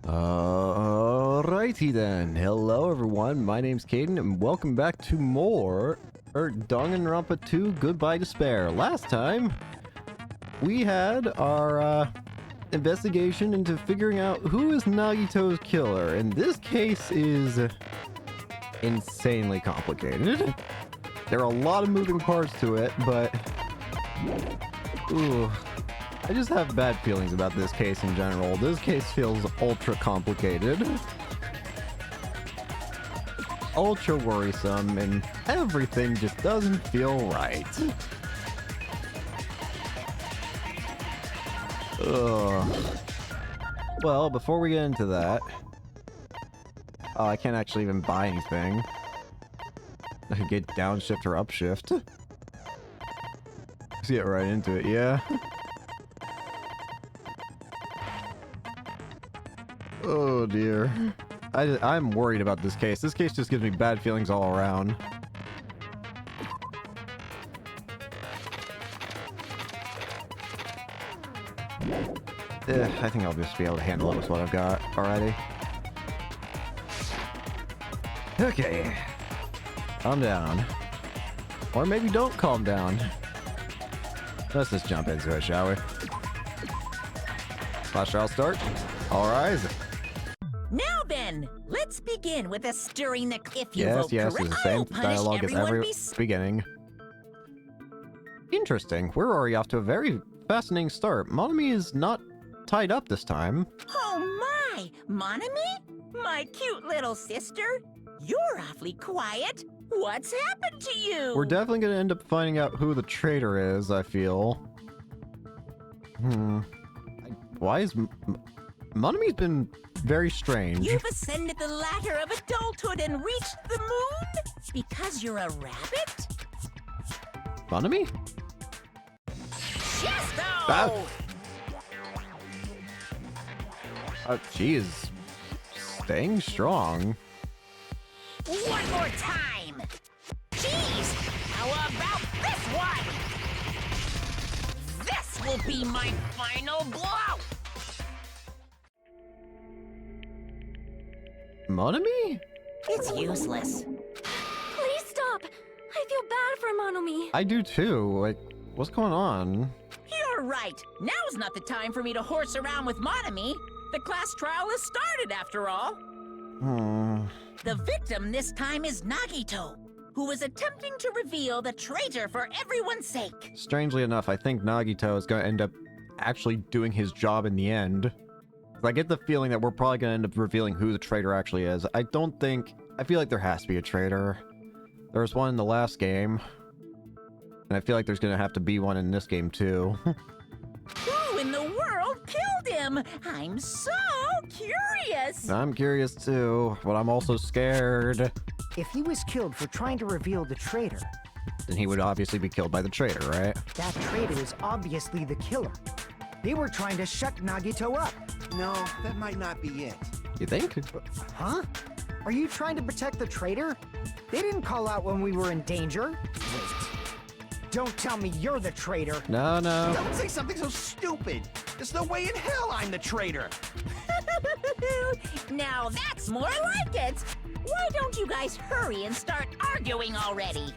Alrighty then. Hello everyone, my name's Caden and welcome back to more Danganronpa 2 Goodbye Despair. Last time, we had our investigation into figuring out who is Nagito's killer, and this case is insanely complicated. There are a lot of moving parts to it, but ooh, I just have bad feelings about this case in general. This case feels ultra complicated, ultra worrisome, and everything just doesn't feel right. Ugh. Well, before we get into that... Oh, I can't actually even buy anything. I could get downshift or upshift. Let's get right into it, yeah. Oh dear. I'm worried about this case. This case just gives me bad feelings all around. I think I'll just be able to handle it with what I've got already. Okay. Calm down. Or maybe don't calm down. Let's just jump into it, shall we? Flash trial start. All rise. Now then, let's begin with a stirring the... If you Yes, vote it's correct, the same I'll punish dialogue as everyone every beginning. Interesting. We're already off to a very fascinating start. Monami is not tied up this time. Oh my! Monami? My cute little sister? You're awfully quiet. What's happened to you? We're definitely going to end up finding out who the traitor is, I feel. Why is... Monami's been very strange. You've ascended the ladder of adulthood and reached the moon? Because you're a rabbit? Monami? Chesto! She is staying strong. One more time! Jeez! How about this one? This will be my final blow! Monami? It's useless. Please stop! I feel bad for Monomi. I do too. Like, what's going on? You're right. Now's not the time for me to horse around with Monami. The class trial has started, after all. The victim this time is Nagito, who is attempting to reveal the traitor for everyone's sake. Strangely enough, I think Nagito is going to end up actually doing his job in the end. I get the feeling that we're probably going to end up revealing who the traitor actually is. I feel like there has to be a traitor. There was one in the last game. And I feel like there's going to have to be one in this game too. Who in the world killed him? I'm so curious. I'm curious too, but I'm also scared. If he was killed for trying to reveal the traitor, Then he would obviously be killed by the traitor, right? that traitor is obviously the killer. They were trying to shut Nagito up. No, that might not be it. You think? Huh? Are you trying to protect the traitor? They didn't call out when we were in danger. Wait. Don't tell me you're the traitor. No. Don't say something so stupid. There's no way in hell I'm the traitor. Now that's more like it. Why don't you guys hurry and start arguing already?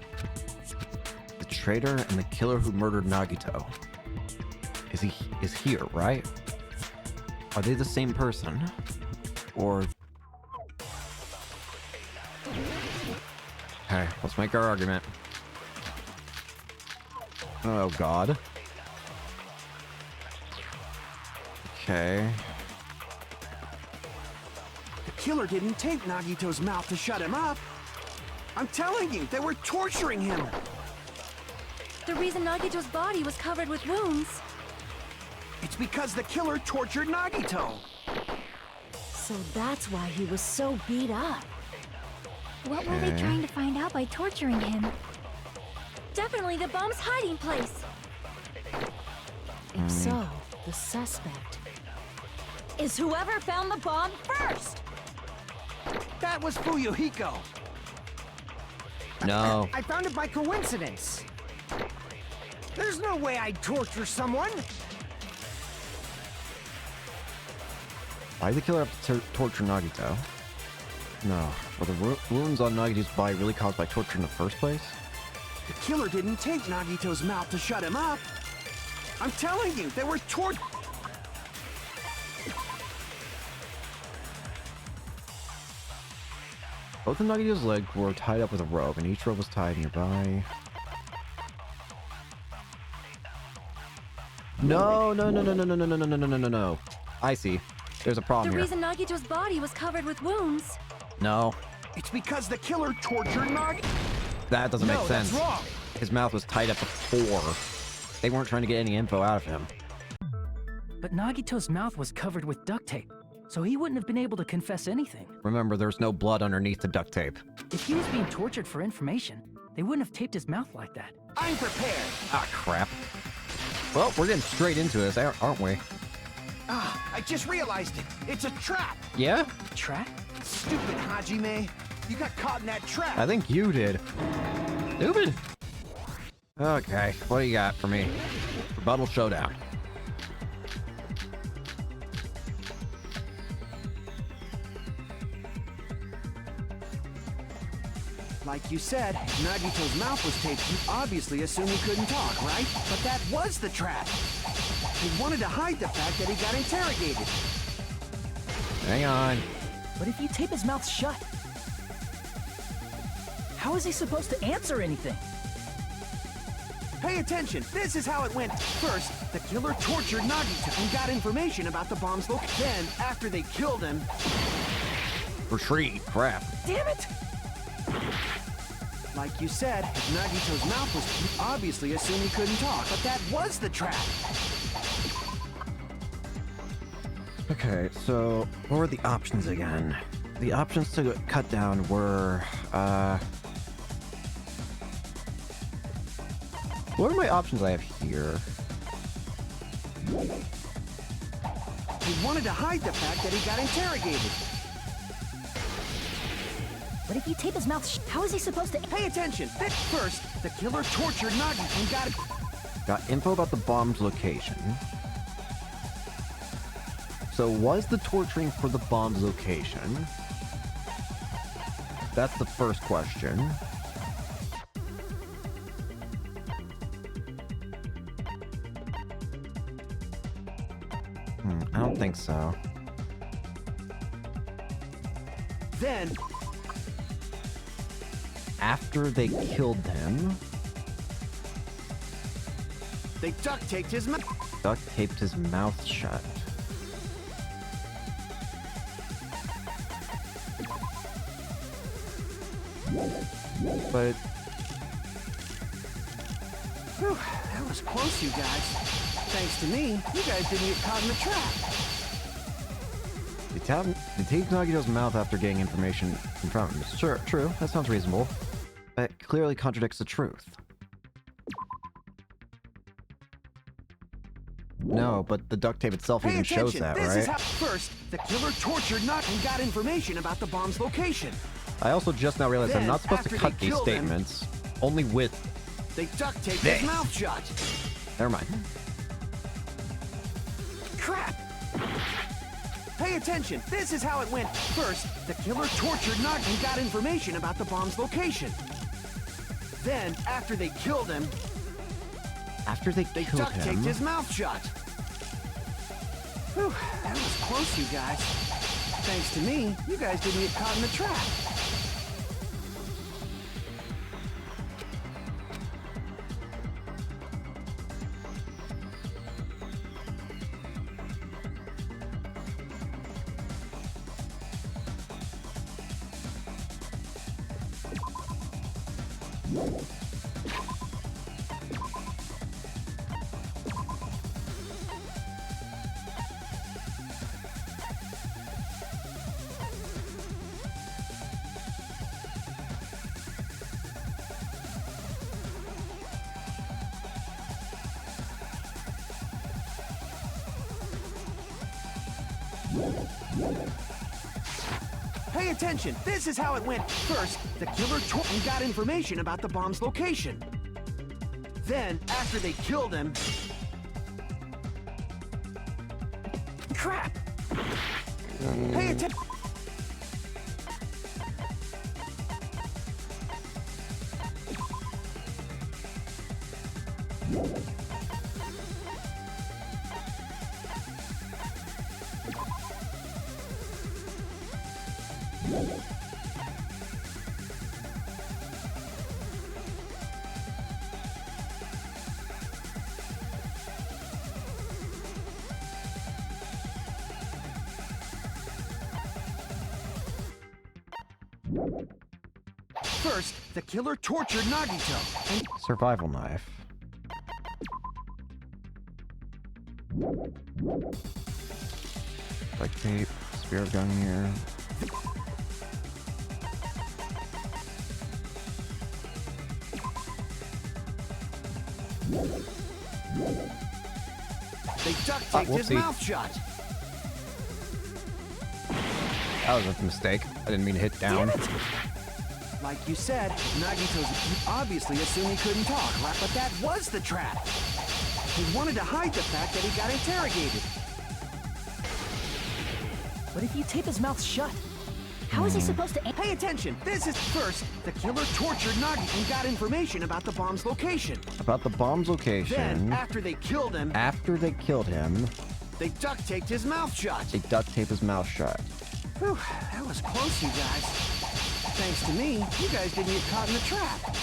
The traitor and the killer who murdered Nagito. Is here, right? Are they the same person? Or... Okay, let's make our argument. Oh god. Okay. The killer didn't take Nagito's mouth to shut him up. I'm telling you, they were torturing him. The reason Nagito's body was covered with wounds. It's because the killer tortured Nagito. So that's why he was so beat up. What were they Okay. trying to find out by torturing him? Definitely the bomb's hiding place. If so, the suspect is whoever found the bomb first. That was Fuyuhiko. No. I found it by coincidence. There's no way I'd torture someone. Why did the killer have to torture Nagito? No. Were the wounds on Nagito's body really caused by torture in the first place? The killer didn't tape Nagito's mouth to shut him up. I'm telling you, they were Both of Nagito's legs were tied up with a rope, and each rope was tied nearby. No. No. I see. There's a problem The here. reason Nagito's body was covered with wounds. No. It's because the killer tortured Nagito. That doesn't make sense. That's wrong. His mouth was tied up before. They weren't trying to get any info out of him. But Nagito's mouth was covered with duct tape, so he wouldn't have been able to confess anything. Remember, there's no blood underneath the duct tape. If he was being tortured for information, they wouldn't have taped his mouth like that. I'm prepared. Ah, crap. Well, we're getting straight into this, aren't we? I just realized it. It's a trap. Yeah? Trap? Stupid Hajime. You got caught in that trap. I think you did. Stupid. Okay, what do you got for me? Rebuttal showdown. Like you said, Nagito's mouth was taped. You obviously assumed he couldn't talk, right? But that was the trap. He wanted to hide the fact that he got interrogated. Hang on. But if you tape his mouth shut, how is he supposed to answer anything? Pay attention. This is how it went. First, the killer tortured Nagito and got information about the bomb's location. Then, after they killed him... Retreat. Crap. Damn it! Like you said, if Nagito's mouth was... You obviously assumed he couldn't talk, but that was the trap. Okay, so what were the options again? The options to cut down were, what are my options I have here? He wanted to hide the fact that he got interrogated. But if you tape his mouth, how is he supposed to? Pay attention. First, the killer tortured Nagito and Got info about the bomb's location. So was the torturing for the bomb's location? That's the first question. I don't think so. Then, After they killed him, they duct taped his mouth. duct taped his mouth shut. But Whew, that was close, you guys. Thanks to me, you guys didn't get caught in the trap. they taped Nagito's mouth after getting information from him. Sure, true. That sounds reasonable. That clearly contradicts the truth. No, but the duct tape itself Pay even shows attention. that, This right? is how. First, the killer tortured Nagito and got information about the bomb's location. I also just now realized I'm Then, not supposed to after cut they these killed him- statements. Only with... They duct taped This. his mouth shut. Never mind. Crap! Pay attention. This is how it went. First, the killer tortured Nagito and got information about the bomb's location. Then, after they killed him, After they they killed duct taped him... his mouth shut. Whew, that was close, you guys. Thanks to me, you guys didn't get caught in the trap. Pay attention. This is how it went. First, the killer tortured and got information about the bomb's location. Then, after they killed him... Crap! Pay attention. First, the killer tortured Nagito. Survival knife. Duct tape, spirit gun here. They duct taped his whoopsie. mouth shut. That was a mistake. I didn't mean to hit down. Like you said, Nagito's obviously assumed he couldn't talk, right? But that was the trap. He wanted to hide the fact that he got interrogated. But if you tape his mouth shut, How is he supposed to... Pay attention. This is first. The killer tortured Nagito and got information about the bomb's location. About the bomb's location. Then, after they killed him, they duct taped his mouth shut. duct tape his mouth shut. Whew, that was close, you guys. Thanks to me, you guys didn't get caught in the trap.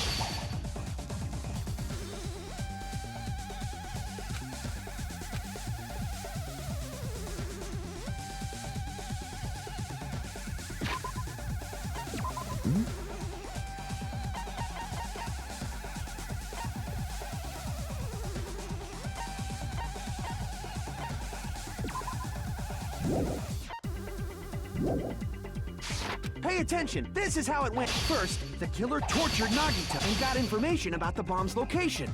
Pay attention. This is how it went. First, the killer tortured Nagito and got information about the bomb's location.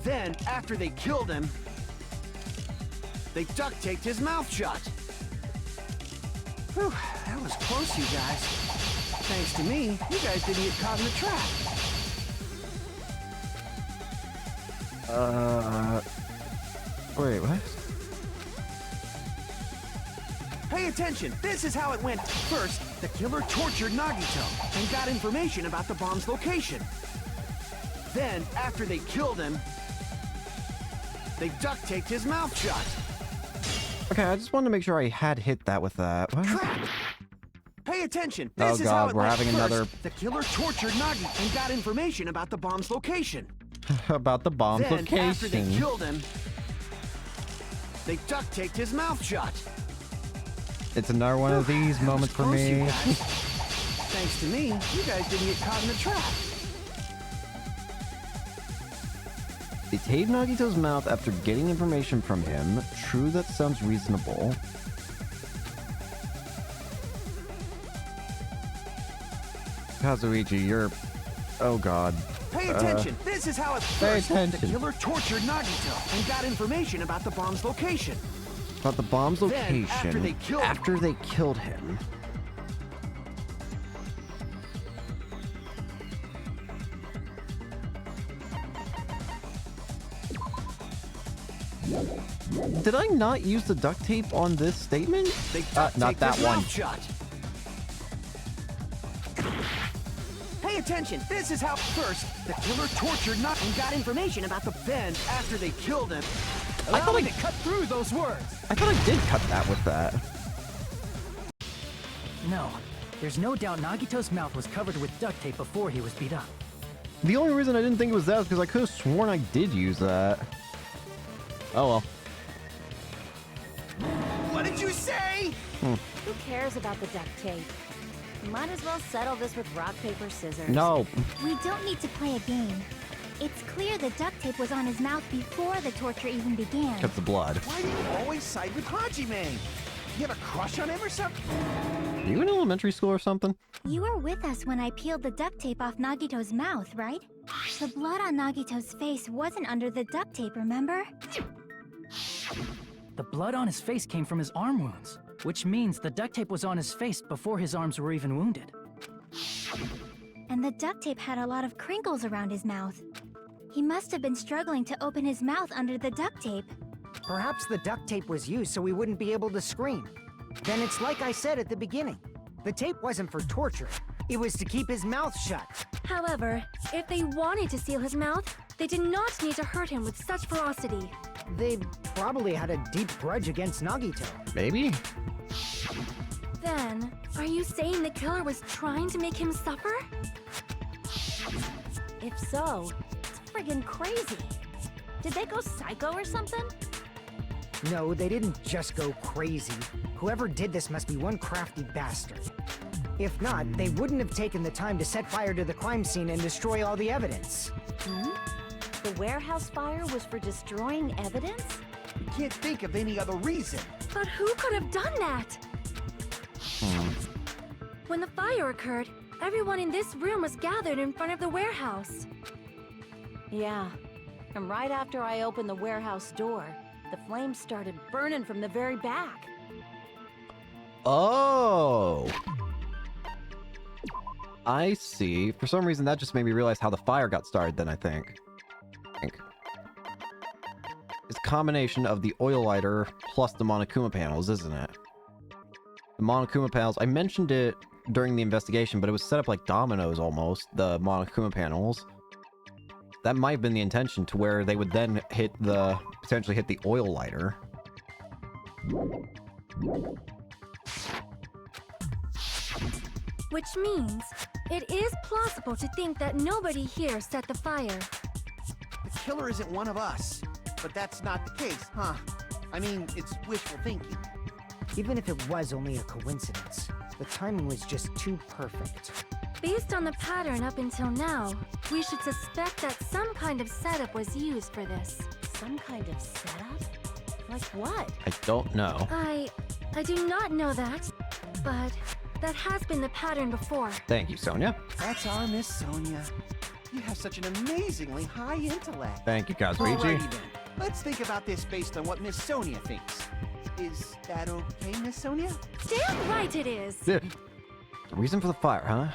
Then, after they killed him, they duct taped his mouth shut. Whew, that was close, you guys. Thanks to me, you guys didn't get caught in the trap. Wait, what? Pay attention. This is how it went. First, the killer tortured Nagito and got information about the bomb's location. Then, after they killed him, they duct taped his mouth shut. Okay, I just wanted to make sure I had hit that with that. What? Crap! Pay attention. Oh, This is how God, it we're went. having First, another- the killer tortured Nagito and got information about the bomb's location. About the bomb's Then, location. after they killed him, they duct taped his mouth shut. It's another one of these That was moments for close, you me. guys. Thanks to me, you guys didn't get caught in the trap. They taped Nagito's mouth after getting information from him. True, that sounds reasonable. Kazuichi, you're... Oh, God. Pay attention. This is how it Pay first. attention. The killer tortured Nagito and got information about the bomb's location. About the bomb's Then, location. after they killed him- After they killed him. Did I not use the duct tape on this statement? They duct Not taped that his one. mouth shut. Pay attention. This is how first the killer tortured Nagito and got information about the. Then, after they killed him, I thought I cut through those words. I thought I did cut that with that. No, there's no doubt Nagito's mouth was covered with duct tape before he was beat up. The only reason I didn't think it was that is because I could have sworn I did use that. Oh well. what did you say? Who cares about the duct tape? Might as well settle this with rock, paper, scissors. No. We don't need to play a game. It's clear the duct tape was on his mouth before the torture even began. Cut the blood. Why do you always side with Hajime? You have a crush on him or something? Are you in elementary school or something? You were with us when I peeled the duct tape off Nagito's mouth, right? The blood on Nagito's face wasn't under the duct tape, remember? The blood on his face came from his arm wounds, which means the duct tape was on his face before his arms were even wounded. And the duct tape had a lot of crinkles around his mouth. He must have been struggling to open his mouth under the duct tape. Perhaps the duct tape was used so we wouldn't be able to scream. Then it's like I said at the beginning. The tape wasn't for torture. It was to keep his mouth shut. However, if they wanted to seal his mouth, they did not need to hurt him with such ferocity. They probably had a deep grudge against Nagito. Maybe? Then, are you saying the killer was trying to make him suffer? If so, it's friggin' crazy. Did they go psycho or something? No, they didn't just go crazy. Whoever did this must be one crafty bastard. If not, they wouldn't have taken the time to set fire to the crime scene and destroy all the evidence. The warehouse fire was for destroying evidence? We can't think of any other reason. But who could have done that? When the fire occurred, everyone in this room was gathered in front of the warehouse. Yeah, and right after I opened the warehouse door, the flames started burning from the very back. Oh! I see. For some reason, that just made me realize how the fire got started then, I think. It's a combination of the oil lighter plus the Monokuma panels, isn't it? The Monokuma panels, I mentioned it during the investigation, but it was set up like dominoes almost, the Monokuma panels. That might have been the intention, to where they would then potentially hit the oil lighter. Which means, it is plausible to think that nobody here set the fire. The killer isn't one of us. But that's not the case, huh? I mean, it's wishful thinking. Even if it was only a coincidence, the timing was just too perfect. Based on the pattern up until now, we should suspect that some kind of setup was used for this. Some kind of setup? Like what? I don't know. I do not know that, but that has been the pattern before. Thank you, Sonia. That's our Miss Sonia. You have such an amazingly high intellect. Thank you, Kazuichi. Alrighty then. Let's think about this based on what Miss Sonia thinks. Is that okay, Miss Sonia? Damn right it is! The reason for the fire, huh?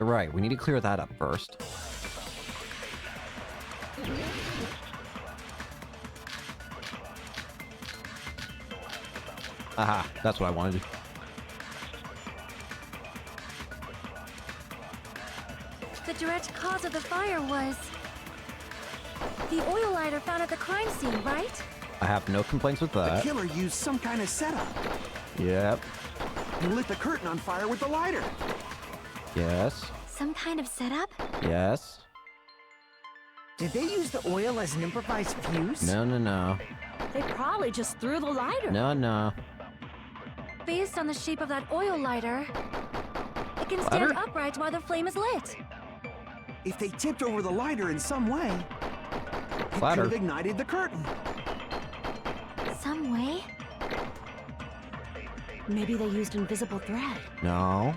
You're right, we need to clear that up first. Aha, that's what I wanted. The direct cause of the fire was the oil lighter found at the crime scene, right? I have no complaints with The that. killer used some kind of setup. Yep. He lit the curtain on fire with the lighter. Yes. Some kind of setup? Yes. Did they use the oil as an improvised fuse? No, no, no. They probably just threw the lighter. No, no. Based on the shape of that oil lighter, it can Lighter? stand upright while the flame is lit. If they tipped over the lighter in some way, it Ladder. could have ignited the curtain. Some way? Maybe they used invisible thread. No.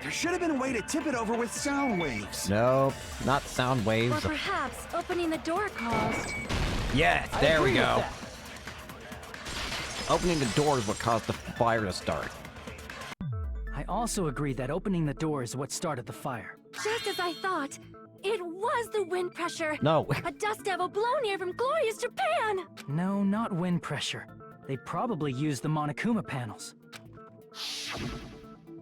There should have been a way to tip it over with sound waves. Nope. Not sound Or waves. perhaps opening the door caused. Yes, I there we agree with go. that. Opening the door is what caused the fire to start. I also agree that opening the door is what started the fire. Just as I thought, it was the wind pressure. No. A dust devil blown here from glorious Japan! No, not wind pressure. They probably used the Monokuma panels.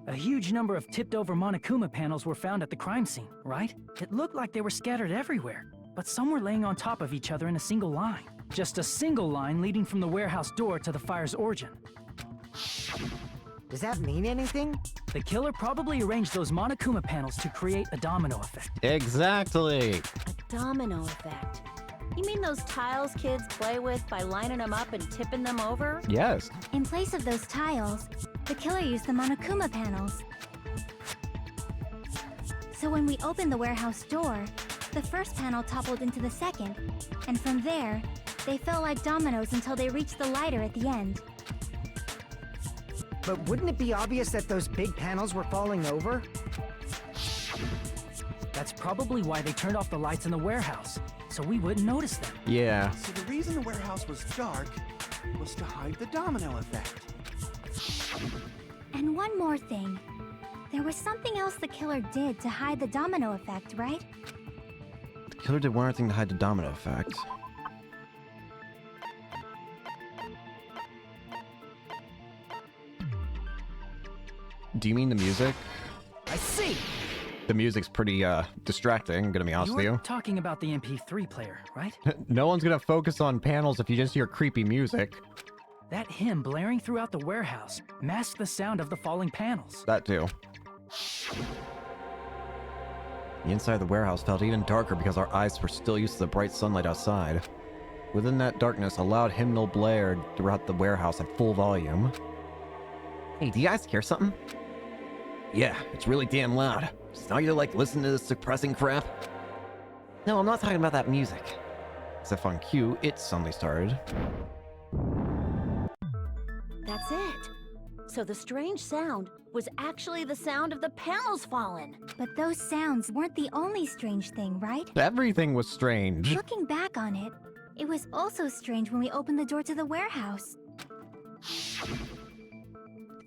A huge number of tipped-over Monokuma panels were found at the crime scene, right? It looked like they were scattered everywhere, but some were laying on top of each other in a single line. Just a single line leading from the warehouse door to the fire's origin. Does that mean anything? The killer probably arranged those Monokuma panels to create a domino effect. Exactly. A domino effect. You mean those tiles kids play with by lining them up and tipping them over? Yes. In place of those tiles, the killer used the Monokuma panels. So when we opened the warehouse door, the first panel toppled into the second, and from there, they fell like dominoes until they reached the lighter at the end. But wouldn't it be obvious that those big panels were falling over? That's probably why they turned off the lights in the warehouse, so we wouldn't notice them. Yeah. So the reason the warehouse was dark was to hide the domino effect. And one more thing. There was something else the killer did to hide the domino effect, right? The killer did one other thing to hide the domino effect. Do you mean the music? I see. The music's pretty, distracting, I'm gonna be honest with You're you. talking about the MP3 player, right? No one's gonna focus on panels if you just hear creepy music. That hymn blaring throughout the warehouse masked the sound of the falling panels. That too. The inside of the warehouse felt even darker because our eyes were still used to the bright sunlight outside. Within that darkness, a loud hymnal blared throughout the warehouse at full volume. Hey, do you guys hear something? Yeah, it's really damn loud. Does Nagito like listen to this depressing crap? No, I'm not talking about that music. As if on cue, it suddenly started. That's it. So the strange sound was actually the sound of the panels falling. But those sounds weren't the only strange thing, right? Everything was strange. Looking back on it, it was also strange when we opened the door to the warehouse.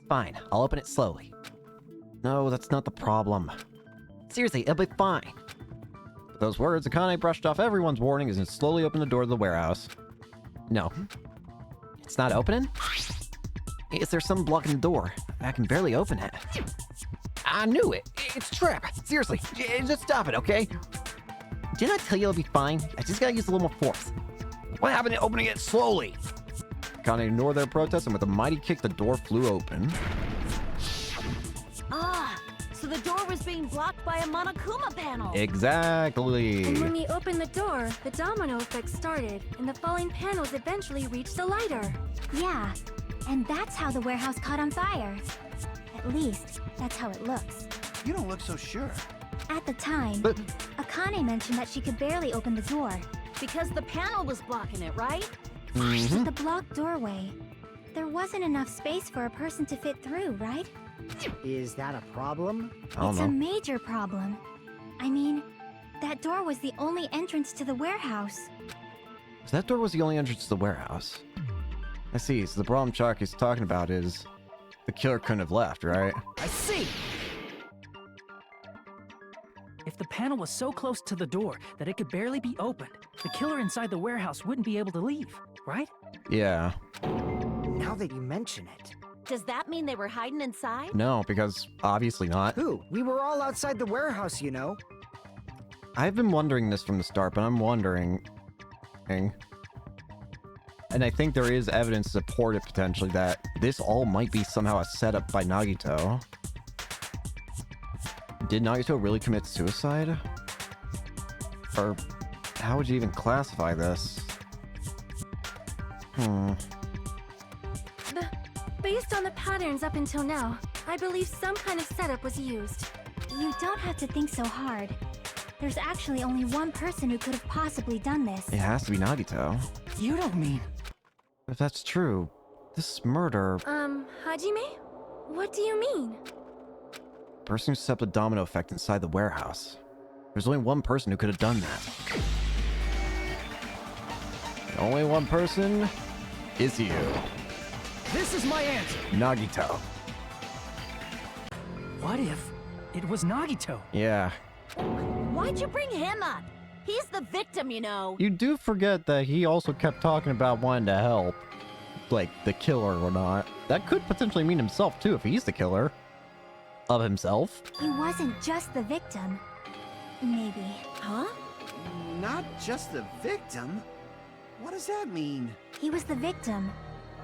Fine, I'll open it slowly. No, that's not the problem. Seriously, it'll be fine. With those words, Akane brushed off everyone's warnings and slowly opened the door to the warehouse. No. It's not opening? Is there some blocking the door? I can barely open it. I knew it! It's a trap! Seriously, just stop it, okay? Didn't I tell you it'll be fine? I just gotta use a little more force. What happened to opening it slowly? Akane ignored their protest, and with a mighty kick, the door flew open. Ah, so the door was being blocked by a Monokuma panel. Exactly. And when we opened the door, the domino effect started, and the falling panels eventually reached the lighter. Yeah, and that's how the warehouse caught on fire. At least, that's how it looks. You don't look so sure. At the time, But Akane mentioned that she could barely open the door. Because the panel was blocking it, right? With the blocked doorway, there wasn't enough space for a person to fit through, right? Is that a problem? I don't It's a know. major problem. I mean, that door was the only entrance to the warehouse. So that door was the only entrance to the warehouse. I see, so the problem Chaki's talking about is the killer couldn't have left, right? I see. If the panel was so close to the door that it could barely be opened, the killer inside the warehouse wouldn't be able to leave, right? Yeah. Now that you mention it. Does that mean they were hiding inside? No, because obviously not. Who? We were all outside the warehouse, you know. I've been wondering this from the start, but I'm wondering... And I think there is evidence to support it potentially that this all might be somehow a setup by Nagito. Did Nagito really commit suicide? Or how would you even classify this? Based on the patterns up until now, I believe some kind of setup was used. You don't have to think so hard. There's actually only one person who could have possibly done this. It has to be Nagito. You don't mean... If that's true, this murder... Hajime? What do you mean? person who set up the domino effect inside the warehouse. There's only one person who could have done that. The only one person is you, This is my answer. Nagito. What if it was Nagito? Yeah. Why'd you bring him up? He's the victim, you know. You do forget that he also kept talking about wanting to help. Like, the killer or not. That could potentially mean himself, too, if he's the killer. Of himself. He wasn't just the victim. Maybe. Huh? Not just the victim? What does that mean? He was the victim.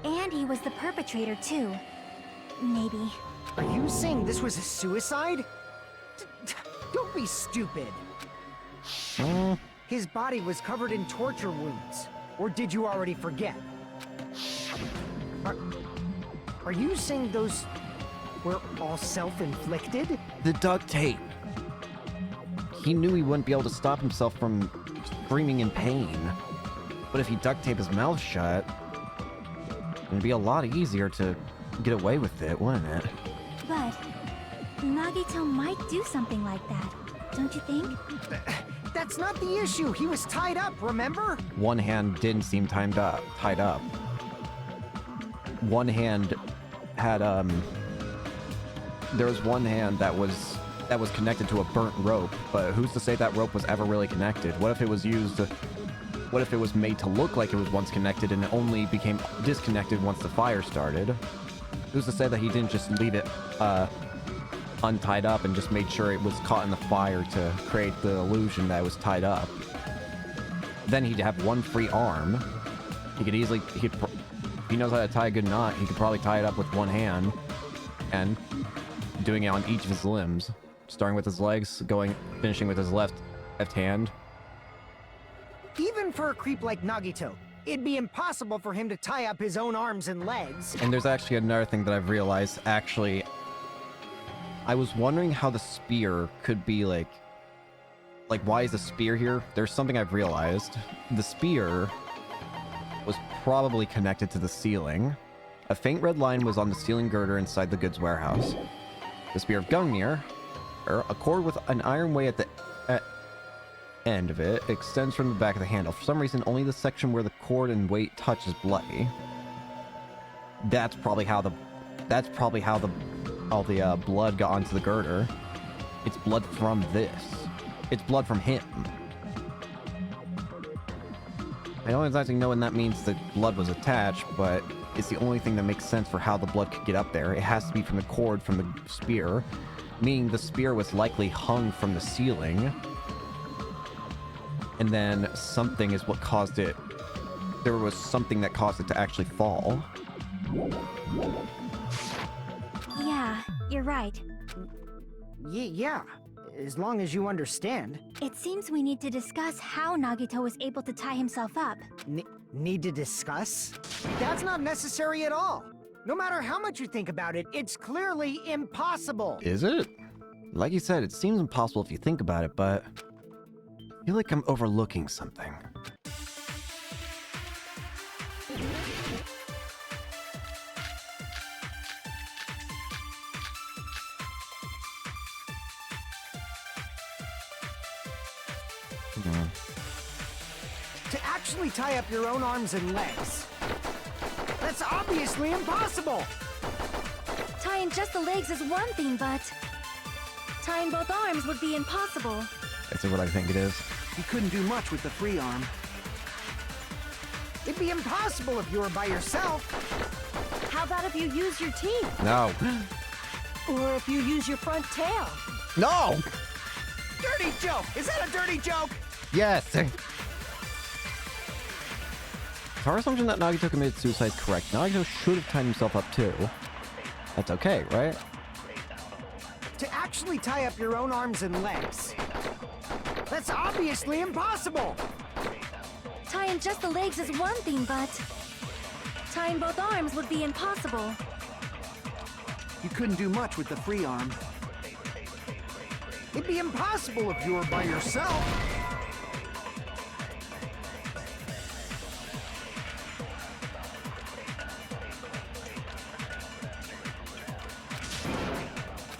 And he was the perpetrator, too. Maybe. Are you saying this was a suicide? Don't be stupid. His body was covered in torture wounds. Or did you already forget? Are you saying those were all self-inflicted? The duct tape. He knew he wouldn't be able to stop himself from screaming in pain. But if he duct taped his mouth shut, it'd be a lot easier to get away with it, wouldn't it? But Nagito might do something like that, don't you think? That's not the issue. He was tied up, remember? One hand didn't seem tied up. One hand had there was one hand that was connected to a burnt rope, but who's to say that rope was ever really connected? What if it was used what if it was made to look like it was once connected and it only became disconnected once the fire started? Who's to say that he didn't just leave it untied up and just made sure it was caught in the fire to create the illusion that it was tied up. Then he'd have one free arm. He could easily, if he knows how to tie a good knot, he could probably tie it up with one hand and doing it on each of his limbs, starting with his legs, finishing with his left hand. Even for a creep like Nagito, it'd be impossible for him to tie up his own arms and legs. And there's actually another thing that I've realized. Actually, I was wondering how the spear could be like why is the spear here? There's something I've realized. The spear was probably connected to the ceiling. A faint red line was on the ceiling girder inside the goods warehouse. The spear of Gungnir, a cord with an iron way at the end of it, extends from the back of the handle. For some reason, only the section where the cord and weight touch is bloody. That's probably how all the blood got onto the girder. It's blood from this. It's blood from him. I don't exactly know when that means the blood was attached, but it's the only thing that makes sense for how the blood could get up there. It has to be from the cord from the spear, meaning the spear was likely hung from the ceiling. And then something is what caused it. There was something that caused it to actually fall. Yeah, you're right. Yeah, as long as you understand. It seems we need to discuss how Nagito was able to tie himself up. Need to discuss? That's not necessary at all. No matter how much you think about it, it's clearly impossible. Is it? Like you said, it seems impossible if you think about it, but I feel like I'm overlooking something. To actually tie up your own arms and legs. That's obviously impossible! Tying just the legs is one thing, but tying both arms would be impossible. That's what I think it is. You couldn't do much with the free arm. It'd be impossible if you were by yourself. How about if you use your teeth? No. Or if you use your front tail? No! Dirty joke! Is that a dirty joke? Yes! If our assumption that Nagito committed suicide is correct, Nagito should have tied himself up too. That's okay, right? To actually tie up your own arms and legs. That's obviously impossible! Tying just the legs is one thing, but tying both arms would be impossible. You couldn't do much with the free arm. It'd be impossible if you were by yourself.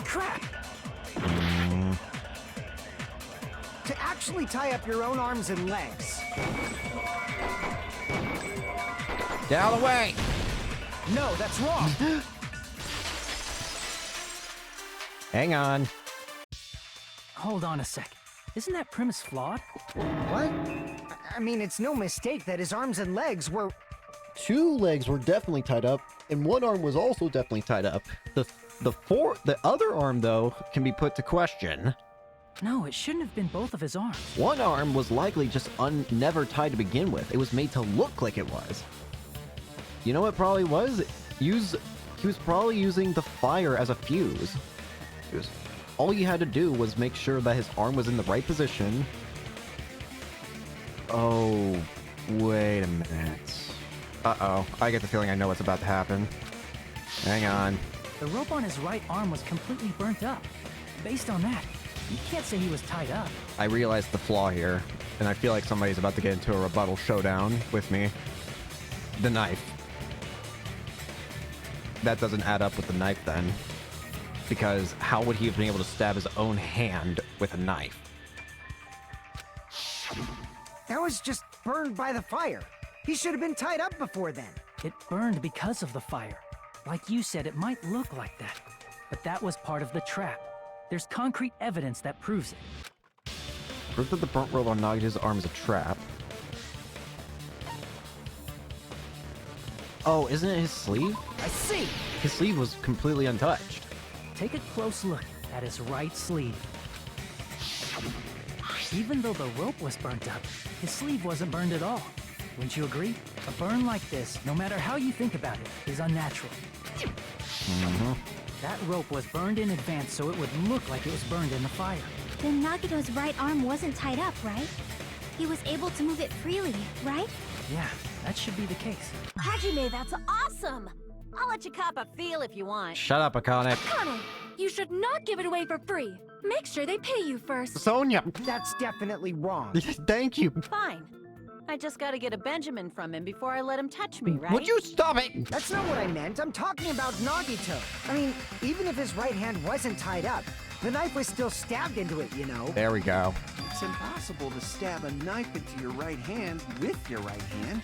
Crap! To actually tie up your own arms and legs. Get out of the way! No, that's wrong. Hang on. Hold on a sec. Isn't that premise flawed? What? I mean, it's no mistake that his arms and legs were... Two legs were definitely tied up, and one arm was also definitely tied up. The other arm, though, can be put to question. No, it shouldn't have been both of his arms. One arm was likely just never tied to begin with. It was made to look like it was. You know what it probably was? He was probably using the fire as a fuse. All you had to do was make sure that his arm was in the right position. Oh, wait a minute. Uh-oh. I get the feeling I know what's about to happen. Hang on. The rope on his right arm was completely burnt up. Based on that, you can't say he was tied up. I realized the flaw here, and I feel like somebody's about to get into a rebuttal showdown with me. The knife. That doesn't add up with the knife then. Because how would he have been able to stab his own hand with a knife? That was just burned by the fire. He should have been tied up before then. It burned because of the fire. Like you said, it might look like that. But that was part of the trap. There's concrete evidence that proves it. Proof that the burnt rope on Nagito's arm is a trap. Oh, isn't it his sleeve? I see. His sleeve was completely untouched. Take a close look at his right sleeve. Even though the rope was burnt up, his sleeve wasn't burned at all. Wouldn't you agree? A burn like this, no matter how you think about it, is unnatural. That rope was burned in advance so it would look like it was burned in the fire. Then Nagito's right arm wasn't tied up, right? He was able to move it freely, right? Yeah, that should be the case. Hajime, that's awesome! I'll let you cop a feel if you want. Shut up, Akane. Akane, you should not give it away for free. Make sure they pay you first. Sonia. That's definitely wrong. Thank you. Fine. I just gotta get a Benjamin from him before I let him touch me, right? Would you stop it? That's not what I meant. I'm talking about Nagito. I mean, even if his right hand wasn't tied up, the knife was still stabbed into it, you know? There we go. It's impossible to stab a knife into your right hand with your right hand.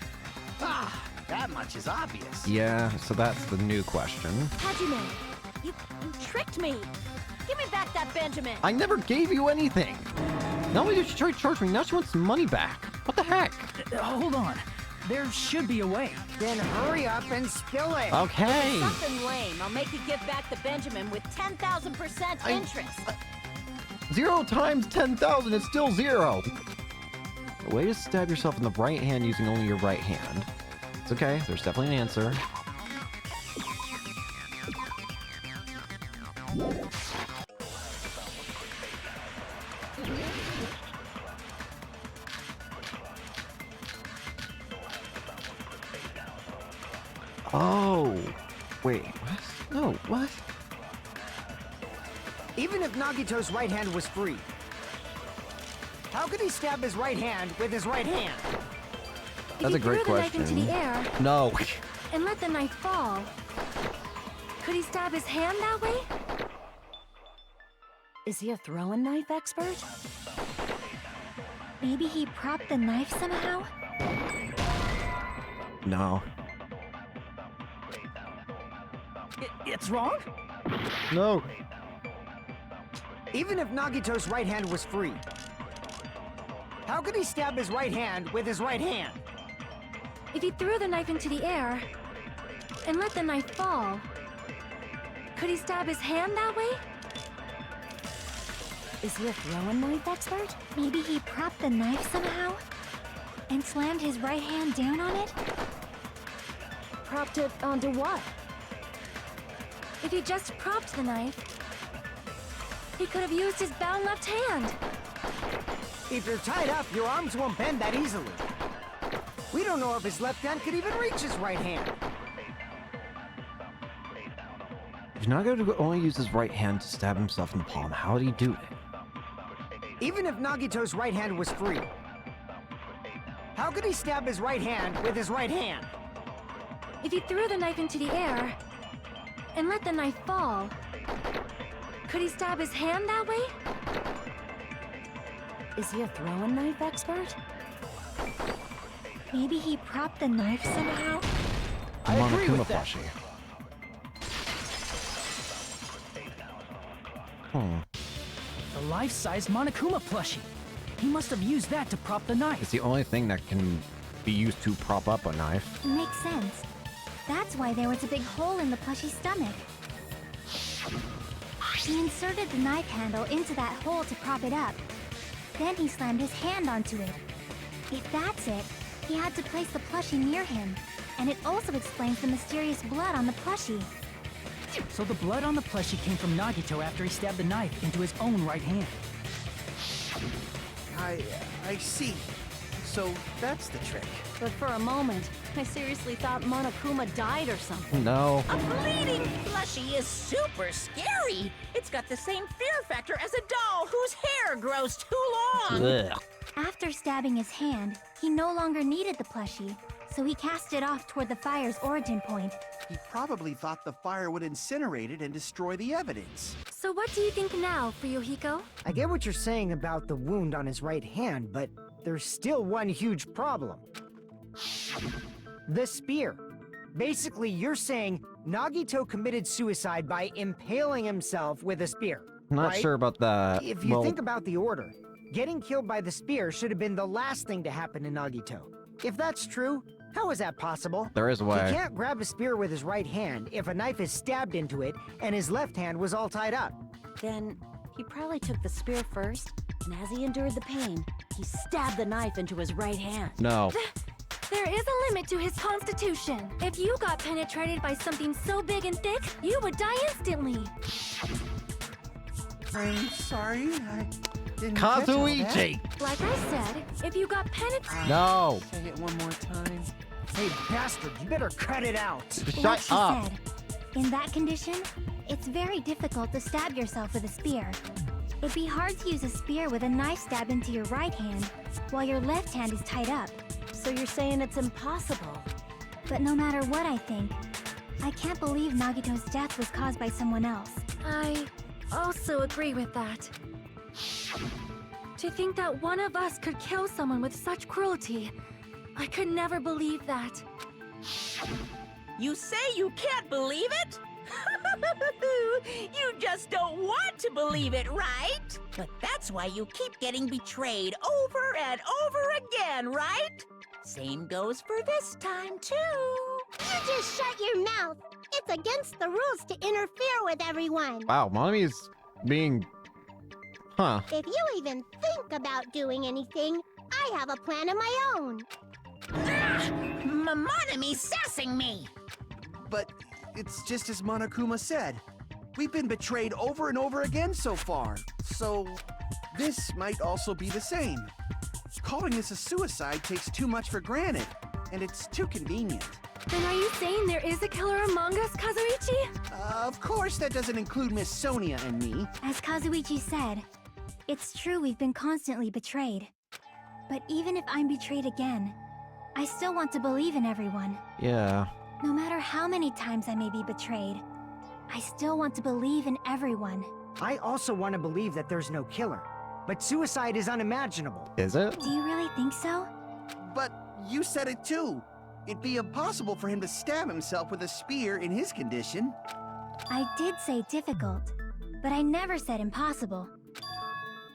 Ah, that much is obvious. Yeah, so that's the new question. Hajime, you tricked me. Give me back that Benjamin. I never gave you anything. Not only did she try to charge me, now she wants some money back. What the heck? Hold on. There should be a way. Then hurry up and spill it. Okay. Something lame. I'll make you give back the Benjamin with 10,000% interest. 0 times 10,000 is still 0. A way to stab yourself in the right hand using only your right hand. It's okay. There's definitely an answer. Oh, wait, what? No, what? Even if Nagito's right hand was free, how could he stab his right hand with his right hand? That's a great If he threw the knife into question. the air No. and let the knife fall, could he stab his hand that way? Is he a throwing knife expert? Maybe he propped the knife somehow? No. It's wrong? No. Even if Nagito's right hand was free, how could he stab his right hand with his right hand? If he threw the knife into the air and let the knife fall, could he stab his hand that way? Is he a throwing knife expert? Maybe he propped the knife somehow? And slammed his right hand down on it? Propped it onto what? If he just propped the knife, he could have used his bound left hand. If you're tied up, your arms won't bend that easily. We don't know if his left hand could even reach his right hand. He's not going to only use his right hand to stab himself in the palm. How would he do it? Even if Nagito's right hand was free, how could he stab his right hand with his right hand? If he threw the knife into the air and let the knife fall, could he stab his hand that way? Is he a throwing knife expert? Maybe he propped the knife somehow? I agree with that. Plushie. The life-size Monokuma plushie. He must have used that to prop the knife. It's the only thing that can be used to prop up a knife. Makes sense. That's why there was a big hole in the plushie's stomach. He inserted the knife handle into that hole to prop it up. Then he slammed his hand onto it. If that's it, he had to place the plushie near him. And it also explains the mysterious blood on the plushie. So the blood on the plushie came from Nagito after he stabbed the knife into his own right hand. I see. So that's the trick. But for a moment, I seriously thought Monokuma died or something. No. A bleeding plushie is super scary. It's got the same fear factor as a doll whose hair grows too long. Ugh. After stabbing his hand, he no longer needed the plushie, so he cast it off toward the fire's origin point. He probably thought the fire would incinerate it and destroy the evidence. So what do you think now, Fuyuhiko? I get what you're saying about the wound on his right hand, but there's still one huge problem. The spear. Basically, you're saying Nagito committed suicide by impaling himself with a spear. Not right? sure about that. If you think about the order, getting killed by the spear should have been the last thing to happen to Nagito. If that's true, how is that possible? There is a way. He can't grab a spear with his right hand if a knife is stabbed into it and his left hand was all tied up. Then he probably took the spear first, and as he endured the pain, he stabbed the knife into his right hand. No. There is a limit to his constitution. If you got penetrated by something so big and thick, you would die instantly. I'm sorry, I didn't catch all that. Kazuichi! Like I said, if you got penetrated... No! Say it one more time. Hey, bastard, you better cut it out. Like Shut she up! said, in that condition, it's very difficult to stab yourself with a spear. It'd be hard to use a spear with a knife stabbed into your right hand, while your left hand is tied up. So you're saying it's impossible? But no matter what I think, I can't believe Nagito's death was caused by someone else. I also agree with that. To think that one of us could kill someone with such cruelty, I could never believe that. You say you can't believe it? You just don't want to believe it, right? But that's why you keep getting betrayed over and over again, right? Same goes for this time, too. You just shut your mouth. It's against the rules to interfere with everyone. Wow, Monami is being... Huh. If you even think about doing anything, I have a plan of my own. Monomi sassing me! But it's just as Monokuma said. We've been betrayed over and over again so far. So this might also be the same. Calling this a suicide takes too much for granted, and it's too convenient. Then are you saying there is a killer among us, Kazuichi? Of course, that doesn't include Miss Sonia and me. As Kazuichi said, it's true we've been constantly betrayed. But even if I'm betrayed again, I still want to believe in everyone. Yeah. No matter how many times I may be betrayed, I still want to believe in everyone. I also want to believe that there's no killer. But suicide is unimaginable. Is it? Do you really think so? But you said it too. It'd be impossible for him to stab himself with a spear in his condition. I did say difficult, but I never said impossible.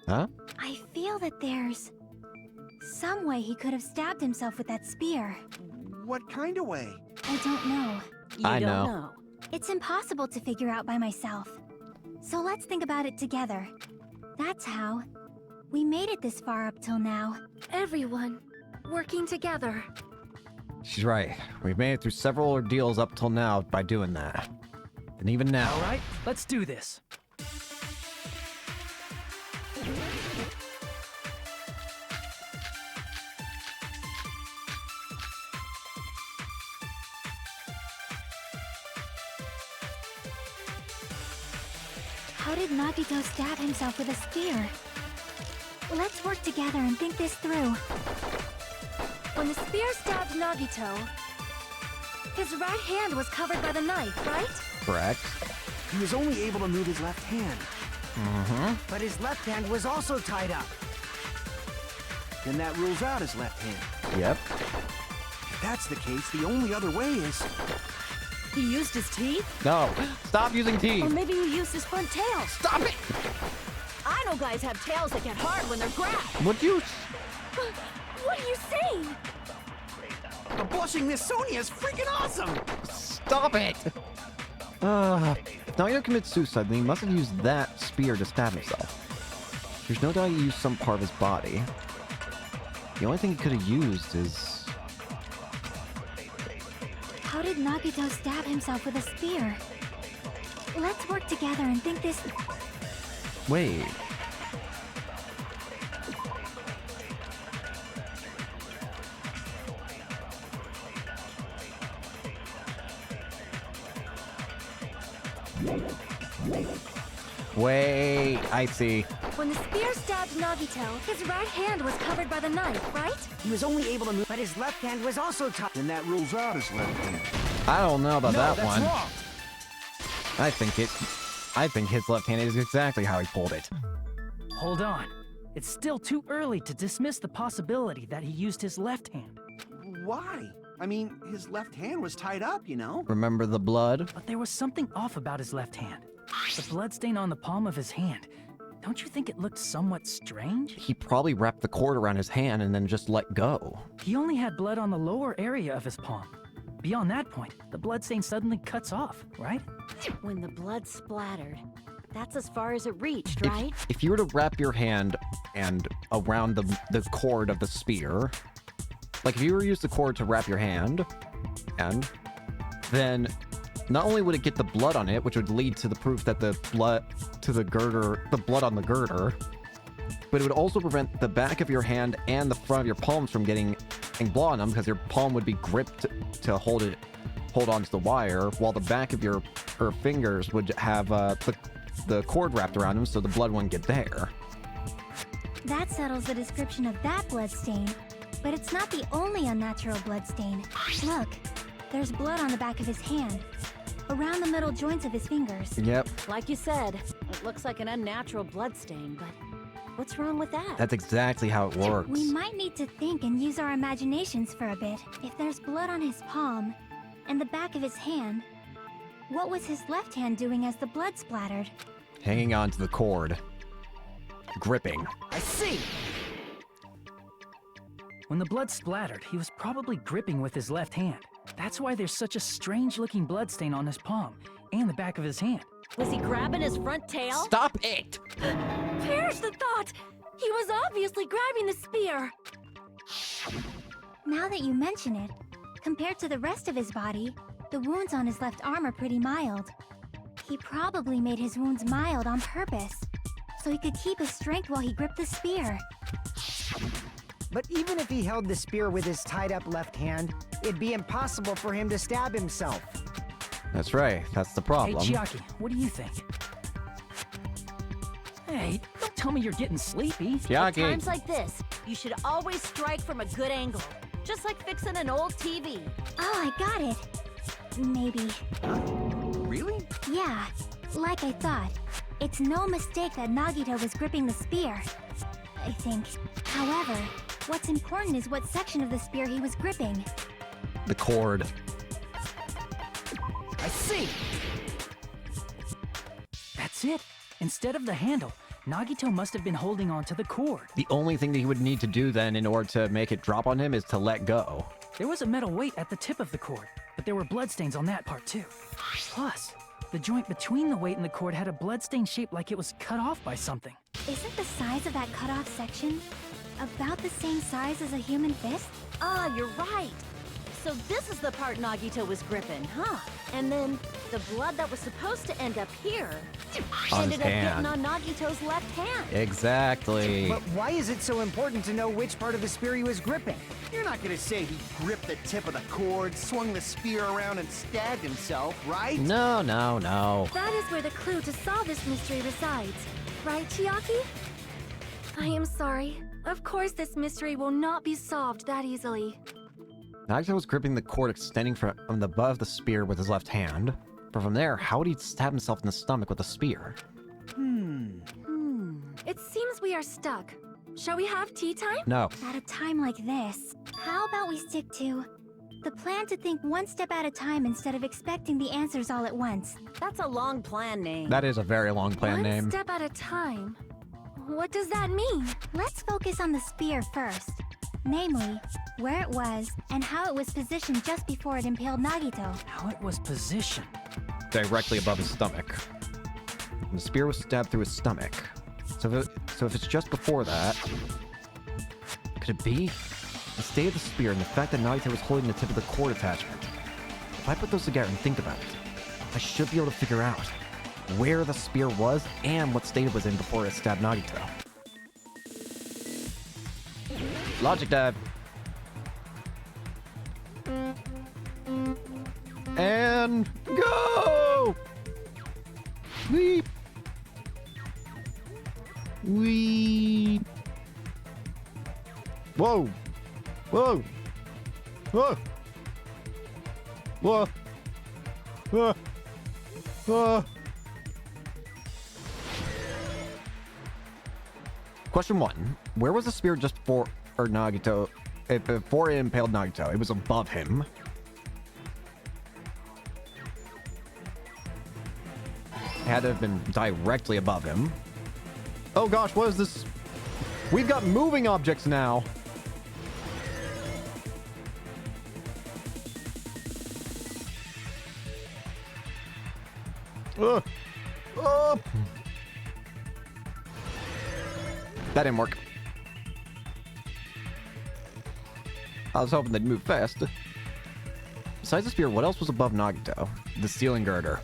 Huh? I feel that there's some way he could have stabbed himself with that spear. What kind of way? I don't know. You I don't know. know. It's impossible to figure out by myself. So let's think about it together. That's how we made it this far up till now. Everyone, working together. She's right. We've made it through several ordeals up till now by doing that. And even now. All right, let's do this. How did Nagito stab himself with a spear? Let's work together and think this through. When the spear stabbed Nagito, his right hand was covered by the knife, right? Correct. He was only able to move his left hand. Mm-hmm. But his left hand was also tied up. Then that rules out his left hand. Yep. If that's the case, the only other way is... He used his teeth? No. Stop using Or teeth. maybe he used his front tail. Stop it! I know guys have tails that get hard when they're grabbed. Would you... What are you saying? The blushing Miss Sonia is freaking awesome! Stop it! If Nagito commits suicide, then he must have used that spear to stab himself. There's no doubt he used some part of his body. The only thing he could have used is... How did Nagito stab himself with a spear? Let's work together and think this... Wait. Wait, I see. When the spear stabbed Nagito, his right hand was covered by the knife, right? He was only able to move, but his left hand was also tied. Then that rules out his left hand. I don't know about No, that that's one. wrong. I think his left hand is exactly how he pulled it. Hold on. It's still too early to dismiss the possibility that he used his left hand. Why? I mean, his left hand was tied up, you know? Remember the blood? But there was something off about his left hand. The bloodstain on the palm of his hand. Don't you think it looked somewhat strange? He probably wrapped the cord around his hand and then just let go. He only had blood on the lower area of his palm. Beyond that point, the bloodstain suddenly cuts off, right? When the blood splattered, That's as far as it reached, right? If you were to wrap your hand and around the cord of the spear, like if you were to use the cord to wrap your hand, and then not only would it get the blood on it, which would lead to the proof that the blood on the girder, but it would also prevent the back of your hand and the front of your palms from getting blood on them, because your palm would be gripped to hold on to the wire, while the back of your fingers would have the cord wrapped around them, so the blood wouldn't get there. That settles the description of that bloodstain. But it's not the only unnatural bloodstain. Look, there's blood on the back of his hand, around the middle joints of his fingers. Yep. Like you said, it looks like an unnatural bloodstain, but what's wrong with that? That's exactly how it works. We might need to think and use our imaginations for a bit. If there's blood on his palm and the back of his hand, what was his left hand doing as the blood splattered? Hanging on to the cord. Gripping. I see! When the blood splattered, he was probably gripping with his left hand. That's why there's such a strange-looking bloodstain on his palm and the back of his hand. Was he grabbing his front tail? Stop it! Perish the thought! He was obviously grabbing the spear! Now that you mention it, compared to the rest of his body, the wounds on his left arm are pretty mild. He probably made his wounds mild on purpose, so he could keep his strength while he gripped the spear. But even if he held the spear with his tied-up left hand, it'd be impossible for him to stab himself. That's right. That's the problem. Hey, Chiaki, what do you think? Hey, don't tell me you're getting sleepy. At Chiaki. times like this, you should always strike from a good angle. Just like fixing an old TV. Oh, I got it. Maybe. Really? Yeah, like I thought. It's no mistake that Nagito was gripping the spear, I think. However, what's important is what section of the spear he was gripping. The cord. I see! That's it. Instead of the handle, Nagito must have been holding on to the cord. The only thing that he would need to do then in order to make it drop on him is to let go. There was a metal weight at the tip of the cord, but there were bloodstains on that part too. Plus, the joint between the weight and the cord had a bloodstain shaped like it was cut off by something. Isn't the size of that cut-off section about the same size as a human fist? Ah, you're right. So this is the part Nagito was gripping, huh? And then the blood that was supposed to end up here On ended his up hand. getting on Nagito's left hand. Exactly. But why is it so important to know which part of the spear he was gripping? You're not gonna say he gripped the tip of the cord, swung the spear around, and stabbed himself, right? No, no, no. That is where the clue to solve this mystery resides. Right, Chiaki? I am sorry. Of course this mystery will not be solved that easily. Nagito was gripping the cord extending from the butt of the spear with his left hand. But from there, how would he stab himself in the stomach with a spear? It seems we are stuck. Shall we have tea time? No. At a time like this, how about we stick to the plan to think one step at a time instead of expecting the answers all at once? That's a long plan name. That is a very long plan One name. step at a time. What does that mean? Let's focus on the spear first. Namely, where it was and how it was positioned just before it impaled Nagito. How it was positioned. Directly above his stomach. And the spear was stabbed through his stomach. So if it's just before that, could it be the state of the spear and the fact that Nagito was holding the tip of the cord attachment? If I put those together and think about it, I should be able to figure out where the spear was and what state it was in before it stabbed Nagito. Logic dive. And go! Weep. Weep. Whoa. Whoa. Whoa. Whoa. Whoa. Whoa. Question 1. Where was the spear just before Nagito? Before it impaled Nagito, it was above him. It had to have been directly above him. Oh gosh, what is this? We've got moving objects now. Ugh. That didn't work. I was hoping they'd move fast. Besides the spear, what else was above Nagito? The ceiling girder.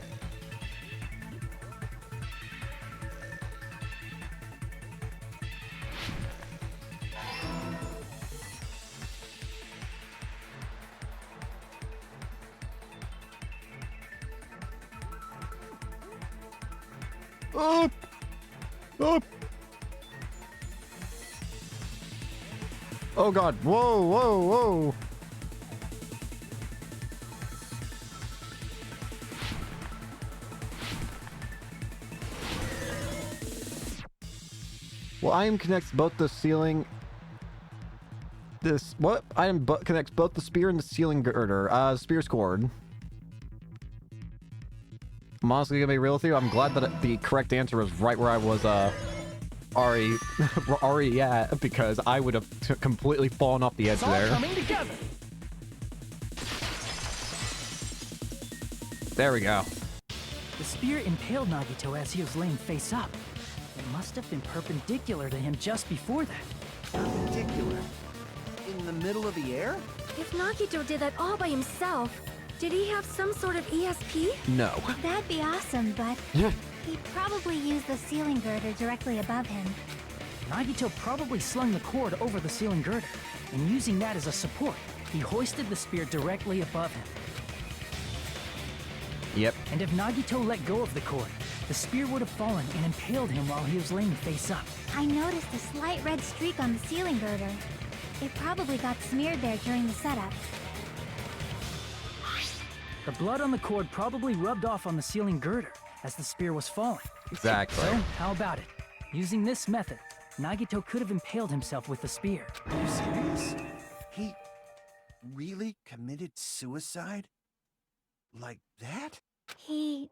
Up! Up! Oh god, whoa, whoa, whoa! Well, item connects both the ceiling... What? Item connects both the spear and the ceiling girder. Spear scored. I'm honestly gonna be real with you. I'm glad that the correct answer was right where I was, already at, because I would have completely fallen off the edge It's all there. coming together. There we go. The spear impaled Nagito as he was laying face up. It must have been perpendicular to him just before that. Perpendicular. In the middle of the air? If Nagito did that all by himself, did he have some sort of ESP? No. That'd be awesome, but Yeah. he probably used the ceiling girder directly above him. Nagito probably slung the cord over the ceiling girder, and using that as a support, he hoisted the spear directly above him. Yep. And if Nagito let go of the cord, the spear would have fallen and impaled him while he was laying face up. I noticed a slight red streak on the ceiling girder. It probably got smeared there during the setup. The blood on the cord probably rubbed off on the ceiling girder as the spear was falling. Exactly. So, how about it? Using this method, Nagito could have impaled himself with the spear. Are you serious? He really committed suicide? Like that? He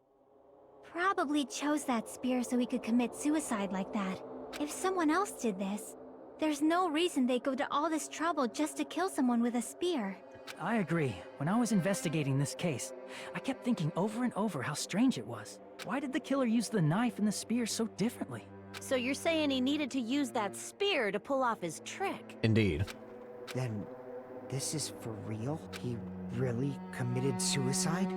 probably chose that spear so he could commit suicide like that. If someone else did this, there's no reason they'd go to all this trouble just to kill someone with a spear. I agree. When I was investigating this case, I kept thinking over and over how strange it was. Why did the killer use the knife and the spear so differently? So you're saying he needed to use that spear to pull off his trick? Indeed. Then, this is for real? He really committed suicide?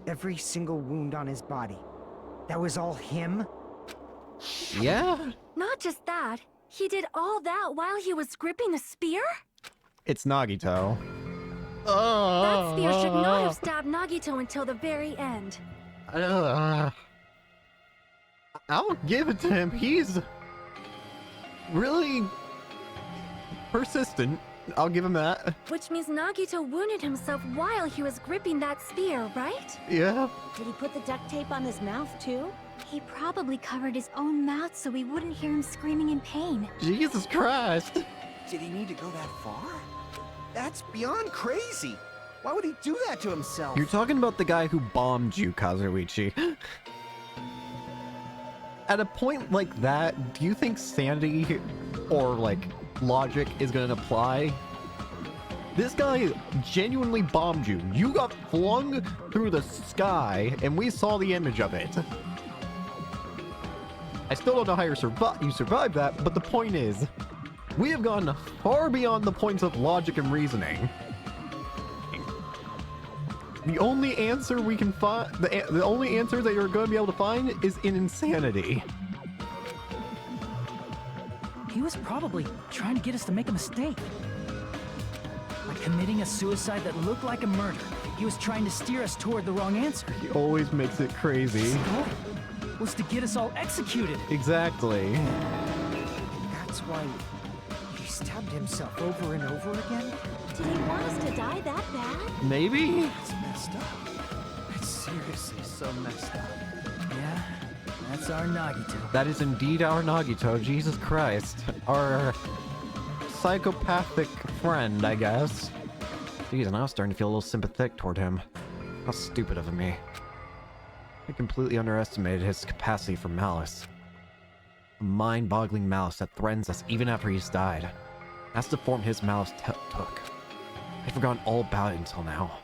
Every single wound on his body. That was all him? Yeah? Not just that, he did all that while he was gripping a spear? It's Nagito. That spear should not have stabbed Nagito until the very end. I'll give it to him. He's really persistent. I'll give him that. Which means Nagito wounded himself while he was gripping that spear, right? Yeah. Did he put the duct tape on his mouth too? He probably covered his own mouth so we wouldn't hear him screaming in pain. Jesus Christ. Did he need to go that far? That's beyond crazy. Why would he do that to himself? You're talking about the guy who bombed you, Kazuichi. At a point like that, do you think sanity or, like, logic is gonna apply? This guy genuinely bombed you. You got flung through the sky, and we saw the image of it. I still don't know how you survived that, but the point is, we have gone far beyond the points of logic and reasoning. The only answer we can find, the only answer that you're going to be able to find is in insanity. He was probably trying to get us to make a mistake. By committing a suicide that looked like a murder, he was trying to steer us toward the wrong answer. He always makes it crazy. His goal was to get us all executed. Exactly. That's why he stabbed himself over and over again? Did he want us to die that bad? Maybe? It's messed up. It's seriously so messed up. Yeah, that's our Nagito. That is indeed our Nagito, Jesus Christ. Our psychopathic friend, I guess. Jeez, and I was starting to feel a little sympathetic toward him. How stupid of me. I completely underestimated his capacity for malice. A mind-boggling malice that threatens us even after he's died. That's the form his malice took. I'd forgotten all about it until now.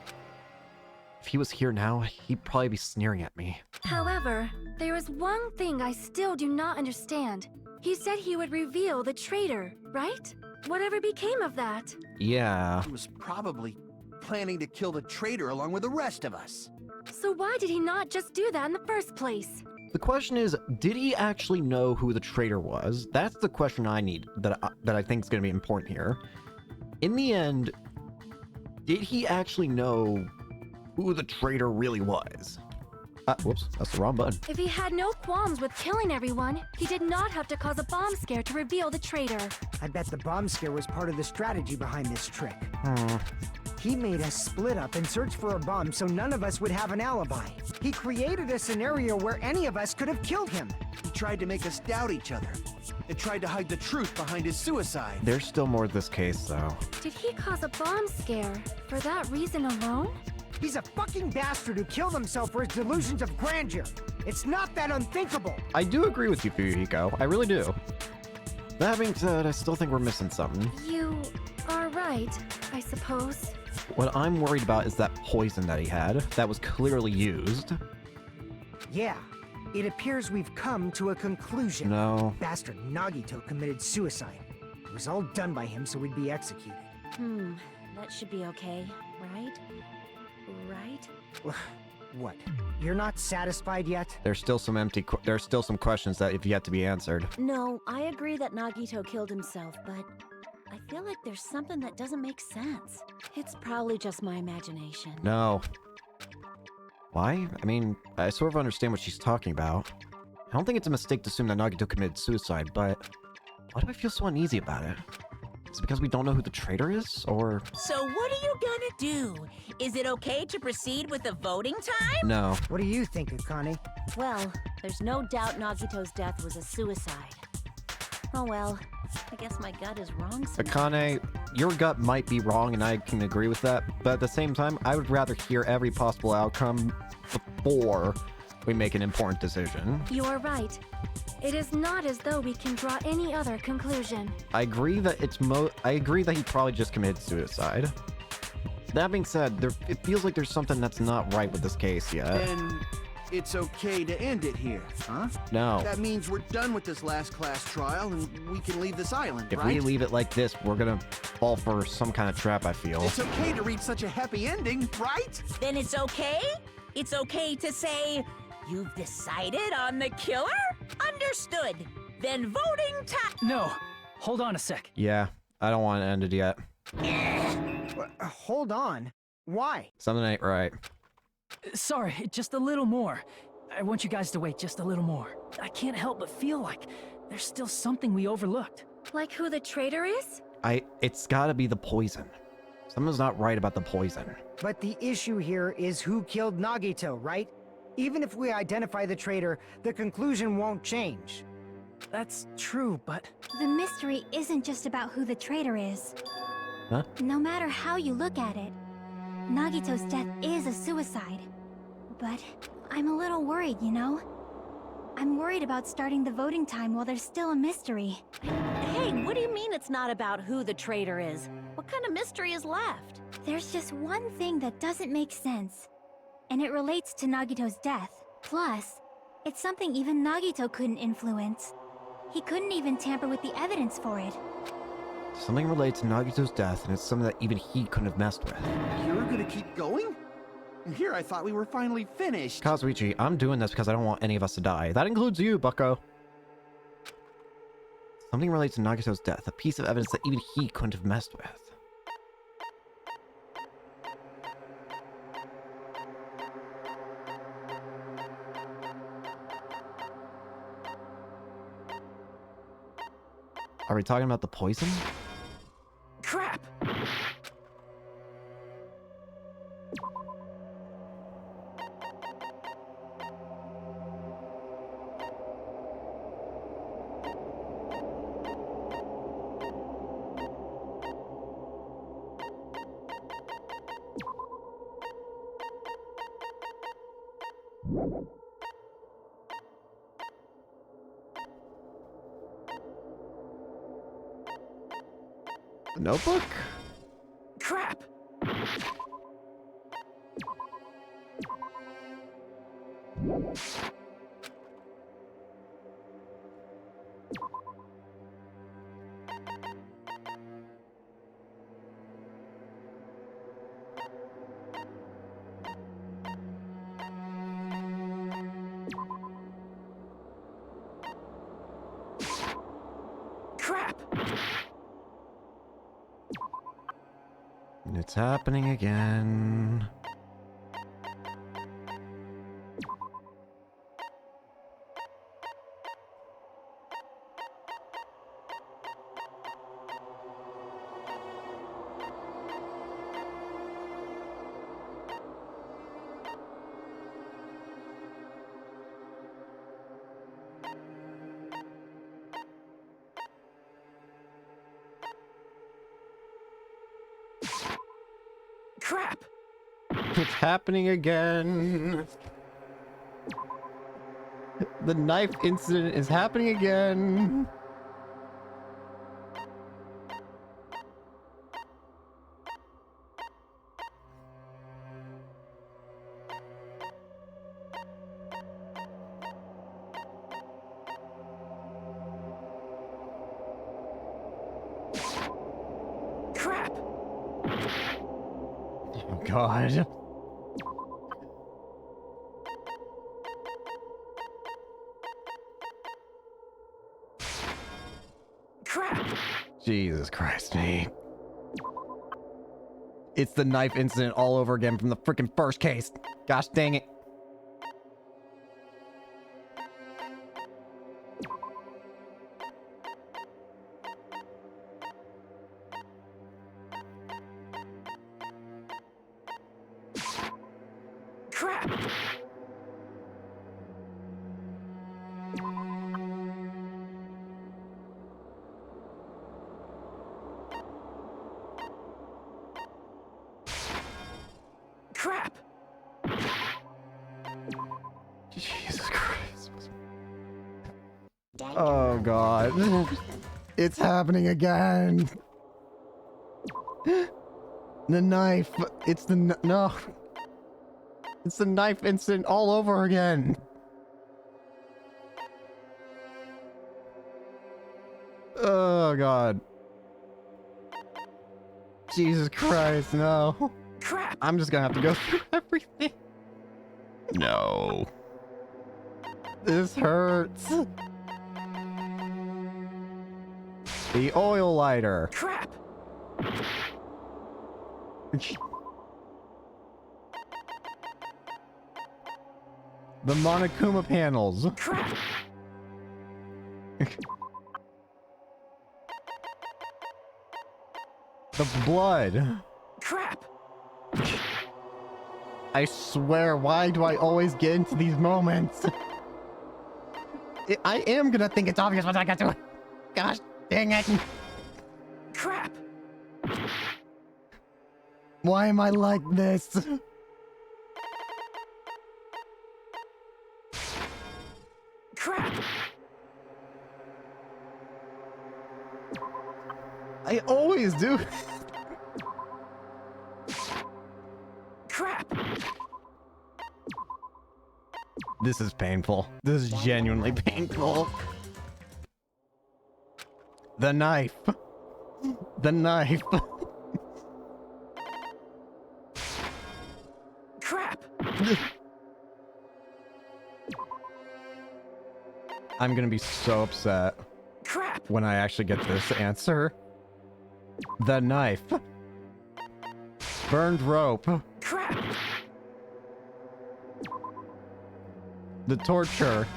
If he was here now, he'd probably be sneering at me. However, there is one thing I still do not understand. He said he would reveal the traitor, right? Whatever became of that? Yeah. He was probably planning to kill the traitor along with the rest of us. So why did he not just do that in the first place? The question is, did he actually know who the traitor was? That's the question I need, that I think is going to be important here. In the end, did he actually know who the traitor really was? Whoops, that's the wrong button. If he had no qualms with killing everyone, he did not have to cause a bomb scare to reveal the traitor. I bet the bomb scare was part of the strategy behind this trick. He made us split up and search for a bomb so none of us would have an alibi. He created a scenario where any of us could have killed him. He tried to make us doubt each other and tried to hide the truth behind his suicide. There's still more to this case, though. Did he cause a bomb scare for that reason alone? He's a fucking bastard who killed himself for his delusions of grandeur. It's not that unthinkable. I do agree with you, Fuyuhiko. I really do. That being said, I still think we're missing something. You are right, I suppose. What I'm worried about is that poison that he had, that was clearly used. Yeah, it appears we've come to a conclusion. No. Bastard Nagito committed suicide. It was all done by him so we'd be executed. That should be okay, right? Right? What? You're not satisfied yet? There's still some there's still some questions that have yet to be answered. No, I agree that Nagito killed himself, but I feel like there's something that doesn't make sense. It's probably just my imagination. No. Why? I mean, I sort of understand what she's talking about. I don't think it's a mistake to assume that Nagito committed suicide, but why do I feel so uneasy about it? Is it because we don't know who the traitor is, or...? So what are you gonna do? Is it okay to proceed with the voting time? No. What do you think, Akane? Well, there's no doubt Nagito's death was a suicide. Oh well, I guess my gut is wrong sometimes. Akane, your gut might be wrong, and I can agree with that, but at the same time, I would rather hear every possible outcome before we make an important decision. You are right. It is not as though we can draw any other conclusion. I agree that I agree that he probably just committed suicide. That being said, it feels like there's something that's not right with this case yet. Then it's okay to end it here, huh? No. That means we're done with this last class trial and we can leave this island, If right? we leave it like this, we're gonna fall for some kind of trap, I feel. It's okay to reach such a happy ending, right? Then it's okay? It's okay to say, you've decided on the killer? Understood. Then voting time. No, hold on a sec. Yeah, I don't want it ended yet. Hold on. Why? Something ain't right. Sorry, just a little more. I want you guys to wait just a little more. I can't help but feel like there's still something we overlooked. Like who the traitor is? It's gotta be the poison. Something's not right about the poison. But the issue here is who killed Nagito, right? Even if we identify the traitor, the conclusion won't change. That's true, but... The mystery isn't just about who the traitor is. Huh? No matter how you look at it, Nagito's death is a suicide. But I'm a little worried, you know? I'm worried about starting the voting time while there's still a mystery. Hey, what do you mean it's not about who the traitor is? What kind of mystery is left? There's just one thing that doesn't make sense, and it relates to Nagito's death. Plus, it's something even Nagito couldn't influence. He couldn't even tamper with the evidence for it. Something relates to Nagito's death, and it's something that even he couldn't have messed with. You're gonna keep going? Here I thought we were finally finished. Kazuichi, I'm doing this because I don't want any of us to die. That includes you, bucko. Something relates to Nagito's death, a piece of evidence that even he couldn't have messed with. Are we talking about the poison? Crap! The notebook? Crap! It's happening again. Crap! It's happening again. The knife incident is happening again. Crap! Oh God. Crap! Jesus Christ, me. It's the knife incident all over again from the freaking first case. Gosh dang it. Crap! Crap! Jesus Christ. Oh God. It's happening again. The knife. It's the no. It's the knife incident all over again. Oh God. Jesus Christ, no. Crap! I'm just gonna have to go through everything. No. This hurts. The oil lighter. Crap! The Monokuma panels. Crap! The blood. Crap! I swear, why do I always get into these moments? I am gonna think it's obvious once I get to it. Gosh dang it. Crap! Why am I like this? Crap! I always do. Crap! This is painful. This is genuinely painful. The knife. The knife. Crap! I'm gonna be so upset Crap! when I actually get this answer. The knife. Burned rope. Crap! The torture.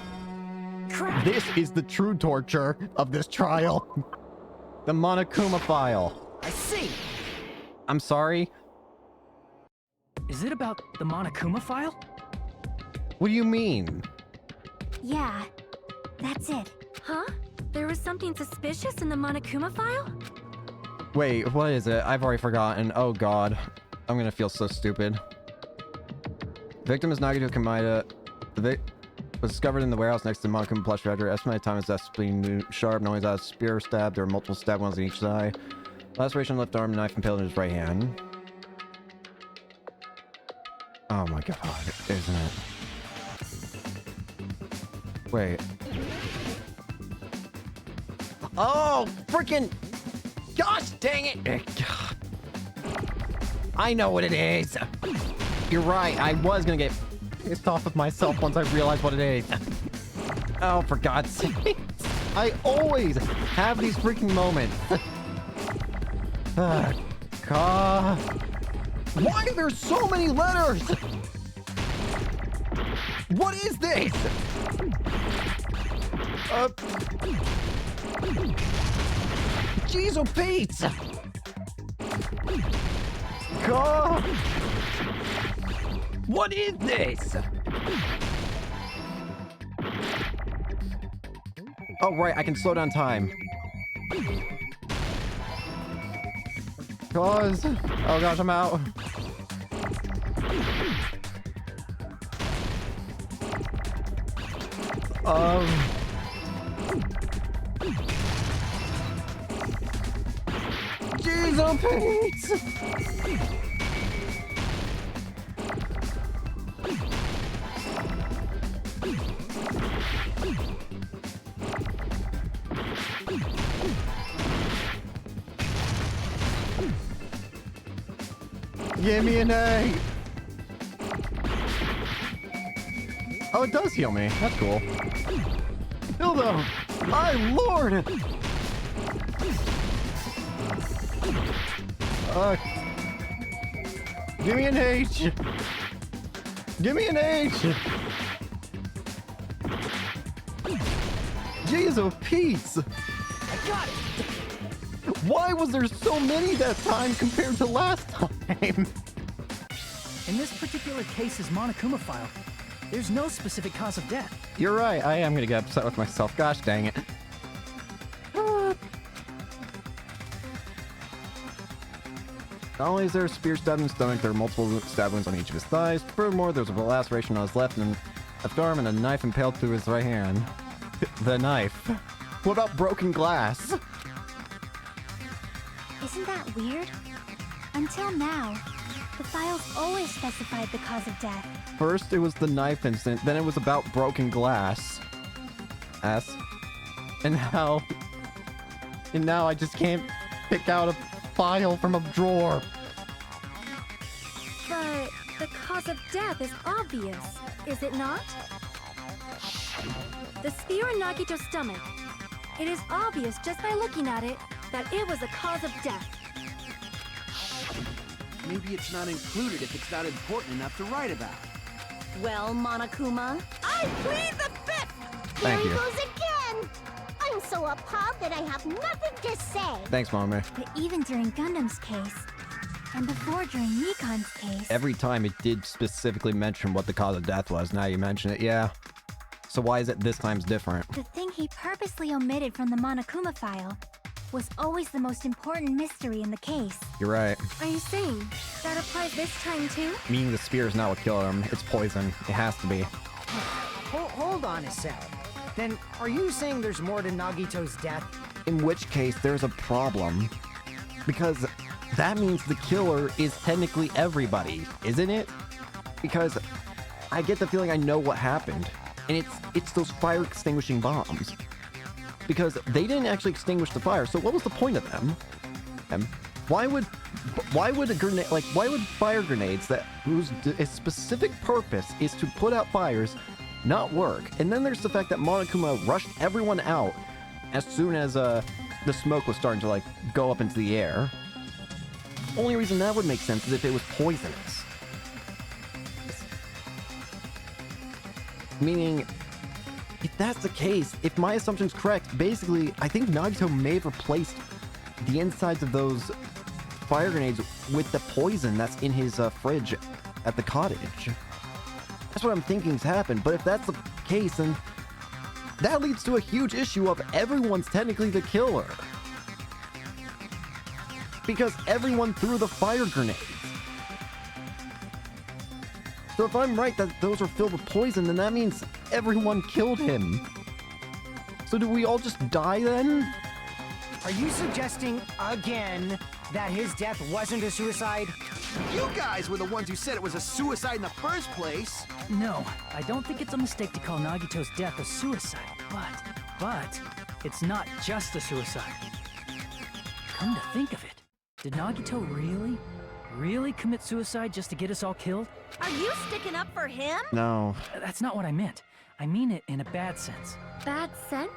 Crap! This is the true torture of this trial. The Monokuma file. I see. I'm sorry. Is it about the Monokuma file? What do you mean? Yeah, that's it. Huh? There was something suspicious in the Monokuma file? Wait, what is it? I've already forgotten. Oh God. I'm gonna feel so stupid. Victim is Nagito Kamida. The was discovered in the warehouse next to Monokuma plush factory. Estimated time is death being sharp. Knowing that a spear stab, there are multiple stab wounds in each side. Laceration left arm, knife impaled in his right hand. Oh my God, isn't it? Wait. Oh, freaking! Gosh dang it! I know what it is. You're right. I was gonna get pissed off with myself once I realized what it is. Oh, for God's sake! I always have these freaking moments. God. Why are there so many letters? What is this? Jeez, oh Pete! God! What is this? Oh, right, I can slow down time. Cause... Oh gosh, I'm out. Jeez, oh Pete! Give me an A! Oh, it does heal me. That's cool. Dildo! My lord! Give me an H! Give me an H! Jeez, oh Pete's! I got it! Why was there so many that time compared to last time? In this particular case's Monokuma file, there's no specific cause of death. You're right, I am gonna get upset with myself. Gosh dang it. Not only is there a spear stabbed in his stomach, there are multiple stab wounds on each of his thighs. Furthermore, there's a laceration on his left arm and a knife impaled through his right hand. The knife. What about broken glass? Isn't that weird? Until now, the files always specified the cause of death. First, it was the knife incident, then it was about broken glass. And now I just can't pick out a file from a drawer. But the cause of death is obvious, is it not? The spear in Nagito's stomach. It is obvious just by looking at it that it was a cause of death. Maybe it's not included if it's not important enough to write about. Well, Monokuma, I plead the fifth! Thank Here you. he goes again! I'm so appalled that I have nothing to say. Thanks, Mommy. But even during Gundam's case, and before during Nikon's case, Every time it did specifically mention what the cause of death was. Now you mention it, yeah. So why is it this time's different? the thing he purposely omitted from the Monokuma file was always the most important mystery in the case. You're right. Are you saying that applies this time too? Meaning the spear is not what killed him. It's poison. It has to be. Hold on a sec. Then, are you saying there's more to Nagito's death? In which case, there's a problem. Because that means the killer is technically everybody, isn't it? Because I get the feeling I know what happened. And it's those fire extinguishing bombs. Because they didn't actually extinguish the fire, so what was the point of them? And why would a grenade, why would fire grenades whose specific purpose is to put out fires not work? And then there's the fact that Monokuma rushed everyone out as soon as the smoke was starting to go up into the air. Only reason that would make sense is if it was poisonous. Meaning, if that's the case, if my assumption's correct, basically, I think Nagito may have replaced the insides of those fire grenades with the poison that's in his fridge at the cottage. That's what I'm thinking's happened, but if that's the case, then that leads to a huge issue of everyone's technically the killer. Because everyone threw the fire grenades. So if I'm right that those are filled with poison, then that means everyone killed him. So do we all just die then? Are you suggesting again that his death wasn't a suicide? You guys were the ones who said it was a suicide in the first place. No, I don't think it's a mistake to call Nagito's death a suicide, but it's not just a suicide. Come to think of it, did Nagito really commit suicide just to get us all killed? are you sticking up for him? No. That's not what I meant. I mean it in a bad sense. Bad sense?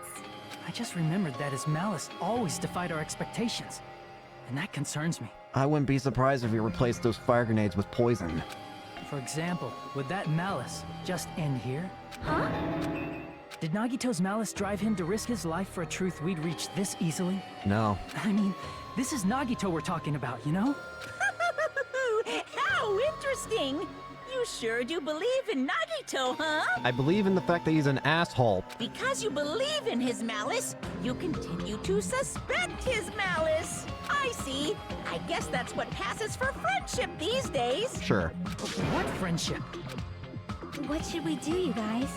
I just remembered that his malice always defied our expectations, and that concerns me. I wouldn't be surprised if he replaced those fire grenades with poison. For example, would that malice just end here? Huh? Did Nagito's malice drive him to risk his life for a truth we'd reach this easily? No. I mean, this is Nagito we're talking about, you know? How interesting! You sure do believe in Nagito, huh? I believe in the fact that he's an asshole. Because you believe in his malice, you continue to suspect his malice. I see. I guess that's what passes for friendship these days. Sure. What friendship? What should we do, you guys?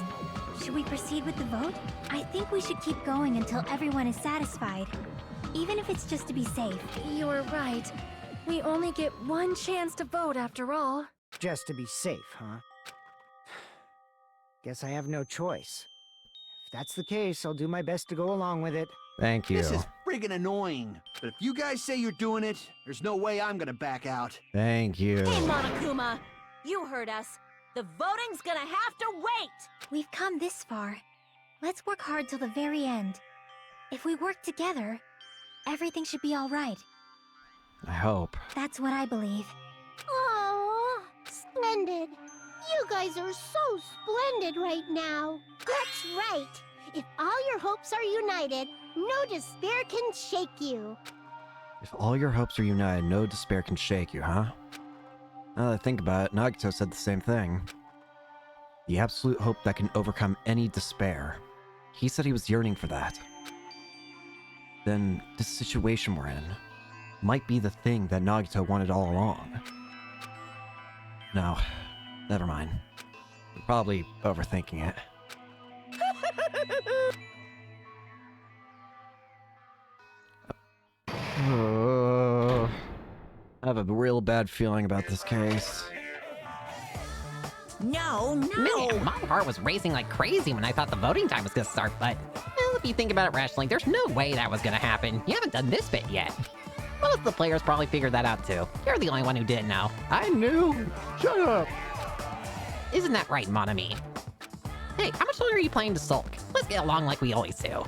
Should we proceed with the vote? I think we should keep going until everyone is satisfied. Even if it's just to be safe. You're right. We only get one chance to vote after all. Just to be safe, huh? Guess I have no choice. If that's the case, I'll do my best to go along with it. Thank you. This is friggin' annoying. But if you guys say you're doing it, there's no way I'm gonna back out. Thank you. Hey, Monokuma! You heard us. The voting's gonna have to wait! We've come this far. Let's work hard till the very end. If we work together, everything should be all right. I hope. That's what I believe. Oh, splendid. You guys are so splendid right now. That's right. If all your hopes are united, no despair can shake you. If all your hopes are united, no despair can shake you, huh? Now that I think about it, Nagito said the same thing. The absolute hope that can overcome any despair. He said he was yearning for that. Then, this situation we're in might be the thing that Nagito wanted all along. No, never mind. I'm probably overthinking it. I have a real bad feeling about this case. No. Man, my heart was racing like crazy when I thought the voting time was gonna start, but well, if you think about it rationally, there's no way that was gonna happen. You haven't done this bit yet. Most of the players probably figured that out too. You're the only one who didn't know. I knew! Shut up! Isn't that right, Monami? Hey, how much longer are you planning to sulk? Let's get along like we always do.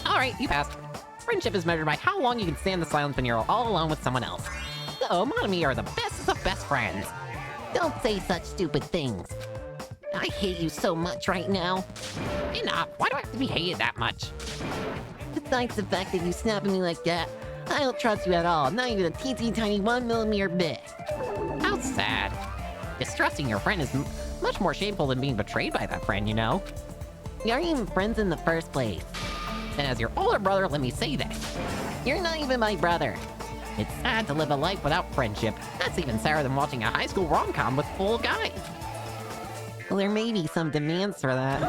Alright, you passed. Friendship is measured by how long you can stand the silence when you're all alone with someone else. So, Monami are the bestest of best friends. Don't say such stupid things. I hate you so much right now. Enough, why do I have to be hated that much? Besides the fact that you snap at me like that, I don't trust you at all, not even a teensy tiny 1mm bit. How sad. Distrusting your friend is much more shameful than being betrayed by that friend, you know? We aren't even friends in the first place. And as your older brother, let me say this. You're not even my brother. It's sad to live a life without friendship. That's even sadder than watching a high school rom-com with full guys. Well, there may be some demands for that.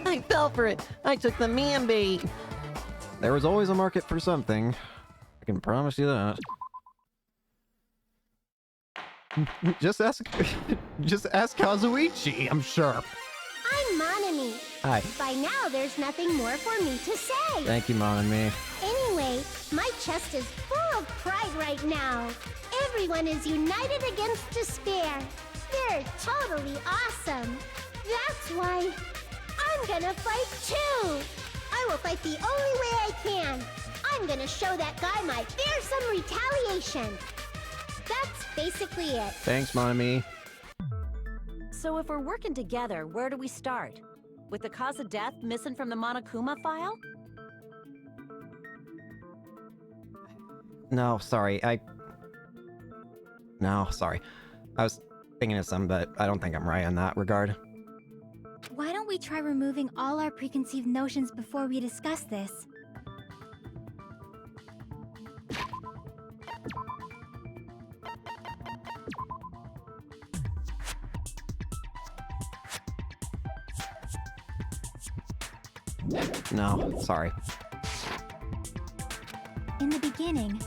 I fell for it. I took the man bait. There was always a market for something. I can promise you that. Just ask Kazuichi, I'm sure. I'm Monami. Hi. By now, there's nothing more for me to say. Thank you, Mom and me. Anyway, my chest is full of pride right now. Everyone is united against despair. They're totally awesome. That's why I'm gonna fight too. I will fight the only way I can. I'm gonna show that guy my fearsome retaliation. That's basically it. Thanks, Mom and me. So if we're working together, where do we start? With the cause of death missing from the Monokuma file? No, sorry. No, sorry. I was thinking of some, but I don't think I'm right in that regard. Why don't we try removing all our preconceived notions before we discuss this? No, sorry. In the beginning,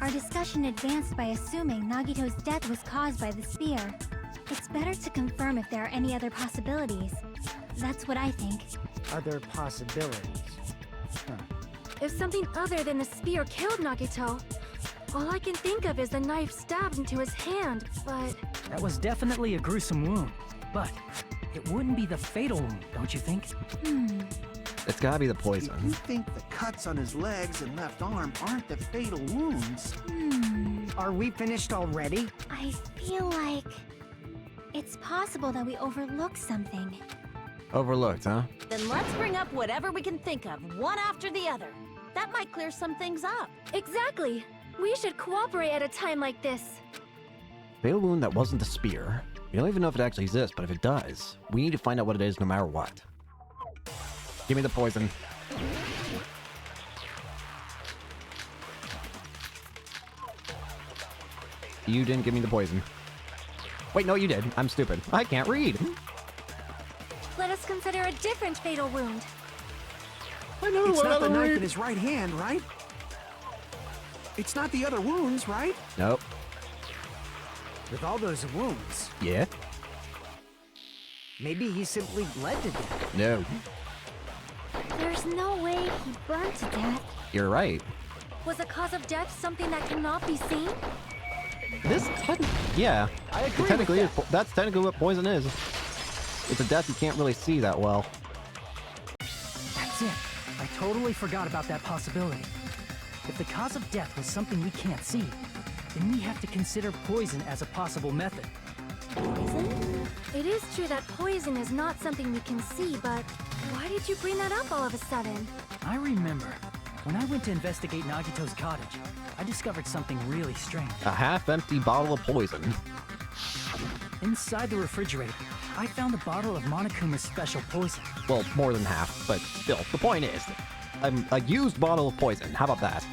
our discussion advanced by assuming Nagito's death was caused by the spear. It's better to confirm if there are any other possibilities. That's what I think. Other possibilities. If something other than the spear killed Nagito, all I can think of is the knife stabbed into his hand, but... That was definitely a gruesome wound. But It wouldn't be the fatal wound, don't you think? It's gotta be the If poison. you think the cuts on his legs and left arm aren't the fatal wounds, Are we finished already? I feel like it's possible that we overlooked something. Overlooked, huh? Then let's bring up whatever we can think of, one after the other. That might clear some things up. Exactly. We should cooperate at a time like this. Fatal wound that wasn't a spear. We don't even know if it actually exists, but if it does, we need to find out what it is no matter what. Give me the poison. You didn't give me the poison. Wait, no, you did. I'm stupid. I can't read. Let us consider a different fatal wound. I know it's what not the other knife read. in his right hand, right? It's not the other wounds, right? Nope. With all those wounds, Yeah? maybe he simply bled to death. No. There's no way he burned to death. You're right. Was the cause of death something that cannot be seen? Yeah. I agree Technically, with that. that's technically what poison is. It's a death you can't really see that well. That's it. I totally forgot about that possibility. If the cause of death was something we can't see, then we have to consider poison as a possible method. Poison? It is true that poison is not something we can see, but why did you bring that up all of a sudden? I remember, when I went to investigate Nagito's cottage, I discovered something really strange. A half-empty bottle of poison. Inside the refrigerator, I found a bottle of Monokuma's special poison. Well, more than half, but still. The point is, a used bottle of poison. How about that?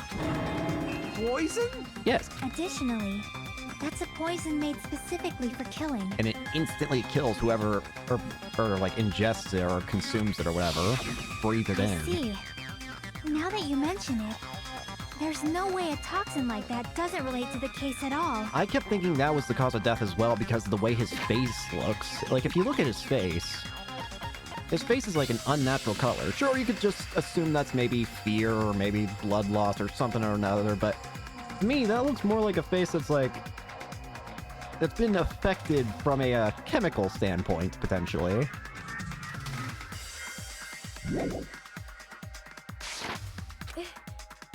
Poison? Yes. Additionally, that's a poison made specifically for killing. And it instantly kills whoever, or like ingests it or consumes it or whatever. Breathe it I in. see. Now that you mention it, there's no way a toxin like that doesn't relate to the case at all. I kept thinking that was the cause of death as well because of the way his face looks. Like, if you look at his face is like an unnatural color. Sure, you could just assume that's maybe fear or maybe blood loss or something or another, but to me, that looks more like a face that's like... that's been affected from a chemical standpoint, potentially.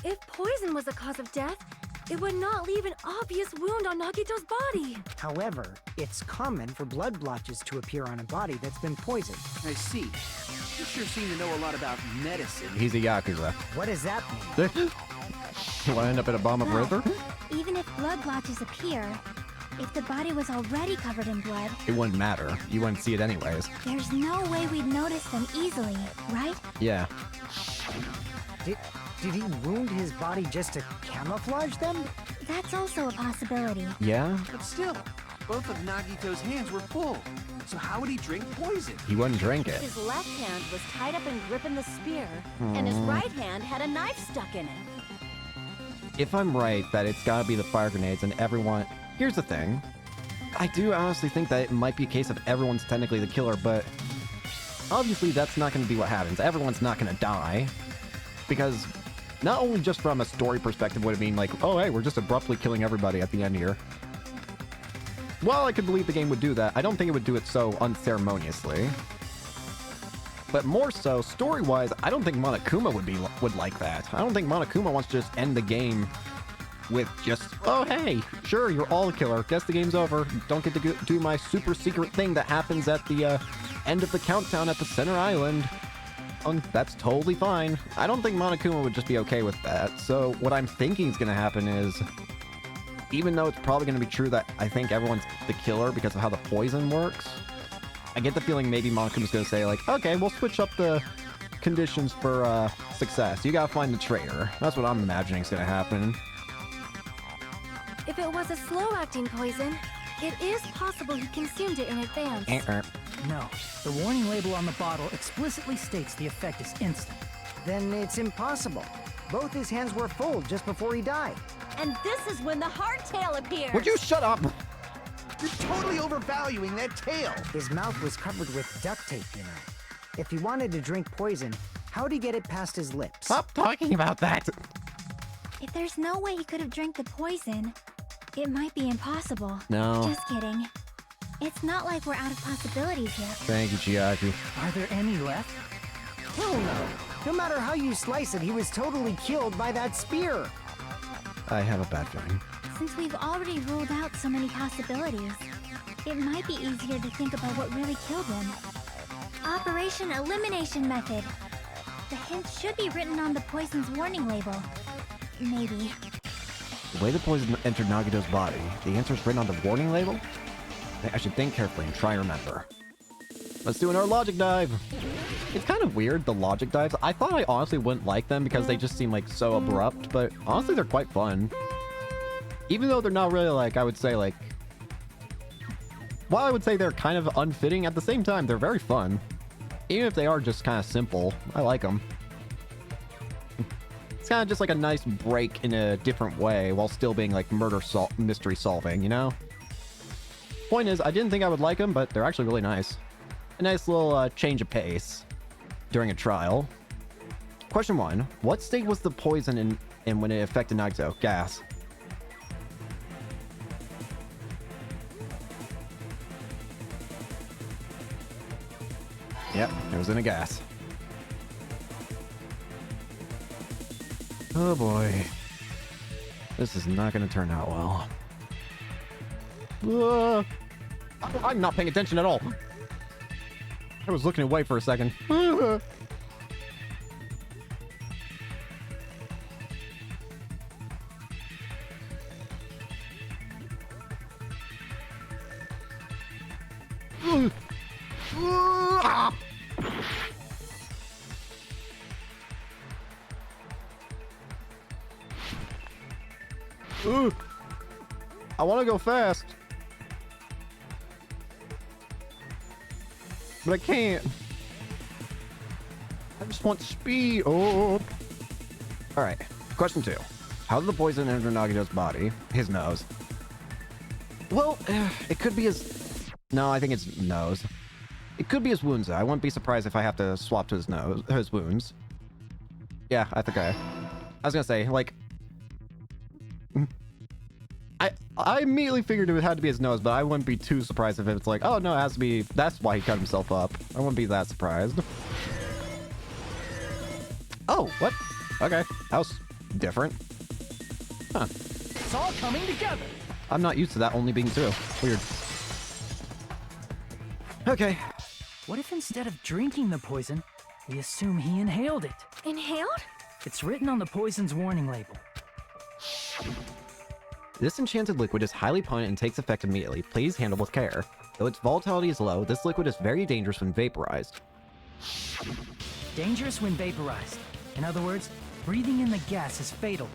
If poison was the cause of death, it would not leave an obvious wound on Nagito's body. However, it's common for blood blotches to appear on a body that's been poisoned. I see. You sure seem to know a lot about medicine. He's a Yakuza. What does that mean? You want to end up in a bomb of river? Even if blood blotches appear, if the body was already covered in blood, It wouldn't matter. You wouldn't see it anyways. there's no way we'd notice them easily, right? Yeah. Did he wound his body just to camouflage them? That's also a possibility. Yeah? But still, both of Nagito's hands were full. So how would he drink poison? He wouldn't drink it. His left hand was tied up and gripping the spear, and his right hand had a knife stuck in it. If I'm right that it's gotta be the fire grenades and everyone... Here's the thing. I do honestly think that it might be a case of everyone's technically the killer, but... obviously that's not gonna be what happens. Everyone's not gonna die. Because... not only just from a story perspective would it mean like, oh hey, we're just abruptly killing everybody at the end here. While I could believe the game would do that, I don't think it would do it so unceremoniously. But more so, story-wise, I don't think Monokuma would like that. I don't think Monokuma wants to just end the game with just, oh hey, sure, you're all the killer. Guess the game's over. Don't get to do my super secret thing that happens at the end of the countdown at the center island. That's totally fine. I don't think Monokuma would just be okay with that. So what I'm thinking is going to happen is, even though it's probably going to be true that I think everyone's the killer because of how the poison works, I get the feeling maybe Monokuma's going to say like, okay, we'll switch up the conditions for success. You got to find the traitor. That's what I'm imagining is going to happen. If it was a slow-acting poison, it is possible he consumed it in advance. No, the warning label on the bottle explicitly states the effect is instant. Then it's impossible. Both his hands were full just before he died. And this is when the hardtail appears. Would you shut up? You're totally overvaluing that tail. His mouth was covered with duct tape, you know. If he wanted to drink poison, how'd he get it past his lips? Stop talking about that. If there's no way he could have drank the poison, it might be impossible. No. Just kidding. It's not like we're out of possibilities yet. Thank you, Chiaki. Are there any left? Hell no. No matter how you slice it, he was totally killed by that spear. I have a bad feeling. Since we've already ruled out so many possibilities, it might be easier to think about what really killed him. Operation Elimination Method. The hint should be written on the poison's warning label. Maybe. The way the poison entered Nagito's body, the answer is written on the warning label? I should think carefully and try and remember. Let's do another logic dive. It's kind of weird, the logic dives. I thought I honestly wouldn't like them because they just seem like so abrupt, but honestly they're quite fun. Even though they're not really like, I would say like... While I would say they're kind of unfitting, at the same time, they're very fun. Even if they are just kind of simple, I like them. It's kind of just like a nice break in a different way while still being like mystery solving, you know? Point is, I didn't think I would like them, but they're actually really nice. A nice little change of pace during a trial. Question 1. What state was the poison in when it affected Nagito? Gas. Yep, it was in a gas. Oh boy. This is not going to turn out well. I'm not paying attention at all. I was looking away for a second. I want to go fast. But I can't. I just want speed. Oh. Alright. Question 2. How did the poison enter Nagito's body? His nose. Well, it could be his... No, I think it's nose. It could be his wounds, though. I wouldn't be surprised if I have to swap to his nose, his wounds. Yeah, I think I was gonna say, like... I immediately figured it had to be his nose, but I wouldn't be too surprised if it's like, oh no, it has to be, that's why he cut himself up. I wouldn't be that surprised. Oh, what? Okay, that was different. Huh. It's all coming together. I'm not used to that only being 2. Weird. Okay. What if instead of drinking the poison, we assume he inhaled it? Inhaled? It's written on the poison's warning label. This enchanted liquid is highly potent and takes effect immediately. Please handle with care. Though its volatility is low, this liquid is very dangerous when vaporized. Dangerous when vaporized. In other words, breathing in the gas is fatal.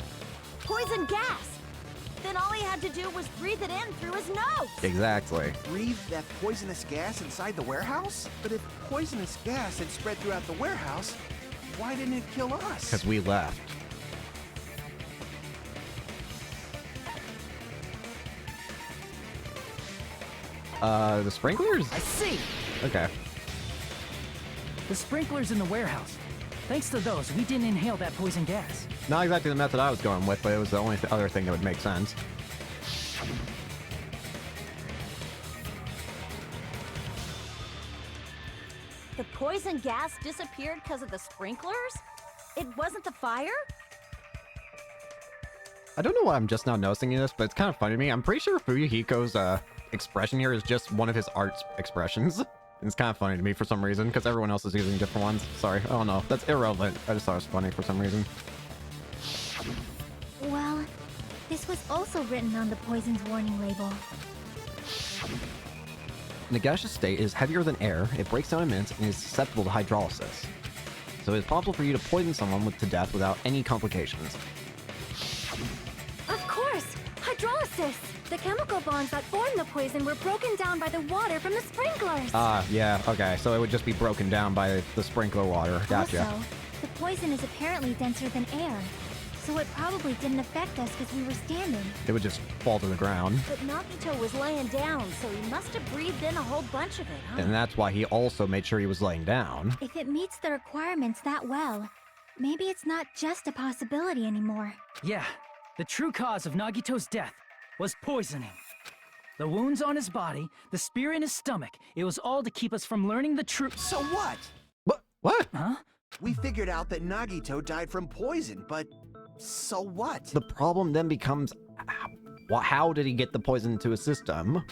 Poison gas! Then all he had to do was breathe it in through his nose! Exactly. Breathe that poisonous gas inside the warehouse? But if poisonous gas had spread throughout the warehouse, why didn't it kill us? Because we left. The sprinklers? I see! Okay. The sprinklers in the warehouse. Thanks to those, we didn't inhale that poison gas. Not exactly the method I was going with, but it was the only other thing that would make sense. The poison gas disappeared because of the sprinklers? It wasn't the fire? I don't know why I'm just now noticing this, but it's kind of funny to me. I'm pretty sure Fuyuhiko's expression here is just one of his art expressions. It's kind of funny to me for some reason, because everyone else is using different ones. Sorry. Oh no, that's irrelevant. I just thought it was funny for some reason. Well, this was also written on the poison's warning label. In a gaseous state, it is heavier than air, it breaks down in minutes, and is susceptible to hydrolysis. So it is possible for you to poison someone to death without any complications. Of course! Hydrolysis! The chemical bonds that formed the poison were broken down by the water from the sprinklers! Yeah, okay, so it would just be broken down by the sprinkler water. Gotcha. Also, the poison is apparently denser than air, so it probably didn't affect us because we were standing. It would just fall to the ground. But Nagito was laying down, so he must have breathed in a whole bunch of it, huh? And that's why he also made sure he was laying down. If it meets the requirements that well, maybe it's not just a possibility anymore. Yeah, the true cause of Nagito's death was poisoning. The wounds on his body, the spear in his stomach, it was all to keep us from learning the truth. So what? What? Huh? We figured out that Nagito died from poison, but so what? The problem then becomes, how did he get the poison into his system?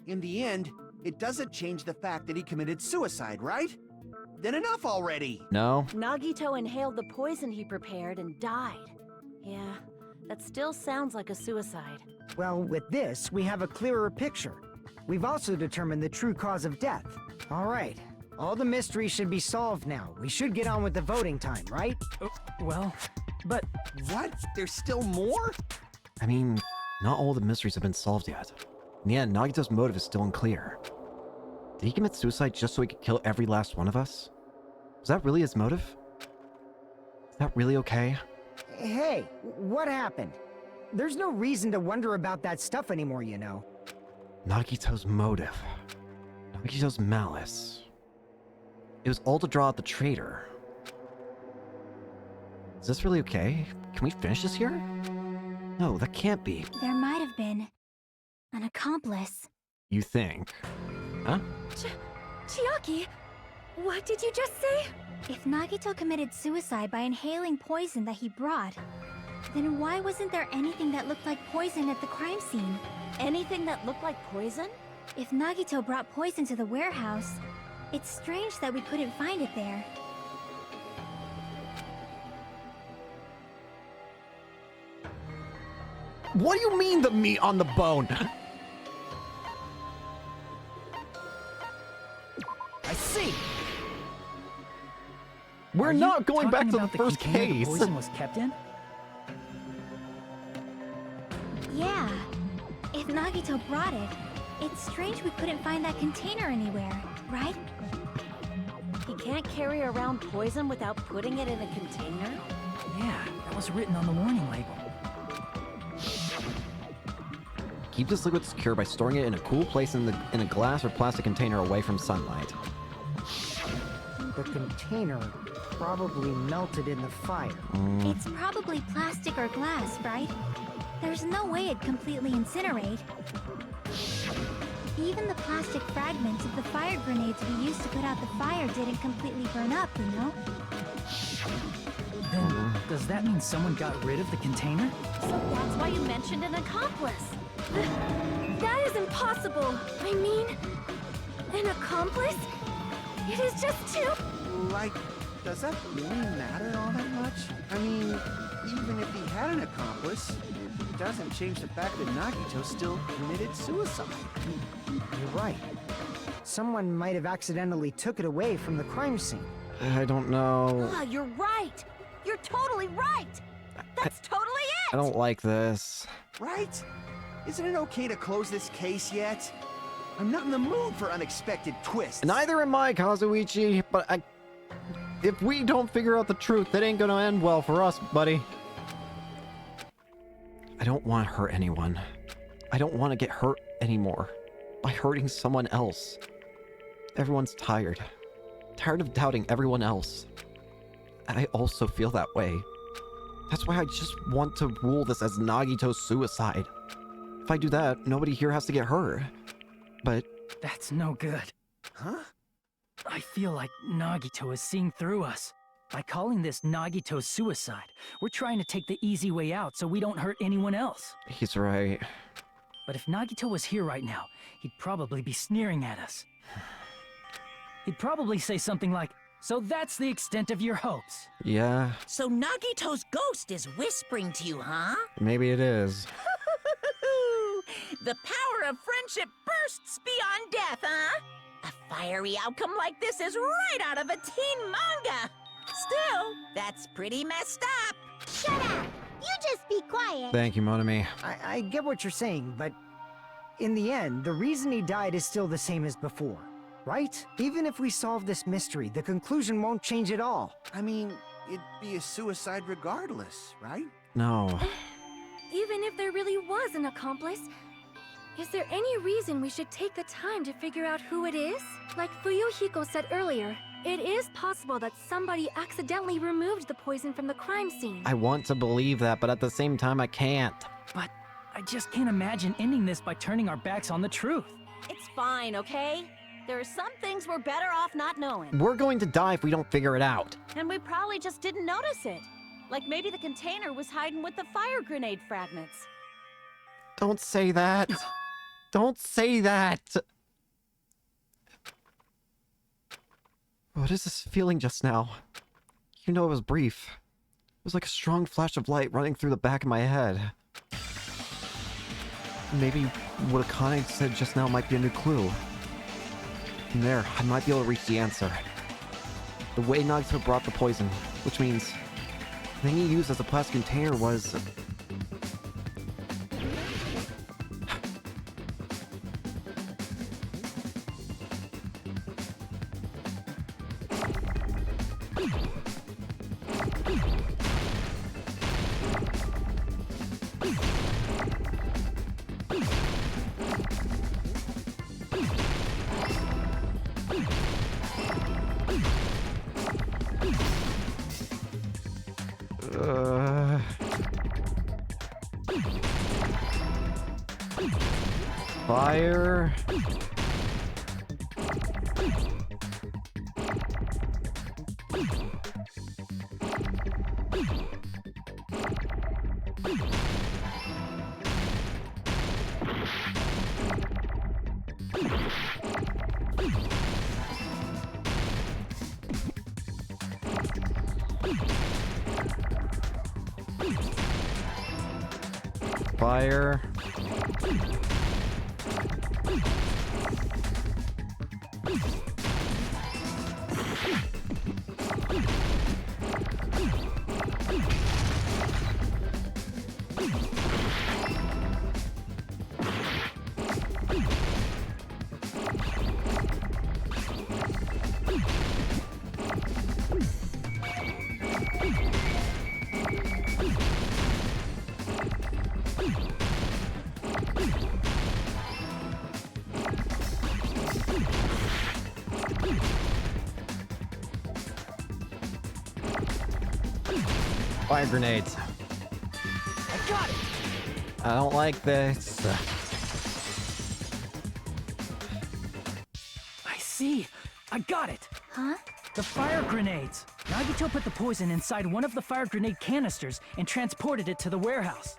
In the end, it doesn't change the fact that he committed suicide, right? Then enough already! No? Nagito inhaled the poison he prepared and died. Yeah, that still sounds like a suicide. Well, with this, we have a clearer picture. We've also determined the true cause of death. All right. All the mysteries should be solved now. We should get on with the voting time, right? Well, but What? There's still more? I mean, not all the mysteries have been solved yet. In the end, Nagito's motive is still unclear. Did he commit suicide just so he could kill every last one of us? Was that really his motive? Is that really okay? Hey, what happened? There's no reason to wonder about that stuff anymore, you know. Nagito's motive. Nagito's malice. It was all to draw out the traitor. Is this really okay? Can we finish this here? No, that can't be. There might have been an accomplice. You think? Huh? Chiaki, what did you just say? If Nagito committed suicide by inhaling poison that he brought, then why wasn't there anything that looked like poison at the crime scene? Anything that looked like poison? If Nagito brought poison to the warehouse, it's strange that we couldn't find it there. What do you mean the meat on the bone? I see. We're are you not going back talking to the about first container the case. poison was kept in? Yeah. If Nagito brought it, it's strange we couldn't find that container anywhere, right? He can't carry around poison without putting it in a container? Yeah, that was written on the warning label. Keep this liquid secure by storing it in a cool place in a glass or plastic container away from sunlight. The container probably melted in the fire. It's probably plastic or glass, right? There's no way it'd completely incinerate. Even the plastic fragments of the fire grenades we used to put out the fire didn't completely burn up, you know? Then, does that mean someone got rid of the container? So that's why you mentioned an accomplice. That is impossible. I mean, an accomplice? It is just too... Like, does that really matter all that much? I mean, even if he had an accomplice, it doesn't change the fact that Nagito still committed suicide. You're right. Someone might have accidentally took it away from the crime scene. I don't know. Ah, you're right. You're totally right. That's totally it. I don't like this. Right? Isn't it okay to close this case yet? I'm not in the mood for unexpected twists. Neither am I, Kazuichi, but if we don't figure out the truth, it ain't gonna end well for us, buddy. I don't want to hurt anyone. I don't want to get hurt anymore by hurting someone else. Everyone's tired. Tired of doubting everyone else. I also feel that way. That's why I just want to rule this as Nagito's suicide. If I do that, nobody here has to get hurt. But... That's no good. Huh? I feel like Nagito is seeing through us. By calling this Nagito's suicide, we're trying to take the easy way out so we don't hurt anyone else. he's right. But if Nagito was here right now, he'd probably be sneering at us. He'd probably say something like, "So that's the extent of your hopes." Yeah, So Nagito's ghost is whispering to you, huh? maybe it is. The power of friendship bursts beyond death, huh? A fiery outcome like this is right out of a teen manga. Still, that's pretty messed up. Shut up! You just be quiet. Thank you, Monami. I get what you're saying, but in the end, the reason he died is still the same as before, right? Even if we solve this mystery, the conclusion won't change at all. I mean, it'd be a suicide regardless, right? No. Even if there really was an accomplice, is there any reason we should take the time to figure out who it is? Like Fuyuhiko said earlier, it is possible that somebody accidentally removed the poison from the crime scene. I want to believe that, but at the same time, I can't. But I just can't imagine ending this by turning our backs on the truth. It's fine, okay? There are some things we're better off not knowing. We're going to die if we don't figure it out. And we probably just didn't notice it. Like maybe the container was hiding with the fire grenade fragments. Don't say that. Don't say that. What is this feeling just now? You know it was brief. It was like a strong flash of light running through the back of my head. Maybe what Akane said just now might be a new clue. From there, I might be able to reach the answer. The way Nagito brought the poison, which means the thing he used as a plastic container was... Fire. Fire. Fire grenades. I got it! I don't like this. I see. I got it. Huh? The fire grenades. Nagito put the poison inside one of the fire grenade canisters and transported it to the warehouse.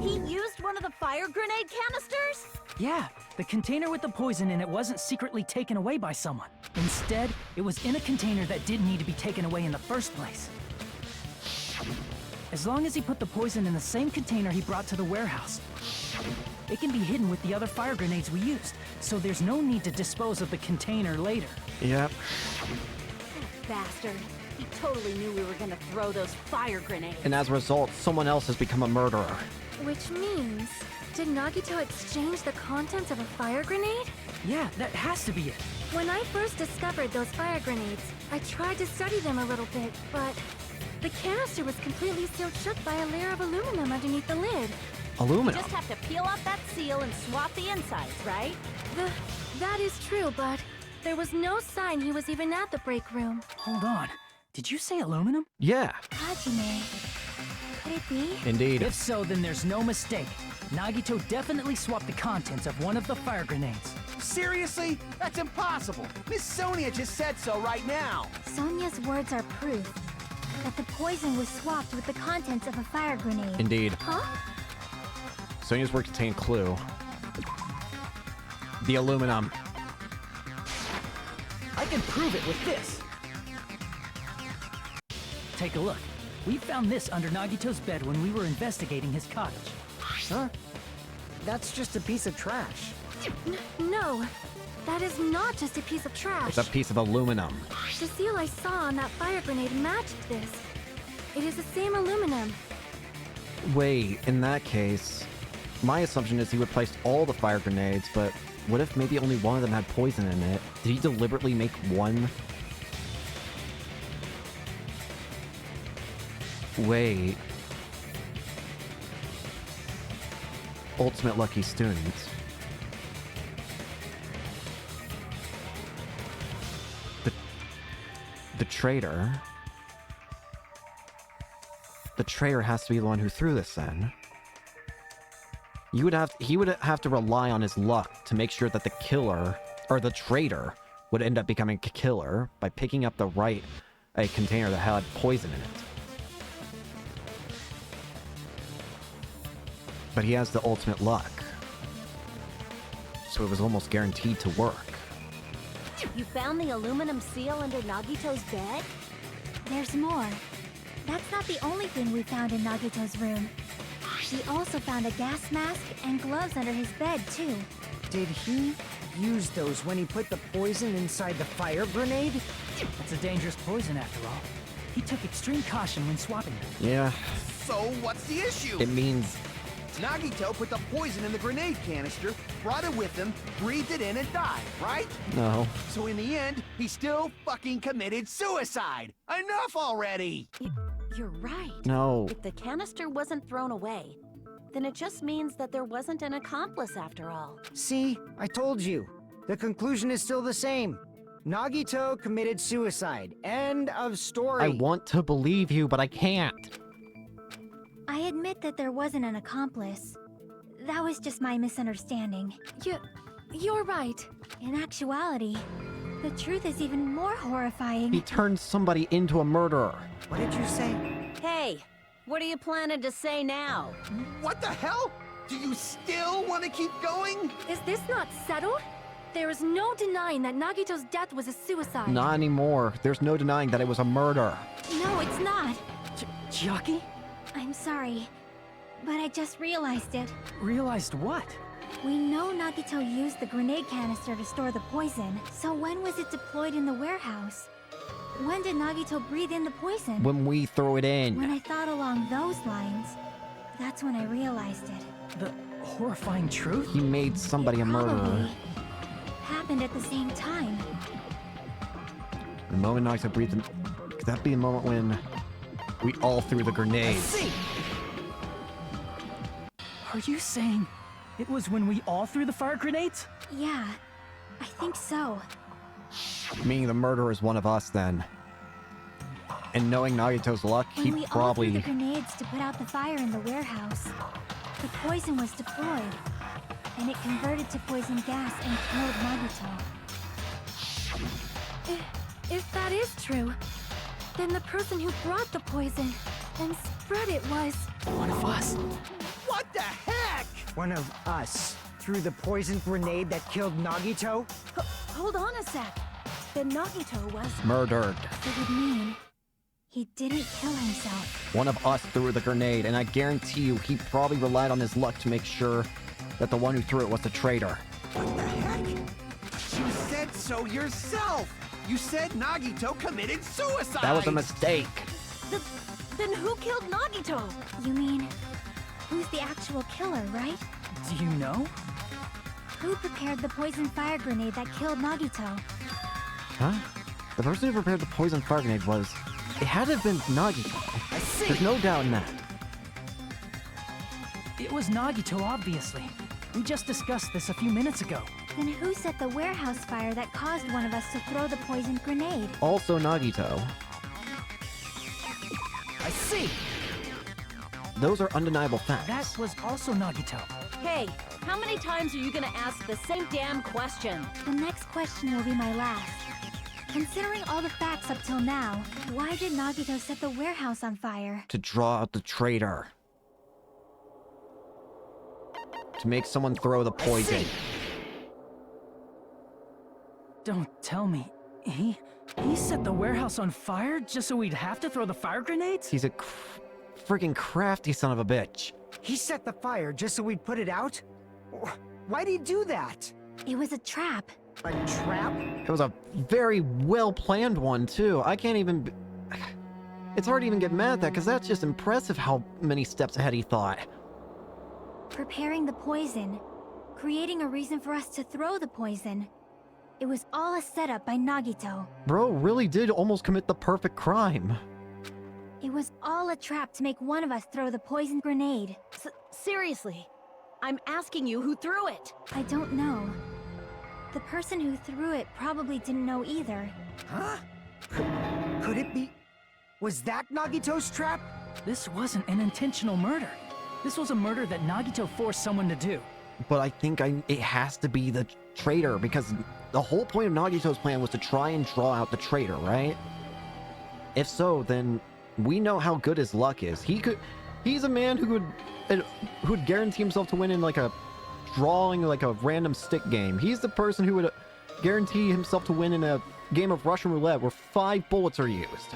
He used one of the fire grenade canisters? Yeah, the container with the poison in it wasn't secretly taken away by someone. Instead, it was in a container that didn't need to be taken away in the first place. As long as he put the poison in the same container he brought to the warehouse, it can be hidden with the other fire grenades we used, so there's no need to dispose of the container later. Yep. Bastard. He totally knew we were gonna throw those fire grenades. And as a result, someone else has become a murderer. Which means, did Nagito exchange the contents of a fire grenade? Yeah, that has to be it. When I first discovered those fire grenades, I tried to study them a little bit, but the canister was completely sealed shut by a layer of aluminum underneath the lid. Aluminum? Just have to peel off that seal and swap the insides, right? That is true, but there was no sign he was even at the break room. Hold on. Did you say aluminum? Yeah. Hajime. Could it be? Indeed. If so, then there's no mistake. Nagito definitely swapped the contents of one of the fire grenades. Seriously? That's impossible! Miss Sonia just said so right now! Sonia's words are proof that the poison was swapped with the contents of a fire grenade. Indeed. Huh? Sonia's work contained clue. The aluminum. I can prove it with this. Take a look. We found this under Nagito's bed when we were investigating his cottage. Huh? That's just a piece of trash. No, that is not just a piece of trash. It's a piece of aluminum. The seal I saw on that fire grenade matched this. It is the same aluminum. Wait, in that case, my assumption is he would place all the fire grenades, but what if maybe only one of them had poison in it? Did he deliberately make one? Wait. Ultimate lucky student. The traitor. The traitor has to be the one who threw this then. he would have to rely on his luck to make sure that the killer, or the traitor, would end up becoming a killer by picking up a container that had poison in it. But he has the ultimate luck. So it was almost guaranteed to work. You found the aluminum seal under Nagito's bed? There's more. That's not the only thing we found in Nagito's room. We also found a gas mask and gloves under his bed, too. Did he use those when he put the poison inside the fire grenade? It's a dangerous poison after all. He took extreme caution when swapping them. Yeah, So what's the issue? it means Nagito put the poison in the grenade canister, brought it with him, breathed it in, and died, right? no. So in the end, he still fucking committed suicide. Enough already! You're right. No. If the canister wasn't thrown away, then it just means that there wasn't an accomplice after all. See, I told you. The conclusion is still the same. Nagito committed suicide. End of story. I want to believe you, but I can't. I admit that there wasn't an accomplice. That was just my misunderstanding. You're right. In actuality, the truth is even more horrifying. He turned somebody into a murderer. What did you say? Hey, what are you planning to say now? What the hell? Do you still want to keep going? Is this not settled? There is no denying that Nagito's death was a suicide. Not anymore. There's no denying that it was a murder. No, it's not. Chiaki? I'm sorry, but I just realized it. Realized what? We know Nagito used the grenade canister to store the poison, so when was it deployed in the warehouse? When did Nagito breathe in the poison? When we throw it When in. I thought along those lines, that's when I realized it. The horrifying truth? He made somebody a murderer. Probably happened at the same time. The moment Nagito breathed in... Could that be the moment when we all threw the grenades? See! Are you saying it was when we all threw the fire grenades? Yeah, I think so. Meaning the murderer is one of us then. And knowing Nagito's luck, When he we all probably... threw the grenades to put out the fire in the warehouse, the poison was deployed, and it converted to poison gas and killed Nagito. If that is true, then the person who brought the poison and spread it was... One of us. What the heck? One of us threw the poison grenade that killed Nagito? Hold on a sec. Then Nagito was... murdered. It would mean he didn't kill himself. One of us threw the grenade, and I guarantee you he probably relied on his luck to make sure that the one who threw it was the traitor. What the heck? You said so yourself! You said Nagito committed suicide! That was a mistake. Then who killed Nagito? You mean, who's the actual killer, right? Do you know? Who prepared the poison fire grenade that killed Nagito? Huh? The person who prepared the poison fire grenade was... It had to have been Nagito. I see! There's no doubt in that. It was Nagito, obviously. We just discussed this a few minutes ago. Then who set the warehouse fire that caused one of us to throw the poisoned grenade? Also Nagito. I see! Those are undeniable facts. That was also Nagito. Hey, how many times are you gonna ask the same damn question? The next question will be my last. Considering all the facts up till now, why did Nagito set the warehouse on fire? To draw out the traitor. To make someone throw the poison. Don't tell me. He set the warehouse on fire just so we'd have to throw the fire grenades? He's a freaking crafty son of a bitch. He set the fire just so we'd put it out? Why'd he do that? It was a trap. A trap? It was a very well-planned one, too. I can't even... It's hard to even get mad at that, because that's just impressive how many steps ahead he thought. Preparing the poison. Creating a reason for us to throw the poison. It was all a setup by Nagito. Bro really did almost commit the perfect crime. It was all a trap to make one of us throw the poison grenade. Seriously, I'm asking you who threw it. I don't know. The person who threw it probably didn't know either. Huh? Could it be... Was that Nagito's trap? This wasn't an intentional murder. This was a murder that Nagito forced someone to do. But I think it has to be the traitor, because the whole point of Nagito's plan was to try and draw out the traitor, right? If so, then we know how good his luck is. He's a man who would guarantee himself to win in like a drawing, like a random stick game. He's the person who would guarantee himself to win in a game of Russian roulette where 5 bullets are used.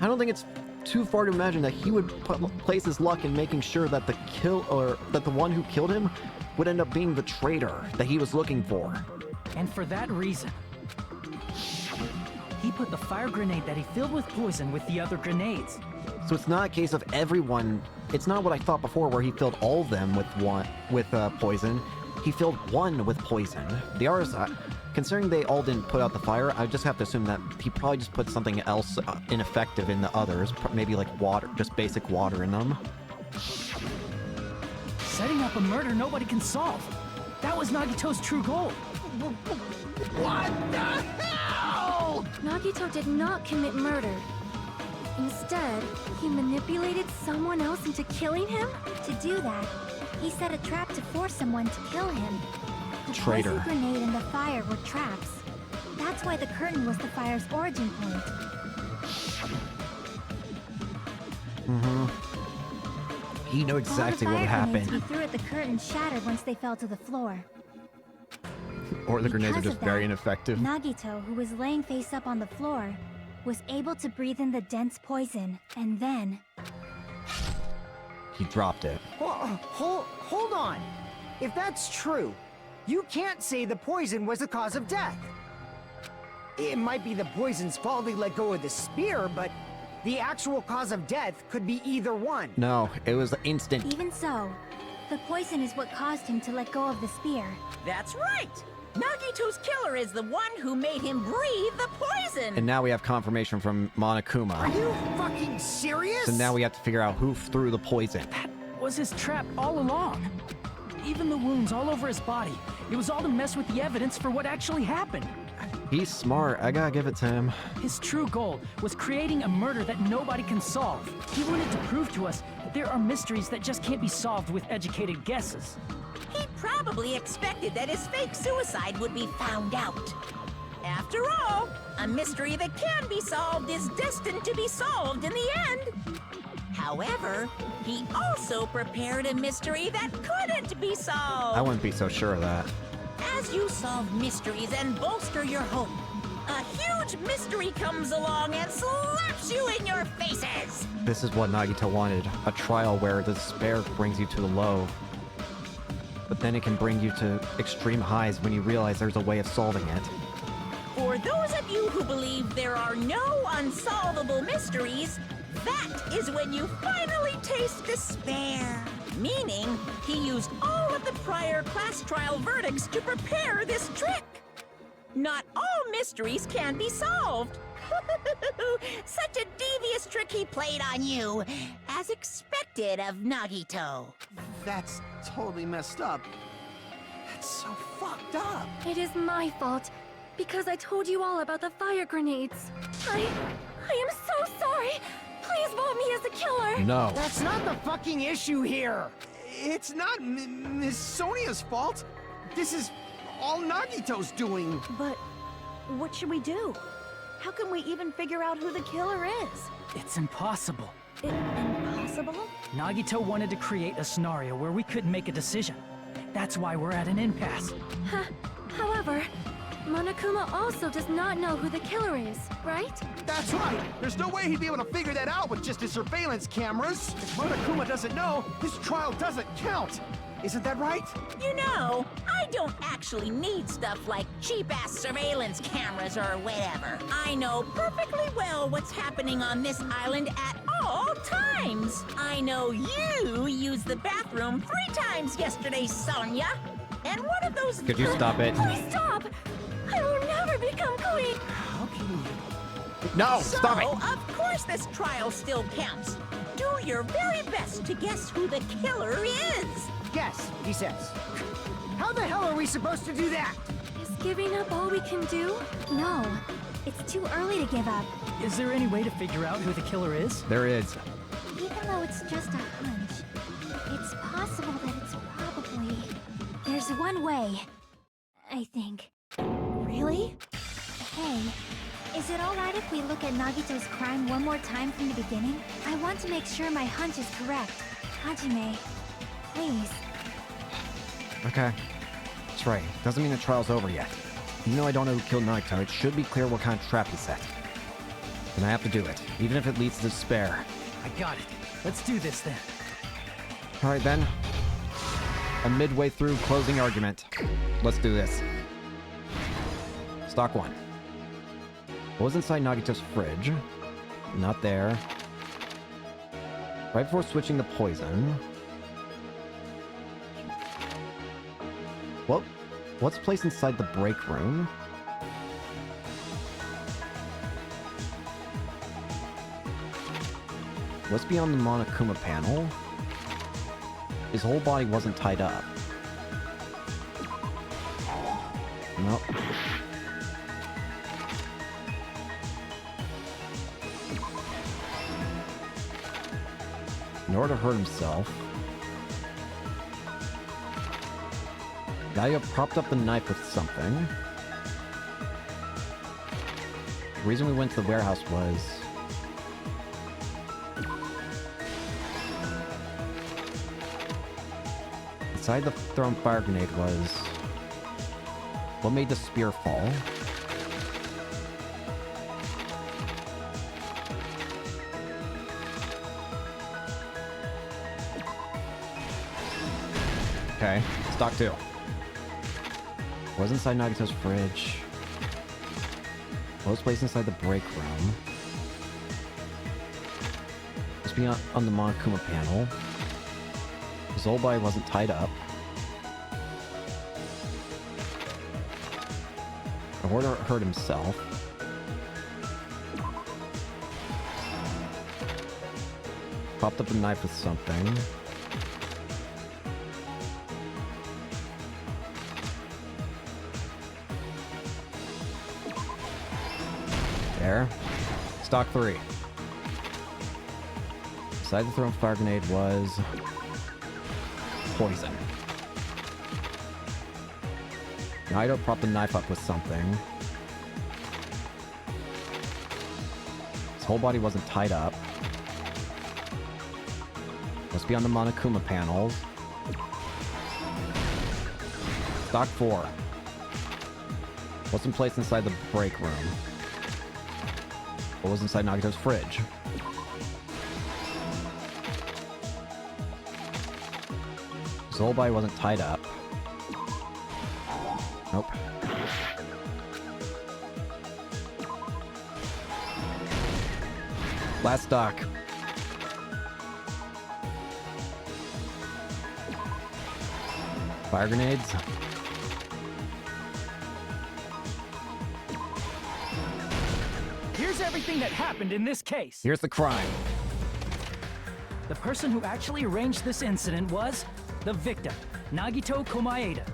I don't think it's too far to imagine that he would place his luck in making sure that the one who killed him would end up being the traitor that he was looking for. And for that reason, he put the fire grenade that he filled with poison with the other grenades. So it's not a case of everyone. It's not what I thought before, where he filled all of them with poison. He filled one with poison. The others, considering they all didn't put out the fire, I just have to assume that he probably just put something else ineffective in the others, maybe like water, just basic water in them. Setting up a murder nobody can solve. That was Nagito's true goal. What the hell? Nagito did not commit murder. Instead, he manipulated someone else into killing him? To do that, he set a trap to force someone to kill him. The Traitor. poison grenade and the fire were traps. That's why the curtain was the fire's origin point. He knew exactly what would All the fire happen. grenades he threw at the curtain shattered once they fell to the floor. Or the grenades are Because just of very that, ineffective. Nagito, who was laying face up on the floor, was able to breathe in the dense poison, and then... He dropped it. Hold on. If that's true, you can't say the poison was the cause of death. It might be the poison's fault he let go of the spear, but the actual cause of death could be either one. No, it was instant. Even so, the poison is what caused him to let go of the spear. That's right! Nagito's killer is the one who made him breathe the poison! And now we have confirmation from Monokuma. Are you fucking serious? So now we have to figure out who threw the poison. That was his trap all along. Even the wounds all over his body. It was all to mess with the evidence for what actually happened. He's smart. I gotta give it to him. His true goal was creating a murder that nobody can solve. He wanted to prove to us that there are mysteries that just can't be solved with educated guesses. He probably expected that his fake suicide would be found out. After all, a mystery that can be solved is destined to be solved in the end. However, he also prepared a mystery that couldn't be solved. I wouldn't be so sure of that. As you solve mysteries and bolster your hope, a huge mystery comes along and slaps you in your faces! This is what Nagito wanted. A trial where the despair brings you to the low. But then it can bring you to extreme highs when you realize there's a way of solving it. For those of you who believe there are no unsolvable mysteries, that is when you finally taste despair. Meaning, he used all of the prior class trial verdicts to prepare this trick. Not all mysteries can be solved. Such a devious trick he played on you, as expected of Nagito. That's totally messed up. That's so fucked up. It is my fault, because I told you all about the fire grenades. I am so sorry. Please vote me as the killer. No. That's not the fucking issue here. It's not Miss Sonia's fault. This is all Nagito's doing. But what should we do? How can we even figure out who the killer is? It's impossible. Impossible? Nagito wanted to create a scenario where we couldn't make a decision. That's why we're at an impasse. However, Monokuma also does not know who the killer is, right? That's right. There's no way he'd be able to figure that out with just his surveillance cameras. If Monokuma doesn't know, this trial doesn't count. Isn't that right? You know, I don't actually need stuff like cheap-ass surveillance cameras or whatever. I know perfectly well what's happening on this island at all times. I know you used the bathroom 3 times yesterday, Sonia. And one of those... Could you stop it? Please stop! I will never become queen! How can you... No, So, stop it! of course this trial still counts. Do your very best to guess who the killer is. Guess, he says. How the hell are we supposed to do that? Is giving up all we can do? No, it's too early to give up. Is there any way to figure out who the killer is? There is. Even Even though it's just a hunch, it's possible that it's probably... There's one way, I think. Really? Hey, is it alright if we look at Nagito's crime one more time from the beginning? I want to make sure my hunch is correct. Hajime, please. Okay. That's right. Doesn't mean the trial's over yet. Even though I don't know who killed Nagito, it should be clear what kind of trap he set. And I have to do it, even if it leads to despair. I got it. Let's do this then. Alright then. I'm midway through closing argument. Let's do this. Stock 1. What was inside Nagito's fridge? Not there. Right before switching the poison. What's placed inside the break room? What's beyond the Monokuma panel? His whole body wasn't tied up. Nope. In order to hurt himself, Gaia propped up the knife with something. The reason we went to the warehouse was... inside the thrown fire grenade was... what made the spear fall? Okay, stock 2. Was inside Nagito's fridge. What was placed inside the break room? Must be on the Monokuma panel. His whole body wasn't tied up. Or to hurt himself. Popped up a knife with something. There. Stock 3. Inside the thrown fire grenade was... poison. Naito propped the knife up with something. His whole body wasn't tied up. Must be on the Monokuma panels. Stock 4. What's in place inside the break room? What was inside Nagito's fridge? His whole body wasn't tied up. Nope. Last stock. Fire grenades. Here's everything that happened in this case. Here's the crime. The person who actually arranged this incident was the victim, Nagito Komaeda.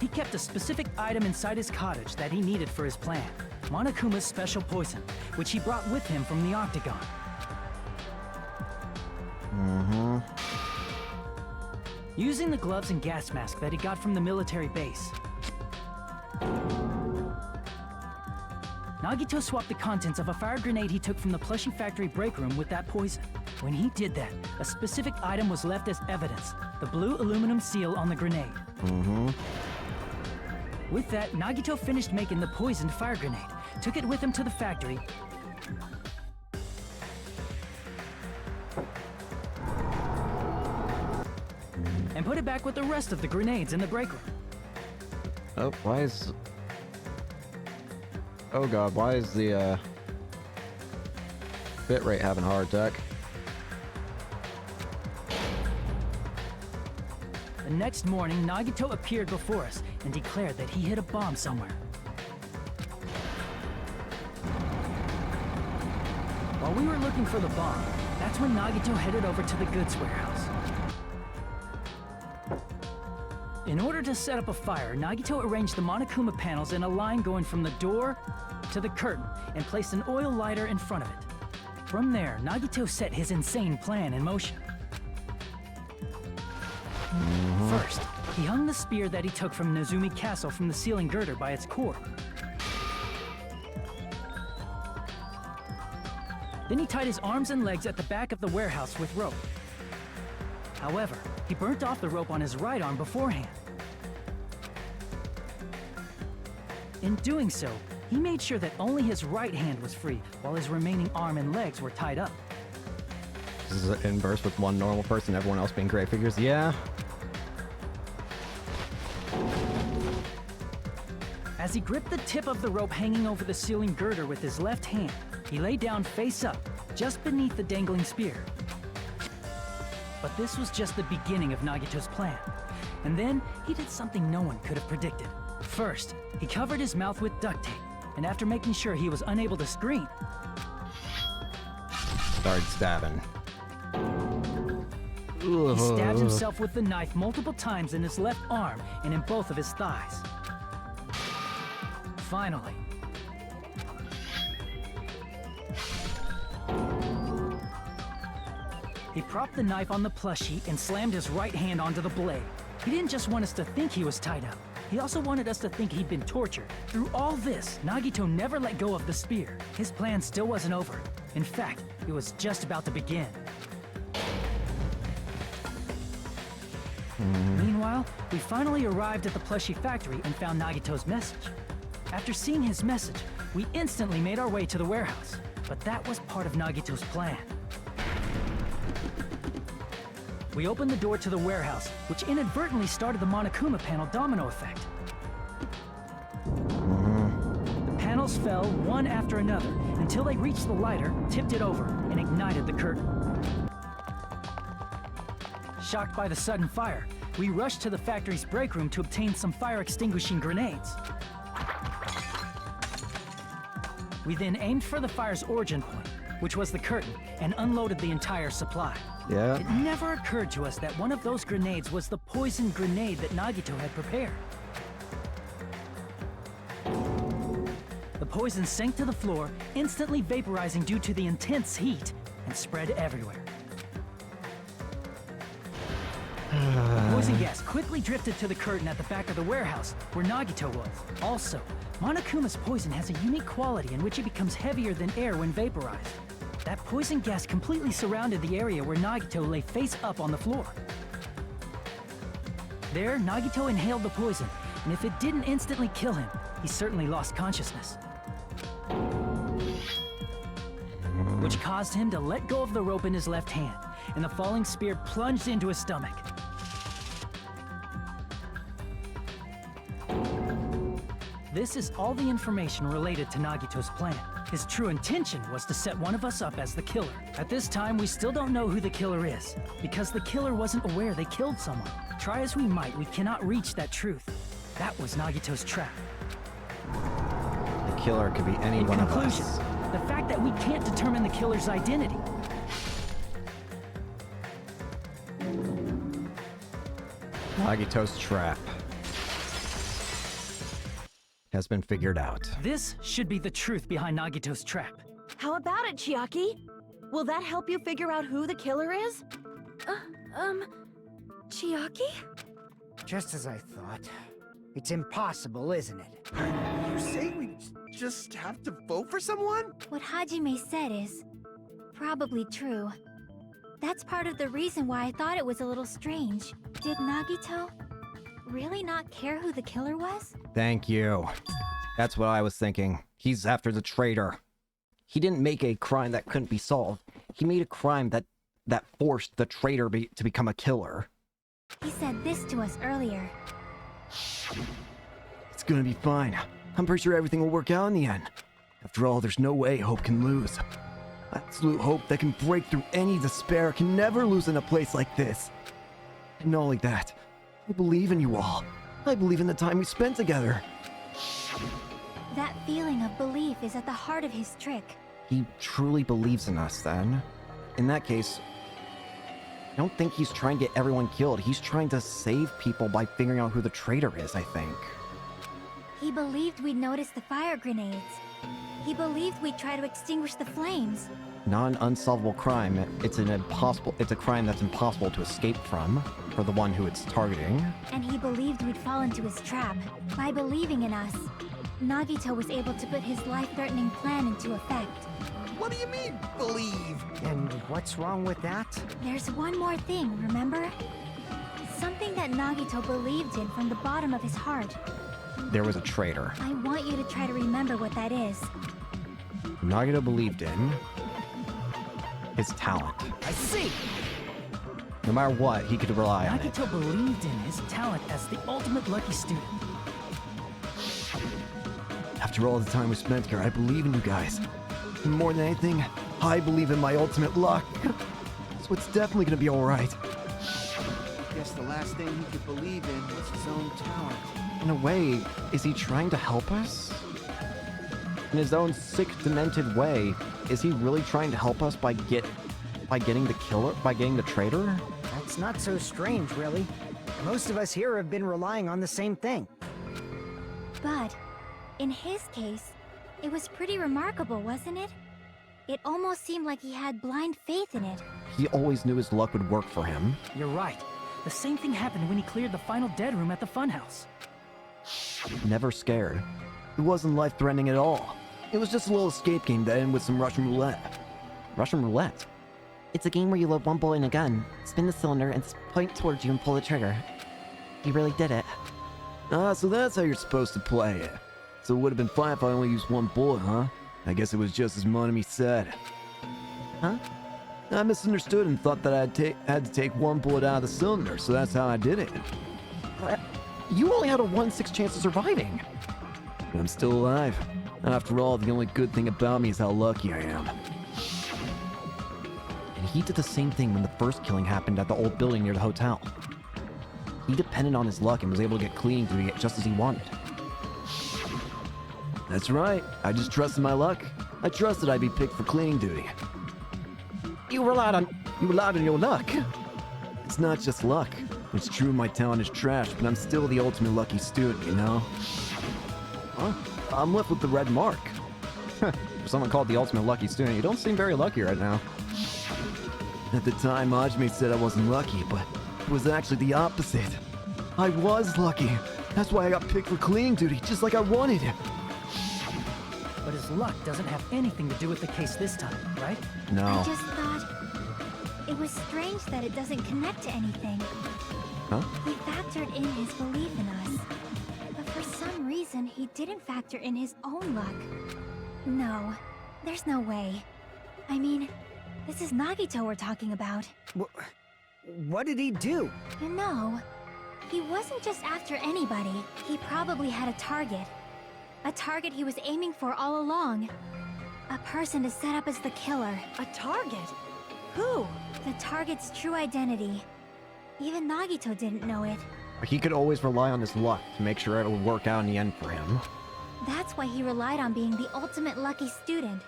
He kept a specific item inside his cottage that he needed for his plan, Monokuma's special poison, which he brought with him from the Octagon. Using the gloves and gas mask that he got from the military base, Nagito swapped the contents of a fire grenade he took from the plushie factory break room with that poison. When he did that, a specific item was left as evidence, the blue aluminum seal on the grenade. With that, Nagito finished making the poisoned fire grenade, took it with him to the factory, and put it back with the rest of the grenades in the break room. Oh, why is... oh god, why is the, bitrate having a heart attack? The next morning, Nagito appeared before us and declared that he hid a bomb somewhere. While we were looking for the bomb, that's when Nagito headed over to the goods warehouse. In order to set up a fire, Nagito arranged the Monokuma panels in a line going from the door to the curtain and placed an oil lighter in front of it. From there, Nagito set his insane plan in motion. First, he hung the spear that he took from Nezumi Castle from the ceiling girder by its cord. Then he tied his arms and legs at the back of the warehouse with rope. However, he burnt off the rope on his right arm beforehand. In doing so, he made sure that only his right hand was free, while his remaining arm and legs were tied up. This is inverse with one normal person, everyone else being gray figures. Yeah. As he gripped the tip of the rope hanging over the ceiling girder with his left hand, he lay down face up, just beneath the dangling spear. But this was just the beginning of Nagito's plan. And then, he did something no one could have predicted. First, he covered his mouth with duct tape, and after making sure he was unable to scream, Started stabbing. he stabbed himself with the knife multiple times in his left arm and in both of his thighs. Finally, he propped the knife on the plushie and slammed his right hand onto the blade. He didn't just want us to think he was tied up. He also wanted us to think he'd been tortured. Through all this, Nagito never let go of the spear. His plan still wasn't over. In fact, it was just about to begin. Meanwhile, we finally arrived at the plushie factory and found Nagito's message. After seeing his message, we instantly made our way to the warehouse. But that was part of Nagito's plan. We opened the door to the warehouse, which inadvertently started the Monokuma panel domino effect. The panels fell one after another until they reached the lighter, tipped it over, and ignited the curtain. Shocked by the sudden fire, we rushed to the factory's break room to obtain some fire-extinguishing grenades. We then aimed for the fire's origin point, which was the curtain, and unloaded the entire supply. Yeah. It never occurred to us that one of those grenades was the poison grenade that Nagito had prepared. The poison sank to the floor, instantly vaporizing due to the intense heat, and spread everywhere. Poison gas quickly drifted to the curtain at the back of the warehouse, where Nagito was. Also, Monokuma's poison has a unique quality in which it becomes heavier than air when vaporized. That poison gas completely surrounded the area where Nagito lay face up on the floor. There, Nagito inhaled the poison, and if it didn't instantly kill him, he certainly lost consciousness. Which caused him to let go of the rope in his left hand, and the falling spear plunged into his stomach. This is all the information related to Nagito's plan. His true intention was to set one of us up as the killer. At this time, we still don't know who the killer is, because the killer wasn't aware they killed someone. Try as we might, we cannot reach that truth. That was Nagito's trap. The killer could be any one of us. In conclusion, the fact that we can't determine the killer's identity Nagito's trap has been figured out. This should be the truth behind Nagito's trap. How about it, Chiaki? Will that help you figure out who the killer is? Chiaki? Just as I thought. It's impossible, isn't it? You say we just have to vote for someone? What Hajime said is probably true. That's part of the reason why I thought it was a little strange. Did Nagito really not care who the killer was? Thank you. That's what I was thinking. He's after the traitor. He didn't make a crime that couldn't be solved. He made a crime that forced the traitor to become a killer. He said this to us earlier. It's gonna be fine. I'm pretty sure everything will work out in the end. After all, there's no way hope can lose. Absolute hope that can break through any despair can never lose in a place like this. And not only that, I believe in you all. I believe in the time we spent together. That feeling of belief is at the heart of his trick. He truly believes in us, then. In that case, I don't think he's trying to get everyone killed. He's trying to save people by figuring out who the traitor is, I think. He believed we'd notice the fire grenades. He believed we'd try to extinguish the flames. not an unsolvable crime. It's a crime that's impossible to escape from for the one who it's targeting. And he believed we'd fall into his trap. By believing in us, Nagito was able to put his life-threatening plan into effect. What do you mean, believe? And what's wrong with that? There's one more thing, remember? Something that Nagito believed in from the bottom of his heart. There was a traitor. I want you to try to remember what that is. Nagito believed in his talent. I see! No matter what, he could rely on it. Nagito believed in his talent as the ultimate lucky student. After all the time we spent here, I believe in you guys. And more than anything, I believe in my ultimate luck. So it's definitely gonna be alright. Guess the last thing he could believe in was his own talent. In a way, is he trying to help us? In his own sick, demented way, is he really trying to help us by getting the traitor? That's not so strange, really. Most of us here have been relying on the same thing. But, in his case, it was pretty remarkable, wasn't it? It almost seemed like he had blind faith in it. He always knew his luck would work for him. You're right. The same thing happened when he cleared the final dead room at the funhouse. Never scared. It wasn't life-threatening at all. It was just a little escape game that ended with some Russian roulette. Russian roulette? It's a game where you load one bullet in a gun, spin the cylinder, and point towards you and pull the trigger. You really did it. Ah, so that's how you're supposed to play it. So it would have been fine if I only used one bullet, huh? I guess it was just as Monami said. Huh? I misunderstood and thought that I had to take one bullet out of the cylinder, so that's how I did it. You only had a 1/6 chance of surviving. But I'm still alive. After all, the only good thing about me is how lucky I am. And he did the same thing when the first killing happened at the old building near the hotel. He depended on his luck and was able to get cleaning duty just as he wanted. That's right. I just trusted my luck. I trusted I'd be picked for cleaning duty. You relied on your luck. It's not just luck. It's true my talent is trash, but I'm still the ultimate lucky student, you know? Huh? I'm left with the red mark. For someone called the ultimate lucky student, you don't seem very lucky right now. At the time, Ajime said I wasn't lucky, but it was actually the opposite. I was lucky. That's why I got picked for cleaning duty, just like I wanted. But his luck doesn't have anything to do with the case this time, right? No. I just thought it was strange that it doesn't connect to anything. Huh? He factored in his belief in us. But for some reason, he didn't factor in his own luck. No, there's no way. I mean, this is Nagito we're talking about. What did he do? You know, he wasn't just after anybody. He probably had a target. A target he was aiming for all along. A person to set up as the killer. A target? Who? The target's true identity. Even Nagito didn't know it. He could always rely on his luck to make sure it would work out in the end for him. That's why he relied on being the ultimate lucky student,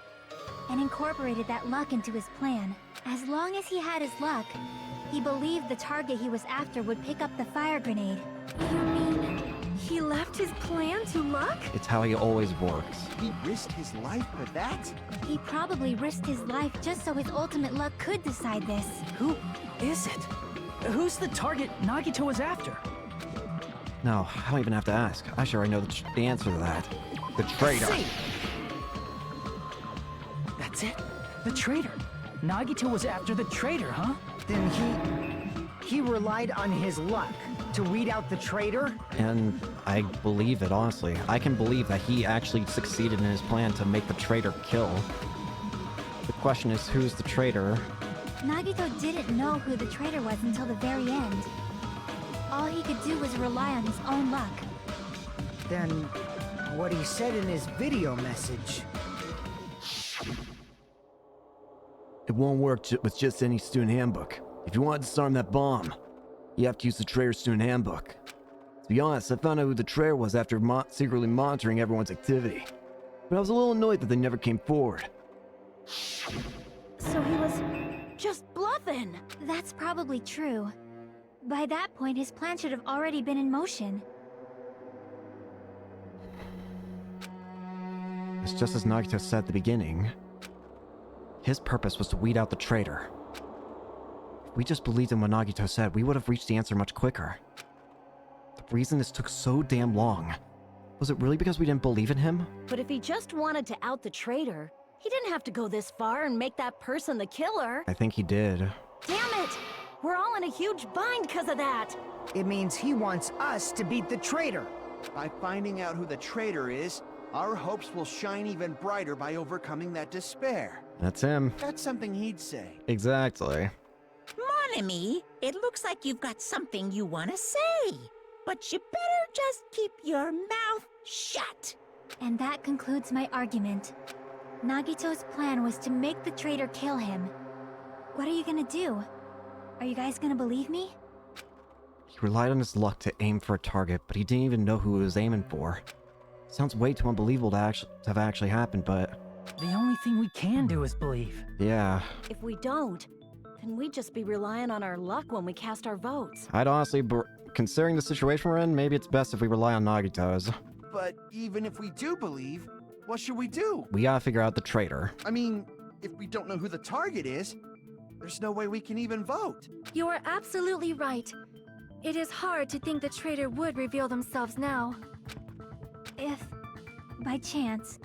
and incorporated that luck into his plan. As long as he had his luck, he believed the target he was after would pick up the fire grenade. You mean he left his plan to luck? It's how he always works. He risked his life for that? He probably risked his life just so his ultimate luck could decide this. Who is it? Who's the target Nagito was after? No, I don't even have to ask. I sure I know the answer to that. The traitor. See? That's it? The traitor. Nagito was after the traitor, huh? Then he relied on his luck to weed out the traitor? And I believe it, honestly. I can believe that he actually succeeded in his plan to make the traitor kill. The question is, who's the traitor? Nagito didn't know who the traitor was until the very end. All he could do was rely on his own luck. Then what he said in his video message. It won't work with just any student handbook. If you want to disarm that bomb, you have to use the traitor student handbook. To be honest, I found out who the traitor was after secretly monitoring everyone's activity. But I was a little annoyed that they never came forward. So he was just bluffing. That's probably true. By that point, his plan should have already been in motion. It's just as Nagito said at the beginning. His purpose was to weed out the traitor. If we just believed in what Nagito said, we would have reached the answer much quicker. The reason this took so damn long, was it really because we didn't believe in him? But if he just wanted to out the traitor, he didn't have to go this far and make that person the killer. I think he did. Damn it! We're all in a huge bind because of that! It means he wants us to beat the traitor. By finding out who the traitor is, our hopes will shine even brighter by overcoming that despair. That's him. That's something he'd say. Exactly. Mon ami, it looks like you've got something you want to say. But you better just keep your mouth shut. And that concludes my argument. Nagito's plan was to make the traitor kill him. What are you gonna do? Are you guys gonna believe me? He relied on his luck to aim for a target, but he didn't even know who he was aiming for. Sounds way too unbelievable to have actually happened, but... The only thing we can do is believe. Yeah. If we don't, then we'd just be relying on our luck when we cast our votes. I'd honestly, considering the situation we're in, maybe it's best if we rely on Nagito's. But even if we do believe, what should we do? We gotta figure out the traitor. I mean, if we don't know who the target is, there's no way we can even vote. You are absolutely right. It is hard to think the traitor would reveal themselves now. If, by chance,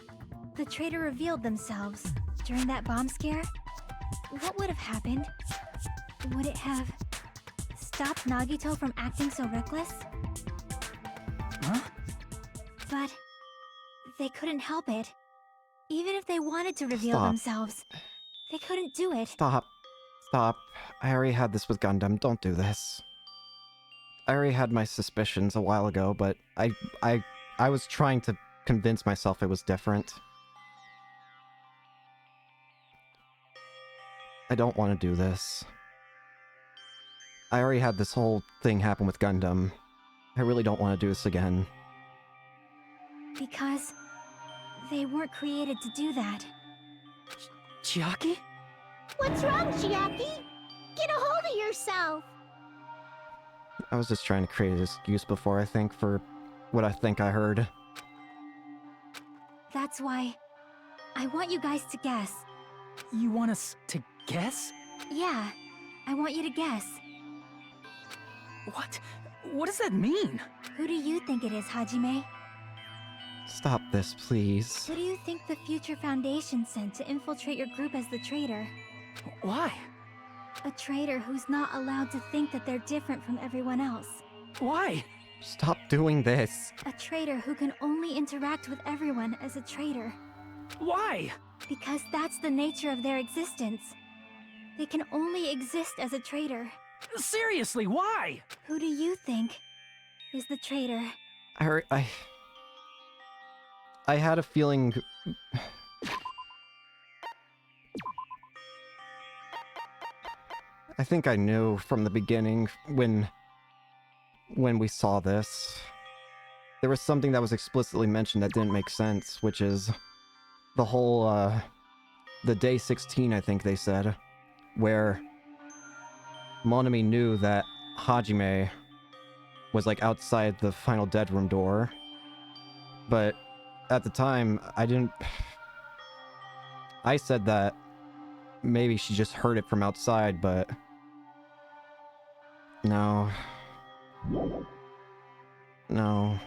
the traitor revealed themselves during that bomb scare, what would have happened? Would it have stopped Nagito from acting so reckless? Huh? But they couldn't help it. Even if they wanted to reveal Stop. themselves, they couldn't do it. Stop. Stop. I already had this with Gundam. Don't do this. I already had my suspicions a while ago, but I was trying to convince myself it was different. I don't want to do this. I already had this whole thing happen with Gundam. I really don't want to do this again. Because they weren't created to do that. Chiaki? What's wrong, Chiaki? Get a hold of yourself! I was just trying to create an excuse before I think for what I think I heard. That's why I want you guys to guess. You want us to guess? Yeah, I want you to guess. What? What does that mean? Who do you think it is, Hajime? Stop this, please. Who do you think the future Foundation sent to infiltrate your group as the traitor? Why? A traitor who's not allowed to think that they're different from everyone else. Why? Stop doing this. A traitor who can only interact with everyone as a traitor. Why? Because that's the nature of their existence. They can only exist as a traitor. Seriously, why? Who do you think is the traitor? I had a feeling... I think I knew from the beginning when we saw this. There was something that was explicitly mentioned that didn't make sense, which is the whole, the day 16, I think they said, where Monami knew that Hajime was, like, outside the final dead room door. But at the time, I said that maybe she just heard it from outside, but no. No.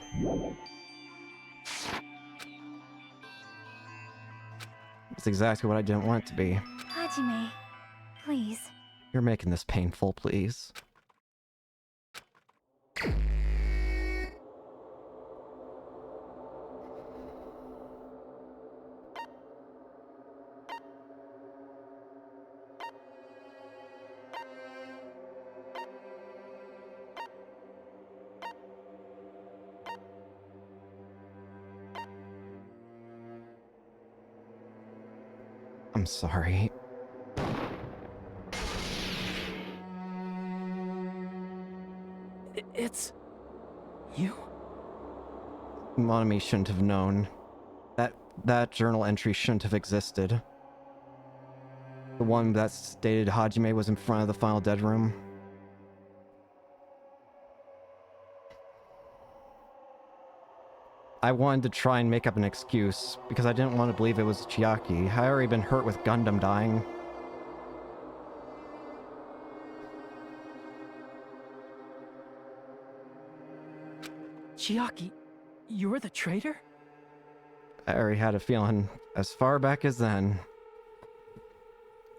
It's exactly what I didn't want it to be. Hajime, please. You're making this painful, please. I'm sorry. It's... you? Monami shouldn't have known. That journal entry shouldn't have existed. The one that stated Hajime was in front of the final dead room. I wanted to try and make up an excuse, because I didn't want to believe it was Chiaki. I already been hurt with Gundam dying. Chiaki, you're the traitor? I already had a feeling as far back as then.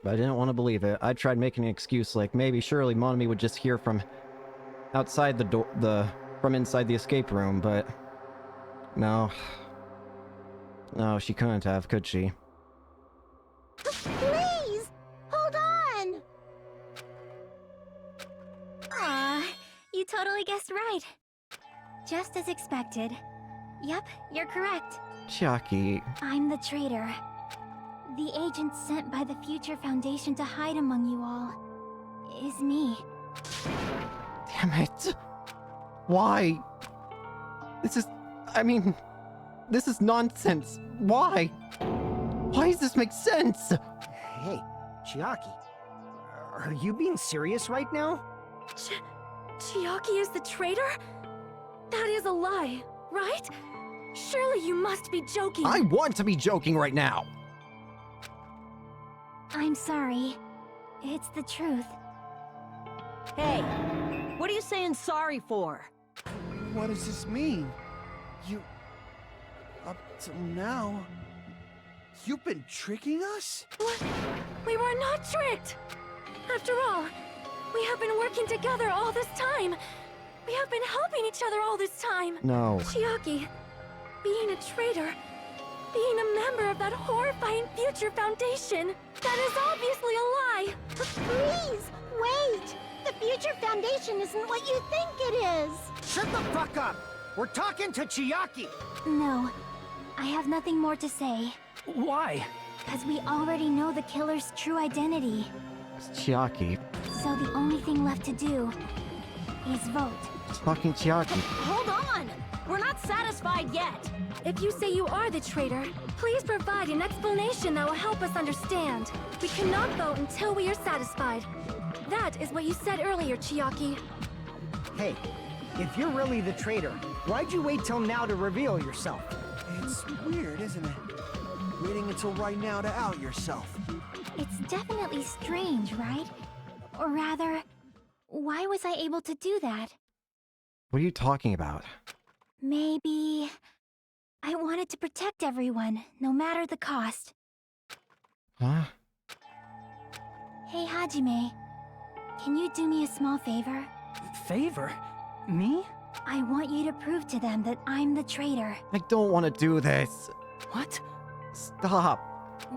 But I didn't want to believe it. I tried making an excuse like maybe surely Monami would just hear from outside the door, from inside the escape room, but no. No, she couldn't have, could she? Please! Hold on! Aw, you totally guessed right. Just as expected. Yep, you're correct. Chiaki. I'm the traitor. The agent sent by the Future Foundation to hide among you all is me. Damn it. Why? This is... I mean... This is nonsense. Why? Why does this make sense? Hey, Chiaki. Are you being serious right now? Chiaki is the traitor? That is a lie, right? Surely you must be joking. I want to be joking right now. I'm sorry. It's the truth. Hey, what are you saying sorry for? What does this mean? You... Up till now... You've been tricking us? What? We were not tricked! After all, we have been working together all this time. We have been helping each other all this time. No. Chiaki, being a traitor, being a member of that horrifying Future Foundation, that is obviously a lie. Please, wait! The Future Foundation isn't what you think it is! Shut the fuck up! We're talking to Chiaki! No, I have nothing more to say. Why? Because we already know the killer's true identity. It's Chiaki. So the only thing left to do is vote. It's fucking Chiaki. Hold on! We're not satisfied yet! If you say you are the traitor, please provide an explanation that will help us understand. We cannot vote until we are satisfied. That is what you said earlier, Chiaki. Hey, if you're really the traitor, why'd you wait till now to reveal yourself? It's weird, isn't it? Waiting until right now to out yourself. It's definitely strange, right? Or rather, why was I able to do that? What are you talking about? Maybe... I wanted to protect everyone, no matter the cost. Huh? Hey, Hajime. Can you do me a small favor? Favor? Me? I want you to prove to them that I'm the traitor. I don't want to do this. What? Stop.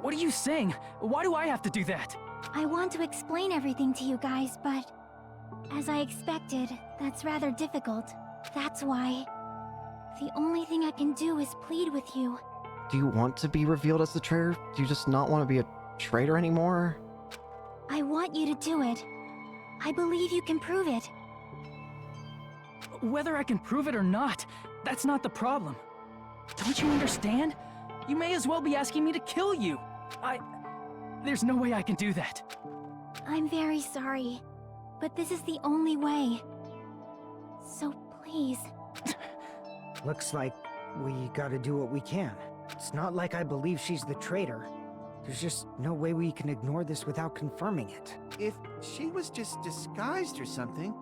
What are you saying? Why do I have to do that? I want to explain everything to you guys, but... as I expected, that's rather difficult. That's why... the only thing I can do is plead with you. Do you want to be revealed as the traitor? Do you just not want to be a traitor anymore? I want you to do it. I believe you can prove it. Whether I can prove it or not, that's not the problem. Don't you understand? You may as well be asking me to kill you. There's no way I can do that. I'm very sorry, but this is the only way. So please. Looks like we gotta do what we can. It's not like I believe she's the traitor. There's just no way we can ignore this without confirming it. If she was just disguised or something,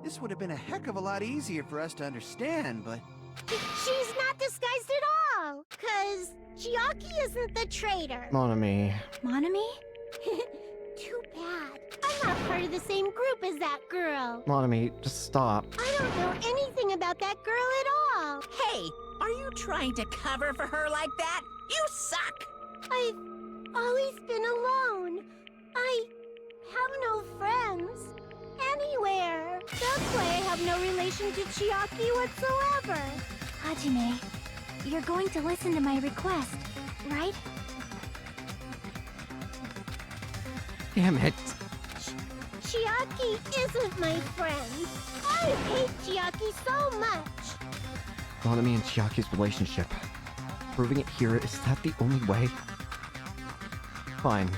this would have been a heck of a lot easier for us to understand, but... She's not disguised at all! 'Cause Chiaki isn't the traitor! Monami. Monami? Too bad. I'm not part of the same group as that girl. Monami, just stop. I don't know anything about that girl at all. Hey, are you trying to cover for her like that? You suck! I've always been alone. I have no friends. Anywhere. That's why I have no relation to Chiaki whatsoever. Hajime, you're going to listen to my request, right? Damn it. Chiaki isn't my friend. I hate Chiaki so much. Monami and Chiaki's relationship. Proving it here, is that the only way? Fine.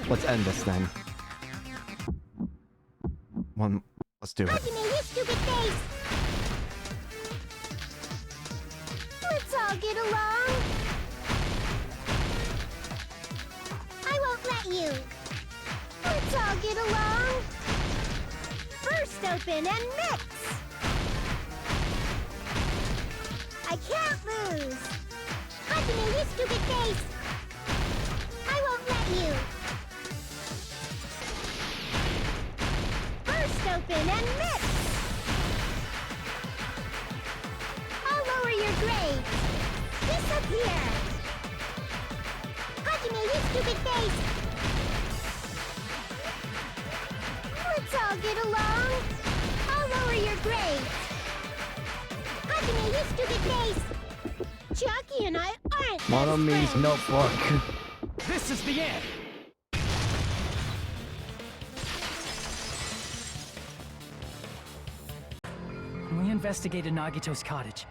Let's end this then. Let's do it. Hajime, you stupid face! all get along. I won't let you. Let's all get along. Burst open and mix. I can't lose. Hajime, you stupid face. I won't let you. Burst open and mix. I'll lower your grade. Disappear. Hajime, you stupid face. Let's all get along. I'll lower your grade. Hajime, you stupid face. Chiaki and I aren't Monomi's notebook. This is the end! When we investigated Nagito's cottage,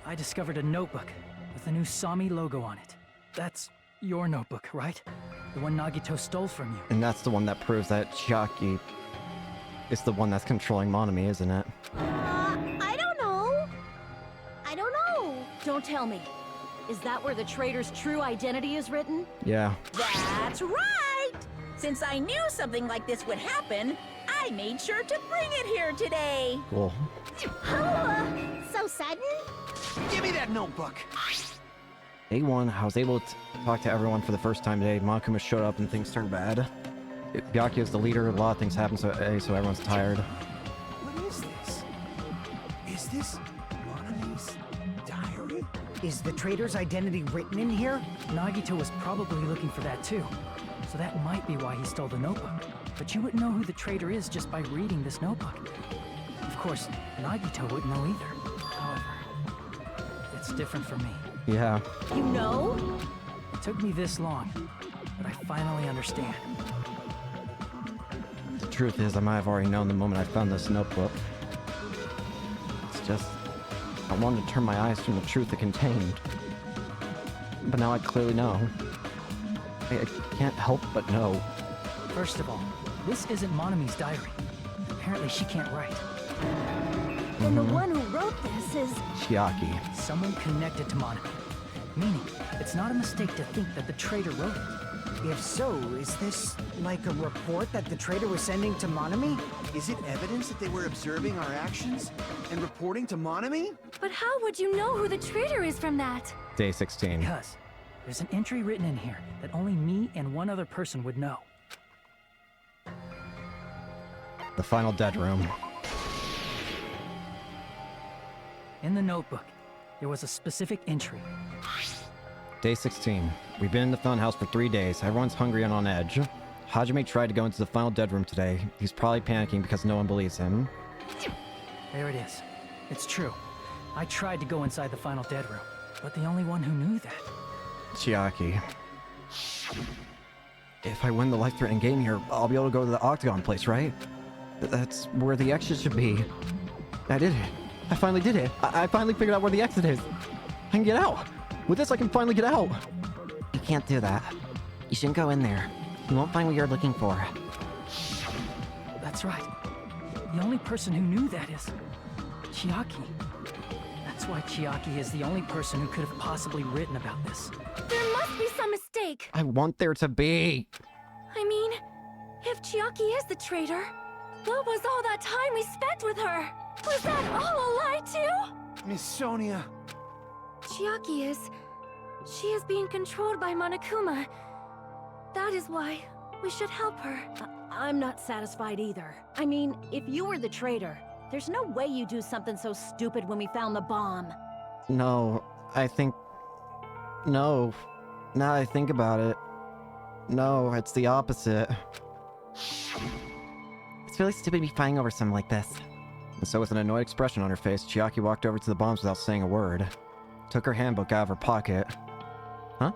I discovered a notebook with the new Sami logo on it. That's your notebook, right? The one Nagito stole from you. And that's the one that proves that Chiaki is the one that's controlling Monomi, isn't it? I don't know. I don't know. Don't tell me. Is that where the traitor's true identity is written? Yeah. That's right! Since I knew something like this would happen, I made sure to bring it here today. Cool. So sudden? Give me that notebook. Day 1, I was able to talk to everyone for the first time today. Monokuma showed up and things turned bad. Byakuya is the leader, a lot of things happen today, so everyone's tired. What is this? Is this Monomi's diary? Is the traitor's identity written in here? Nagito was probably looking for that too. So that might be why he stole the notebook. But you wouldn't know who the traitor is just by reading this notebook. Of course, Nagito wouldn't know either. However, it's different for me. Yeah. You know? It took me this long, but I finally understand. The truth is, I might have already known the moment I found this notebook. It's just, I wanted to turn my eyes from the truth it contained. But now I clearly know. I can't help but know. First of all, this isn't Monomi's diary. Apparently she can't write. And the one who wrote this is... Chiaki. Someone connected to Monomi. Meaning, it's not a mistake to think that the traitor wrote it. If so, is this like a report that the traitor was sending to Monomi? Is it evidence that they were observing our actions and reporting to Monomi? But how would you know who the traitor is from that? Day 16. Because there's an entry written in here that only me and one other person would know. The final dead room. In the notebook, there was a specific entry. Day 16. We've been in the funhouse for 3 days. Everyone's hungry and on edge. Hajime tried to go into the final dead room today. He's probably panicking because no one believes him. There it is. It's true. I tried to go inside the final dead room, but the only one who knew that. Chiaki. If I win the life-threatening game here, I'll be able to go to the Octagon place, right? That's where the exit should be. I did it. I finally did it. I finally figured out where the exit is. I can get out. With this, I can finally get out. You can't do that. You shouldn't go in there. You won't find what you're looking for. That's right. The only person who knew that is... Chiaki. That's why Chiaki is the only person who could have possibly written about this. There must be some mistake. I want there to be. I mean, if Chiaki is the traitor, what was all that time we spent with her? Was that all a lie too? Miss Sonia. Chiaki is... She is being controlled by Monokuma. That is why we should help her. I'm not satisfied either. I mean, if you were the traitor, there's no way you do something so stupid when we found the bomb. No, I think... No. Now I think about it. No, it's the opposite. It's really stupid to be fighting over something like this. And so with an annoyed expression on her face, Chiaki walked over to the bombs without saying a word. Took her handbook out of her pocket. Huh?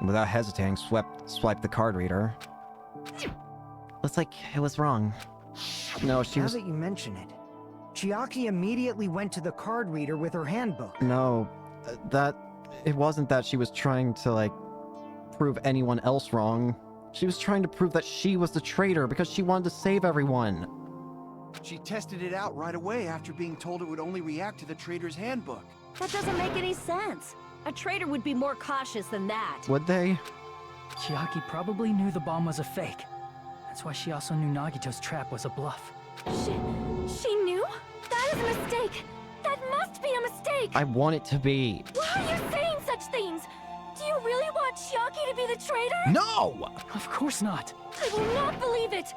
And without hesitating, swiped the card reader. Looks like it was wrong. No, she Now was... that you mention it, Chiaki immediately went to the card reader with her handbook. No, it wasn't that she was trying to, like, prove anyone else wrong. She was trying to prove that she was the traitor because she wanted to save everyone. She tested it out right away after being told it would only react to the traitor's handbook. That doesn't make any sense. A traitor would be more cautious than that. Would they? Chiaki probably knew the bomb was a fake. That's why she also knew Nagito's trap was a bluff. She knew? That is a mistake. That must be a mistake. I want it to be. Why are you saying such things? Do you really want Chiaki to be the traitor? No! Of course not. I will not believe it.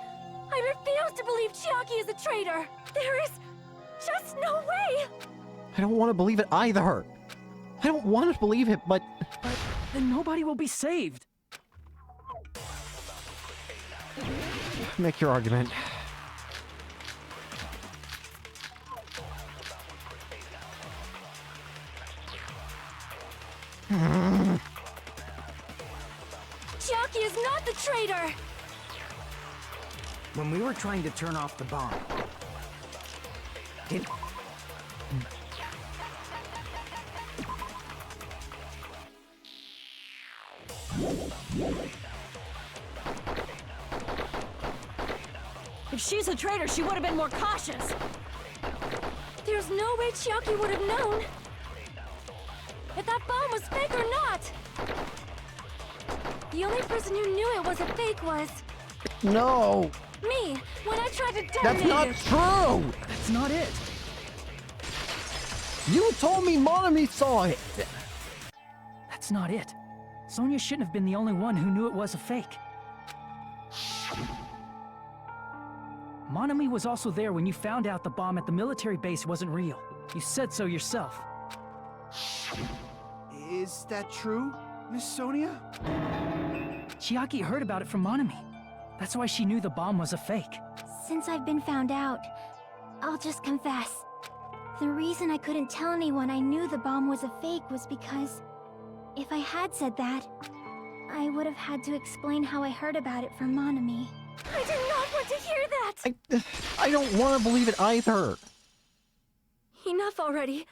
I refuse to believe Chiaki is a traitor. There is just no way. I don't want to believe it either. I don't want to believe it, but... Then nobody will be saved. Make your argument. Chiaki is not the traitor. When we were trying to turn off the bomb, did... If she's a traitor, she would have been more cautious. There's no way Chiaki would have known if that bomb was fake or not. The only person who knew it was a fake was No! me, when I tried to detonate That's not it. true! That's not it. You told me Monami saw it! That's not it. Sonia shouldn't have been the only one who knew it was a fake. Monami was also there when you found out the bomb at the military base wasn't real. You said so yourself. Is that true, Miss Sonia? Chiaki heard about it from Monami. That's why she knew the bomb was a fake. Since I've been found out, I'll just confess. The reason I couldn't tell anyone I knew the bomb was a fake was because if I had said that, I would have had to explain how I heard about it from Monami. I did not want to hear that. I don't want to believe it either. Enough already.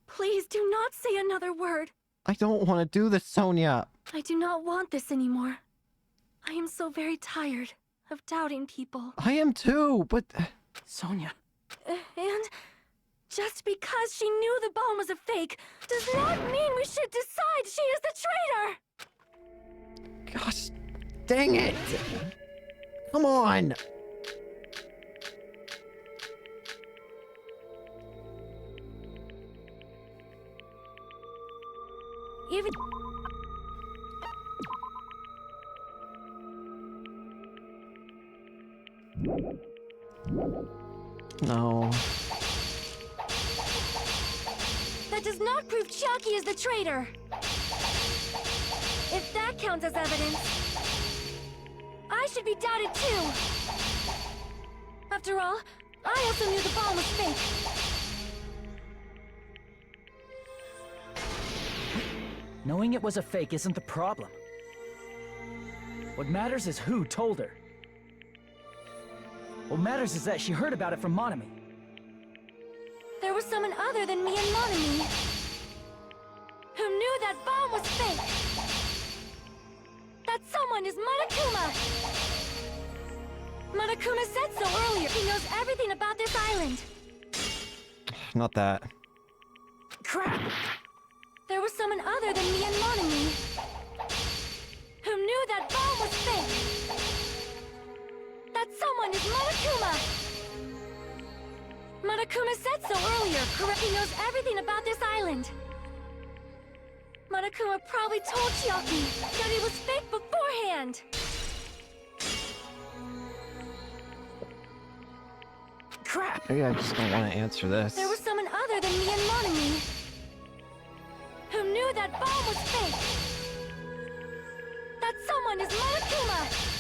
Please do not say another word. I don't want to do this, Sonia. I do not want this anymore. I am so very tired of doubting people. I am too, but... Sonia. And just because she knew the bomb was a fake does not mean we should decide she is the traitor! Gosh, dang it! Come on! Even... No. That does not prove Chiaki is the traitor! If that counts as evidence, I should be doubted too! After all, I also knew the bomb was fake. Knowing it was a fake isn't the problem. What matters is who told her. What matters is that she heard about it from Monami. There was someone other than me and Monami who knew that bomb was fake. That someone is Monokuma. Monokuma said so earlier. He knows everything about this island. Not that. Crap! There was someone other than me and Monami who knew that bomb was fake. That someone is Monokuma. Monokuma said so earlier, correct? He knows everything about this island. Monokuma probably told Chiaki that it was fake beforehand. Crap! Maybe I just don't want to answer this. There was someone other than me and Monami who knew that bomb was fake. That someone is Monokuma.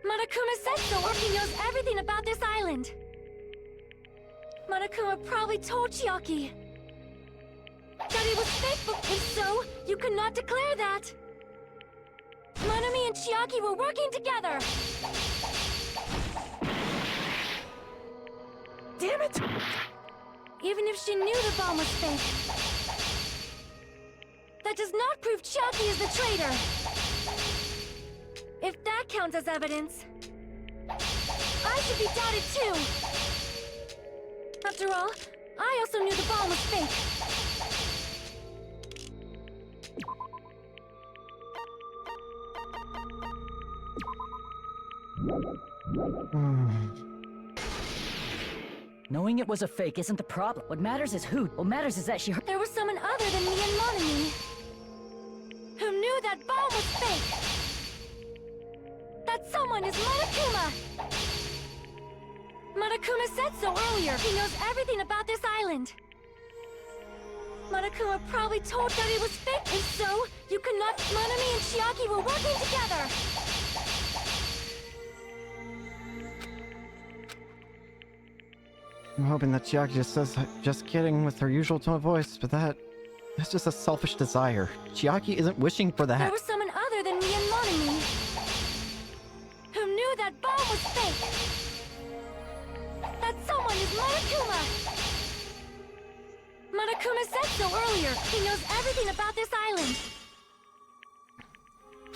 Monokuma said so, or he knows everything about this island. Monokuma probably told Chiaki that it was fake, but if so, you could not declare that. Monami and Chiaki were working together. Damn it! Even if she knew the bomb was fake, that does not prove Chiaki is the traitor. If that counts as evidence, I should be doubted too. After all, I also knew the bomb was fake. Knowing it was a fake isn't the problem. What matters is who. What matters is that she heard. There was someone other than me and Monami who knew that bomb was fake. That someone is Monokuma. Monokuma said so earlier. He knows everything about this island. Monokuma probably told that it was fake. If so, you could not. Monami and Chiaki were working together. I'm hoping that Chiaki just says, just kidding, with her usual tone of voice, but that's just a selfish desire. Chiaki isn't wishing for There that. was someone other than me and Monami who knew that bomb was fake. That someone is Monokuma. Monokuma said so earlier. He knows everything about this island.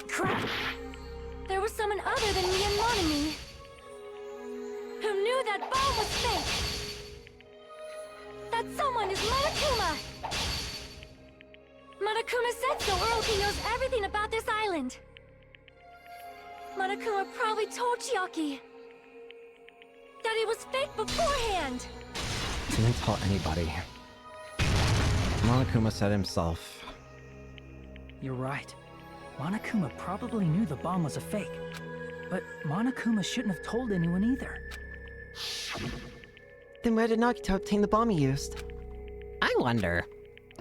Crap! There was someone other than me and Monami who knew that bomb was fake. That someone is Monokuma. Monokuma said so early. He knows everything about this island. Monokuma probably told Chiaki that it was fake beforehand. He didn't tell anybody. Monokuma said himself. You're right. Monokuma probably knew the bomb was a fake. But Monokuma shouldn't have told anyone either. Then where did Nagito obtain the bomb he used? I wonder.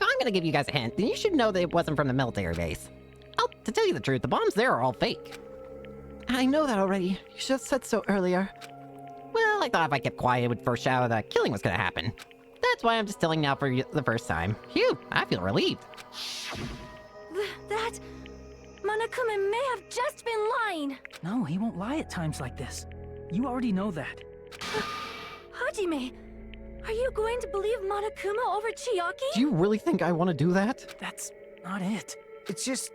I'm gonna give you guys a hint. You should know that it wasn't from the military base. Oh, to tell you the truth, the bombs there are all fake. I know that already. You should have said so earlier. Well, I thought if I kept quiet, it would foreshadow that killing was gonna happen. That's why I'm just telling now for the first time. Phew, I feel relieved. That... Monokuma may have just been lying. No, he won't lie at times like this. You already know that. Hajime, are you going to believe Monokuma over Chiaki? Do you really think I want to do that? That's not it. It's just,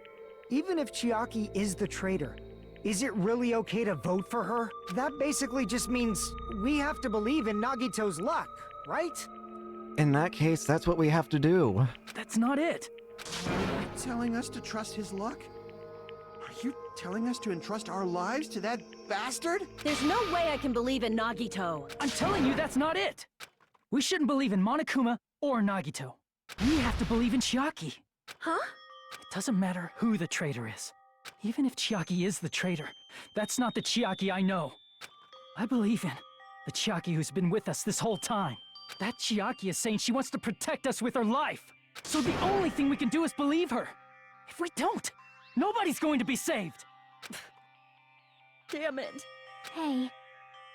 even if Chiaki is the traitor, is it really okay to vote for her? That basically just means we have to believe in Nagito's luck, right? In that case, that's what we have to do. That's not it. Are you telling us to trust his luck? Are you telling us to entrust our lives to that bastard? There's no way I can believe in Nagito. I'm telling you, that's not it. We shouldn't believe in Monokuma or Nagito. We have to believe in Chiaki. Huh? It doesn't matter who the traitor is. Even if Chiaki is the traitor, that's not the Chiaki I know. I believe in the Chiaki who's been with us this whole time. That Chiaki is saying she wants to protect us with her life. So the only thing we can do is believe her. If we don't, nobody's going to be saved. Damn it. Hey,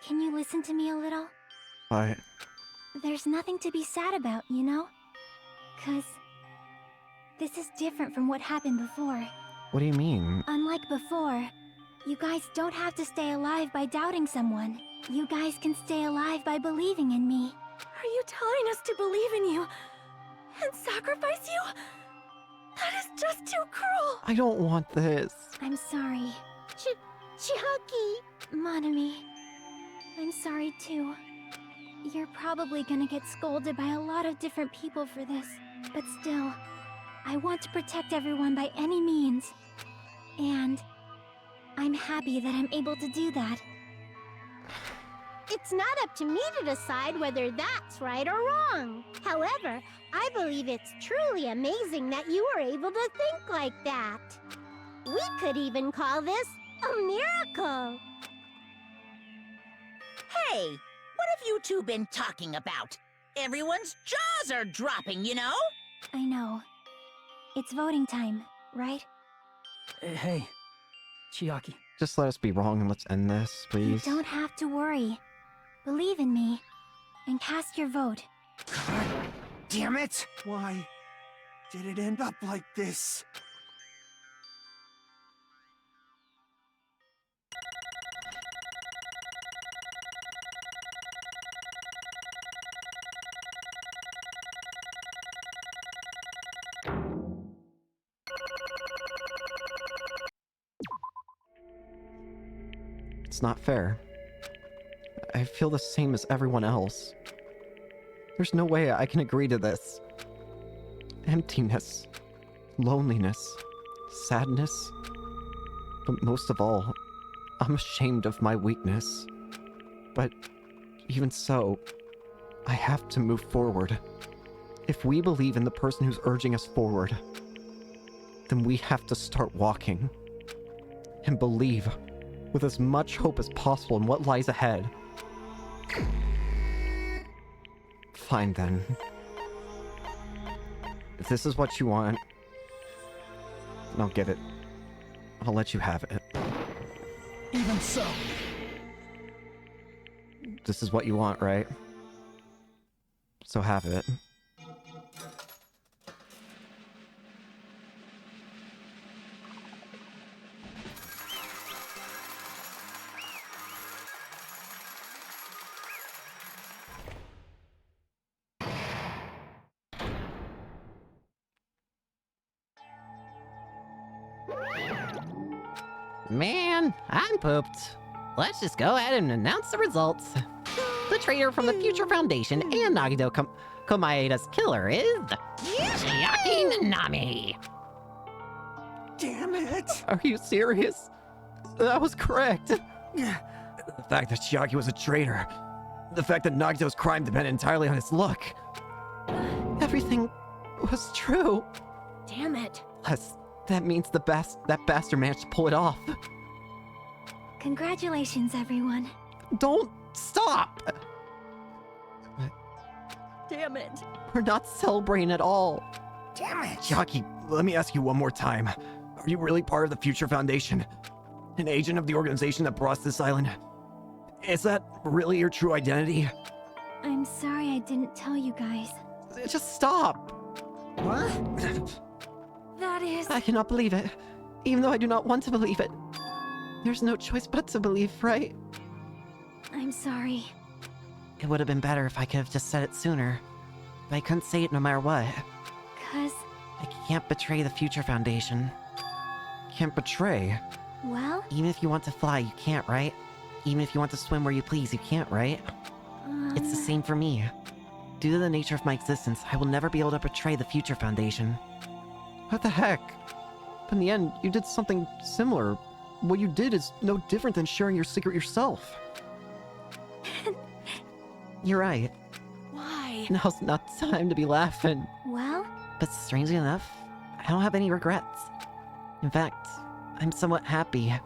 can you listen to me a little? But There's nothing to be sad about, you know? 'Cause this is different from what happened before. what do you mean? Unlike before, you guys don't have to stay alive by doubting someone. You guys can stay alive by believing in me. Are you telling us to believe in you and sacrifice you? That is just too cruel. I don't want this. I'm sorry. Chiaki! Monami, I'm sorry too. You're probably gonna get scolded by a lot of different people for this, but still, I want to protect everyone by any means. And I'm happy that I'm able to do that. It's not up to me to decide whether that's right or wrong. However, I believe it's truly amazing that you were able to think like that. We could even call this a miracle. Hey, what have you two been talking about? Everyone's jaws are dropping, you know? I know. It's voting time, right? Hey, Chiaki. Just let us be wrong and let's end this, please. You don't have to worry. Believe in me, and cast your vote. God damn it! Why did it end up like this? It's not fair. I feel the same as everyone else. There's no way I can agree to this. Emptiness, loneliness, sadness. But most of all, I'm ashamed of my weakness. But even so, I have to move forward. If we believe in the person who's urging us forward, then we have to start walking. And believe, with as much hope as possible in what lies ahead. Fine then. If this is what you want, then I'll get it. I'll let you have it. Even so. This is what you want, right? So have it. Man, I'm pooped. Let's just go ahead and announce the results. The traitor from the Future Foundation and Nagito Komaeda's killer is Chiaki Nanami. Damn it! Are you serious? That was correct. The fact that Chiaki was a traitor. The fact that Nagito's crime depended entirely on his luck. Everything was true. Damn it. Plus, that means that bastard managed to pull it off. Congratulations, everyone. Don't stop! Damn it. We're not celebrating at all. Damn it! Chiaki, let me ask you one more time. Are you really part of the Future Foundation? An agent of the organization that brought us this island? Is that really your true identity? I'm sorry I didn't tell you guys. Just stop! What? That is... I cannot believe it. Even though I do not want to believe it. There's no choice but to believe, right? I'm sorry. It would have been better if I could have just said it sooner. But I couldn't say it no matter what. 'Cause, I can't betray the Future Foundation. Can't betray. well, Even if you want to fly, you can't, right? Even if you want to swim where you please, you can't, right? It's the same for me. Due to the nature of my existence, I will never be able to betray the Future Foundation. What the heck? But in the end, you did something similar. What you did is no different than sharing your secret yourself. You're right. Why? Now's not the time to be laughing. well, But strangely enough, I don't have any regrets. In fact, I'm somewhat happy. I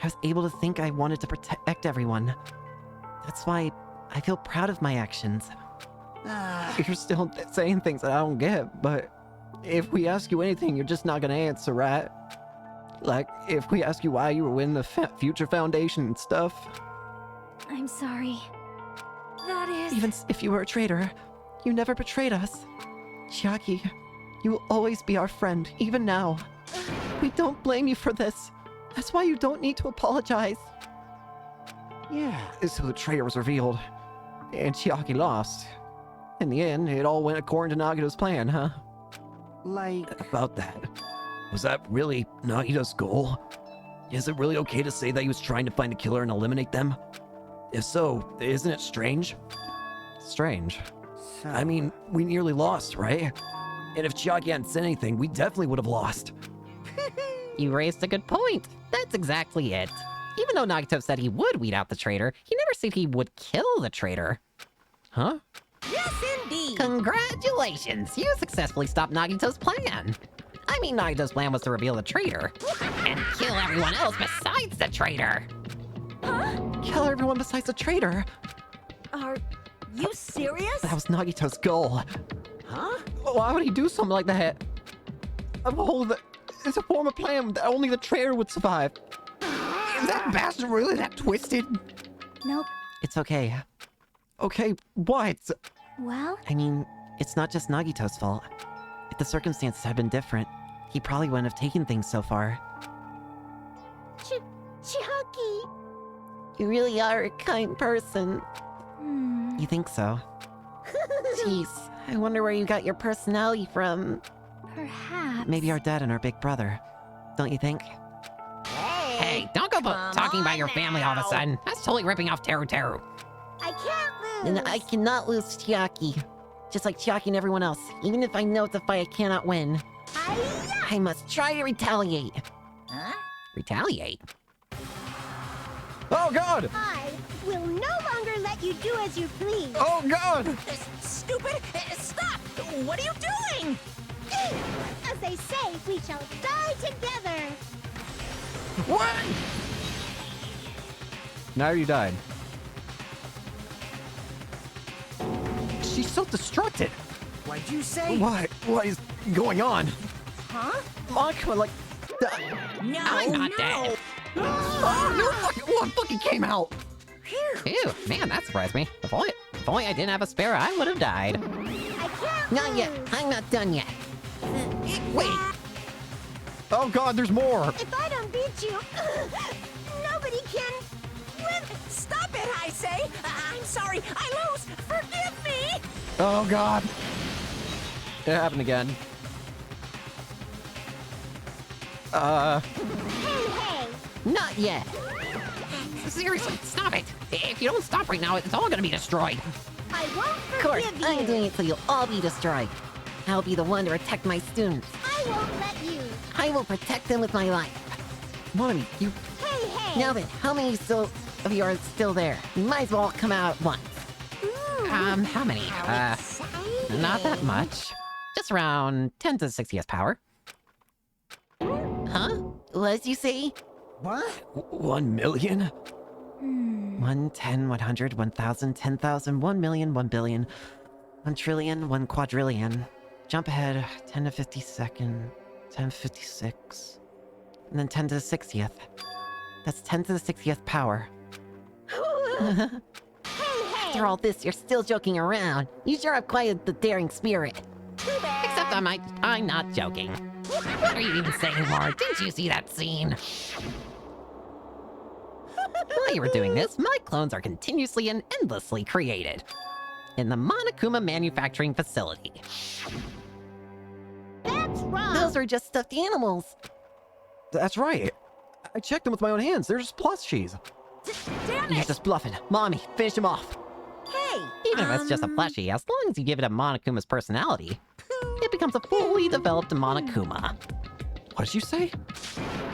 was able to think I wanted to protect everyone. That's why I feel proud of my actions. You're still saying things that I don't get, but if we ask you anything, you're just not gonna answer, right? Like, if we ask you why you were in the Future Foundation and stuff. I'm sorry. That is... Even if you were a traitor, you never betrayed us. Chiaki, you will always be our friend, even now. We don't blame you for this. That's why you don't need to apologize. Yeah. So the traitor was revealed, and Chiaki lost. In the end, it all went according to Nagito's plan, huh? Like... About that. Was that really Nagito's goal? Is it really okay to say that he was trying to find a killer and eliminate them? If so, isn't it strange? Strange. So... I mean, we nearly lost, right? And if Chiaki hadn't said anything, we definitely would have lost. You raised a good point. That's exactly it. Even though Nagito said he would weed out the traitor, he never said he would kill the traitor. Huh? Yes, indeed. Congratulations! You successfully stopped Nagito's plan. I mean, Nagito's plan was to reveal the traitor and kill everyone else besides the traitor. Kill everyone besides the traitor. Are you serious? That was Nagito's goal. Huh? Why would he do something like that? It's a form of plan that only the traitor would survive. Is that bastard really that twisted? nope. It's okay. Okay, what? Well, I mean, it's not just Nagito's fault. If the circumstances had been different, he probably wouldn't have taken things so far. Chucky. You really are a kind person. hmm. You think so? Jeez, I wonder where you got your personality from. Perhaps. Maybe our dad and our big brother. Don't you think? Hey, don't go come talking about on your family all of a now. sudden. That's totally ripping off Teru Teru. I can't And I cannot lose Chiaki. Just like Chiaki and everyone else. Even if I know it's a fight I cannot win. I must try to retaliate. Huh? Retaliate? Oh god! I will no longer let you do as you please. Oh god! Stupid! Stop! What are you doing? As they say, we shall die together. What? Now you died. She's self-destructed. What'd you say? What is going on? Huh? Monokuma, like... No, I'm not dead. Oh, your fucking one fucking came out! Phew, man, that surprised me. If only I didn't have a spare, I would have died. I can't Not yet. lose. I'm not done yet. Wait. Oh god, there's more! If I don't beat you, nobody can win. Stop it, I say! I'm sorry, I lose! Forgive me! Oh god. It happened again. Hey, hey. Not yet. Seriously, stop it. If you don't stop right now, it's all gonna be destroyed. I won't Of course, forgive you. I'm doing it so you'll all be destroyed. I'll be the one to protect my students. I won't let you. I will protect them with my life. Monami, you... Hey, hey. Now then, how many of you are still there? You might as well come out at once. Ooh, How many? how exciting. Not that much. Just around 10 to the 60th power. Huh? What did you say? What? 1 million? 1, 10, 100, 1,000, 10,000, 1 million, 1 billion, 1 trillion, 1 quadrillion. Jump ahead, 10 to 52nd, 10 to 56, and then 10 to the 60th. That's 10 to the 60th power. Hey, hey. After all this, you're still joking around. You sure have quite the daring spirit. Too bad. Except I'm not joking. What are you even saying, Laura? Didn't you see that scene? While you were doing this, my clones are continuously and endlessly created. In the Monokuma manufacturing facility. That's wrong. Those are just stuffed animals. That's right. I checked them with my own hands. They're just plushies. Damn You're it! just bluffing. Mommy, finish him off. Hey! Even if it's just a plushie, as long as you give it a Monokuma's personality, it becomes a fully developed Monokuma. What did you say?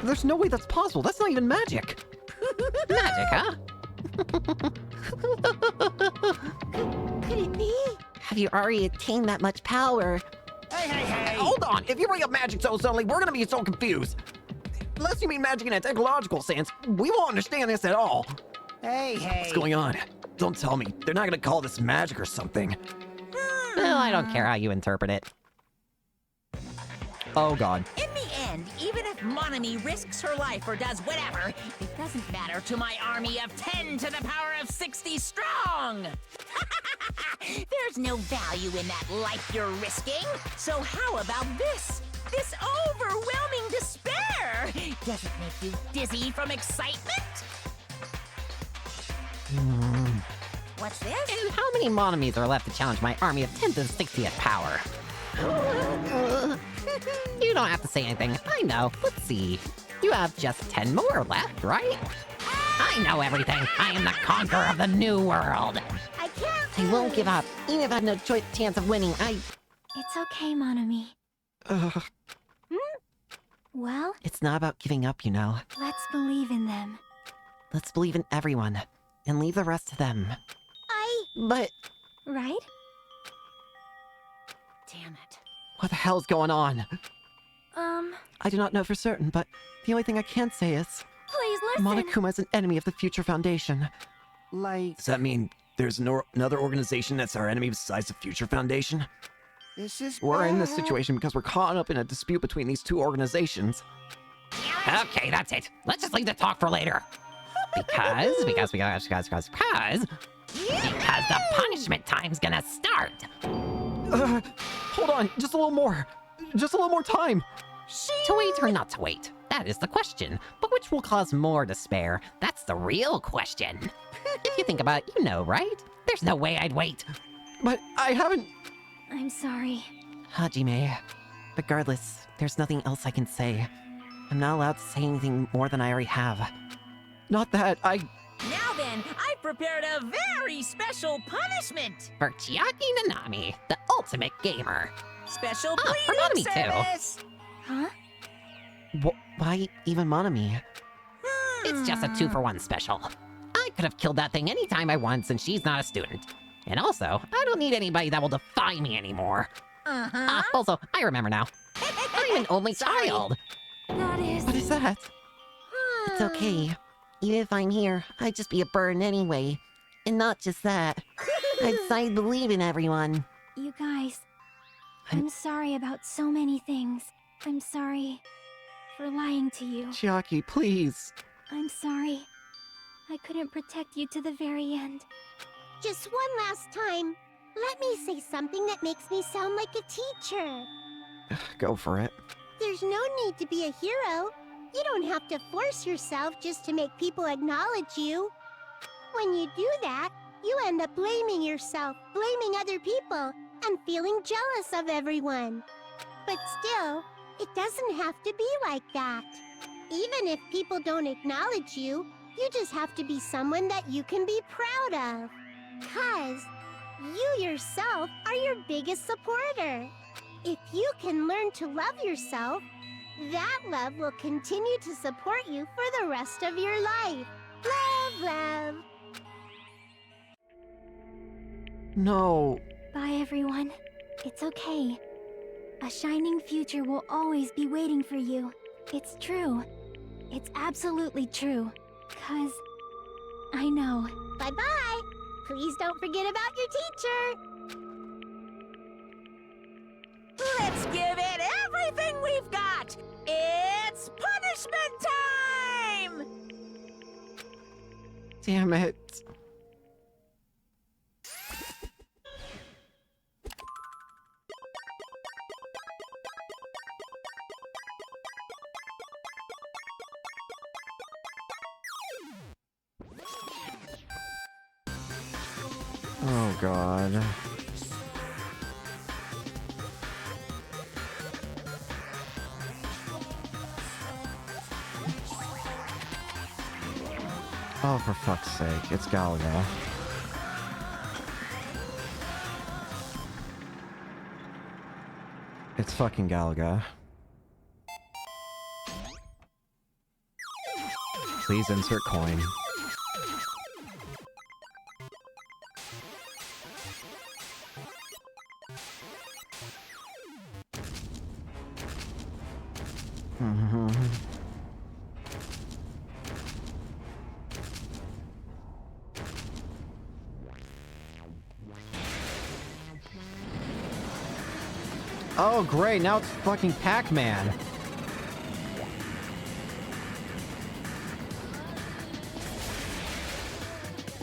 There's no way that's possible. That's not even magic. Magic, huh? Could it be? Have you already attained that much power? Hey. Hold on. If you bring up magic so suddenly, we're gonna be so confused. Unless you mean magic in a technological sense, we won't understand this at all. Hey. What's going on? Don't tell me. They're not gonna call this magic or something. Well, I don't care how you interpret it. Oh god. In the end, even if Monami risks her life or does whatever, it doesn't matter to my army of 10 to the power of 60 strong! There's no value in that life you're risking. So how about this? This overwhelming despair! Does it make you dizzy from excitement? What's this? And how many Monomies are left to challenge my army of 10 to the 60th power? You don't have to say anything. I know. Let's see. You have just 10 more left, right? I know everything. I am the conqueror of the new world. I can't. I won't give up. Even if I have no chance of winning, It's okay, Monami. Well, It's not about giving up, you know. let's believe in them. Let's believe in everyone. And leave the rest to them. But Right? Damn it. what the hell's going on? Please I do not know for certain, but the only thing I can say is... listen. Monokuma is an enemy of the Future Foundation. Like, Does that mean there's another organization that's our enemy besides the Future Foundation? this is We're in this bad. situation because we're caught up in a dispute between these two organizations. Okay, that's it. Let's just leave the talk for later. Because the punishment time's gonna start. Hold on, just a little more. Just a little more time. To wait or not to wait? That is the question. But which will cause more despair? That's the real question. If you think about it, you know, right? There's no way I'd wait. But I haven't... I'm sorry. Hajime, regardless, there's nothing else I can say. I'm not allowed to say anything more than I already have. Not that, Now then, then, I've prepared a very special punishment. For Chiaki Nanami, the ultimate gamer. Special for bleeding Monami, too. service. Huh? Why even Monami? It's just a 2-for-1 special. I could have killed that thing anytime I want since she's not a student. And also, I don't need anybody that will defy me anymore. Also, I remember now. I'm an only child. That is... What is that? It's okay. Even if I'm here, I'd just be a burden anyway. And not just that. I decided to believe in everyone. You guys, I'm sorry about so many things. I'm sorry for lying to you. Chiaki, please. I'm sorry. I couldn't protect you to the very end. Just one last time, let me say something that makes me sound like a teacher. Go for it. There's no need to be a hero. You don't have to force yourself just to make people acknowledge you. When you do that, you end up blaming yourself, blaming other people, and feeling jealous of everyone. But still, it doesn't have to be like that. Even if people don't acknowledge you, you just have to be someone that you can be proud of. 'Cause you yourself are your biggest supporter. If you can learn to love yourself, that love will continue to support you for the rest of your life. Love, love. No. Bye, everyone. It's okay. A shining future will always be waiting for you. It's true. It's absolutely true. 'Cause I know. Bye-bye. Please don't forget about your teacher. Let's give it everything we've got. It's punishment time! Damn it. Oh god. Oh, for fuck's sake, it's Galaga. It's fucking Galaga. Please insert coin. Oh, great, now it's fucking Pac-Man.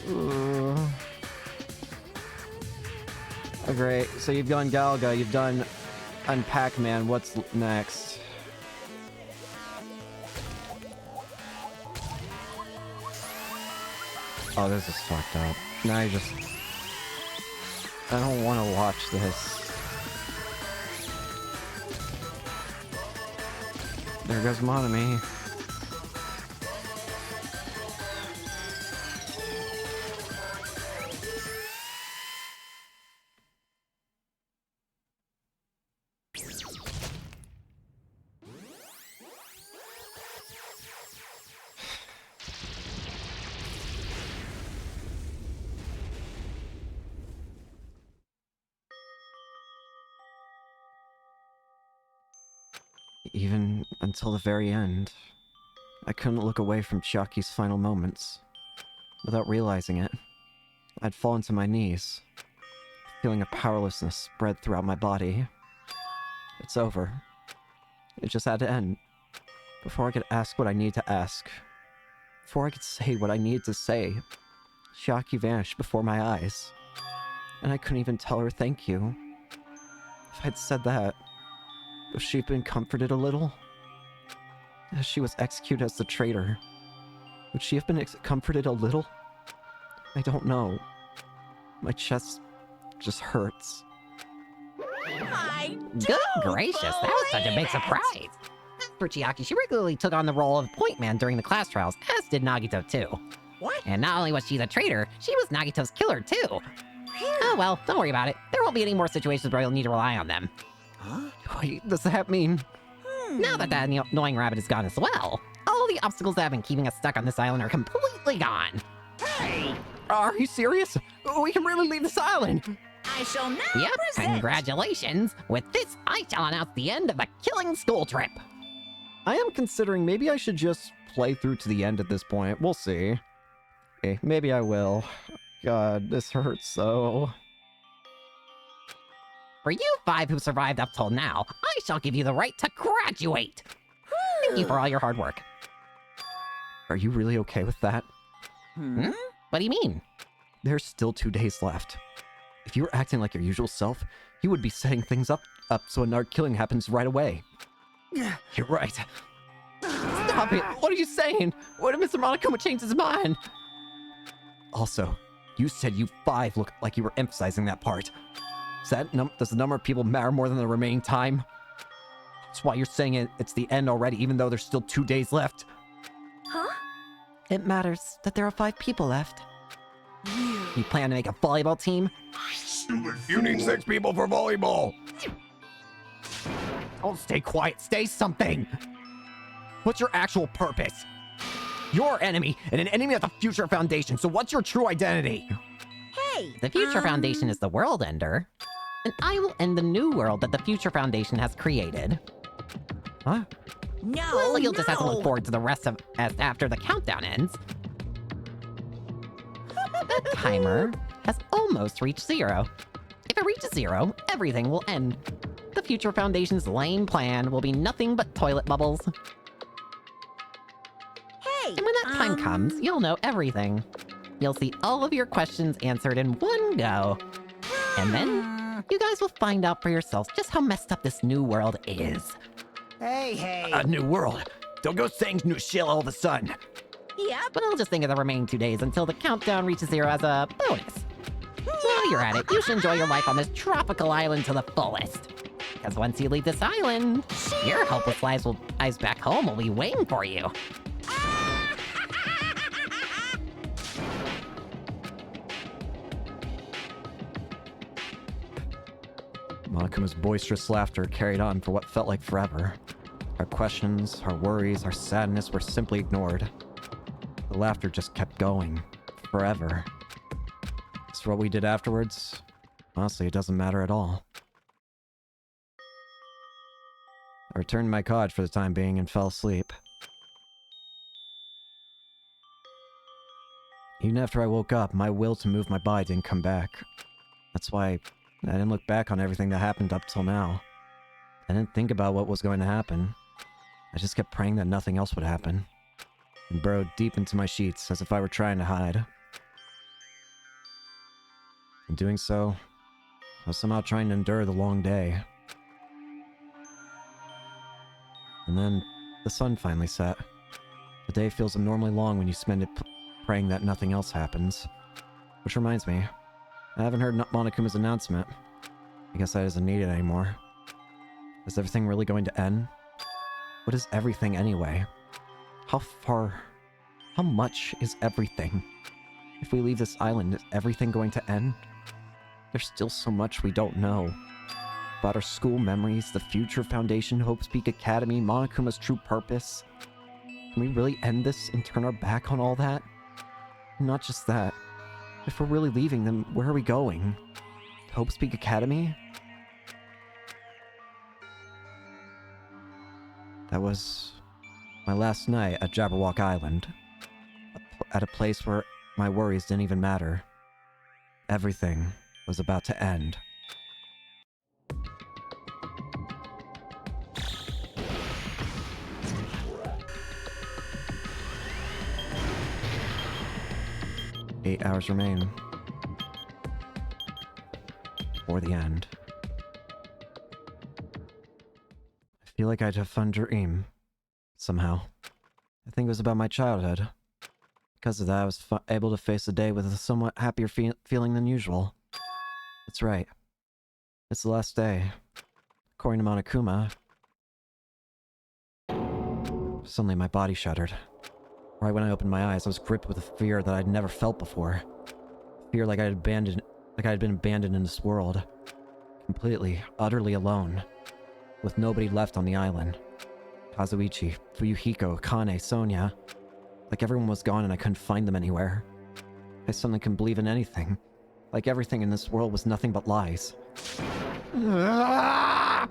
Oh, great, so you've done Galaga, you've done Pac-Man, what's next? Oh, this is fucked up. Now I don't want to watch this. There goes Monami. Even until the very end, I couldn't look away from Chiaki's final moments. Without realizing it, I'd fallen to my knees, feeling a powerlessness spread throughout my body. It's over. It just had to end. Before I could ask what I needed to ask, before I could say what I needed to say, Chiaki vanished before my eyes. And I couldn't even tell her thank you. If I'd said that, would she have been comforted a little? As she was executed as the traitor, would she have been comforted a little? I don't know. My chest just hurts. Good gracious, that was such a big surprise! As for Chiaki, she regularly took on the role of point man during the class trials, as did Nagito too. What? And not only was she the traitor, she was Nagito's killer too. Oh well, don't worry about it. There won't be any more situations where you'll need to rely on them. Huh? Wait, does that mean... Now that that annoying rabbit is gone as well, all the obstacles that have been keeping us stuck on this island are completely gone. Hey! Are you serious? We can really leave this island! I shall now Yep, present... congratulations! With this, I shall announce the end of the killing school trip. I am considering maybe I should just play through to the end at this point. We'll see. Okay, maybe I will. God, this hurts so... For you 5 who survived up till now, I shall give you the right to graduate. Thank you for all your hard work. Are you really okay with that? Hmm? What do you mean? There's still 2 days left. If you were acting like your usual self, you would be setting things up so another killing happens right away. You're right. Stop it! What are you saying? What if Mr. Monokuma changed his mind? Also, you said you 5 looked like you were emphasizing that part. Does the number of people matter more than the remaining time? That's why you're saying it's the end already, even though there's still 2 days left. Huh? It matters that there are 5 people left. You plan to make a volleyball team? You need 6 people for volleyball! Don't stay quiet, say something! What's your actual purpose? You're our enemy, and an enemy of the Future Foundation, so what's your true identity? Hey! The Future Foundation is the world ender, and I will end the new world that the Future Foundation has created. Huh? No, Well, you'll just have to no. look forward to the rest of as after the countdown ends. The timer has almost reached 0. If it reaches 0, everything will end. The Future Foundation's lame plan will be nothing but toilet bubbles. Hey! And when that time comes, you'll know everything. You'll see all of your questions answered in one go. And then, you guys will find out for yourselves just how messed up this new world is. Hey. A new world. Don't go saying new shit all of a sudden. Yep. But I'll just think of the remaining 2 days until the countdown reaches 0 as a bonus. While you're at it, you should enjoy your life on this tropical island to the fullest. Because once you leave this island, your hopeless lives back home will be waiting for you. Monokuma's boisterous laughter carried on for what felt like forever. Our questions, our worries, our sadness were simply ignored. The laughter just kept going. Forever. As for what we did afterwards, honestly, it doesn't matter at all. I returned to my cottage for the time being and fell asleep. Even after I woke up, my will to move my body didn't come back. That's why I didn't look back on everything that happened up till now. I didn't think about what was going to happen. I just kept praying that nothing else would happen, and burrowed deep into my sheets as if I were trying to hide. In doing so, I was somehow trying to endure the long day. And then, the sun finally set. The day feels abnormally long when you spend it praying that nothing else happens. Which reminds me, I haven't heard Monokuma's announcement. I guess that isn't needed anymore. Is everything really going to end? What is everything anyway? How much is everything? If we leave this island, is everything going to end? There's still so much we don't know. About our school memories, the Future Foundation, Hope's Peak Academy, Monokuma's true purpose. Can we really end this and turn our back on all that? Not just that. If we're really leaving, then where are we going? Hope's Peak Academy? That was my last night at Jabberwock Island. At a place where my worries didn't even matter. Everything was about to end. Eight hours remain. For the end. I feel like I had a fun dream. Somehow. I think it was about my childhood. Because of that, I was able to face the day with a somewhat happier feeling than usual. That's right. It's the last day. According to Monokuma. Suddenly my body shuddered. Right when I opened my eyes, I was gripped with a fear that I'd never felt before. Fear like I had been abandoned in this world. Completely, utterly alone. With nobody left on the island. Kazuichi, Fuyuhiko, Kane, Sonia. Like everyone was gone and I couldn't find them anywhere. I suddenly couldn't believe in anything. Like everything in this world was nothing but lies. I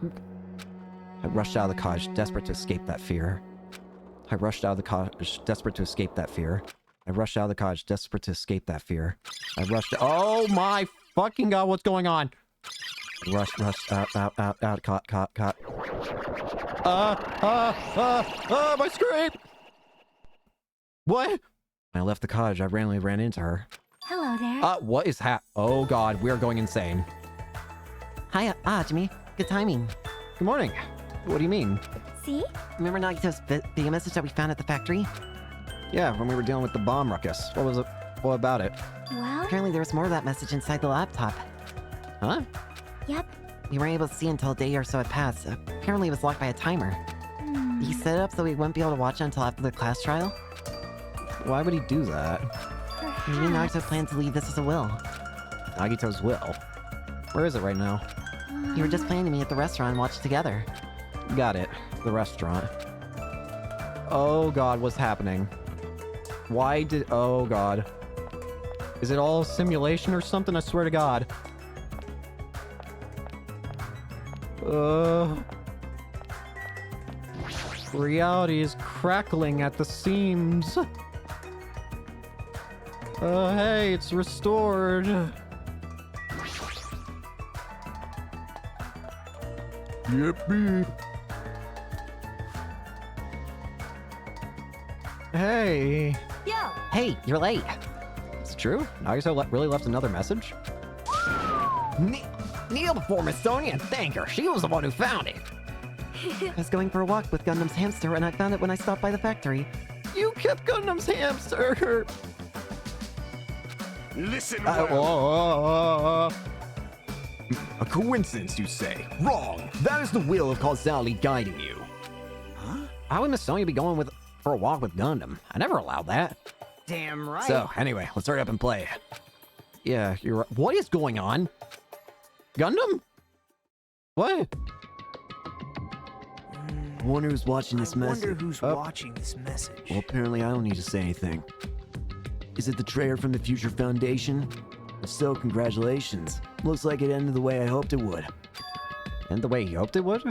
rushed out of the cottage, desperate to escape that fear. I rushed out of the cottage, desperate to escape that fear. I rushed out of the cottage, desperate to escape that fear. I rushed... Oh my fucking god, what's going on? Rushed, out, caught. My scream! What? When I left the cottage, I randomly ran into her. Hello there. What is Oh god, we are going insane. Hiya, Jimmy. Good timing. Good morning. What do you mean? See? Remember Nagito's video message that we found at the factory? Yeah, when we were dealing with the bomb ruckus. What was it? What about it? Well? Apparently there was more of that message inside the laptop. Huh? Yep. We weren't able to see until a day or so had passed. Apparently it was locked by a timer. He set it up so we wouldn't be able to watch it until after the class trial. Why would he do that? Maybe Nagito planned to leave this as a will. Nagito's will? Where is it right now? You were just planning to meet at the restaurant and watch it together. Got it. The restaurant. Oh god, what's happening? Why did... Oh god. Is it all simulation or something? I swear to god. Reality is crackling at the seams. Hey, it's restored. Yippee. Hey. Yo! Hey, you're late. It's true? Nagito really left another message? Kneel before Miss Sonia and thank her. She was the one who found it. I was going for a walk with Gundam's hamster and I found it when I stopped by the factory. You kept Gundam's hamster! Listen well. A coincidence, you say? Wrong. That is the will of causality guiding you. Huh? How would Miss Sonia be going for a walk with Gundam? I never allowed that. Damn right. So, anyway, let's hurry up and play. Yeah, you're right. What is going on? Gundam? What? I wonder who's watching this I message. wonder who's watching this message. Well, apparently I don't need to say anything. Is it the traitor from the Future Foundation? If so, congratulations. Looks like it ended the way I hoped it would. And the way you hoped it would?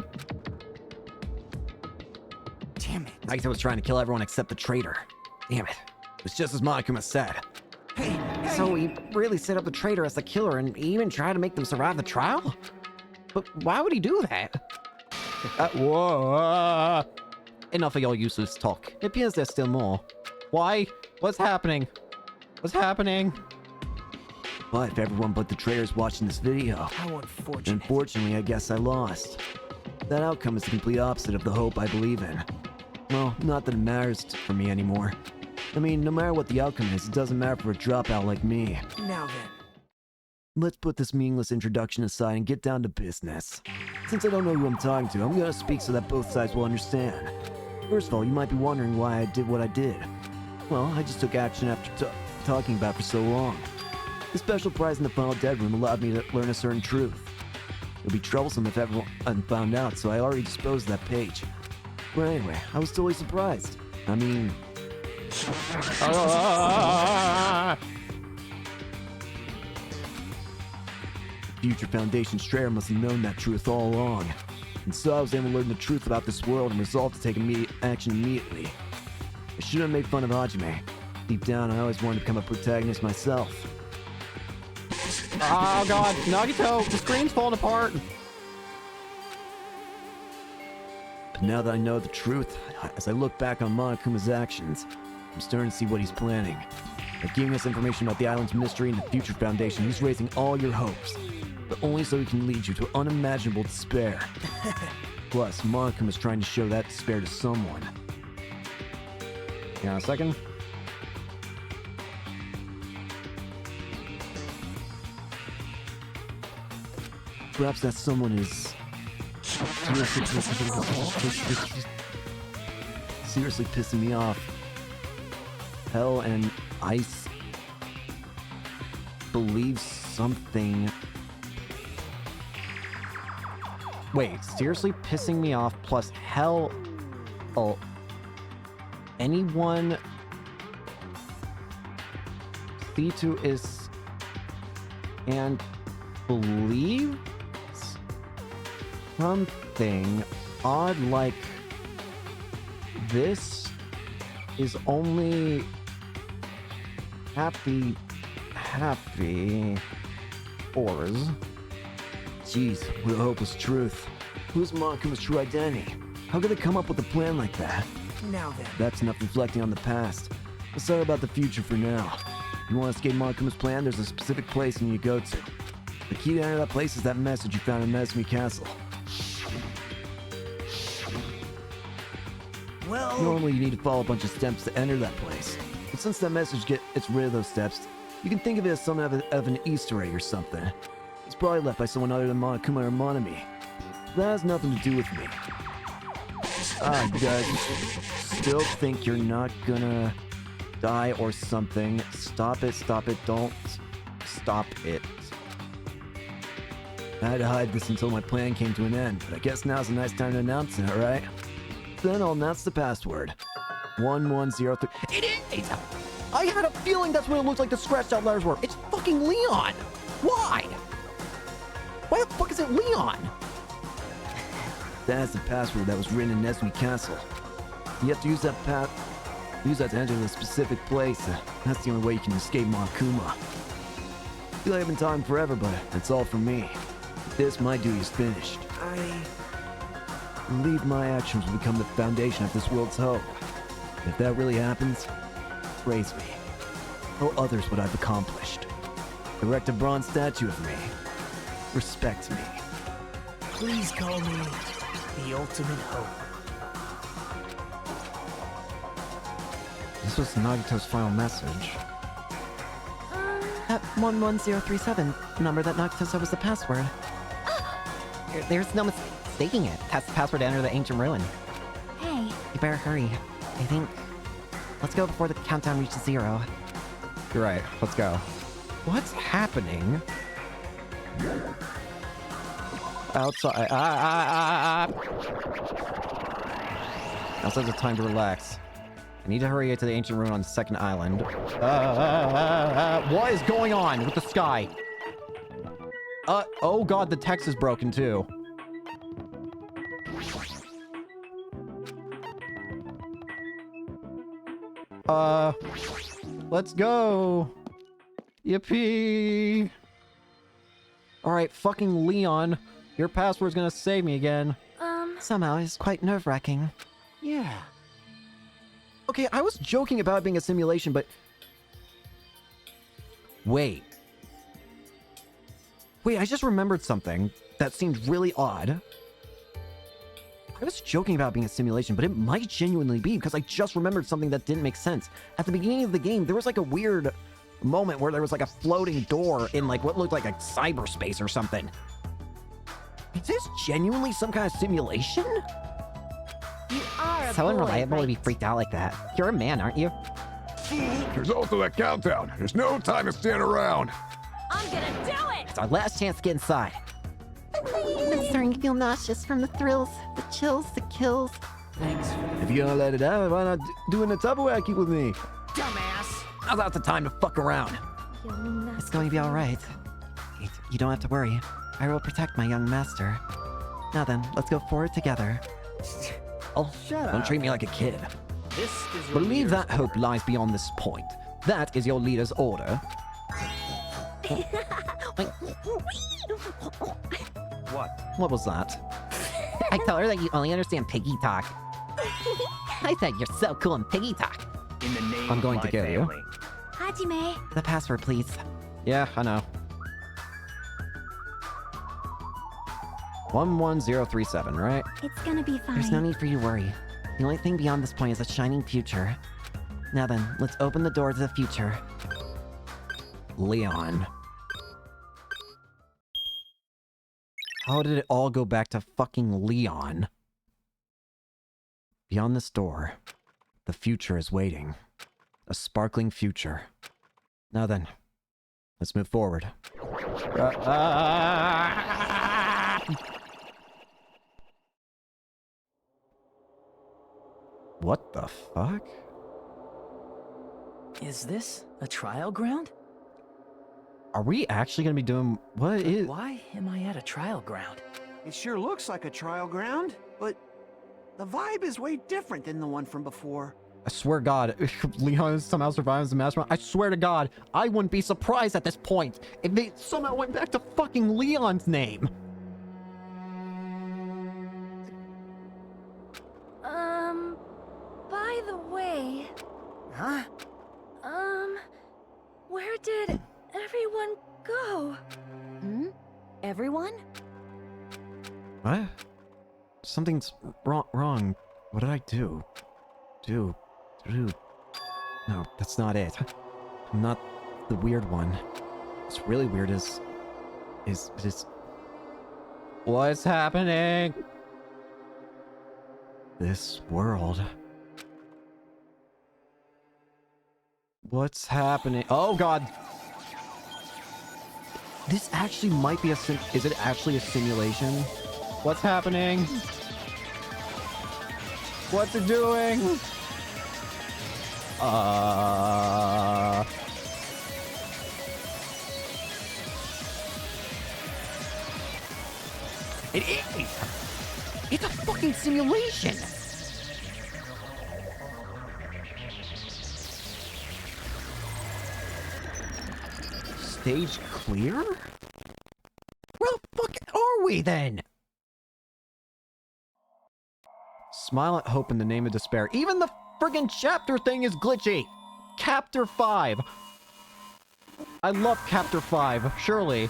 Damn it. Nagito was trying to kill everyone except the traitor. Damn it. It's just as Monokuma said. Hey, So he really set up the traitor as the killer and even tried to make them survive the trial? But why would he do that? Whoa! Enough of your useless talk. It appears there's still more. Why? What's happening? What's happening? But if everyone but the traitor's watching this video, how unfortunate. unfortunately, I guess I lost. That outcome is the complete opposite of the hope I believe in. Well, not that it matters for me anymore. I mean, no matter what the outcome is, it doesn't matter for a dropout like me. Now then. Let's put this meaningless introduction aside and get down to business. Since I don't know who I'm talking to, I'm gonna speak so that both sides will understand. First of all, you might be wondering why I did what I did. Well, I just took action after talking about it for so long. The special prize in the final dead room allowed me to learn a certain truth. It would be troublesome if everyone found out, so I already disposed of that page. But anyway, I was totally surprised. I mean... Future Foundation's traitor must have known that truth all along. And so I was able to learn the truth about this world and resolved to take immediate action immediately. I shouldn't have made fun of Hajime. Deep down, I always wanted to become a protagonist myself. Oh god, Nagito, the screen's falling apart. But now that I know the truth, as I look back on Monokuma's actions, I'm starting to see what he's planning. By giving us information about the island's mystery and the Future Foundation, he's raising all your hopes. But only so he can lead you to unimaginable despair. Plus, Monokuma's trying to show that despair to someone. Hang on a second. Perhaps that someone is... seriously pissing me off. hell and ice believes something. Wait, seriously pissing me off plus hell. Oh. Anyone. C2 is. And believes something odd like this is only happy ors. Jeez, what a hopeless truth. Who's Monakuma's true identity? How could they come up with a plan like that? Now then. That's enough reflecting on the past. Let's talk about the future for now. You want to escape Monakuma's plan? There's a specific place you need to go to. The key to enter that place is that message you found in Mesme Castle. Well... Normally you need to follow a bunch of steps to enter that place. But since that message gets rid of those steps, you can think of it as something of an Easter egg or something. It's probably left by someone other than Monokuma or Monami. That has nothing to do with me. Guys, still think you're not gonna die or something. Stop it, don't stop it. I had to hide this until my plan came to an end, but I guess now's a nice time to announce it, alright? Then I'll announce the password. 1103. It is! I had a feeling that's what it looks like the scratched out letters were. It's fucking Leon! Why? Why the fuck is it Leon? That's the password that was written in Mesme Castle. You have to use that to enter the specific place. That's the only way you can escape Monokuma. I feel like I've been talking forever, but that's all from me. With this, my duty is finished. I believe my actions will become the foundation of this world's hope. And if that really happens, praise me. Tell others what I've accomplished. Erect a bronze statue of me. Respect me. Please call me the ultimate hope. This was Nagito's final message. That 11037 number that Nagito said was the password. There's no mistaking it. That's the password to enter the ancient ruin. Hey, You better hurry. I think... Let's go before the countdown reaches 0. You're right, let's go. What's happening? Outside. Now's the time to relax. I need to hurry to the ancient ruin on the second island. What is going on with the sky? Oh god, the text is broken too. Let's go. Yippee. Alright, fucking Leon. Your password's gonna save me again. Somehow, it's quite nerve-wracking. Yeah. Okay, I was joking about it being a simulation, but... Wait, I just remembered something that seemed really odd. I was joking about it being a simulation, but it might genuinely be, because I just remembered something that didn't make sense. At the beginning of the game, there was like a weird moment where there was like a floating door in like what looked like a cyberspace or something. Is this genuinely some kind of simulation? You are a So boy, unreliable to right? be freaked out like that. You're a man, aren't you? There's also that countdown. There's no time to stand around. I'm gonna do it! It's our last chance to get inside. I'm starting to feel nauseous from the thrills, the chills, the kills. If you're gonna let it out, why not doing the Tupperware keep with me? Dumbass! Now's not the time to fuck around. It's going to be alright. You don't have to worry. I will protect my young master. Now then, let's go forward together. Oh, don't treat me like a kid. This is your Believe leader's that hope order. lies beyond this point. That is your leader's order. What was that? I tell her that you only understand piggy talk. I said you're so cool in piggy talk. In the name I'm going of to my get you. family. Hajime. The password, please. Yeah, I know. 11037, right? It's gonna be fine. There's no need for you to worry. The only thing beyond this point is a shining future. Now then, let's open the door to the future. Leon. How did it all go back to fucking Leon? Beyond this door, the future is waiting. A sparkling future. Now then, let's move forward. What the fuck? Is this a trial ground? Are we actually gonna be doing... What is... Why am I at a trial ground? It sure looks like a trial ground, but the vibe is way different than the one from before. I swear to God, if Leon somehow survives the mastermind, I swear to God, I wouldn't be surprised at this point if they somehow went back to fucking Leon's name. By the way... Huh? Where did everyone go? Hmm? Everyone? What? Something's wrong. What did I do? Do. No, that's not it. I'm not the weird one. What's really weird is what's happening? This world. What's happening? Oh God! This actually might be is it actually a simulation? What's happening? What's it doing? It is! It's a fucking simulation! Stage clear? Where the fuck are we then? Smile at hope in the name of despair. Even the friggin' chapter thing is glitchy! Chapter 5. I love Chapter 5, surely.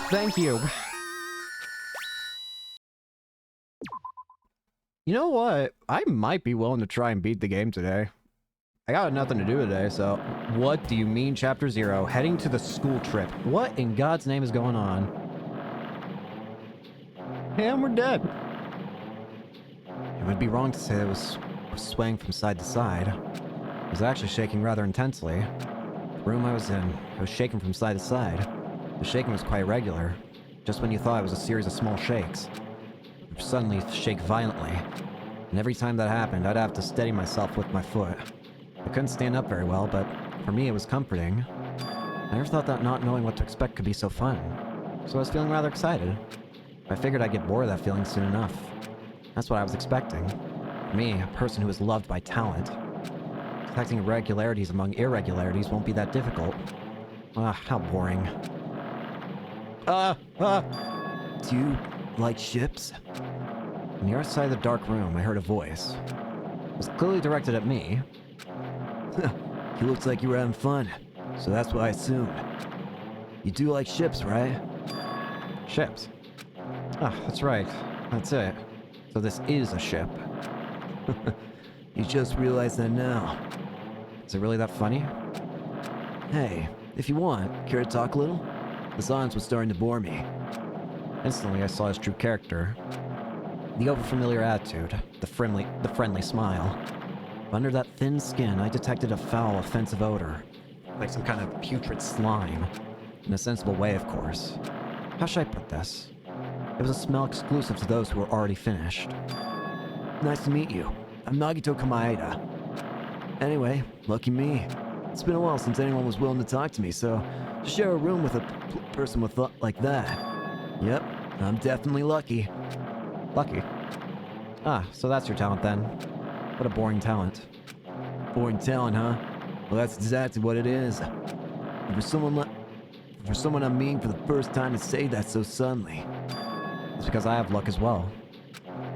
Thank you. You know what? I might be willing to try and beat the game today. I got nothing to do today, so... What do you mean, Chapter 0? Heading to the school trip. What in God's name is going on? And we're dead. It would be wrong to say it was swaying from side to side. It was actually shaking rather intensely. The room I was in, it was shaking from side to side. The shaking was quite regular. Just when you thought it was a series of small shakes. It would suddenly shake violently. And every time that happened, I'd have to steady myself with my foot. I couldn't stand up very well, but for me it was comforting. I never thought that not knowing what to expect could be so fun. So I was feeling rather excited. I figured I'd get bored of that feeling soon enough. That's what I was expecting. For me, a person who is loved by talent. Detecting irregularities among irregularities won't be that difficult. Ah, how boring. Do you like ships? On the other side of the dark room, I heard a voice. It was clearly directed at me. You looked like you were having fun, so that's what I assumed. You do like ships, right? Ships? Ah, that's right. That's it. So this is a ship. You just realized that now. Is it really that funny? Hey, if you want, care to talk a little? The silence was starting to bore me. Instantly, I saw his true character. The overfamiliar attitude, the friendly smile. Under that thin skin, I detected a foul, offensive odor. Like some kind of putrid slime. In a sensible way, of course. How should I put this? It was a smell exclusive to those who were already finished. Nice to meet you. I'm Nagito Kamaeda. Anyway, lucky me. It's been a while since anyone was willing to talk to me, so to share a room with a person with like that. Yep, I'm definitely lucky. Lucky? Ah, so that's your talent then. What a boring talent. Boring talent, huh? Well, that's exactly what it is. For someone I'm meeting for the first time to say that so suddenly. It's because I have luck as well.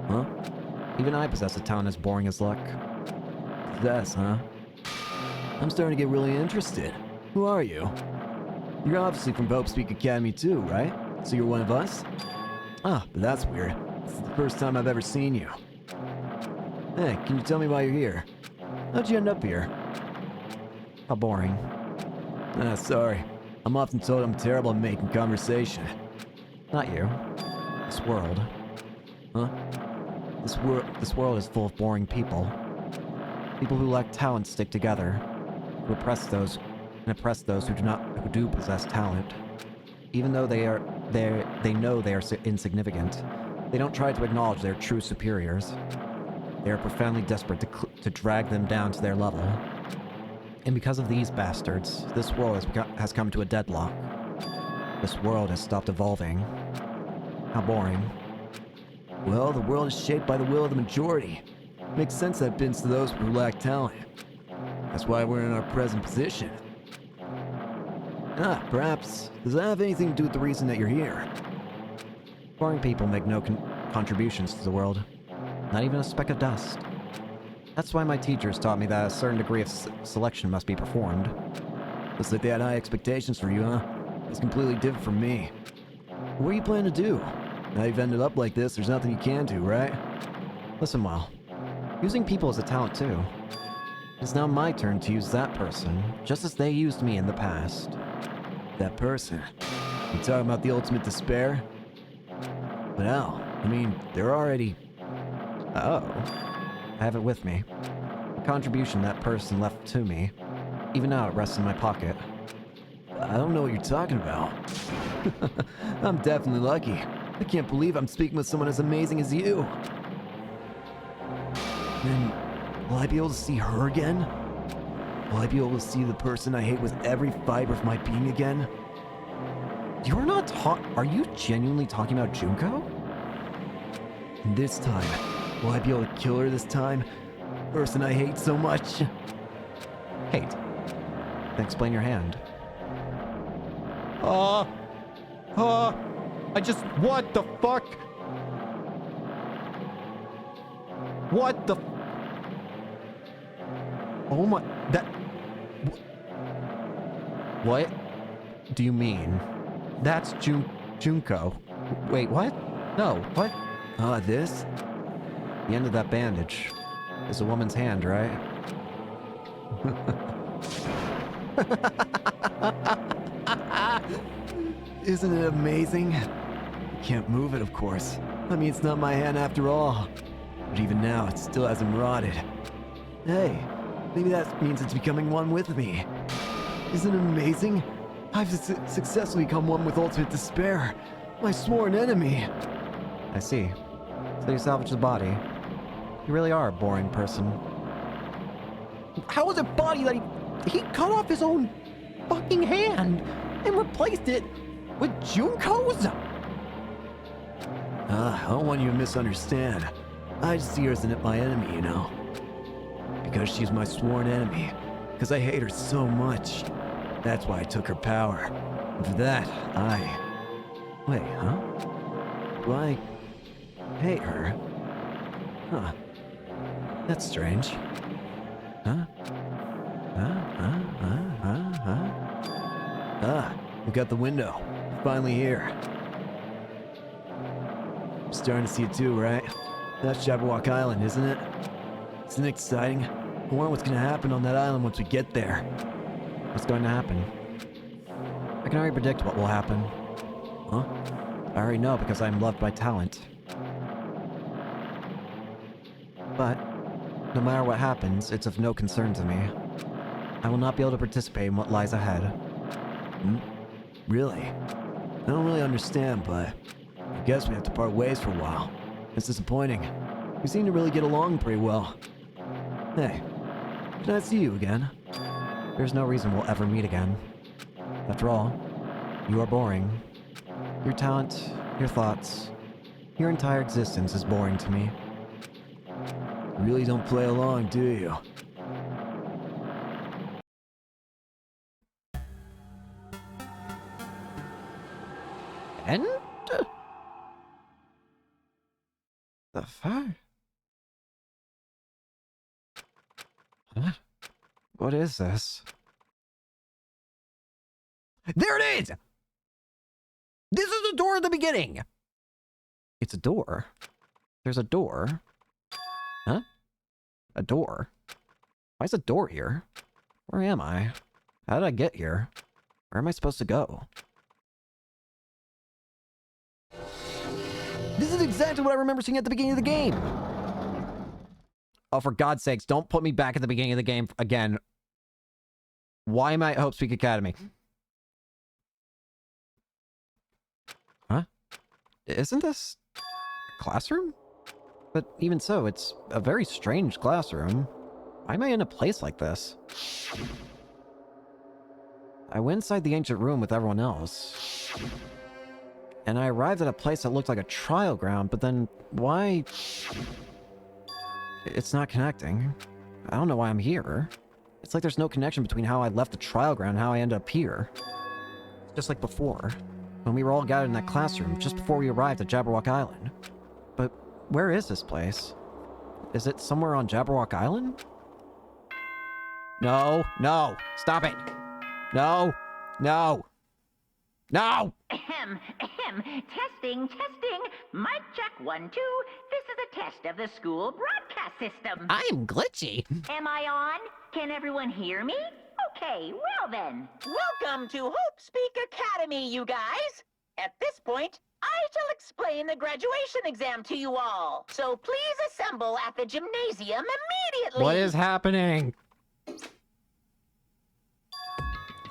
Huh? Even I possess a talent as boring as luck. Possess, huh? I'm starting to get really interested. Who are you? You're obviously from Hope Speak Academy too, right? So you're one of us? Ah, but that's weird. This is the first time I've ever seen you. Hey, can you tell me why you're here? How'd you end up here? How boring. Ah, sorry. I'm often told I'm terrible at making conversation. Not you. This world. Huh? This world is full of boring people. People who lack talent stick together, who oppress those who do possess talent. Even though they know they are insignificant, they don't try to acknowledge their true superiors. They are profoundly desperate to drag them down to their level. And because of these bastards, this world has come to a deadlock. This world has stopped evolving. How boring. Well, the world is shaped by the will of the majority. Makes sense that it bends to those who lack talent. That's why we're in our present position. Perhaps. Does that have anything to do with the reason that you're here? Boring people make no contributions to the world. Not even a speck of dust. That's why my teachers taught me that a certain degree of selection must be performed. Looks like they had high expectations for you, huh? It's completely different from me. What do you plan to do? Now you've ended up like this, there's nothing you can do, right? Listen, well, using people is a talent too. It's now my turn to use that person, just as they used me in the past. That person? You talking about the ultimate despair? But how? I mean, they're already... Oh. I have it with me. The contribution that person left to me. Even now it rests in my pocket. I don't know what you're talking about. I'm definitely lucky. I can't believe I'm speaking with someone as amazing as you. Then, will I be able to see her again? Will I be able to see the person I hate with every fiber of my being again? You're not Are you genuinely talking about Junko? And this time, will I be able to kill her this time? Person I hate so much. Hate? Then explain your hand. What the fuck? What the... Oh my... That... What do you mean? That's Junko. Wait, what? No, what? This? The end of that bandage is a woman's hand, right? Isn't it amazing? I can't move it, of course. I mean, it's not my hand after all. But even now, it still hasn't rotted. Hey, maybe that means it's becoming one with me. Isn't it amazing? I've successfully become one with ultimate despair. My sworn enemy. I see. So you salvaged the body. You really are a boring person. How is it body that he cut off his own fucking hand and replaced it with Junko's? I don't want you to misunderstand. I just see her as my enemy, you know. Because she's my sworn enemy. Because I hate her so much. That's why I took her power. And for that, Wait, huh? Do I hate her? Huh. That's strange. Huh? Look out the window. Finally here. I'm starting to see it too, right? That's Jabberwock Island, isn't it? Isn't it exciting? I wonder what's gonna happen on that island once we get there. What's going to happen? I can already predict what will happen. Huh? I already know because I'm loved by talent. But, no matter what happens, it's of no concern to me. I will not be able to participate in what lies ahead. Really? I don't really understand, but I guess we have to part ways for a while. It's disappointing. We seem to really get along pretty well. Hey, can I see you again? There's no reason we'll ever meet again. After all, you are boring. Your talent, your thoughts, your entire existence is boring to me. You really don't play along, do you? And... the fuck? Huh? What is this? There it is! This is the door at the beginning! It's a door? There's a door? Huh? A door? Why is a door here? Where am I? How did I get here? Where am I supposed to go? This is exactly what I remember seeing at the beginning of the game! Oh, for God's sakes, don't put me back at the beginning of the game again. Why am I at Hope Speak Academy? Huh? Isn't this a classroom? But even so, it's a very strange classroom. Why am I in a place like this? I went inside the ancient room with everyone else. And I arrived at a place that looked like a trial ground, but then why... It's not connecting. I don't know why I'm here. It's like there's no connection between how I left the trial ground and how I ended up here. Just like before, when we were all gathered in that classroom, just before we arrived at Jabberwock Island. But where is this place? Is it somewhere on Jabberwock Island? No, no, stop it! No, no, no! Ahem, ahem. Testing, testing. Mic check 1, 2. This is a test of the school broadcast system. I'm glitchy. Am I on? Can everyone hear me? Okay, well then. Welcome to Hope Speak Academy, you guys. At this point, I shall explain the graduation exam to you all. So please assemble at the gymnasium immediately. What is happening?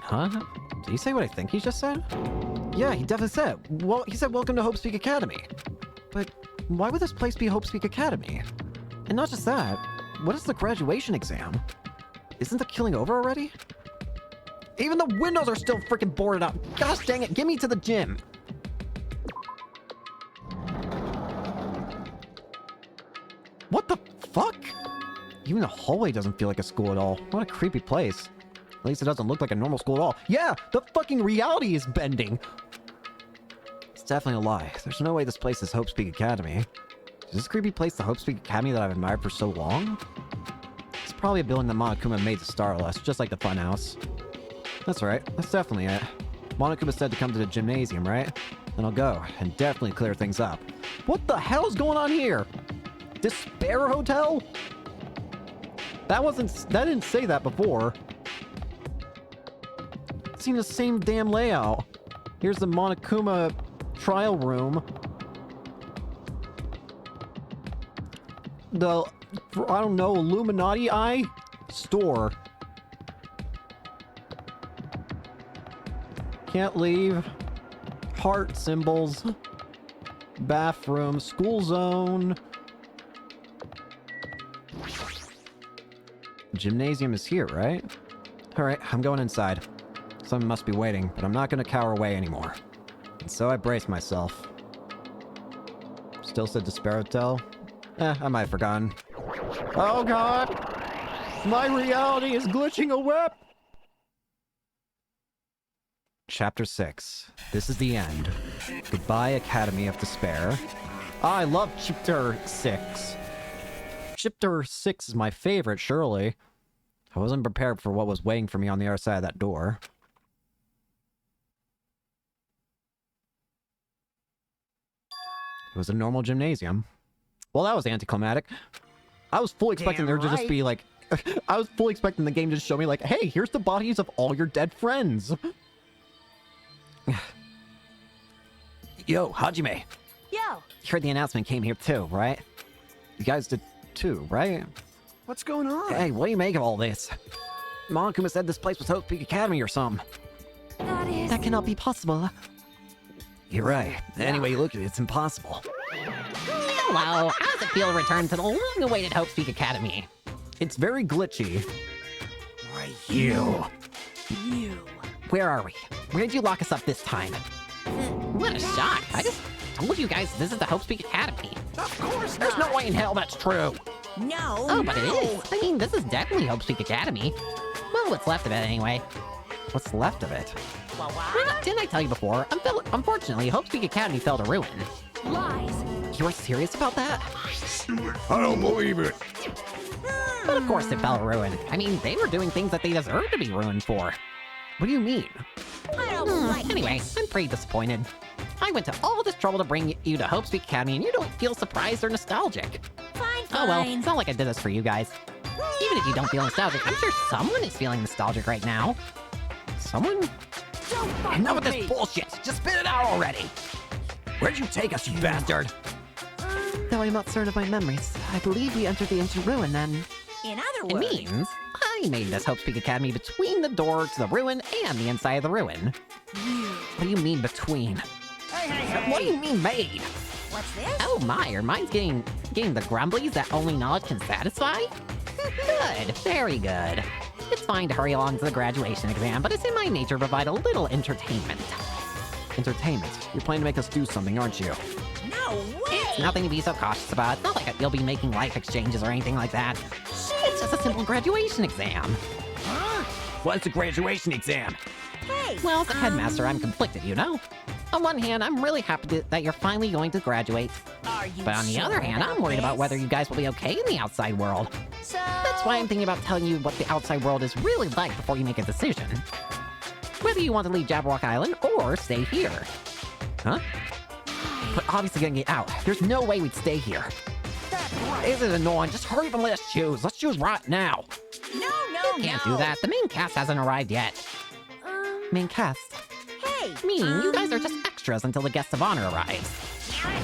Huh? Did he say what I think he just said? Yeah, he definitely said. Well, he said welcome to Hope Speak Academy. But why would this place be Hope Speak Academy? And not just that, what is the graduation exam? Isn't the killing over already? Even the windows are still freaking boarded up. Gosh dang it, get me to the gym. What the fuck? Even the hallway doesn't feel like a school at all. What a creepy place. At least it doesn't look like a normal school at all. Yeah, the fucking reality is bending. It's definitely a lie. There's no way this place is Hope Speak Academy. Is this creepy place the Hope Speak Academy that I've admired for so long? It's probably a building that Monokuma made to startle us, just like the funhouse. That's right, that's definitely it. Monokuma said to come to the gymnasium, right? Then I'll go, and definitely clear things up. What the hell is going on here? Despair Hotel? That didn't say that before. It seemed the same damn layout. Here's the Monokuma trial room. The, I don't know, Illuminati Eye store. Can't leave. Heart symbols. Bathroom. School zone. Gymnasium is here, right? Alright, I'm going inside. Someone must be waiting, but I'm not gonna cower away anymore. And so I brace myself. Still said Despair Hotel? I might have forgotten. Oh god! My reality is glitching away! Chapter 6. This is the end. Goodbye, Academy of Despair. I love Chapter 6. Chapter 6 is my favorite, surely. I wasn't prepared for what was waiting for me on the other side of that door. It was a normal gymnasium. Well, that was anticlimactic. I was fully expecting there to just be like... I was fully expecting the game to just show me like, hey, here's the bodies of all your dead friends. Yo, Hajime. Yo! You heard the announcement came here too, right? You guys did too, right? What's going on? Hey, what do you make of all this? Monokuma said this place was Hope Peak Academy or something. That cannot be possible. You're right. Anyway, look at it, it's impossible. Hello, how does it feel to return to the long-awaited Hope Speak Academy? It's very glitchy. You. Where are we? Where did you lock us up this time? What a shock. I just told you guys this is the Hope Speak Academy. Of course There's no way in hell that's true. No, Oh, but it is. I mean, this is definitely Hope Speak Academy. Well, what's left of it anyway. What's left of it? Well, didn't I tell you before? Unfortunately, Hope Speak Academy fell to ruin. Lies! You're serious about that? I don't believe it. But of course it fell to ruin. I mean, they were doing things that they deserve to be ruined for. What do you mean? Anyway, I'm pretty disappointed. I went to all this trouble to bring you to Hope Speak Academy, and you don't feel surprised or nostalgic. Fine, Oh well, it's not like I did this for you guys. Even if you don't feel nostalgic, I'm sure someone is feeling nostalgic right now. Someone? Enough with this bullshit! Just spit it out already! Where'd you take us, you bastard? Though I'm not certain of my memories, I believe we entered the ancient ruin and... In other It words, means I made this Hope Speak Academy between the door to the ruin and the inside of the ruin. What do you mean between? What do you mean made? what's this? Oh my, are mine's getting the grumblies that only knowledge can satisfy? Good, very good. It's fine to hurry along to the graduation exam, but it's in my nature to provide a little entertainment. Entertainment. You're planning to make us do something, aren't you? No way! It's nothing to be so cautious about. It's not like you'll be making life exchanges or anything like that. It's just a simple graduation exam. What's a graduation exam? Hey! Well, as a headmaster, I'm conflicted, you know? On one hand, I'm really happy that you're finally going to graduate. Are you But on the sure other hand, I'm worried about this? whether you guys will be okay in the outside world. So... That's why I'm thinking about telling you what the outside world is really like before you make a decision. Whether you want to leave Jabberwock Island or stay here. Huh? We're obviously gonna get out. There's no way we'd stay here. Isn't it annoying? Just hurry up and let us choose. Let's choose right now. No, Can't do that. The main cast hasn't arrived yet. Main cast? Hey! Meaning you guys are just extras until the guest of honor arrives.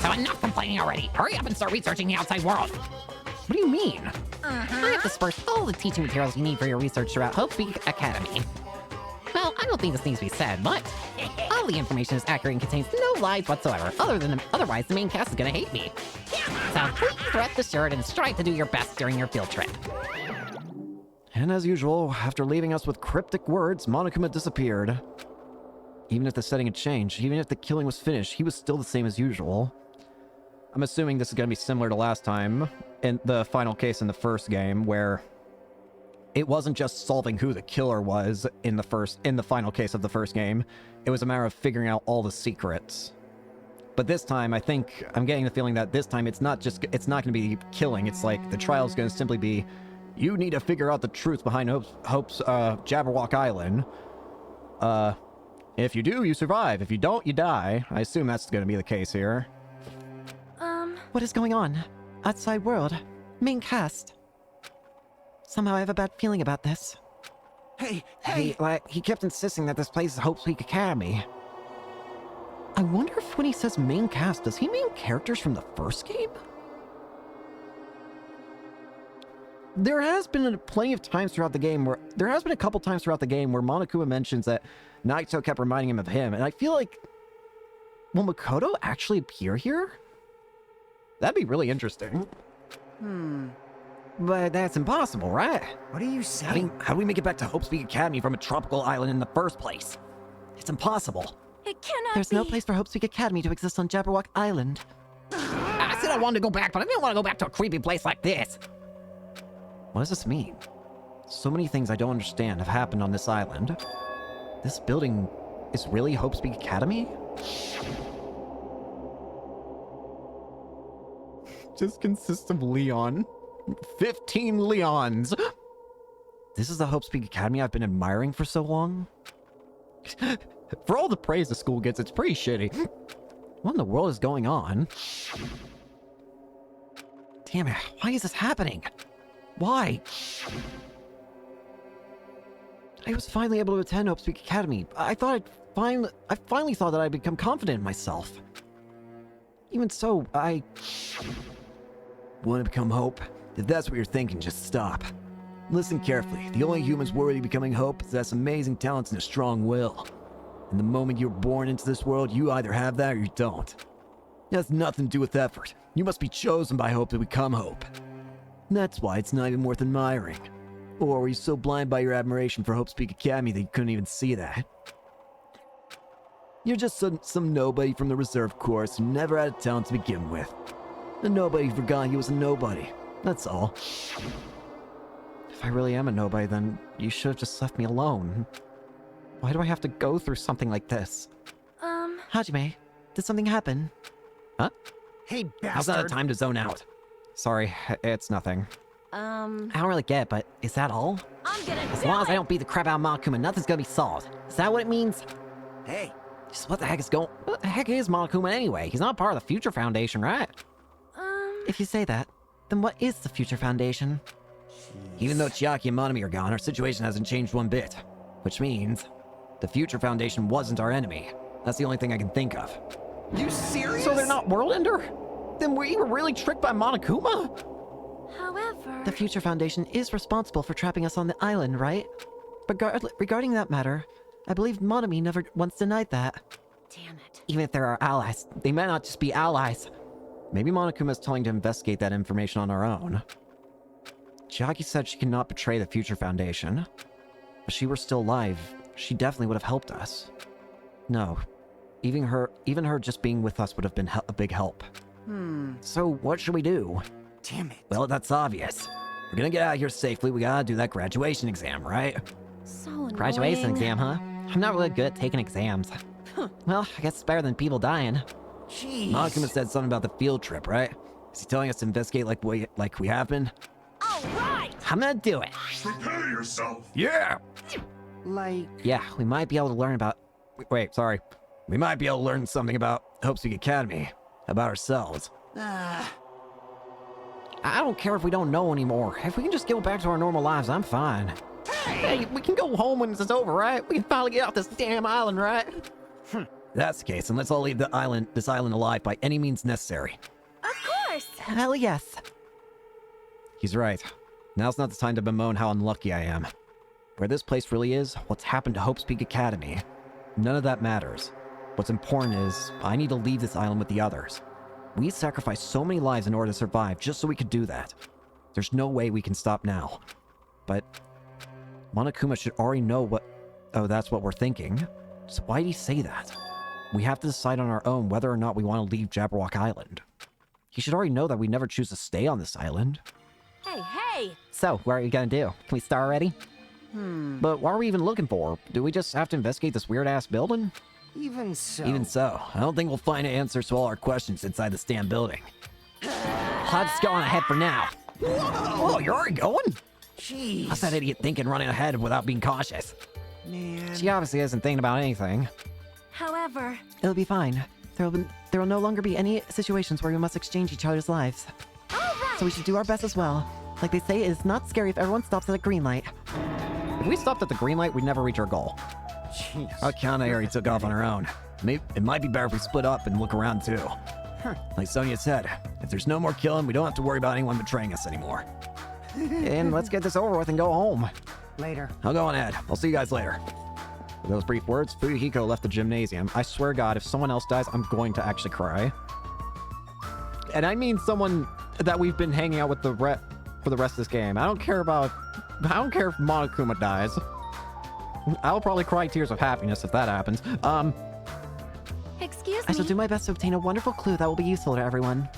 So enough complaining already. Hurry up and start researching the outside world. What do you mean? I have dispersed all the teaching materials you need for your research throughout Hope Speak Academy. Well, I don't think this needs to be said, but all the information is accurate and contains no lies whatsoever. Otherwise, the main cast is gonna hate me. So please rest assured and strive to do your best during your field trip. And as usual, after leaving us with cryptic words, Monokuma disappeared. Even if the setting had changed, even if the killing was finished, he was still the same as usual. I'm assuming this is going to be similar to last time, in the final case in the first game, where it wasn't just solving who the killer was in the final case of the first game. It was a matter of figuring out all the secrets. But this time, I think, I'm getting the feeling that this time it's not going to be killing. It's like the trial is going to simply be, you need to figure out the truth behind Hope's Jabberwock Island. If you do, you survive. If you don't, you die. I assume that's going to be the case here. What is going on? Outside world? Main cast? Somehow I have a bad feeling about this. Hey! He kept insisting that this place is Hope Speak Academy. I wonder if when he says main cast, does he mean characters from the first game? There has been plenty of times throughout the game where... There has been a couple times throughout the game where Monokuma mentions that Naito kept reminding him of him, and I feel like... Will Makoto actually appear here? That'd be really interesting. But that's impossible, right? What are you saying? How do we make it back to Hope Speak Academy from a tropical island in the first place? It's impossible. It cannot There's be. no place for Hope Speak Academy to exist on Jabberwock Island. I said I wanted to go back, but I didn't want to go back to a creepy place like this. What does this mean? So many things I don't understand have happened on this island. This building is really Hope Speak Academy? Just consists of Leon. 15 Leons! This is the Hope Speak Academy I've been admiring for so long? For all the praise the school gets, it's pretty shitty. What in the world is going on? Damn it, why is this happening? Why? I was finally able to attend Hope Speak Academy. I finally thought that I'd become confident in myself. Even so, I want to become Hope. If that's what you're thinking, just stop. Listen carefully. The only humans worthy of becoming Hope possess amazing talents and a strong will. And the moment you're born into this world, you either have that or you don't. It has nothing to do with effort. You must be chosen by Hope to become Hope. And that's why it's not even worth admiring. Or were you so blind by your admiration for Hope Speak Academy that you couldn't even see that? You're just some nobody from the reserve course who never had a talent to begin with. A nobody who forgot he was a nobody. That's all. If I really am a nobody, then you should have just left me alone. Why do I have to go through something like this? Hajime, did something happen? Huh? Hey, bastard! How's that a time to zone out? Sorry, it's nothing. I don't really get it, but is that all? I'm gonna As long as I don't beat the crap out of Monokuma, nothing's gonna be solved. Is that what it means? Hey! Just what the heck is going... What the heck is Monokuma anyway? He's not part of the Future Foundation, right? If you say that, then what is the Future Foundation? Even though Chiaki and Monami are gone, our situation hasn't changed one bit. Which means... The Future Foundation wasn't our enemy. That's the only thing I can think of. You serious? So they're not World Ender? Then we were really tricked by Monokuma? However... The Future Foundation is responsible for trapping us on the island, right? Regarding that matter, I believe Monami never once denied that. Damn it. Even if they're our allies, they might not just be allies. Maybe Monokuma's telling to investigate that information on our own. Chiaki said she cannot betray the Future Foundation. If she were still alive, she definitely would have helped us. No. Even her just being with us would have been a big help. So what should we do? Damn it. Well, that's obvious. We're gonna get out of here safely. We gotta do that graduation exam, right? So annoying. Graduation exam, huh? I'm not really good at taking exams. Well, I guess it's better than people dying. Jeez. Monokuma said something about the field trip, right? Is he telling us to investigate like we have been? All right! I'm gonna do it. Prepare yourself. Yeah! Like, Yeah, we might be able to learn about... Wait, sorry. We might be able to learn something about Hope's Peak Academy. About ourselves. I don't care if we don't know anymore. If we can just go back to our normal lives, I'm fine. Hey, we can go home when this is over, right? We can finally get off this damn island, right? If that's the case, then let's all leave this island alive by any means necessary. Of course! Hell yes. He's right. Now's not the time to bemoan how unlucky I am. Where this place really is, what's happened to Hope's Peak Academy, none of that matters. What's important is, I need to leave this island with the others. We sacrificed so many lives in order to survive just so we could do that. There's no way we can stop now. But Monokuma should already know what... Oh, that's what we're thinking. So why did he say that? We have to decide on our own whether or not we want to leave Jabberwock Island. He should already know that we never choose to stay on this island. Hey, hey! So, what are you gonna do? Can we start already? But what are we even looking for? Do we just have to investigate this weird-ass building? even so... Even so, I don't think we'll find answers to all our questions inside this damn building. I'll just go on ahead for now. Whoa, you're already going? Jeez. What's that idiot thinking running ahead without being cautious? Man. She obviously isn't thinking about anything. However, It'll be fine. There will no longer be any situations where we must exchange each other's lives. So we should do our best as well. Like they say, it's not scary if everyone stops at a green light. If we stopped at the green light, we'd never reach our goal. Jeez. Akana already took off on her own. It might be better if we split up and look around too. Like Sonia said, if there's no more killing, we don't have to worry about anyone betraying us anymore. And let's get this over with and go home. Later. I'll go on ahead. I'll see you guys later. With those brief words, Fuyuhiko left the gymnasium. I swear to God, if someone else dies, I'm going to actually cry. And I mean someone that we've been hanging out with for the rest of this game. I don't care if Monokuma dies. I'll probably cry tears of happiness if that happens. excuse I shall me. do my best to obtain a wonderful clue that will be useful to everyone.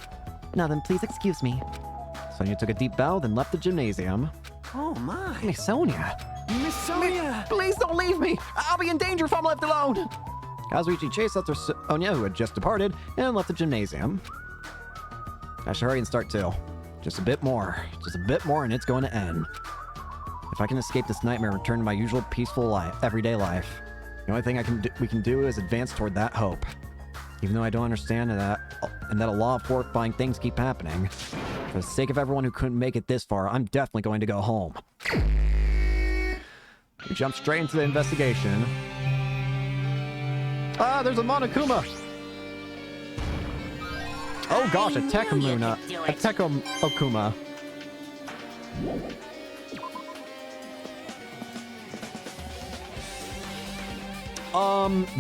Now then, please excuse me. Sonia took a deep bow, then left the gymnasium. Oh my. Miss Sonia. Miss Sonia! Please don't leave me! I'll be in danger if I'm left alone! Kazuichi chased after Sonia, who had just departed, and left the gymnasium. I should hurry and start too. Just a bit more, and it's going to end. If I can escape this nightmare and return to my usual peaceful life, everyday life, the only thing we can do is advance toward that hope. Even though I don't understand that a lot of horrifying things keep happening. For the sake of everyone who couldn't make it this far, I'm definitely going to go home. We jump straight into the investigation. Ah, there's a Monokuma! Oh gosh, a Tekumuna. A Okuma.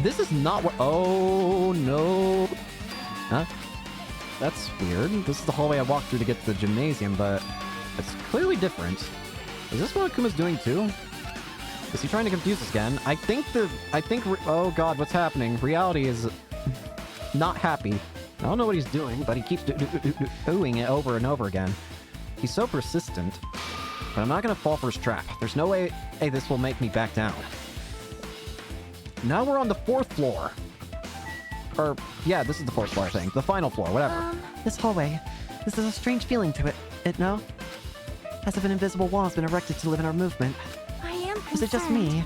This is not what... Oh, no. Huh? That's weird. This is the hallway I walked through to get to the gymnasium, but it's clearly different. Is this what Akuma's doing too? Is he trying to confuse us again? Oh god, what's happening? Reality is not happy. I don't know what he's doing, but he keeps doing it over and over again. He's so persistent. But I'm not gonna fall for his trap. There's no way this will make me back down. Now we're on the 4th floor. Or, yeah, this is the 4th floor, I think. The final floor, whatever. This hallway. This is a strange feeling to it, no? As if an invisible wall has been erected to limit our movement. I am concerned. Is it just me?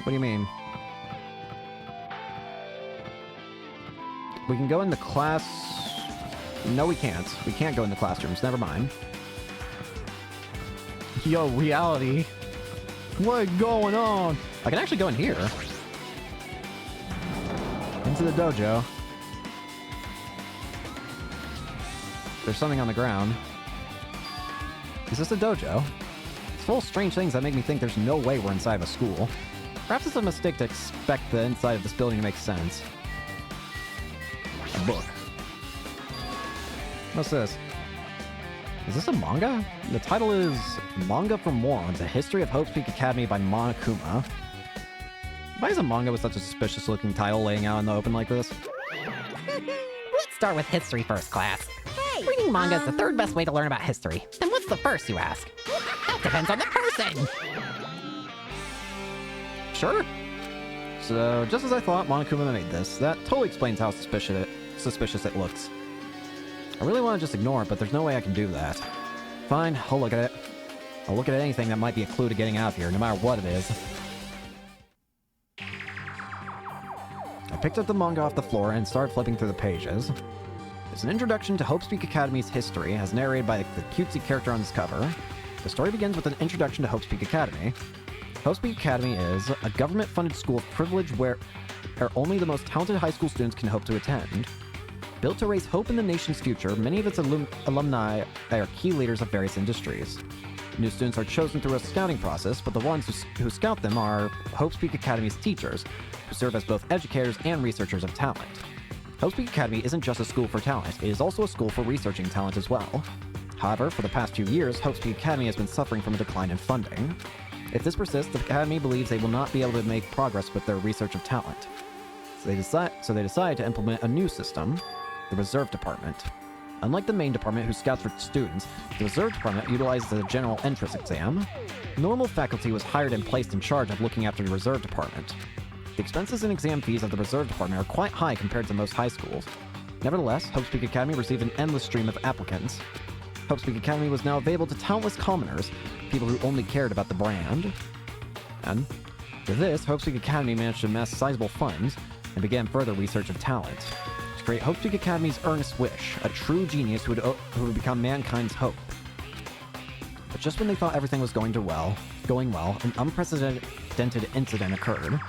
What do you mean? We can go in the class... No, we can't. We can't go in the classrooms. Never mind. Yo, reality. What's going on? I can actually go in here. Into the dojo. There's something on the ground. Is this a dojo? It's full of strange things that make me think there's no way we're inside of a school. Perhaps it's a mistake to expect the inside of this building to make sense. A book. What's this? Is this a manga? The title is Manga for Morons, A History of Hope's Peak Academy by Monokuma. Why is a manga with such a suspicious looking title laying out in the open like this? Let's start with history first, class. Reading manga is the third best way to learn about history. Then what's the first, you ask? That depends on the person! Sure. So, just as I thought, Monokuma made this. That totally explains how suspicious it looks. I really want to just ignore it, but there's no way I can do that. Fine, I'll look at it. I'll look at anything that might be a clue to getting out of here, no matter what it is. I picked up the manga off the floor and started flipping through the pages. It's an introduction to Hope's Peak Academy's history, as narrated by the cutesy character on this cover. The story begins with an introduction to Hope's Peak Academy. Hope's Peak Academy is a government-funded school of privilege where only the most talented high school students can hope to attend. Built to raise hope in the nation's future, many of its alumni are key leaders of various industries. New students are chosen through a scouting process, but the ones who scout them are Hope's Peak Academy's teachers, who serve as both educators and researchers of talent. Hope's Peak Academy isn't just a school for talent, it is also a school for researching talent as well. However, for the past few years, Hope's Peak Academy has been suffering from a decline in funding. If this persists, the Academy believes they will not be able to make progress with their research of talent. So they decide to implement a new system, the Reserve Department. Unlike the main department who scouts for students, the Reserve Department utilizes a general entrance exam. Normal faculty was hired and placed in charge of looking after the Reserve Department. The expenses and exam fees of the Reserve Department are quite high compared to most high schools. Nevertheless, Hope's Peak Academy received an endless stream of applicants. Hope's Peak Academy was now available to countless commoners, people who only cared about the brand. And with this, Hope's Peak Academy managed to amass sizable funds and began further research of talent. To create Hope's Peak Academy's earnest wish, a true genius who would become mankind's hope. But just when they thought everything was going well, an unprecedented incident occurred.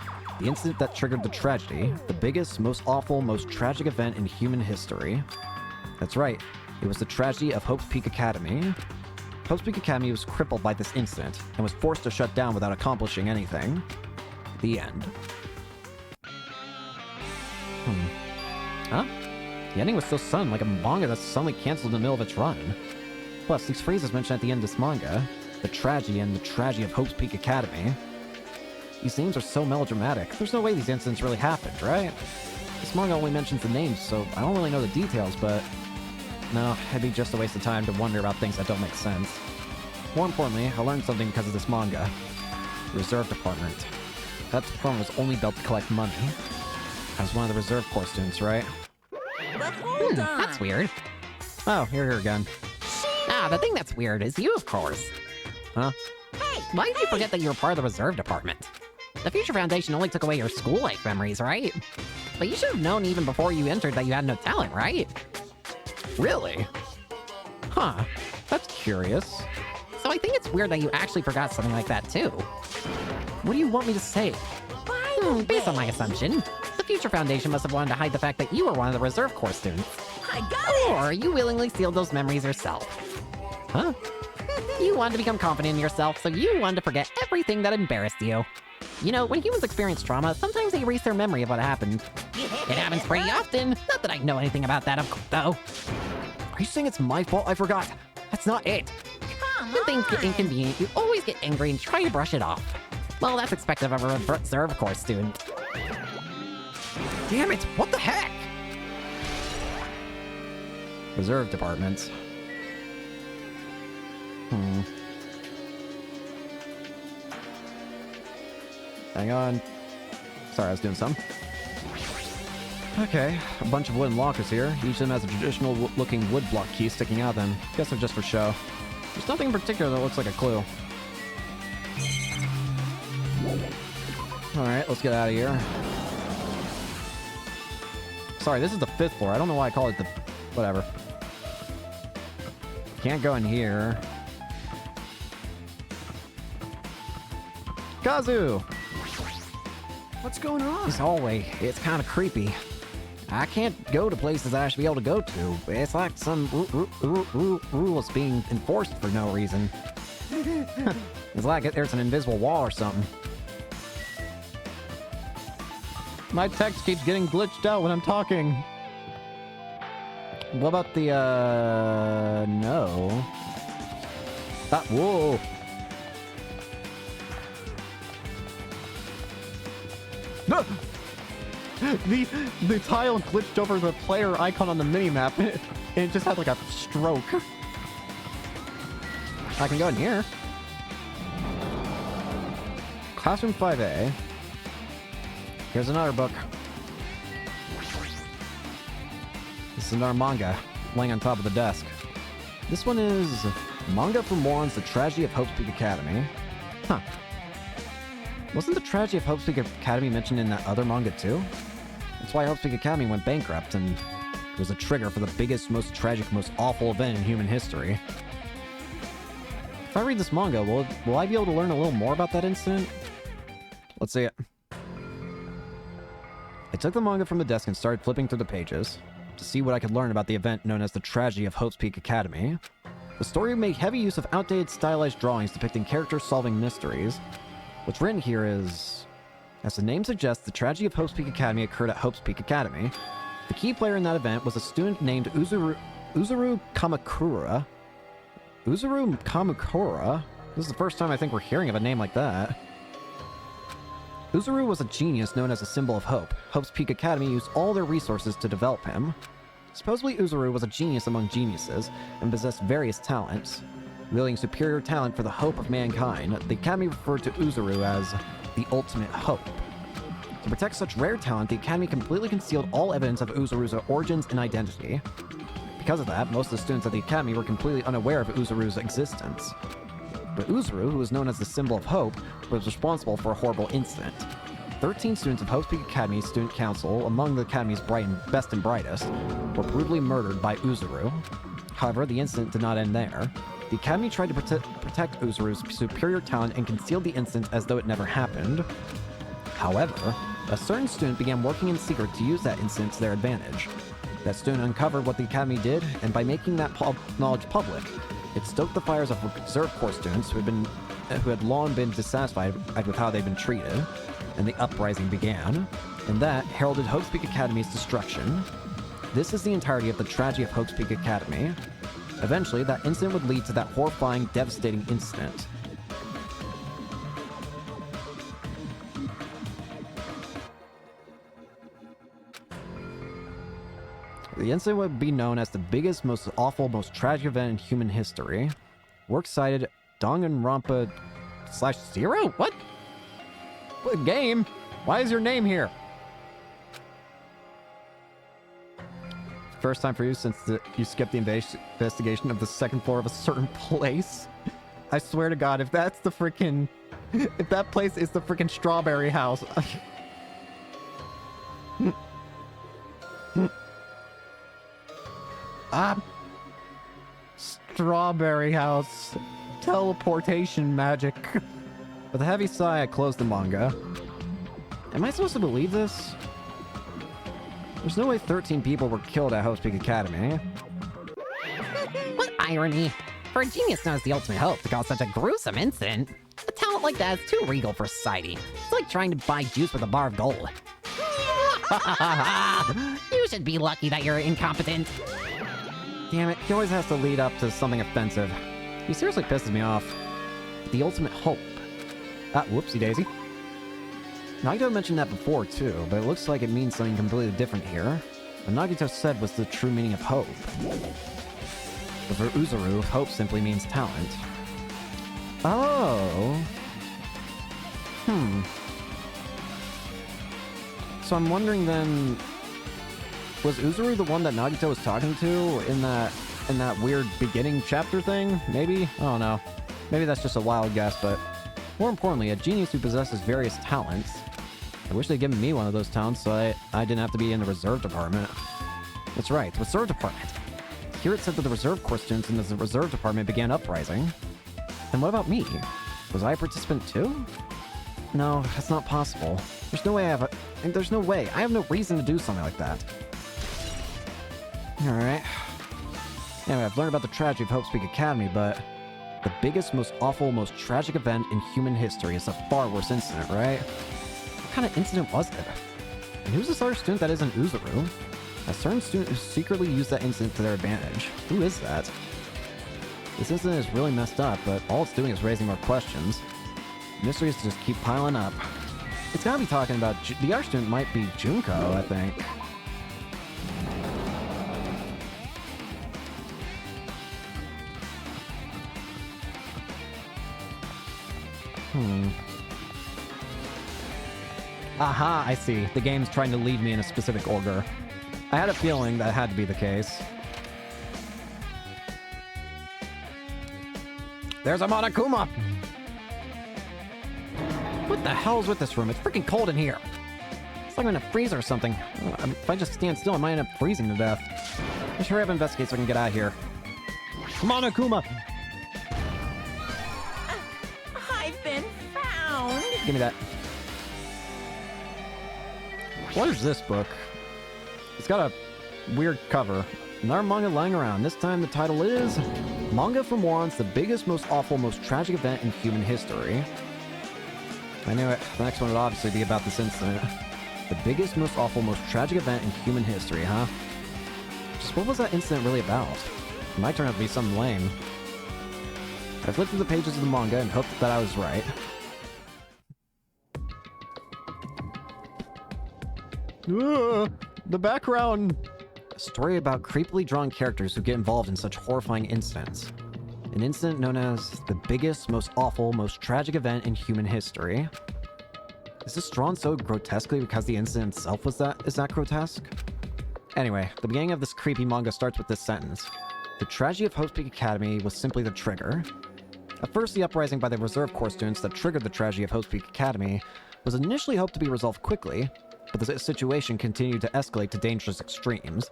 The incident that triggered the tragedy, the biggest, most awful, most tragic event in human history. That's right, it was the tragedy of Hope's Peak Academy. Hope's Peak Academy was crippled by this incident and was forced to shut down without accomplishing anything. The end. Huh? The ending was so sudden, like a manga that's suddenly canceled in the middle of its run. Plus, these phrases mentioned at the end of this manga, the tragedy and the tragedy of Hope's Peak Academy. These names are so melodramatic. There's no way these incidents really happened, right? This manga only mentions the names, so I don't really know the details, but... no, it'd be just a waste of time to wonder about things that don't make sense. More importantly, I learned something because of this manga. The Reserve Department. That department was only built to collect money. I was one of the Reserve Corps students, right? But hold on. That's weird. Oh, you're here again. Ah, the thing that's weird is you, of course. Huh? Hey, Why did you forget that you were part of the Reserve Department? The Future Foundation only took away your school-life memories, right? But you should have known even before you entered that you had no talent, right? Really? Huh. That's curious. So I think it's weird that you actually forgot something like that, too. What do you want me to say? Based on my assumption, the Future Foundation must have wanted to hide the fact that you were one of the Reserve Corps students. I got it! Or you willingly sealed those memories yourself. Huh? You wanted to become confident in yourself, so you wanted to forget everything that embarrassed you. You know, when humans experience trauma, sometimes they erase their memory of what happened. It happens pretty often. Not that I know anything about that, though. Are you saying it's my fault I forgot? That's not it. Come When things get on. inconvenient, you always get angry and try to brush it off. Well, that's expected of a Reserve Corps student. Damn it, what the heck? Reserve Departments. Hang on. Sorry, I was doing something. Okay, a bunch of wooden lockers here. Each of them has a traditional-looking wood block key sticking out of them. Guess they're just for show. There's nothing in particular that looks like a clue. Alright, let's get out of here. Sorry, this is the 5th floor. I don't know why I call it the... whatever. Can't go in here. Kazu! What's going on? This hallway, it's kind of creepy. I can't go to places I should be able to go to. It's like some rule is being enforced for no reason. It's like there's an invisible wall or something. My text keeps getting glitched out when I'm talking. What about the, no. Whoa. No! The tile glitched over the player icon on the minimap, and it just had like a stroke. I can go in here. Classroom 5A. Here's another book. This is another manga, laying on top of the desk. This one is Manga for Morons, The Tragedy of Hope's Peak Academy. Huh. Wasn't the Tragedy of Hope's Peak Academy mentioned in that other manga too? That's why Hope's Peak Academy went bankrupt, and it was a trigger for the biggest, most tragic, most awful event in human history. If I read this manga, will I be able to learn a little more about that incident? Let's see it. I took the manga from the desk and started flipping through the pages to see what I could learn about the event known as the Tragedy of Hope's Peak Academy. The story made heavy use of outdated stylized drawings depicting characters solving mysteries. What's written here is, as the name suggests, the Tragedy of Hope's Peak Academy occurred at Hope's Peak Academy. The key player in that event was a student named Uzuru Kamakura. Uzuru Kamakura? This is the first time I think we're hearing of a name like that. Uzuru was a genius known as a symbol of hope. Hope's Peak Academy used all their resources to develop him. Supposedly Uzuru was a genius among geniuses and possessed various talents. Wielding superior talent for the hope of mankind, the Academy referred to Uzuru as the ultimate hope. To protect such rare talent, the Academy completely concealed all evidence of Uzuru's origins and identity. Because of that, most of the students at the Academy were completely unaware of Uzuru's existence. But Uzuru, who was known as the symbol of hope, was responsible for a horrible incident. 13 students of Hope's Peak Academy Student Council, among the Academy's best and brightest, were brutally murdered by Uzuru. However, the incident did not end there. The Academy tried to protect Uzuru's superior talent and concealed the incident as though it never happened. However, a certain student began working in secret to use that incident to their advantage. That student uncovered what the Academy did, and by making that knowledge public, it stoked the fires of Reserve Corps students who had long been dissatisfied with how they'd been treated, and the uprising began, and that heralded Hope's Peak Academy's destruction. This is the entirety of the tragedy of Hope's Peak Academy. Eventually, that incident would lead to that horrifying, devastating incident. The incident would be known as the biggest, most awful, most tragic event in human history. Works cited Danganronpa /0? What? What game? Why is your name here? First time for you since you skipped the investigation of the second floor of a certain place. I swear to God, if that's the freaking... If that place is the freaking Strawberry House... Strawberry House. Teleportation magic. With a heavy sigh, I closed the manga. Am I supposed to believe this? There's no way 13 people were killed at Hope's Peak Academy. What irony! For a genius known as the ultimate hope to cause such a gruesome incident, a talent like that is too regal for society. It's like trying to buy juice with a bar of gold. You should be lucky that you're incompetent. Damn it, he always has to lead up to something offensive. He seriously pisses me off. The ultimate hope. Whoopsie daisy. Nagito mentioned that before too, but it looks like it means something completely different here. What Nagito said was the true meaning of hope. But for Uzuru, hope simply means talent. Oh. So I'm wondering then, was Uzuru the one that Nagito was talking to in that weird beginning chapter thing? Maybe? I don't know. Maybe that's just a wild guess, but more importantly, a genius who possesses various talents. I wish they'd given me one of those talents so I didn't have to be in the reserve department. That's right, the reserve department. Here it said that the reserve corps students in the reserve department began uprising. And what about me? Was I a participant too? No, that's not possible. There's no way there's no way. I have no reason to do something like that. Alright. Anyway, I've learned about the tragedy of Hope Peak Academy, but the biggest, most awful, most tragic event in human history is a far worse incident, right? What kind of incident was it? And who's this other student that isn't Uzaru? A certain student who secretly used that incident to their advantage. Who is that? This incident is really messed up, but all it's doing is raising more questions. Mysteries just keep piling up. It's gotta be talking about... the other student might be Junko, I think. Aha, I see. The game's trying to lead me in a specific order. I had a feeling that had to be the case. There's a Monokuma! What the hell's with this room? It's freaking cold in here. It's like I'm in a freezer or something. If I just stand still, I might end up freezing to death. Let's hurry up and investigate so I can get out of here. Monokuma! I've been found. Give me that. What is this book? It's got a weird cover. Another manga lying around. This time the title is Manga for Morons, the biggest, most awful, most tragic event in human history. I knew it. The next one would obviously be about this incident. The biggest, most awful, most tragic event in human history, huh? Just what was that incident really about? It might turn out to be something lame. I flipped through the pages of the manga and hoped that I was right. The background! A story about creepily drawn characters who get involved in such horrifying incidents. An incident known as the biggest, most awful, most tragic event in human history. Is this drawn so grotesquely because the incident itself is that grotesque? Anyway, the beginning of this creepy manga starts with this sentence. The tragedy of Hope Peak Academy was simply the trigger. At first, the uprising by the reserve corps students that triggered the tragedy of Hope Peak Academy was initially hoped to be resolved quickly, but the situation continued to escalate to dangerous extremes.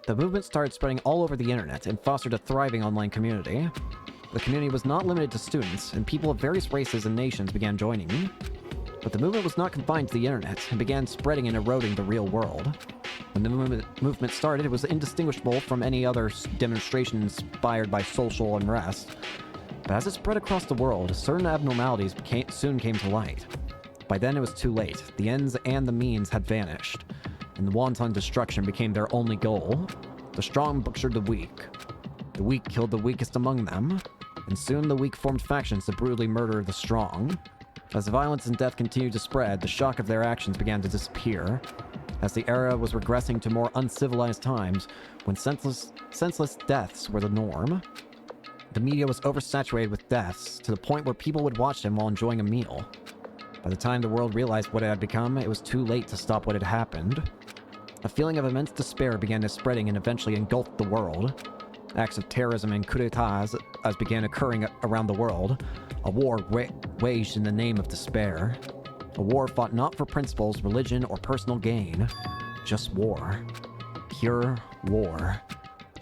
The movement started spreading all over the internet and fostered a thriving online community. The community was not limited to students, and people of various races and nations began joining. But the movement was not confined to the internet and began spreading and eroding the real world. When the movement started, it was indistinguishable from any other demonstration inspired by social unrest. But as it spread across the world, certain abnormalities soon came to light. By then it was too late. The ends and the means had vanished, and the wanton destruction became their only goal. The strong butchered the weak. The weak killed the weakest among them, and soon the weak formed factions to brutally murder the strong. As the violence and death continued to spread, the shock of their actions began to disappear. As the era was regressing to more uncivilized times, when senseless deaths were the norm. The media was oversaturated with deaths, to the point where people would watch them while enjoying a meal. By the time the world realized what it had become, it was too late to stop what had happened. A feeling of immense despair began to spreading and eventually engulfed the world. Acts of terrorism and coups d'etats as began occurring around the world. A war waged in the name of despair. A war fought not for principles, religion, or personal gain. Just war. Pure war.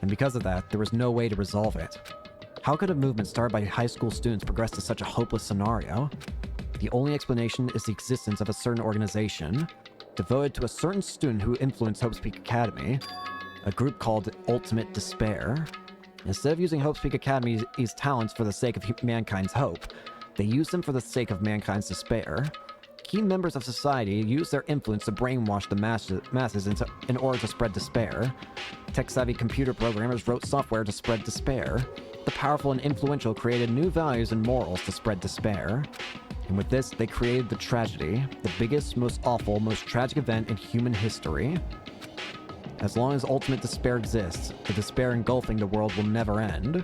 And because of that, there was no way to resolve it. How could a movement started by high school students progress to such a hopeless scenario? The only explanation is the existence of a certain organization, devoted to a certain student who influenced Hope Peak Academy, a group called Ultimate Despair. Instead of using Hope Peak Academy's talents for the sake of mankind's hope, they used them for the sake of mankind's despair. Key members of society used their influence to brainwash the masses in order to spread despair. Tech-savvy computer programmers wrote software to spread despair. The powerful and influential created new values and morals to spread despair. And with this, they created the tragedy, the biggest, most awful, most tragic event in human history. As long as ultimate despair exists, the despair engulfing the world will never end.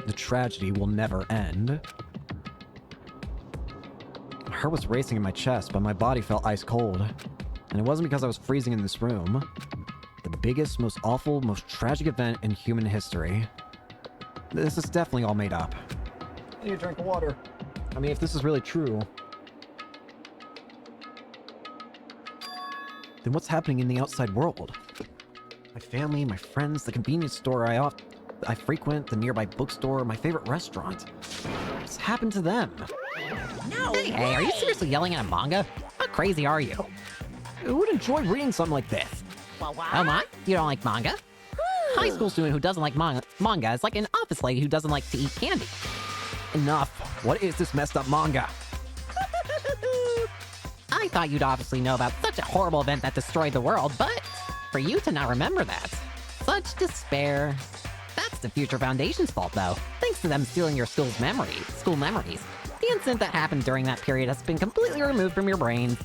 The tragedy will never end. My heart was racing in my chest, but my body felt ice cold. And it wasn't because I was freezing in this room. The biggest, most awful, most tragic event in human history. This is definitely all made up. I need a drink of water. I mean, if this is really true, then what's happening in the outside world? My family, my friends, the convenience store I frequent, the nearby bookstore, my favorite restaurant. What's happened to them? No Hey, are you seriously yelling at a manga? How crazy are you? Who would enjoy reading something like this? What? Oh my? You don't like manga? High school student who doesn't like manga is like an office lady who doesn't like to eat candy. Enough. What is this messed up manga? I thought you'd obviously know about such a horrible event that destroyed the world, but for you to not remember that. Such despair. That's the Future Foundation's fault, though. Thanks to them stealing your school memories. The incident that happened during that period has been completely removed from your brain.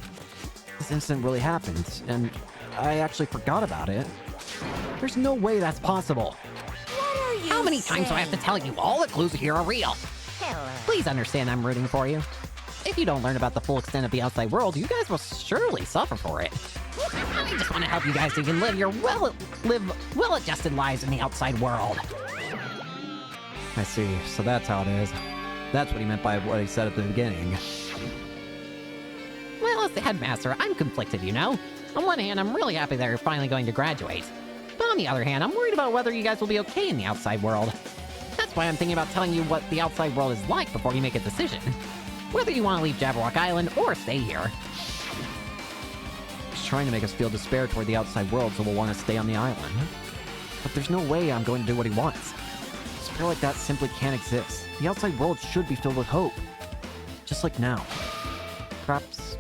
This incident really happened, and I actually forgot about it. There's no way that's possible. How many times do I have to tell you all the clues here are real? Please understand I'm rooting for you. If you don't learn about the full extent of the outside world, you guys will surely suffer for it. I just want to help you guys so you can live your well-adjusted lives in the outside world. I see, so that's how it is. That's what he meant by what he said at the beginning. Well, as the headmaster, I'm conflicted, you know? On one hand, I'm really happy that you're finally going to graduate. But on the other hand, I'm worried about whether you guys will be okay in the outside world. That's why I'm thinking about telling you what the outside world is like before you make a decision. Whether you want to leave Jabberwock Island or stay here. He's trying to make us feel despair toward the outside world so we'll want to stay on the island. But there's no way I'm going to do what he wants. Despair like that simply can't exist. The outside world should be filled with hope. Just like now. Perhaps...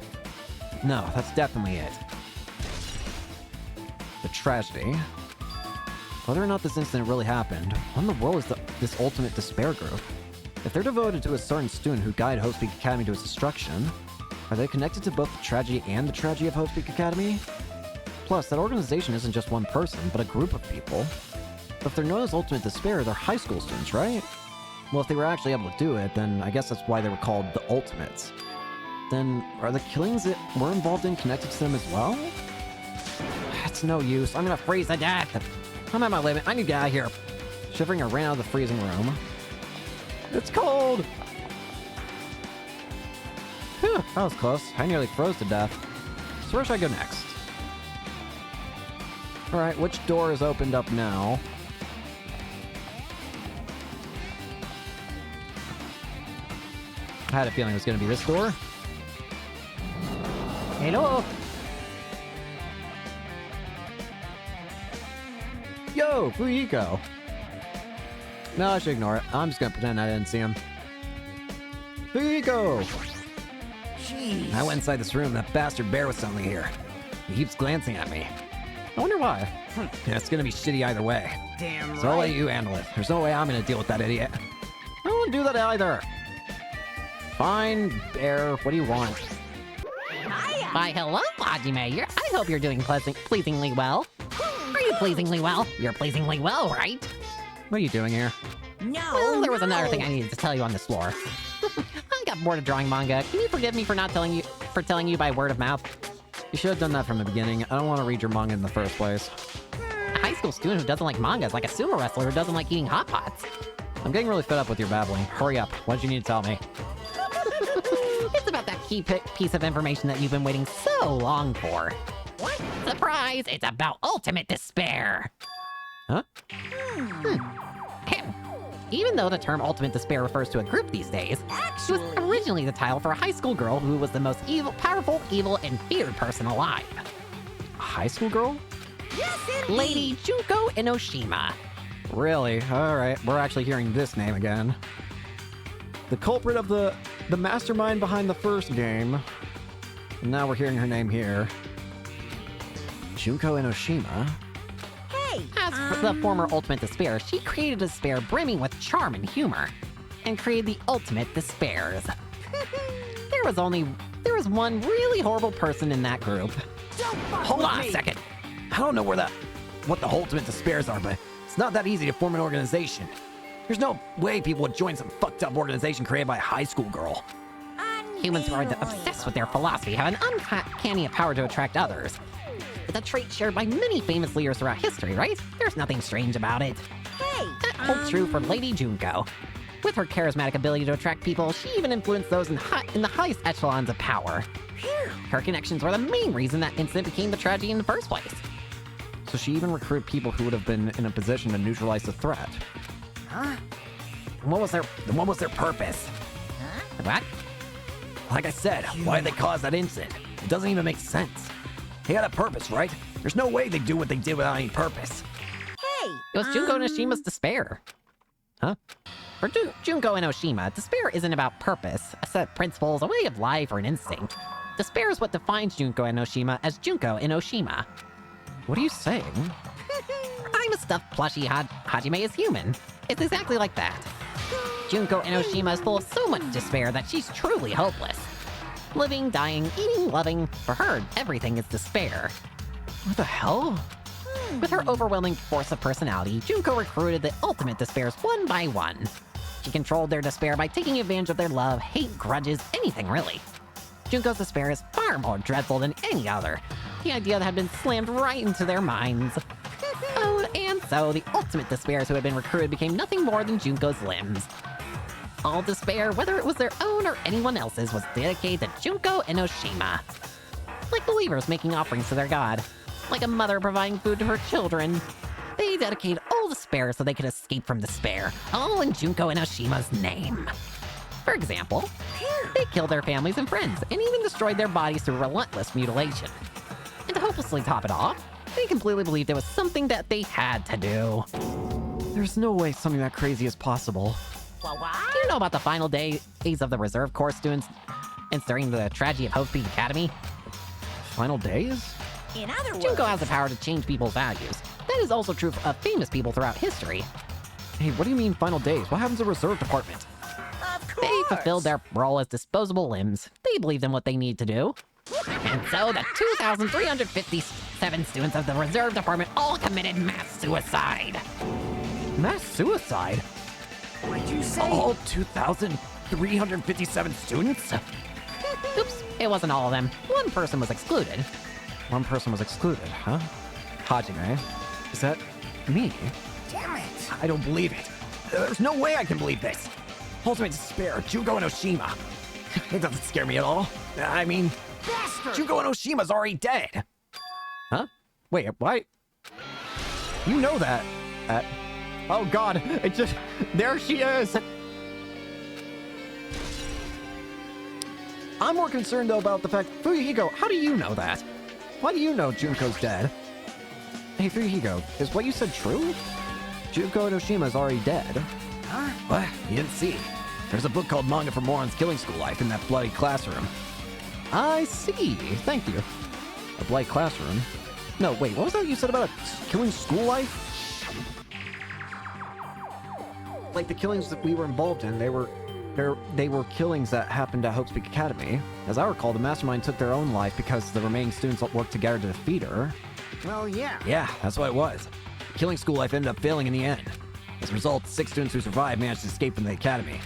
No, that's definitely it. The tragedy. Whether or not this incident really happened, what in the world is this ultimate despair group? If they're devoted to a certain student who guided Hope Peak Academy to its destruction, are they connected to both the tragedy and the tragedy of Hope Peak Academy? Plus, that organization isn't just one person, but a group of people. But if they're known as Ultimate Despair, they're high school students, right? Well, if they were actually able to do it, then I guess that's why they were called the Ultimates. Then, are the killings that we're involved in connected to them as well? It's no use. I'm gonna freeze to death. I'm at my limit. I need to get out of here. Shivering, I ran out of the freezing room. It's cold! Phew, that was close. I nearly froze to death. So where should I go next? Alright, which door is opened up now? I had a feeling it was going to be this door. Hello? Yo, Fuyiko! No, I should ignore it. I'm just gonna pretend I didn't see him. Fuyiko! Jeez. I went inside this room. That bastard bear was suddenly here. He keeps glancing at me. I wonder why. Yeah, it's gonna be shitty either way. Damn right. So I'll let you handle it. There's no way I'm gonna deal with that idiot. I don't want to do that either. Fine, bear. What do you want? Why, hello, Hajime. I hope you're doing pleasingly well. Are you pleasingly well? You're pleasingly well, right? What are you doing here? No. Well, there was another thing I needed to tell you on this floor. I got bored of drawing manga. Can you forgive me for not telling you by word of mouth? You should have done that from the beginning. I don't want to read your manga in the first place. A high school student who doesn't like manga is like a sumo wrestler who doesn't like eating Hot Pots. I'm getting really fed up with your babbling. Hurry up. What did you need to tell me? It's about that key piece of information that you've been waiting so long for. What? Surprise! It's about ultimate despair! Huh? Even though the term ultimate despair refers to a group these days, it was originally the title for a high school girl who was the most powerful, evil, and feared person alive. A high school girl? Yes, indeed. Lady Junko Enoshima. Really? Alright, we're actually hearing this name again. The culprit of the mastermind behind the first game. And now we're hearing her name here. Junko Enoshima? As for the former Ultimate Despair, she created a despair brimming with charm and humor, and created the Ultimate Despairs. There was one really horrible person in that group. Hold on a second. I don't know what the ultimate despairs are, but it's not that easy to form an organization. There's no way people would join some fucked up organization created by a high school girl. Humans who are obsessed with their philosophy have an uncanny power to attract others. It's a trait shared by many famous leaders throughout history, right? There's nothing strange about it. That holds true for Lady Junko. With her charismatic ability to attract people, she even influenced those in the highest echelons of power. Her connections were the main reason that incident became the tragedy in the first place. So she even recruited people who would have been in a position to neutralize the threat. Huh? And what was their purpose? What? Like I said, why did they cause that incident? It doesn't even make sense. They had a purpose, right? There's no way they'd do what they did without any purpose. Hey! It was Junko and Oshima's despair. Huh? For Junko and Oshima, despair isn't about purpose, a set of principles, a way of life, or an instinct. Despair is what defines Junko and Oshima as Junko and Oshima. What are you saying? I'm a stuffed plushie Hajime is human. It's exactly like that. Junko and Oshima is full of so much despair that she's truly hopeless. Living, dying, eating, loving, for her, everything is despair. What the hell? With her overwhelming force of personality, Junko recruited the ultimate despairs one by one. She controlled their despair by taking advantage of their love, hate, grudges, anything really. Junko's despair is far more dreadful than any other. The idea that had been slammed right into their minds. Oh, and so the ultimate despairs who had been recruited became nothing more than Junko's limbs. All despair, whether it was their own or anyone else's, was dedicated to Junko and Oshima. Like believers making offerings to their god. Like a mother providing food to her children. They dedicated all despair so they could escape from despair, all in Junko and Oshima's name. For example, they killed their families and friends, and even destroyed their bodies through relentless mutilation. And to hopelessly top it off, they completely believed it was something that they had to do. There's no way something that crazy is possible. Well, what? Do you know about the final days of the reserve corps students and during the tragedy of Hope Peak Academy? Final days? In other words... Junko has the power to change people's values. That is also true of famous people throughout history. Hey, what do you mean final days? What happens to reserve department? Of course! They fulfilled their role as disposable limbs. They believed in what they need to do. And so the 2,357 students of the reserve department all committed mass suicide. Mass suicide? What'd you say? All 2,357 students? Oops, it wasn't all of them. One person was excluded. One person was excluded, huh? Hajime? Is that me? Damn it! I don't believe it. There's no way I can believe this. Ultimate despair, Junko and Oshima. It doesn't scare me at all. I mean, Bastard! Junko and Oshima's already dead. Huh? Wait, why? You know that. Oh god, it just... There she is! I'm more concerned, though, about the fact... Fuyuhiko, how do you know that? Why do you know Junko's dead? Hey, Fuyuhiko, is what you said true? Junko and Oshima's already dead. Huh? What? You didn't see. There's a book called Manga for Morons Killing School Life in that bloody classroom. I see. Thank you. A bloody classroom? No, wait, what was that you said about killing school life? Like the killings that we were involved in, they were killings that happened at Hope Peak Academy. As I recall, the mastermind took their own life because the remaining students worked together to defeat her. Well, yeah. Yeah, that's what it was. Killing school life ended up failing in the end. As a result, 6 students who survived managed to escape from the academy.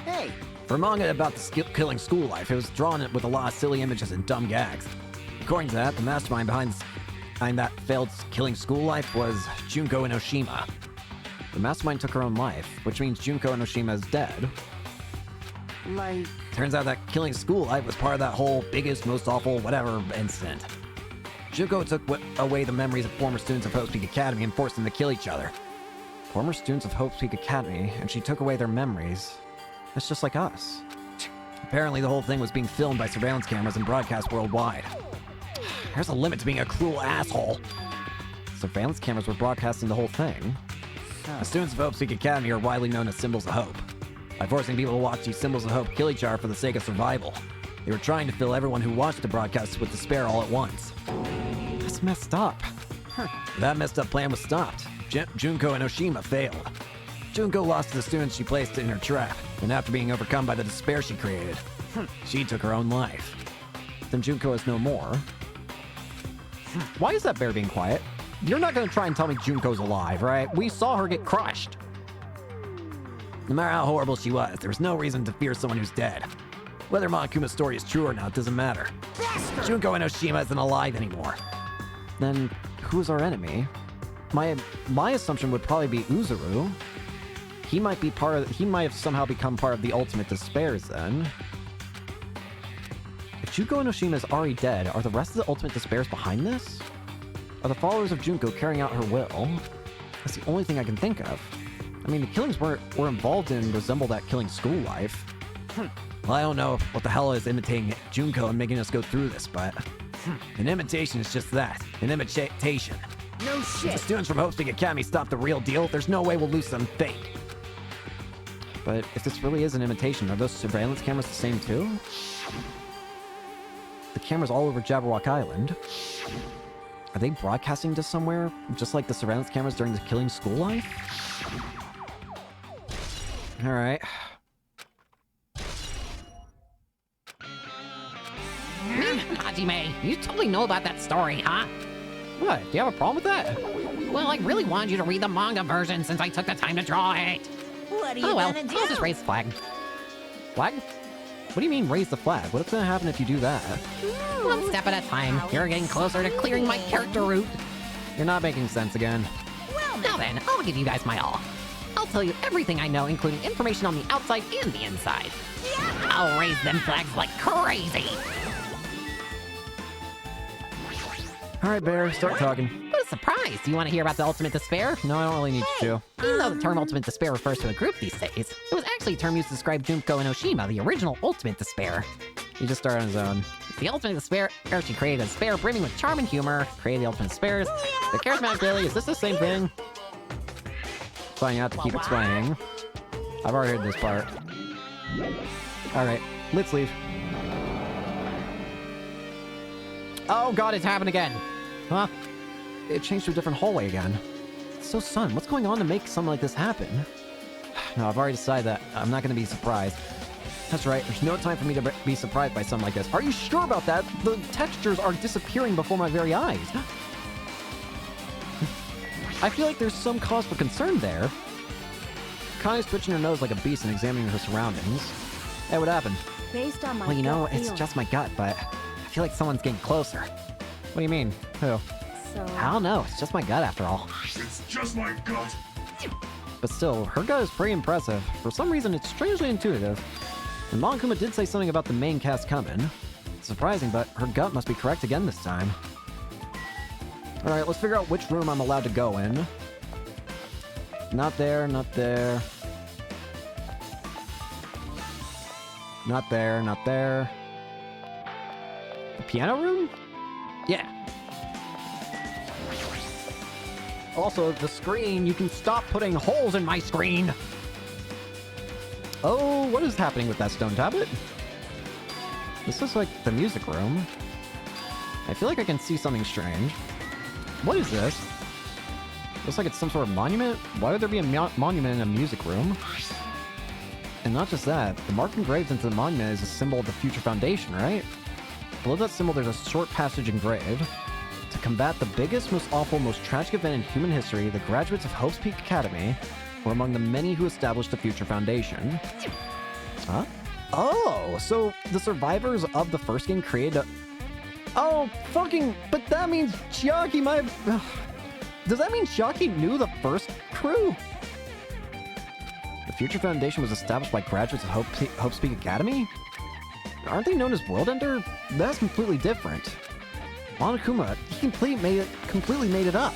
Hey, For a manga about the killing school life, it was drawn with a lot of silly images and dumb gags. According to that, the mastermind behind that failed killing school life was Junko and Oshima. The mastermind took her own life, which means Junko and Oshima is dead. like... Turns out that killing school life was part of that whole biggest, most awful, whatever incident. Junko took away the memories of former students of Hope Peak Academy and forced them to kill each other. Former students of Hope Peak Academy, and she took away their memories. That's just like us. Apparently the whole thing was being filmed by surveillance cameras and broadcast worldwide. There's a limit to being a cruel asshole. Surveillance cameras were broadcasting the whole thing. The students of Hope Peak Academy are widely known as symbols of hope. By forcing people to watch these symbols of hope kill each other for the sake of survival, they were trying to fill everyone who watched the broadcasts with despair all at once. That's messed up. That messed up plan was stopped. Junko and Oshima failed. Junko lost to the students she placed in her trap, and after being overcome by the despair she created, she took her own life. Then Junko is no more. Why is that bear being quiet? You're not gonna try and tell me Junko's alive, right? We saw her get crushed. No matter how horrible she was, there was no reason to fear someone who's dead. Whether Monokuma's story is true or not doesn't matter. Junko and Oshima isn't alive anymore. Then who's our enemy? My assumption would probably be Uzuru. He might have somehow become part of the ultimate despairs then. If Junko and Oshima is already dead, are the rest of the ultimate despairs behind this? Are the followers of Junko carrying out her will? That's the only thing I can think of. I mean, the killings we're involved in resemble that killing school life. Well, I don't know what the hell is imitating Junko and making us go through this, but an imitation is just that, an imitation. No If shit. the students from Hope Peak Academy stop the real deal, there's no way we'll lose some fake. But if this really is an imitation, are those surveillance cameras the same too? The cameras all over Jabberwock Island. Are they broadcasting to somewhere, just like the surveillance cameras during the Killing School life? Alright. Hajime, you totally know about that story, huh? What? Do you have a problem with that? Well, I really wanted you to read the manga version since I took the time to draw it. What are you Oh well, gonna do? I'll just raise the flag. Flag? What do you mean, raise the flag? What's gonna happen if you do that? One step at a time. You're getting closer to clearing my character route. You're not making sense again. Well, Now then, I'll give you guys my all. I'll tell you everything I know, including information on the outside and the inside. I'll raise them flags like crazy. Alright, Bear, start talking. What a surprise! Do you want to hear about the Ultimate Despair? No, I don't really need you to. Even though the term Ultimate Despair refers to a group these days, it was actually a term used to describe Junko and Oshima, the original Ultimate Despair. He just started on his own. The Ultimate Despair, she created a despair brimming with charm and humor, created the Ultimate Despairs. The charismatic Billy, is this the same thing? Fine, you have to keep explaining. I've already heard this part. Alright, let's leave. Oh god, it's happened again. Huh? It changed to a different hallway again. So, son, what's going on to make something like this happen? No, I've already decided that I'm not going to be surprised. That's right, there's no time for me to be surprised by something like this. Are you sure about that? The textures are disappearing before my very eyes. I feel like there's some cause for concern there. Connie's twitching her nose like a beast and examining her surroundings. Hey, what happened? Based on my Well, you know, gut it's feeling. just my gut, but I feel like someone's getting closer. What do you mean? Who? So, I don't know, it's just my gut after all. It's just my gut. But still, her gut is pretty impressive. For some reason, it's strangely intuitive. And Monokuma did say something about the main cast coming. It's surprising, but her gut must be correct again this time. Alright, let's figure out which room I'm allowed to go in. Not there, not there. Not there, not there. The piano room? Yeah. Also, the screen, you can stop putting holes in my screen! Oh, what is happening with that stone tablet? This looks like the music room. I feel like I can see something strange. What is this? Looks like it's some sort of monument? Why would there be a monument in a music room? And not just that, the mark engraved into the monument is a symbol of the Future Foundation, right? Below that symbol, there's a short passage engraved. To combat the biggest, most awful, most tragic event in human history, the graduates of Hope's Peak Academy were among the many who established the Future Foundation. Huh? Oh, so the survivors of the first game created a... Oh, fucking... But that means Chiaki might... Does that mean Chiaki knew the first crew? The Future Foundation was established by graduates of Hope's Peak Academy? Aren't they known as World Ender? That's completely different. Monokuma, he completely made it up.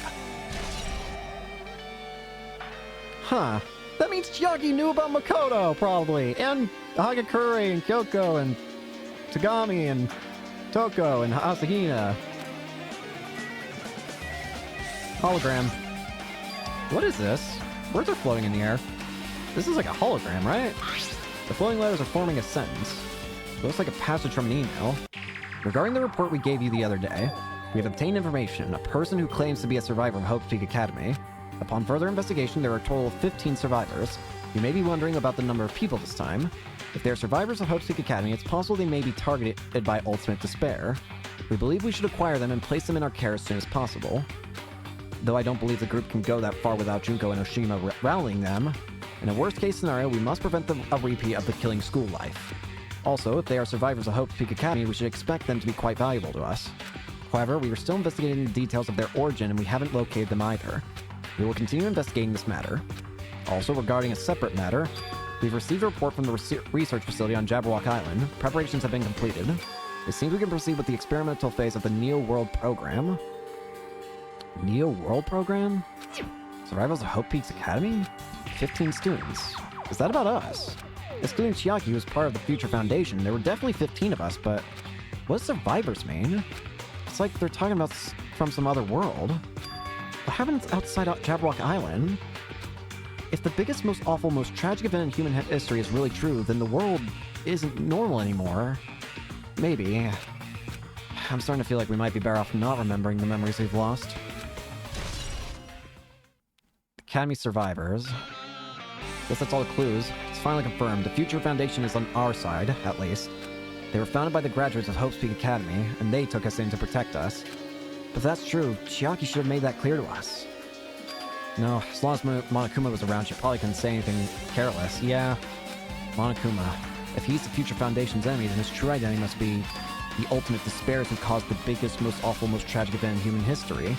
Huh. That means Chiaki knew about Makoto, probably, and Hagakure, and Kyoko, and Tagami, and Toko, and Asahina. Hologram. What is this? Words are floating in the air. This is like a hologram, right? The floating letters are forming a sentence. It looks like a passage from an email. Regarding the report we gave you the other day, we have obtained information. A person who claims to be a survivor of Hope's Peak Academy. Upon further investigation, there are a total of 15 survivors. You may be wondering about the number of people this time. If they are survivors of Hope's Peak Academy, it's possible they may be targeted by Ultimate Despair. We believe we should acquire them and place them in our care as soon as possible. Though I don't believe the group can go that far without Junko and Oshima rallying them. In a worst-case scenario, we must prevent a repeat of the Killing School life. Also, if they are survivors of Hope's Peak Academy, we should expect them to be quite valuable to us. However, we are still investigating the details of their origin and we haven't located them either. We will continue investigating this matter. Also, regarding a separate matter, we've received a report from the research facility on Jabberwock Island. Preparations have been completed. It seems we can proceed with the experimental phase of the Neo World Program. Neo World Program? Survivors of Hope Peaks Academy? 15 students. Is that about us? Excluding Chiaki, who was part of the Future Foundation, there were definitely 15 of us, but what does survivors mean? It's like they're talking about from some other world. What happens outside Jabberwock Island? If the biggest, most awful, most tragic event in human history is really true, then the world isn't normal anymore. Maybe. I'm starting to feel like we might be better off not remembering the memories we've lost. Academy survivors. Guess that's all the clues. It's finally confirmed. The Future Foundation is on our side, at least. They were founded by the graduates of Hope's Peak Academy, and they took us in to protect us. But if that's true, Chiaki should have made that clear to us. No, as long as Monokuma was around, she probably couldn't say anything careless. Yeah, Monokuma. If he's the Future Foundation's enemy, then his true identity must be the ultimate despairs who caused the biggest, most awful, most tragic event in human history.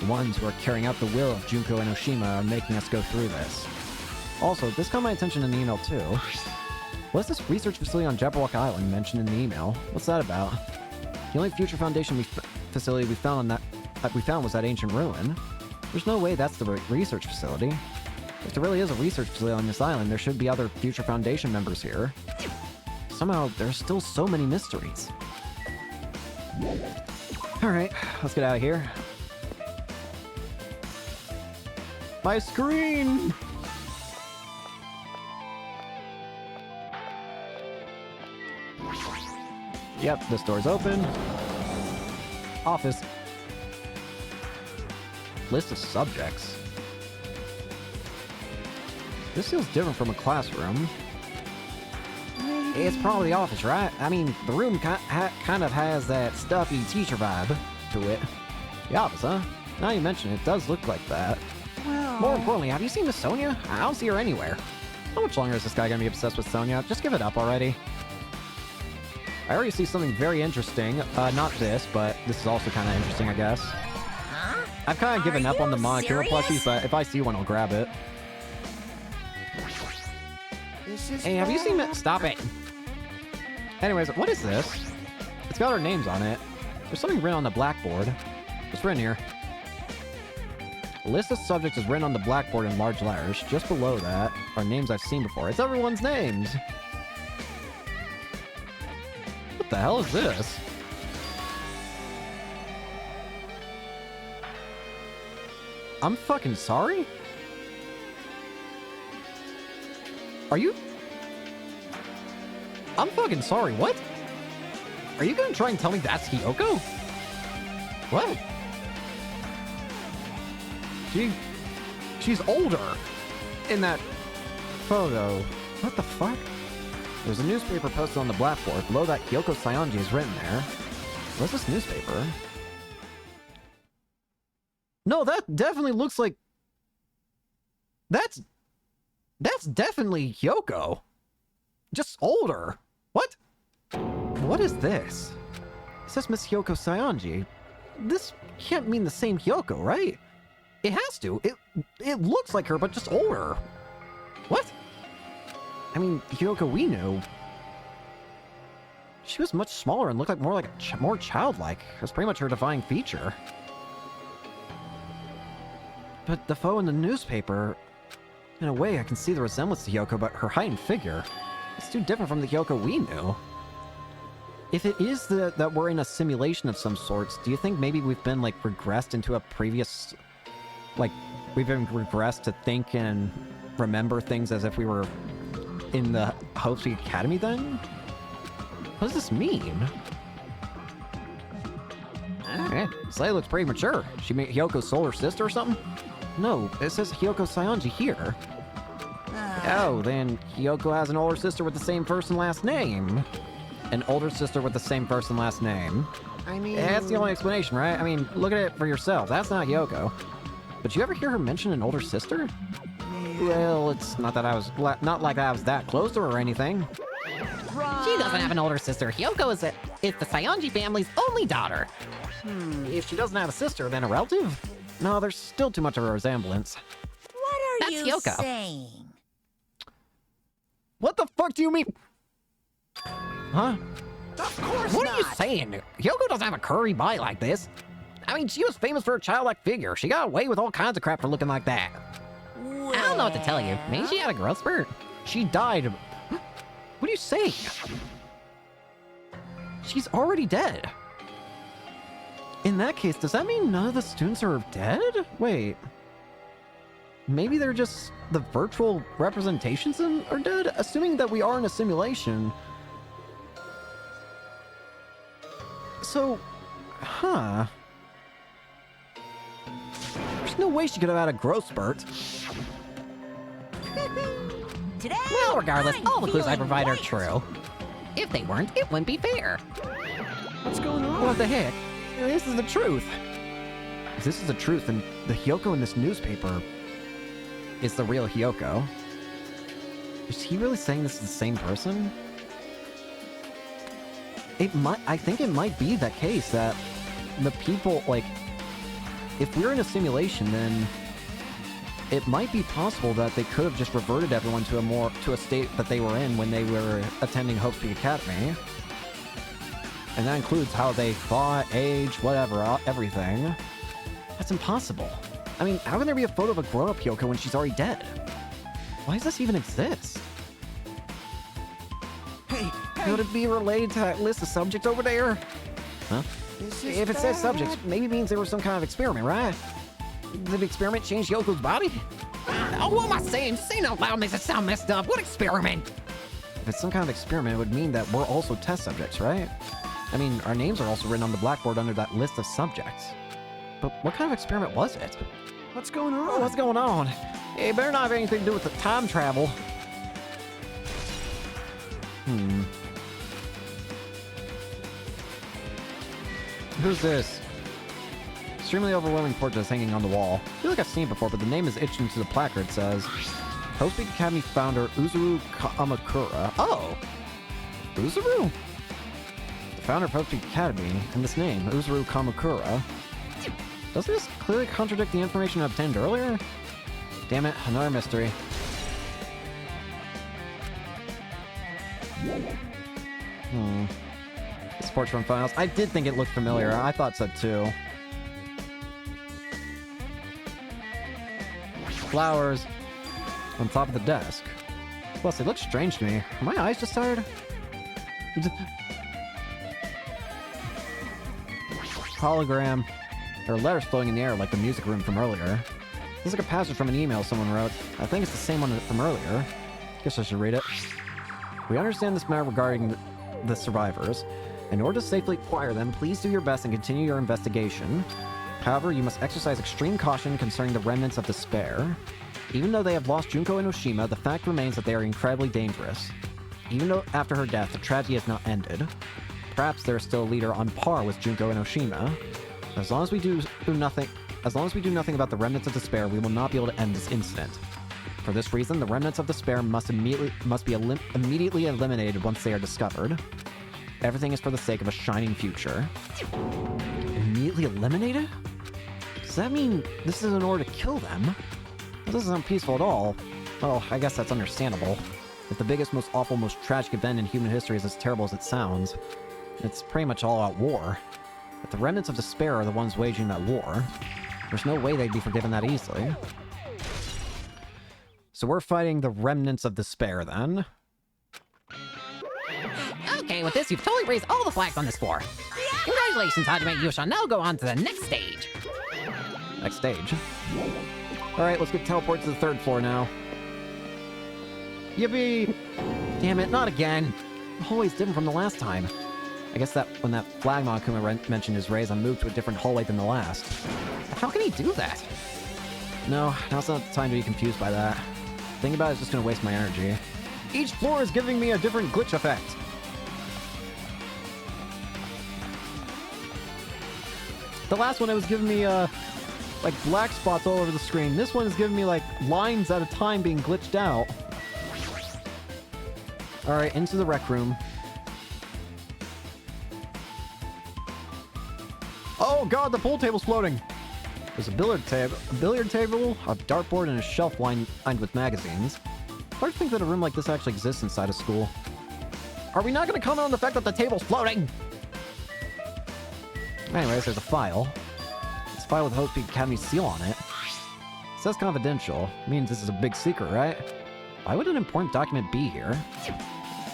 The ones who are carrying out the will of Junko and Oshima are making us go through this. Also, this caught my attention in the email too. What's this research facility on Jabberwock Island mentioned in the email? What's that about? The only Future Foundation facility we found was that ancient ruin. There's no way that's the research facility. If there really is a research facility on this island, there should be other Future Foundation members here. Somehow, there's still so many mysteries. Alright, let's get out of here. My screen! Yep, this door's open. Office. List of subjects. This feels different from a classroom. It's probably the office, right? I mean, the room kind of has that stuffy teacher vibe to it. The office, huh? Now you mention it, it does look like that. Well... More importantly, have you seen Miss Sonia? I don't see her anywhere. How much longer is this guy gonna be obsessed with Sonia? Just give it up already. I already see something very interesting. Not this, but this is also kind of interesting, I guess. Huh? I've kind of given up on the Monokuma plushies, but if I see one, I'll grab it. Hey, have you seen that? Stop it! Anyways, what is this? It's got our names on it. There's something written on the blackboard. What's written here? A list of subjects is written on the blackboard in large letters. Just below that are names I've seen before. It's everyone's names! What the hell is this? I'm fucking sorry? Are you... I'm fucking sorry, what? Are you gonna try and tell me that's Hiyoko? What? She's older in that photo. What the fuck? There's a newspaper posted on the blackboard. Below that, Hiyoko Saionji is written there. What's this newspaper? No, that definitely looks like... That's definitely Hiyoko. Just older. What? What is this? It says Miss Hiyoko Saionji. This can't mean the same Hiyoko, right? It has to. It looks like her, but just older. What? I mean, Hiyoko we knew. She was much smaller and looked like more childlike. It was pretty much her defining feature. But the photo in the newspaper... In a way, I can see the resemblance to Hiyoko, but her height and figure... It's too different from the Hiyoko we knew. If it is that we're in a simulation of some sorts, do you think maybe we've been, like, regressed into a previous... Like, we've been regressed to think and remember things as if we were in the Hope's Peak Academy then? What does this mean? Slay looks pretty mature. She made Hyoko's solar sister or something? No, it says Hiyoko Saionji here. Oh, then Hiyoko has an older sister with the same first and last name. An older sister with the same first and last name. I mean... That's the only explanation, right? I mean, look at it for yourself. That's not Hiyoko. But you ever hear her mention an older sister? Well, it's not that not like I was that close to her or anything. She doesn't have an older sister. Hiyoko is the Saionji family's only daughter. If she doesn't have a sister, then a relative? No, there's still too much of a resemblance. What are That's you Hiyoko. saying? What the fuck do you mean? Huh? Of course What not. are you saying? Hiyoko doesn't have a curvy body like this. I mean, she was famous for her childlike figure. She got away with all kinds of crap for looking like that. I don't know what to tell you. Maybe she had a growth spurt. She died you saying? She's already dead. In that case, does that mean none of the students are dead? Wait. Maybe they're just the virtual representations are dead? Assuming that we are in a simulation. So, huh. There's no way she could have had a growth spurt. Today, Well, regardless, I'm all the clues I feeling provide are white. true. If they weren't, it wouldn't be fair. What's going on? What the heck? This is the truth. If this is the truth, then the Hyoko in this newspaper is the real Hyoko. Is he really saying this is the same person? I think it might be that case that the people, like, if we're in a simulation, then it might be possible that they could have just reverted everyone to a state that they were in when they were attending Hope's Peak Academy. And that includes how they fought, age, whatever, everything. That's impossible. I mean, how can there be a photo of a grown-up Hyoko when she's already dead? Why does this even exist? Hey, Could it be related to that list of subjects over there? Huh? If it says subjects, maybe it means there was some kind of experiment, right? Did the experiment change Yoko's body? Oh, what am I saying? Saying out loud makes it sound messed up. What experiment? If it's some kind of experiment, it would mean that we're also test subjects, right? I mean, our names are also written on the blackboard under that list of subjects. But what kind of experiment was it? what's going on? Oh, what's going on? It better not have anything to do with the time travel. Who's this? Extremely overwhelming portraits hanging on the wall. I feel like I've seen it before, but the name is etched into the placard. It says, Hope's Peak Academy founder Uzuru Kamakura. Oh! Uzuru? The founder of Hope's Peak Academy, and this name, Uzuru Kamakura. Doesn't this clearly contradict the information obtained earlier? Damn it, another mystery. Sports from files. I did think it looked familiar. I thought so too. Flowers on top of the desk. Plus, they look strange to me. Are my eyes just tired? Hologram. There are letters floating in the air like the music room from earlier. This is like a passage from an email someone wrote. I think it's the same one from earlier. Guess I should read it. We understand this matter regarding the survivors. In order to safely acquire them, please do your best and continue your investigation. However, you must exercise extreme caution concerning the remnants of despair. Even though they have lost Junko Enoshima, the fact remains that they are incredibly dangerous. Even though after her death, the tragedy has not ended. Perhaps there is still a leader on par with Junko Enoshima. As long as we do nothing about the remnants of despair, we will not be able to end this incident. For this reason, the remnants of despair must be immediately eliminated once they are discovered. Everything is for the sake of a shining future. Immediately eliminated? Does that mean this is in order to kill them? That doesn't sound peaceful at all. Well, I guess that's understandable. If the biggest, most awful, most tragic event in human history is as terrible as it sounds, it's pretty much all out war. If the remnants of despair are the ones waging that war, there's no way they'd be forgiven that easily. So we're fighting the remnants of despair, then. Okay, with this, you've totally raised all the flags on this floor. Congratulations, Hajime. You shall now go on to the next stage. Next stage. Alright, let's get teleported to the third floor now. Yippee! Damn it, not again! The hallway's different from the last time. I guess that when that flag Monokuma mentioned is raised, I moved to a different hallway than the last. But how can he do that? No, now's not the time to be confused by that. Thinking about it is just gonna waste my energy. Each floor is giving me a different glitch effect. The last one, it was giving me, like black spots all over the screen. This one is giving me, like, lines at a time being glitched out. Alright, into the rec room. Oh god, the pool table's floating! There's a billiard table, a dartboard, and a shelf lined with magazines. Hard to think that a room like this actually exists inside a school. Are we not going to comment on the fact that the table's floating? Anyways, there's a file. It's a file with Hope's Peak Academy's seal on it. It says confidential. Means this is a big secret, right? Why would an important document be here?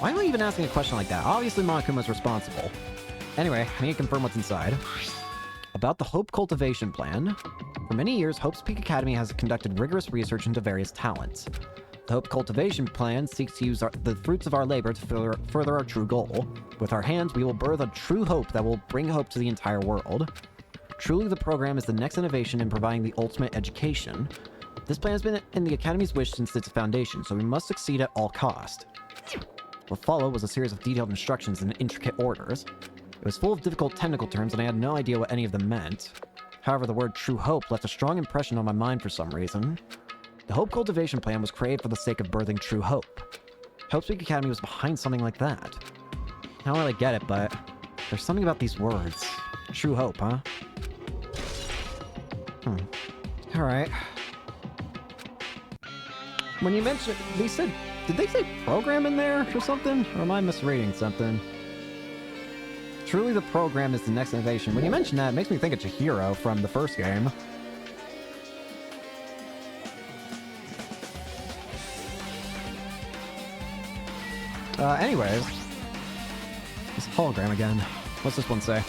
Why am I even asking a question like that? Obviously Monokuma's responsible. Anyway, I need to confirm what's inside. About the Hope Cultivation Plan. For many years, Hope's Peak Academy has conducted rigorous research into various talents. The Hope Cultivation Plan seeks to use the fruits of our labor to further our true goal. With our hands, we will birth a true hope that will bring hope to the entire world. Truly, the program is the next innovation in providing the ultimate education. This plan has been in the Academy's wish since its foundation, so we must succeed at all cost. What followed was a series of detailed instructions in intricate orders. It was full of difficult technical terms, and I had no idea what any of them meant. However, the word True Hope left a strong impression on my mind for some reason. The Hope Cultivation Plan was created for the sake of birthing true hope. Hope's Peak Academy was behind something like that. I don't really get it, but there's something about these words. True hope, huh? Alright. When you mentioned... Did they say program in there or something? Or am I misreading something? Truly the program is the next innovation. When you mention that, it makes me think of Chihiro from the first game. Anyways. This hologram again. What's this one say?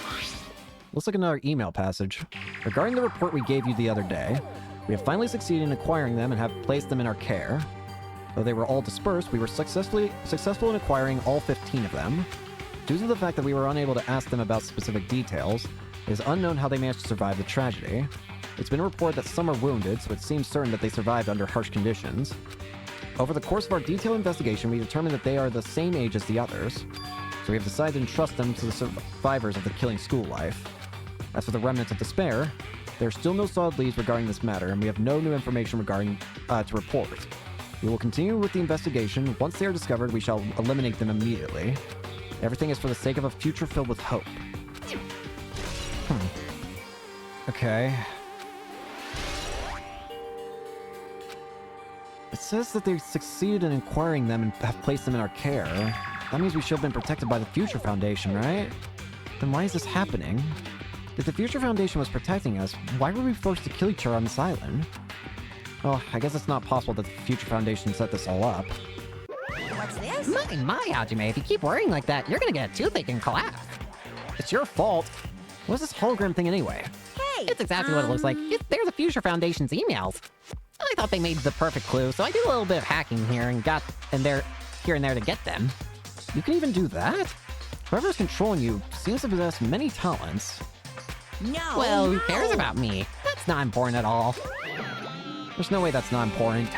Let's look at another email passage. Regarding the report we gave you the other day, we have finally succeeded in acquiring them and have placed them in our care. Though they were all dispersed, we were successful in acquiring all 15 of them. Due to the fact that we were unable to ask them about specific details, it is unknown how they managed to survive the tragedy. It's been reported that some are wounded, so it seems certain that they survived under harsh conditions. Over the course of our detailed investigation, we determined that they are the same age as the others, so we have decided to entrust them to the survivors of the killing school life. As for the remnants of despair, there are still no solid leads regarding this matter, and we have no new information regarding to report. We will continue with the investigation. Once they are discovered, we shall eliminate them immediately. Everything is for the sake of a future filled with hope. Okay. It says that they succeeded in acquiring them and have placed them in our care. That means we should have been protected by the Future Foundation, right? Then why is this happening? If the Future Foundation was protecting us, why were we forced to kill each other on this island? Well, I guess it's not possible that the Future Foundation set this all up. What's this? My, Hajime, if you keep worrying like that, you're gonna get a toothache and collapse. It's your fault. What's this hologram thing anyway? Hey! It's exactly what it looks like. They're the Future Foundation's emails. I thought they made the perfect clue, so I did a little bit of hacking here and here and there to get them. You can even do that? Whoever's controlling you seems to possess many talents. No! Well, who cares about me? That's not important at all. There's no way that's not important.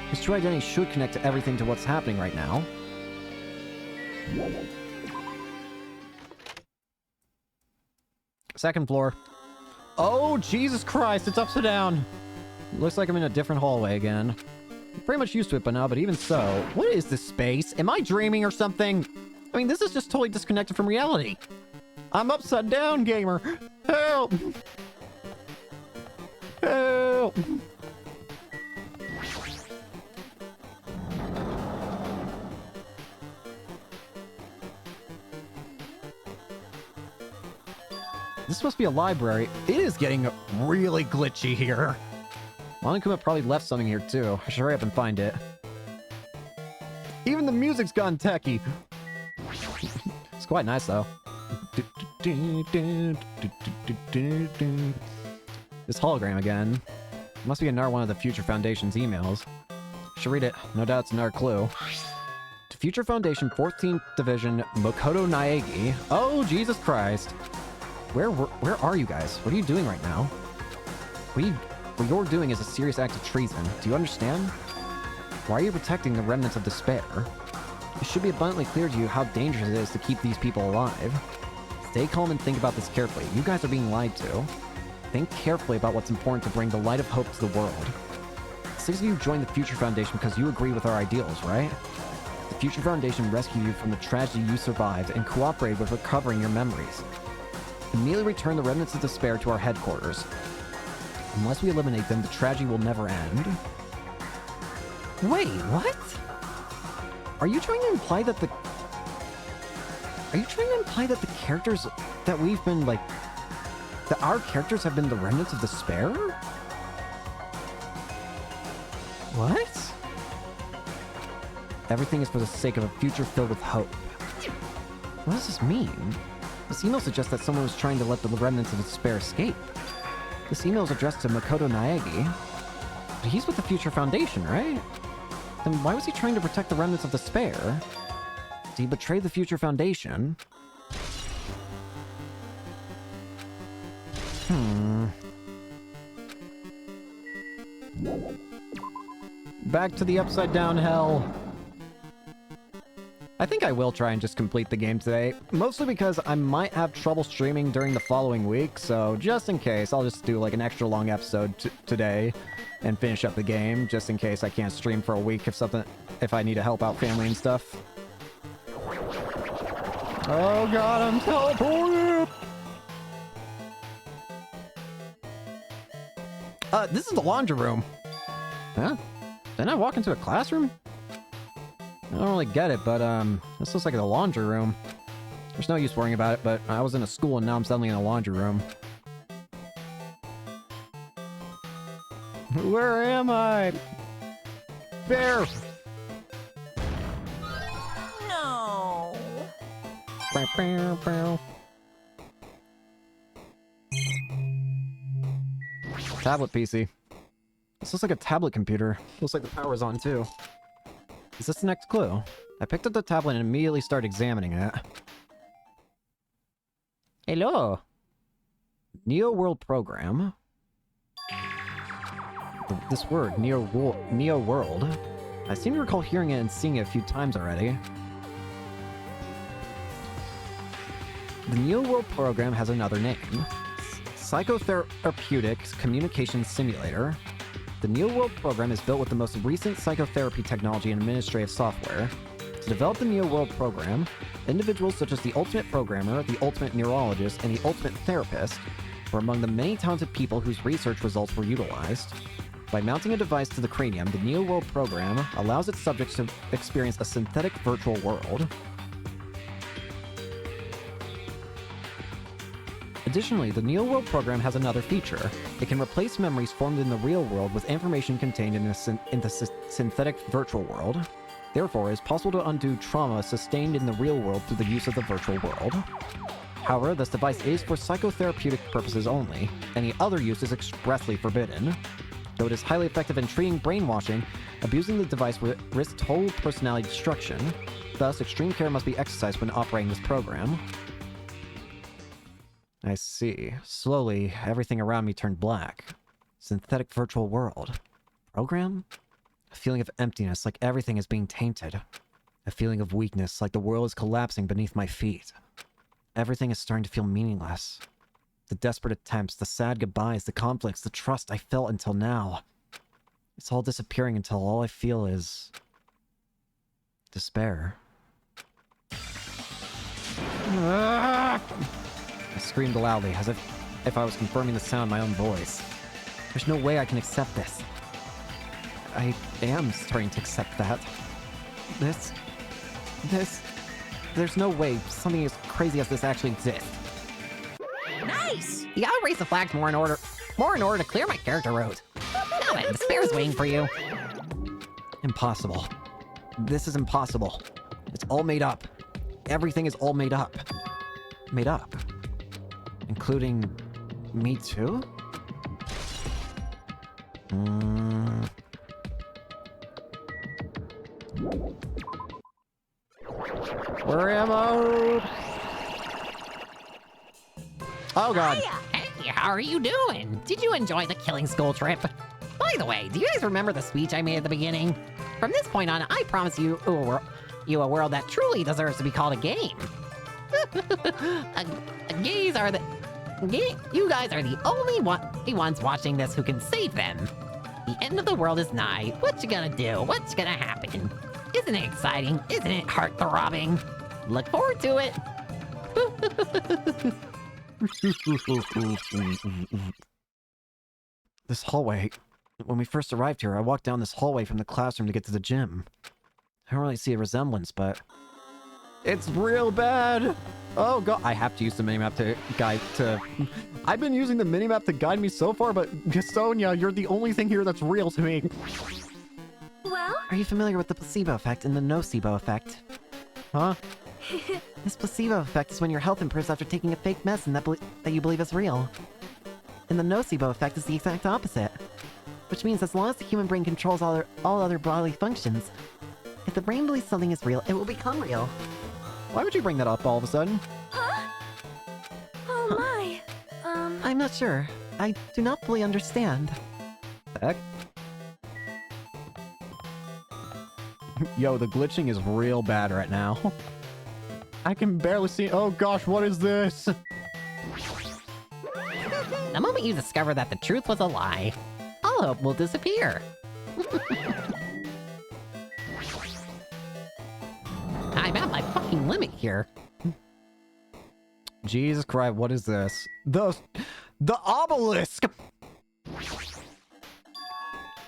His true identity should connect to everything to what's happening right now. Second floor. Oh, Jesus Christ, it's upside down. Looks like I'm in a different hallway again. I'm pretty much used to it by now, but even so, what is this space? Am I dreaming or something? I mean, this is just totally disconnected from reality. I'm upside down, gamer. Help! Help! This must be a library. It is getting really glitchy here. Monokuma probably left something here too. I should hurry up and find it. Even the music's gone techie. It's quite nice though. This hologram again. Must be another one of the Future Foundation's emails. Should read it. No doubt it's another clue. To Future Foundation 14th Division Makoto Naegi. Oh, Jesus Christ. Where are you guys? What are you doing right now? What you're doing is a serious act of treason. Do you understand? Why are you protecting the remnants of despair? It should be abundantly clear to you how dangerous it is to keep these people alive. Stay calm and think about this carefully. You guys are being lied to. Think carefully about what's important to bring the light of hope to the world. 6 of you joined the Future Foundation because you agree with our ideals, right? The Future Foundation rescued you from the tragedy you survived and cooperated with recovering your memories. Immediately return the remnants of despair to our headquarters. Unless we eliminate them, the tragedy will never end. Wait, what? Are you trying to imply that the characters that we've been, like... that our characters have been the remnants of despair? What? Everything is for the sake of a future filled with hope. What does this mean? This email suggests that someone was trying to let the remnants of despair escape. This email is addressed to Makoto Naegi. But he's with the Future Foundation, right? Then why was he trying to protect the remnants of despair? Did he betray the Future Foundation? Back to the upside down hell. I think I will try and just complete the game today, mostly because I might have trouble streaming during the following week, so just in case, I'll just do like an extra long episode today and finish up the game, just in case I can't stream for a week if I need to help out family and stuff. Oh god, I'm teleported! This is the laundry room. Huh? Didn't I walk into a classroom? I don't really get it, but, this looks like a laundry room. There's no use worrying about it, but I was in a school and now I'm suddenly in a laundry room. Where am I? Bear! No. Tablet PC. This looks like a tablet computer. Looks like the power's on too. Is this the next clue? I picked up the tablet and immediately started examining it. Hello. Neo World Program. This word, Neo World. I seem to recall hearing it and seeing it a few times already. The Neo World Program has another name. Psychotherapeutic Communication Simulator. The Neo World Program is built with the most recent psychotherapy technology and administrative software. To develop the Neo World Program, individuals such as the Ultimate Programmer, the Ultimate Neurologist, and the Ultimate Therapist were among the many talented people whose research results were utilized. By mounting a device to the cranium, the Neo World Program allows its subjects to experience a synthetic virtual world. Additionally, the Neo World Program has another feature. It can replace memories formed in the real world with information contained in the synthetic virtual world. Therefore, it is possible to undo trauma sustained in the real world through the use of the virtual world. However, this device is for psychotherapeutic purposes only. Any other use is expressly forbidden. Though it is highly effective in treating brainwashing, abusing the device would risk total personality destruction. Thus, extreme care must be exercised when operating this program. I see. Slowly, everything around me turned black. Synthetic virtual world. Program? A feeling of emptiness, like everything is being tainted. A feeling of weakness, like the world is collapsing beneath my feet. Everything is starting to feel meaningless. The desperate attempts, the sad goodbyes, the conflicts, the trust I felt until now. It's all disappearing until all I feel is... despair. I screamed loudly, as if I was confirming the sound of my own voice. There's no way I can accept this. I am starting to accept that. There's no way something as crazy as this actually exists. Nice! You gotta raise the flags more in order to clear my character road. Now then, despair's waiting for you. Impossible. This is impossible. It's all made up. Everything is all made up. Made up. Including me too? Where am I? Oh god. Hey, how are you doing? Did you enjoy the killing school trip? By the way, do you guys remember the speech I made at the beginning? From this point on, I promise you a world that truly deserves to be called a game. You guys are the only ones watching this who can save them. The end of the world is nigh. What you gonna do? What's gonna happen? Isn't it exciting? Isn't it heart-throbbing? Look forward to it. This hallway. When we first arrived here, I walked down this hallway from the classroom to get to the gym. I don't really see a resemblance, but... it's real bad! Oh god, I have to use the minimap to guide to... I've been using the minimap to guide me so far, but Gastonia, you're the only thing here that's real to me. Well? Are you familiar with the placebo effect and the nocebo effect? Huh? This placebo effect is when your health improves after taking a fake medicine that you believe is real. And the nocebo effect is the exact opposite. Which means as long as the human brain controls all other bodily functions, if the brain believes something is real, it will become real. Why would you bring that up all of a sudden? Huh? Oh my. I'm not sure. I do not fully understand. Heck? Yo, the glitching is real bad right now. I can barely see. Oh gosh, what is this? The moment you discover that the truth was a lie, all hope will disappear. I'm at my fucking limit here. Jesus Christ, what is this? The obelisk!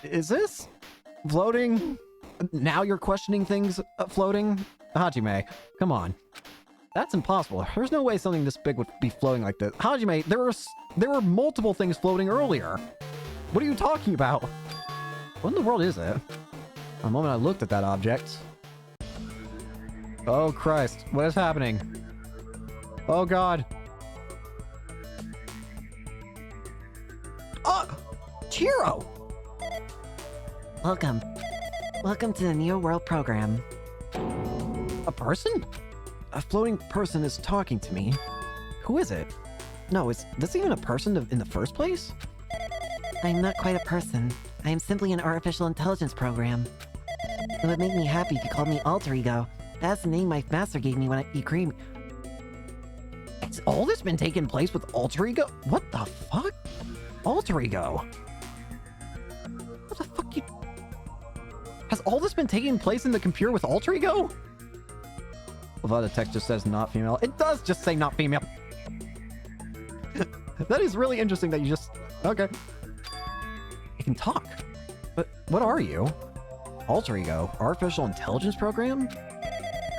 Is this floating? Now you're questioning things floating? Hajime, come on. That's impossible. There's no way something this big would be floating like this. Hajime, there were multiple things floating earlier. What are you talking about? What in the world is it? The moment I looked at that object. Oh Christ, what is happening? Oh God. Oh! Chiro! Welcome. Welcome to the Neo World program. A person? A floating person is talking to me. Who is it? No, is this even a person in the first place? I am not quite a person. I am simply an artificial intelligence program. It would make me happy if you called me Alter Ego. That's the name my master gave me when you created me. Has all this been taking place with Alter Ego? What the fuck? Alter Ego? What the fuck you... Has all this been taking place in the computer with Alter Ego? Although the text just says not female. It does just say not female. That is really interesting that you just... Okay. You can talk. But what are you? Alter Ego? Artificial Intelligence Program?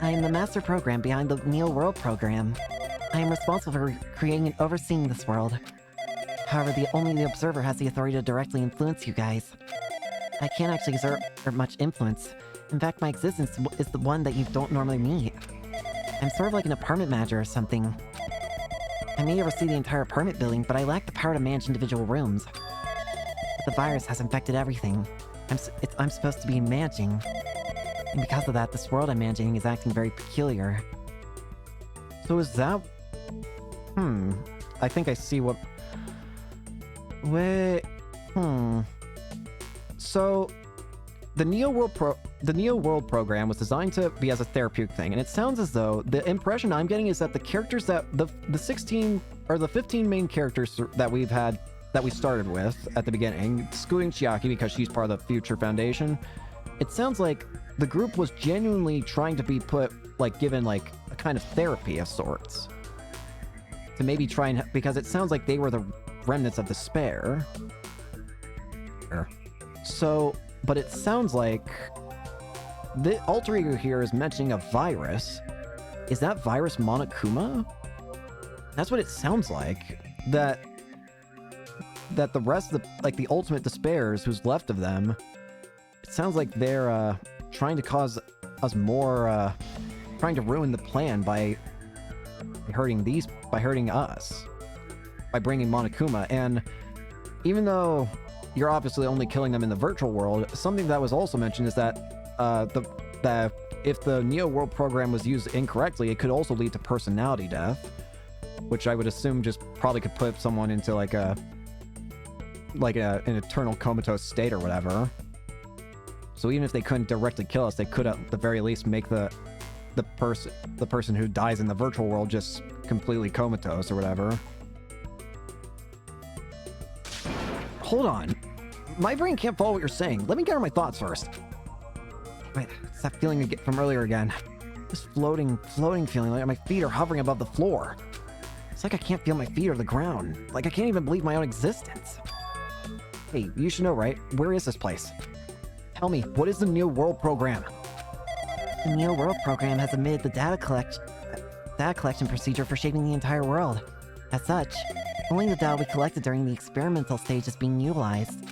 I am the master program behind the Neo World program. I am responsible for creating and overseeing this world. However, only the observer has the authority to directly influence you guys. I can't actually exert much influence. In fact, my existence is the one that you don't normally meet. I'm sort of like an apartment manager or something. I may oversee the entire apartment building, but I lack the power to manage individual rooms. The virus has infected everything. I'm supposed to be managing. And because of that, this world I'm managing is acting very peculiar. So is that... I think I see what... Wait... So... The Neo World program was designed to be as a therapeutic thing, and it sounds as though the impression I'm getting is that the characters that the 16 or the 15 main characters that we started with at the beginning, excluding Chiaki because she's part of the Future Foundation, it sounds like the group was genuinely trying to be given a kind of therapy of sorts. To maybe try and, because it sounds like they were the remnants of despair. So, but it sounds like the Alter Ego here is mentioning a virus. Is that virus Monokuma? That's what it sounds like. That the rest of the ultimate despairs, who's left of them, it sounds like they're trying to cause us more, trying to ruin the plan by hurting us, by bringing Monokuma. And even though you're obviously only killing them in the virtual world, something that was also mentioned is that if the Neo World program was used incorrectly, it could also lead to personality death, which I would assume just probably could put someone into an eternal comatose state or whatever. So even if they couldn't directly kill us, they could at the very least make the person who dies in the virtual world just completely comatose or whatever. Hold on. My brain can't follow what you're saying. Let me gather my thoughts first. Wait, it's that feeling from earlier again. This floating feeling, like my feet are hovering above the floor. It's like I can't feel my feet or the ground. Like I can't even believe my own existence. Hey, you should know, right? Where is this place? Tell me, what is the Neo World program? The Neo World program has admitted the data collection procedure for shaping the entire world. As such, only the data we collected during the experimental stage is being utilized.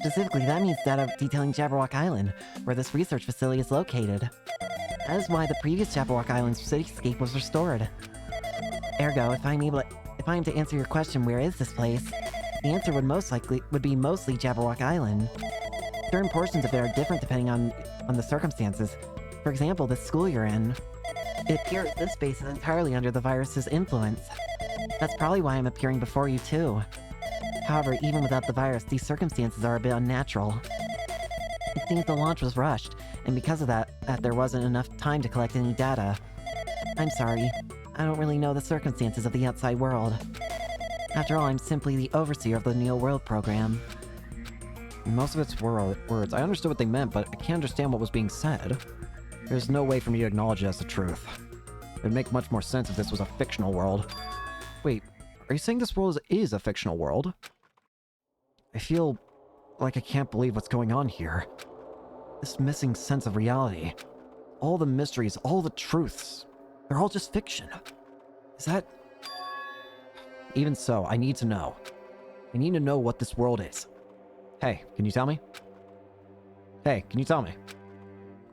This Specifically, that means data detailing Jabberwock Island, where this research facility is located. That is why the previous Jabberwock Island's cityscape was restored. Ergo, if I'm to answer your question, where is this place? The answer would be mostly Jabberwock Island. Certain portions of it are different depending on the circumstances. For example, the school you're in. It appears this space is entirely under the virus's influence. That's probably why I'm appearing before you too. However, even without the virus, these circumstances are a bit unnatural. It seems the launch was rushed, and because of that there wasn't enough time to collect any data. I'm sorry. I don't really know the circumstances of the outside world. After all, I'm simply the overseer of the Neo World program. Most of its words, I understood what they meant, but I can't understand what was being said. There's no way for me to acknowledge it as the truth. It would make much more sense if this was a fictional world. Wait, are you saying this world is a fictional world? I feel like I can't believe what's going on here. This missing sense of reality. All the mysteries, all the truths. They're all just fiction. Is that... Even so, I need to know. I need to know what this world is. Hey, can you tell me? Hey, can you tell me?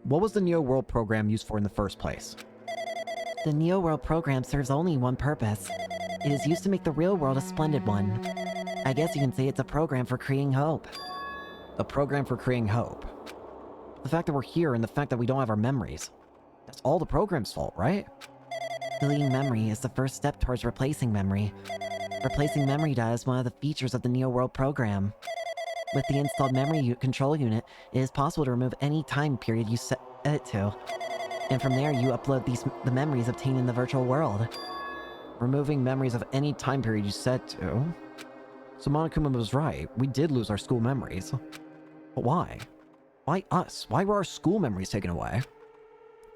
What was the Neo World program used for in the first place? The Neo World program serves only one purpose. It is used to make the real world a splendid one. I guess you can say it's a program for creating hope. A program for creating hope. The fact that we're here and the fact that we don't have our memories. That's all the program's fault, right? Deleting memory is the first step towards replacing memory. Replacing memory data is one of the features of the Neo World program. With the installed memory control unit, it is possible to remove any time period you set it to. And from there, you upload the memories obtained in the virtual world. Removing memories of any time period you set to? So Monokuma was right. We did lose our school memories. But why? Why us? Why were our school memories taken away?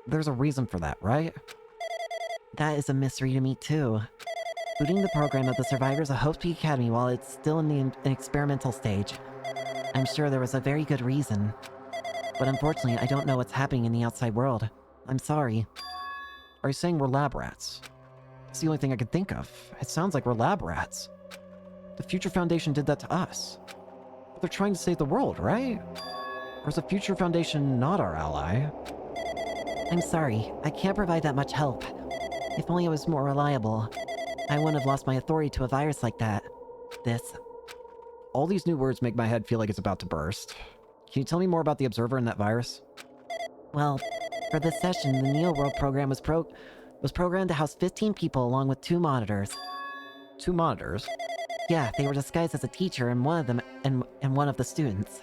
There's a reason for that, right? That is a mystery to me, too. Booting the program of the survivors of Hope Peak Academy while it's still in the experimental stage. I'm sure there was a very good reason. But unfortunately, I don't know what's happening in the outside world. I'm sorry. Are you saying we're lab rats? It's the only thing I could think of. It sounds like we're lab rats. The Future Foundation did that to us. But they're trying to save the world, right? Or is the Future Foundation not our ally? I'm sorry. I can't provide that much help. If only I was more reliable. I wouldn't have lost my authority to a virus like that. All these new words make my head feel like it's about to burst. Can you tell me more about the Observer and that virus? Well, for this session, the Neo World program was programmed to house 15 people along with 2 monitors. 2 monitors? Yeah, they were disguised as a teacher and one of the students.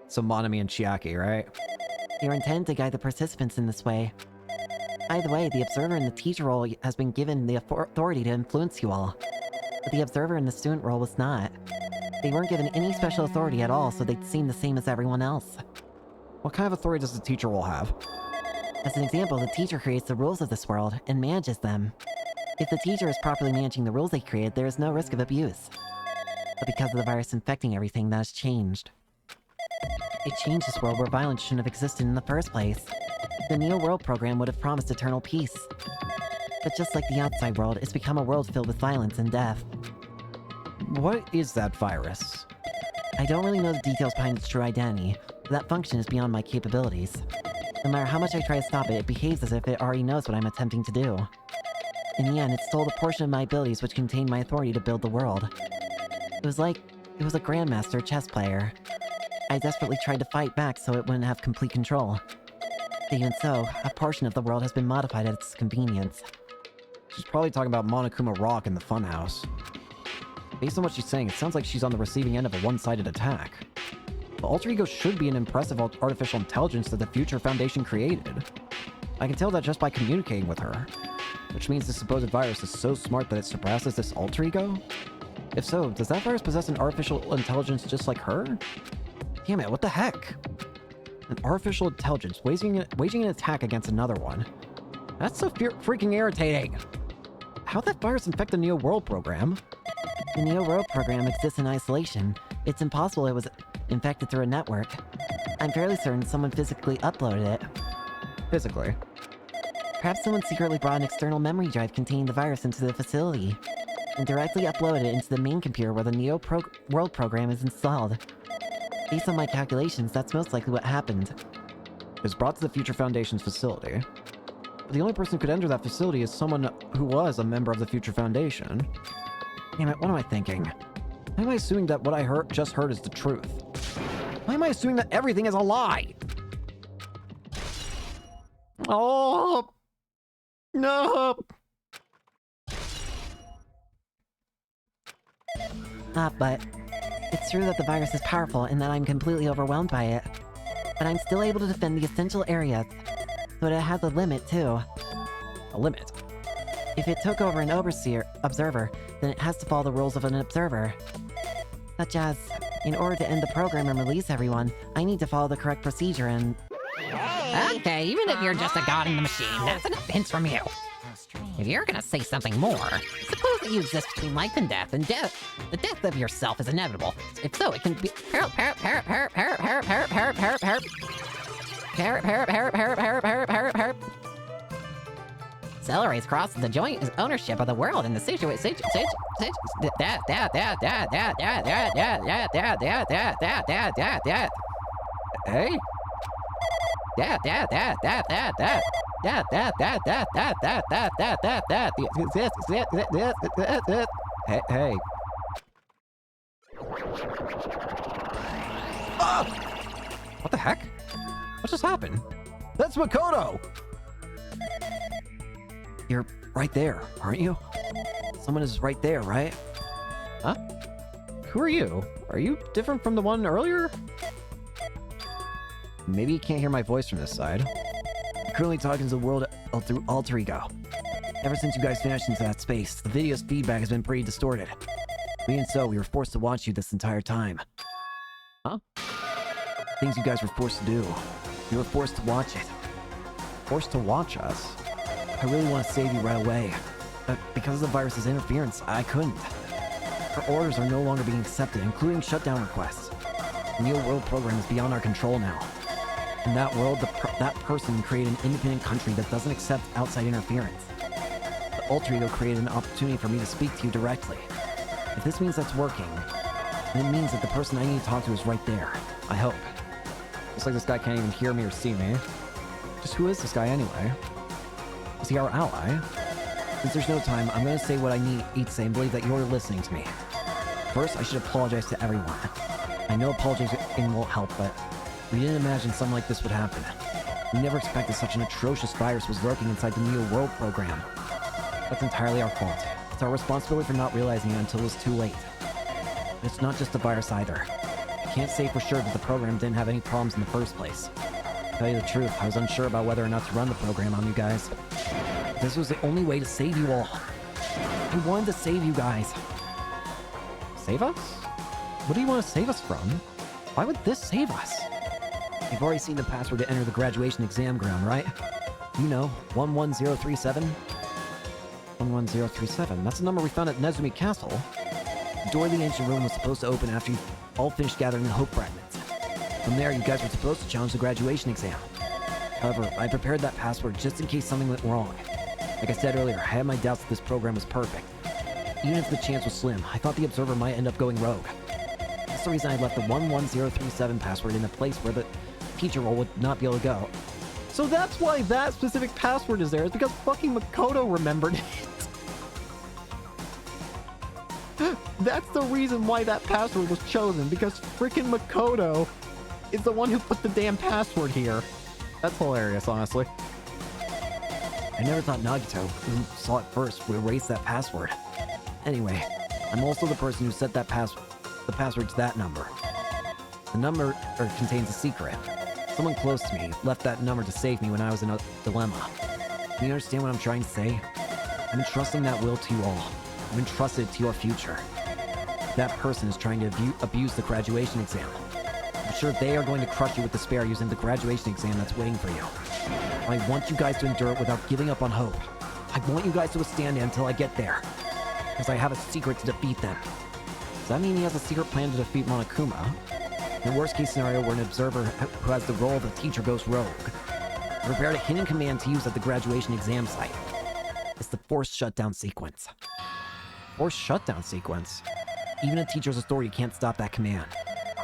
So Monami and Chiaki, right? They were intended to guide the participants in this way. By the way, the Observer in the teacher role has been given the authority to influence you all. But the Observer in the student role was not. They weren't given any special authority at all, so they'd seem the same as everyone else. What kind of authority does the teacher role have? As an example, the teacher creates the rules of this world and manages them. If the teacher is properly managing the rules they created, there is no risk of abuse. But because of the virus infecting everything, that has changed. It changed this world where violence shouldn't have existed in the first place. The Neo World program would have promised eternal peace. But just like the outside world, it's become a world filled with violence and death. What is that virus? I don't really know the details behind its true identity, but that function is beyond my capabilities. No matter how much I try to stop it, it behaves as if it already knows what I'm attempting to do. In the end, it stole the portion of my abilities which contained my authority to build the world. It was a grandmaster chess player. I desperately tried to fight back so it wouldn't have complete control. Even so, a portion of the world has been modified at its convenience. She's probably talking about Monokuma Rock in the funhouse. Based on what she's saying, it sounds like she's on the receiving end of a one-sided attack. The alter ego should be an impressive artificial intelligence that the Future Foundation created. I can tell that just by communicating with her. Which means the supposed virus is so smart that it surpasses this alter ego? If so, does that virus possess an artificial intelligence just like her? Damn it, what the heck? An artificial intelligence waging an attack against another one. That's so freaking irritating! How'd that virus infect the Neo World program? The Neo World program exists in isolation. It's impossible it was infected through a network. I'm fairly certain someone physically uploaded it. Physically? Perhaps someone secretly brought an external memory drive containing the virus into the facility, and directly uploaded it into the main computer where the Neo World program is installed. Based on my calculations, that's most likely what happened. It was brought to the Future Foundation's facility. But the only person who could enter that facility is someone who was a member of the Future Foundation. Damn it, what am I thinking? Why am I assuming that what I just heard is the truth? Why am I assuming that everything is a lie? Oh! No! But it's true that the virus is powerful and that I'm completely overwhelmed by it. But I'm still able to defend the essential areas. But it has a limit, too. A limit? If it took over an observer, then it has to follow the rules of an observer. Such as, in order to end the program and release everyone, I need to follow the correct procedure and... Okay, even if you're just a god in the machine, that's enough hints from you. If you're gonna say something more, suppose that you exist between life and death, the death of yourself is inevitable. If so, it can be Celery's crosses the joint ownership of the world in the situation. Hey? Hey. Ah! What the heck? What just happened? That's Makoto! You're right there, aren't you? Someone is right there, right? Huh? Who are you? Are you different from the one earlier? Maybe you can't hear my voice from this side. I'm currently talking to the world through alter ego. Ever since you guys vanished into that space, the video's feedback has been pretty distorted. Even so, we were forced to watch you this entire time. Huh? Things you guys were forced to do. You were forced to watch it. Forced to watch us? I really want to save you right away. But because of the virus's interference, I couldn't. Our orders are no longer being accepted, including shutdown requests. The Neo World program is beyond our control now. In that world, that person created an independent country that doesn't accept outside interference. The alter ego created an opportunity for me to speak to you directly. If this means that's working, then it means that the person I need to talk to is right there. I hope. Looks like this guy can't even hear me or see me. Just who is this guy anyway? Is he our ally? Since there's no time, I'm going to say what I need to say and believe that you're listening to me. First, I should apologize to everyone. I know apologizing won't help, but we didn't imagine something like this would happen. We never expected such an atrocious virus was lurking inside the Neo World program. That's entirely our fault. It's our responsibility for not realizing it until it was too late. And it's not just the virus either. I can't say for sure that the program didn't have any problems in the first place. To tell you the truth, I was unsure about whether or not to run the program on you guys. This was the only way to save you all. I wanted to save you guys. Save us? What do you want to save us from? Why would this save us? You've already seen the password to enter the graduation exam ground, right? You know, 11037? 11037. That's the number we found at Nezumi Castle. The door of the ancient room was supposed to open after you all finished gathering the hope fragments. From there, you guys were supposed to challenge the graduation exam. However, I prepared that password just in case something went wrong. Like I said earlier, I had my doubts that this program was perfect. Even if the chance was slim, I thought the observer might end up going rogue. That's the reason I left the 11037 password in a place where the teacher role would not be able to go. So that's why that specific password is there, is because fucking Makoto remembered it. That's the reason why that password was chosen, because freaking Makoto is the one who put the damn password here. That's hilarious, honestly. I never thought Nagito, who saw it first, would erase that password. Anyway, I'm also the person who set that the password to that number. The number contains a secret. Someone close to me left that number to save me when I was in a dilemma. Can you understand what I'm trying to say? I'm entrusting that will to you all. I'm entrusted to your future. That person is trying to abuse the graduation exam. I'm sure they are going to crush you with despair using the graduation exam that's waiting for you. I want you guys to endure it without giving up on hope. I want you guys to withstand it until I get there. Because I have a secret to defeat them. Does that mean he has a secret plan to defeat Monokuma? In the worst case scenario where an observer who has the role of a teacher goes rogue, I prepared a hidden command to use at the graduation exam site. It's the forced shutdown sequence. Forced shutdown sequence? Even a teacher's authority can't stop that command.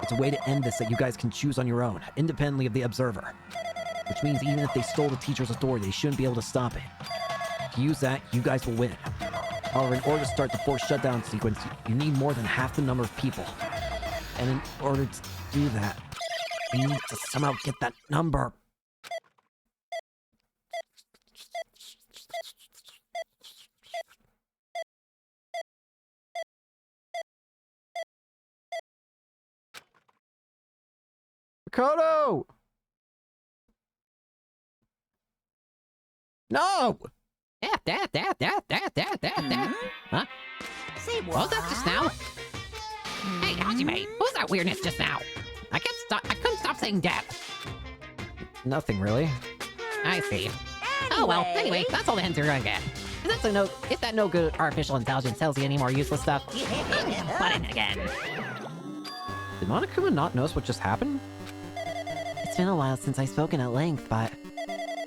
It's a way to end this that you guys can choose on your own, independently of the Observer. Which means even if they stole the teacher's authority, they shouldn't be able to stop it. If you use that, you guys will win. However, in order to start the forced shutdown sequence, you need more than half the number of people. And in order to do that, we need to somehow get that number. Makoto! No! Huh? Say What was that just now? Hey, Hajime, what was that weirdness just now? I couldn't stop saying death. Nothing really. I see. Oh well, anyway, that's all the hints you're gonna get. If that no good artificial intelligence tells you any more useless stuff, button again. Did Monokuma not notice what just happened? It's been a while since I've spoken at length, but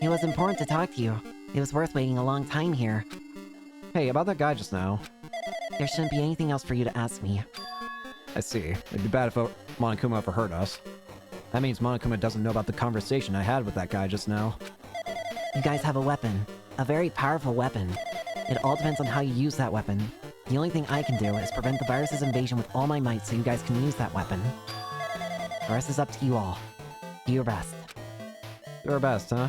it was important to talk to you. It was worth waiting a long time here. Hey, about that guy just now. There shouldn't be anything else for you to ask me. I see. It'd be bad if Monokuma overheard us. That means Monokuma doesn't know about the conversation I had with that guy just now. You guys have a weapon. A very powerful weapon. It all depends on how you use that weapon. The only thing I can do is prevent the virus's invasion with all my might so you guys can use that weapon. The rest is up to you all. Do your best. Do our best, huh?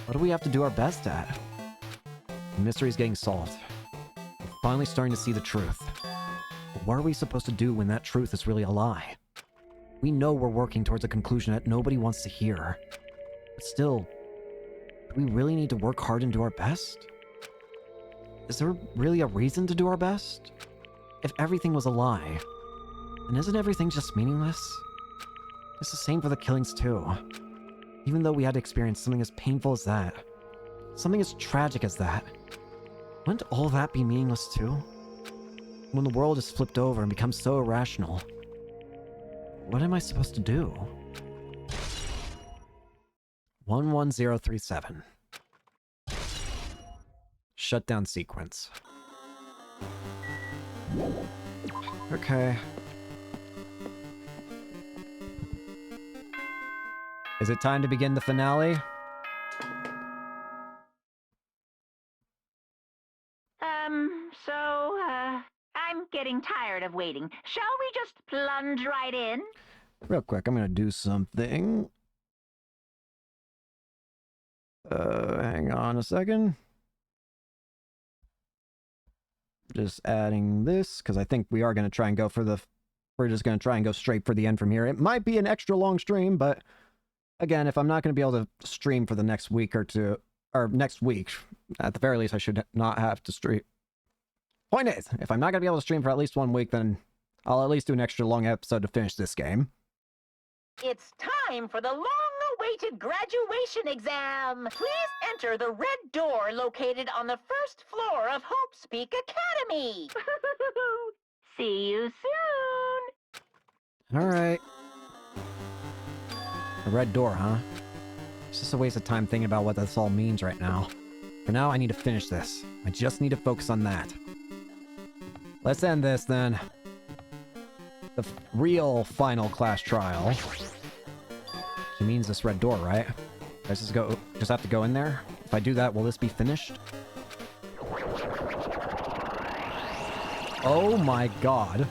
What do we have to do our best at? The mystery's getting solved. We're finally starting to see the truth. But what are we supposed to do when that truth is really a lie? We know we're working towards a conclusion that nobody wants to hear. But still, do we really need to work hard and do our best? Is there really a reason to do our best? If everything was a lie, then isn't everything just meaningless? It's the same for the killings too. Even though we had to experience something as painful as that, something as tragic as that, wouldn't all that be meaningless too? When the world is flipped over and becomes so irrational, what am I supposed to do? 11037. Shutdown sequence. Okay. Is it time to begin the finale? I'm getting tired of waiting. Shall we just plunge right in? Real quick, I'm gonna do something. Hang on a second. Just adding this, because I think we are going to try and go for the... We're just going to try and go straight for the end from here. It might be an extra long stream, but... Again, if I'm not going to be able to stream for the next week or two... Or next week, at the very least, I should not have to stream. Point is, if I'm not going to be able to stream for at least 1 week, then I'll at least do an extra long episode to finish this game. It's time for the long-awaited graduation exam. Please enter the red door located on the first floor of Hope's Peak Academy. See you soon. Alright. A red door, huh? It's just a waste of time thinking about what this all means right now. For now, I need to finish this. I just need to focus on that. Let's end this, then. The real final class trial. It means this red door, right? I just have to go in there? If I do that, will this be finished? Oh my god.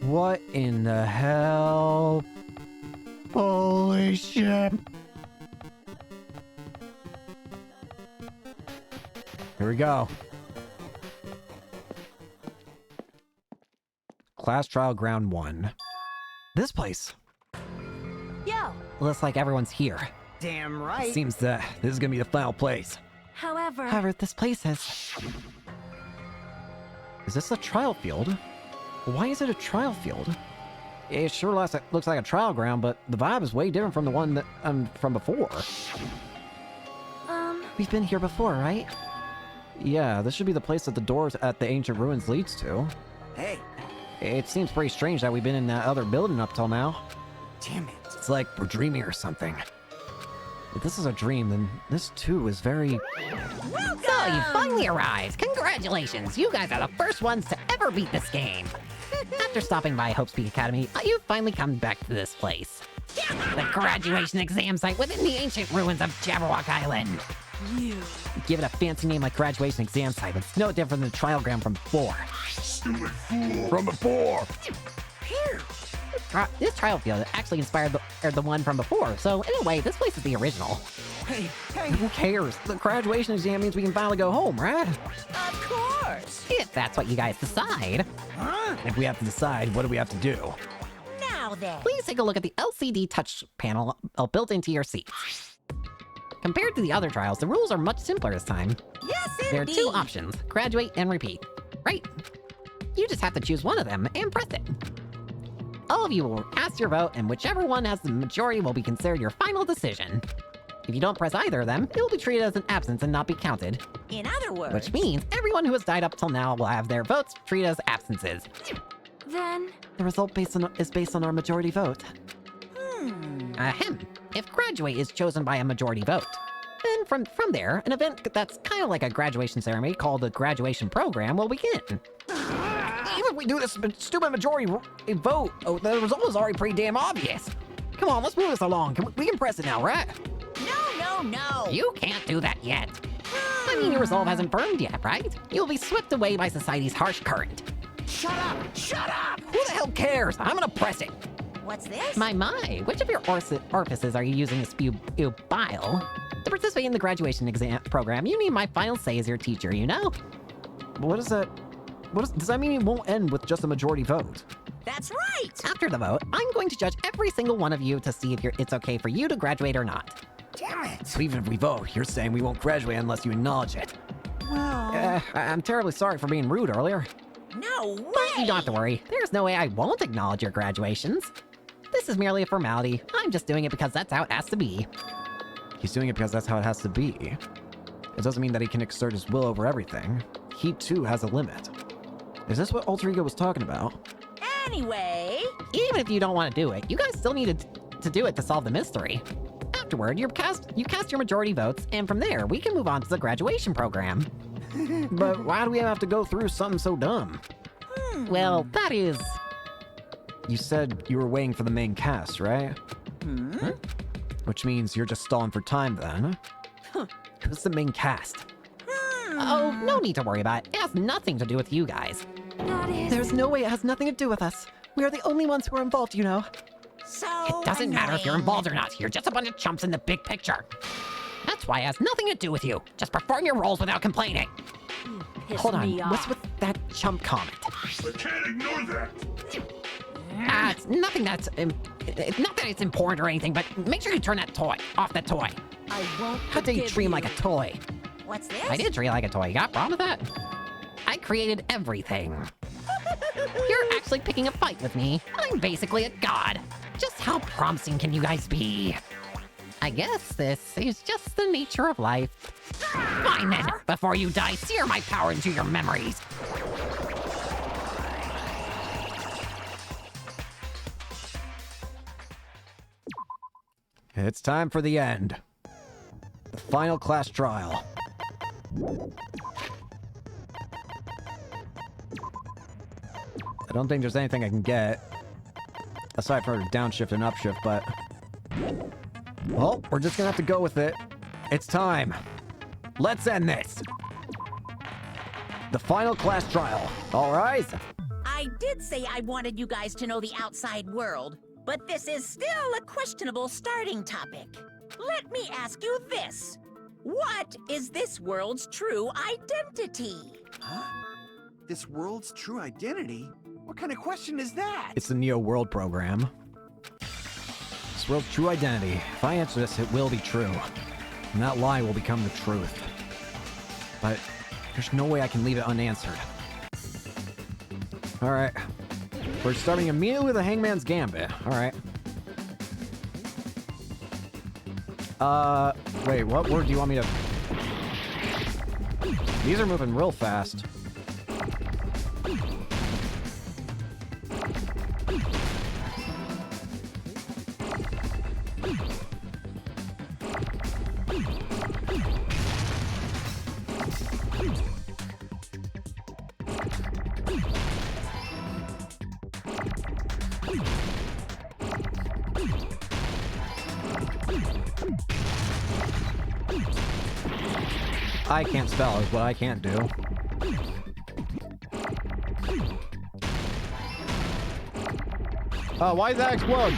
What in the hell? Holy shit. Here we go. Class trial ground 1. This place. Yo! Looks like everyone's here. Damn right. It seems that this is gonna be the final place. However, This place is... Is this a trial field? Why is it a trial field? It sure looks like a trial ground, but the vibe is way different from the one that from before. We've been here before, right? Yeah, this should be the place that the doors at the ancient ruins leads to. Hey, It seems pretty strange that we've been in that other building up till now. damn it. It's like we're dreaming or something. If this is a dream, then this too is very... So, you finally arrived. Congratulations. You guys are the first ones to ever beat this game. After stopping by Hope's Peak Academy, you've finally come back to this place. The graduation exam site within the ancient ruins of Jabberwock Island. Give it a fancy name like graduation exam site, but it's no different than the trial ground from before. Stupid fool. From before. This trial field actually inspired the one from before, so in a way, this place is the original. Hey, Who cares? The graduation exam means we can finally go home, right? Of course! If that's what you guys decide. If we have to decide, what do we have to do? Now then. Please take a look at the LCD touch panel built into your seats. Compared to the other trials, the rules are much simpler this time. Yes, indeed. There are two options, graduate and repeat. Right? You just have to choose one of them and press it. All of you will cast your vote, and whichever one has the majority will be considered your final decision. If you don't press either of them, it will be treated as an absence and not be counted. In other words... Which means everyone who has died up till now will have their votes treated as absences. Then, The result is based on our majority vote. Ahem. If graduate is chosen by a majority vote, then from there, an event that's kind of like a graduation ceremony called the graduation program will begin. Even if we do this stupid majority vote, the result is already pretty damn obvious. Come on, let's move this along. We can press it now, right? No. You can't do that yet. I mean, your resolve hasn't burned yet, right? You'll be swept away by society's harsh current. Shut up! Who the hell cares? I'm gonna press it. What's this? My, which of your orifices are you using to spew bile? To participate in the graduation exam program, you need my final say as your teacher, you know? What is that? Does that mean it won't end with just a majority vote? That's right! After the vote, I'm going to judge every single one of you to see if it's okay for you to graduate or not. Damn it! So even if we vote, you're saying we won't graduate unless you acknowledge it. Well... I'm terribly sorry for being rude earlier. No way! But you don't have to worry. There's no way I won't acknowledge your graduations. This is merely a formality. I'm just doing it because that's how it has to be. He's doing it because that's how it has to be. It doesn't mean that he can exert his will over everything. He too has a limit. Is this what Alter Ego was talking about? Anyway... Even if you don't want to do it, you guys still need to do it to solve the mystery. Afterward, you cast your majority votes, and from there, we can move on to the graduation program. But why do we have to go through something so dumb? Well, that is... You said you were waiting for the main cast, right? Which means you're just stalling for time then. Who's the main cast? Oh, no need to worry about it. It has nothing to do with you guys. that is... There's no way it has nothing to do with us. We are the only ones who are involved, you know. So It doesn't matter if you're annoying. involved or not. You're just a bunch of chumps in the big picture. That's why it has nothing to do with you. Just perform your roles without complaining. Hold on, what's with that chump comment? I can't ignore that. It's nothing that's... not that it's important or anything, but make sure you turn that toy off that toy. I won't How dare you forgive treat him like a toy? What's this? I did treat it like a toy. You got a problem with that? I created everything. You're actually picking a fight with me. I'm basically a god. Just how promising can you guys be? I guess this is just the nature of life. Fine then, before you die, sear my power into your memories. It's time for the end. The final class trial. I don't think there's anything I can get. Aside from downshift and upshift, but... Well, we're just gonna have to go with it. It's time. Let's end this. The final class trial. All right? I did say I wanted you guys to know the outside world, but this is still a questionable starting topic. Let me ask you this. What is this world's true identity? Huh? This world's true identity? What kind of question is that? It's the Neo World program. This world's true identity. If I answer this, it will be true. And that lie will become the truth. But there's no way I can leave it unanswered. Alright. We're starting immediately with the Hangman's Gambit. Alright. Wait, what word do you want me to... These are moving real fast. I can't spell is what I can't do. Oh, why did that explode?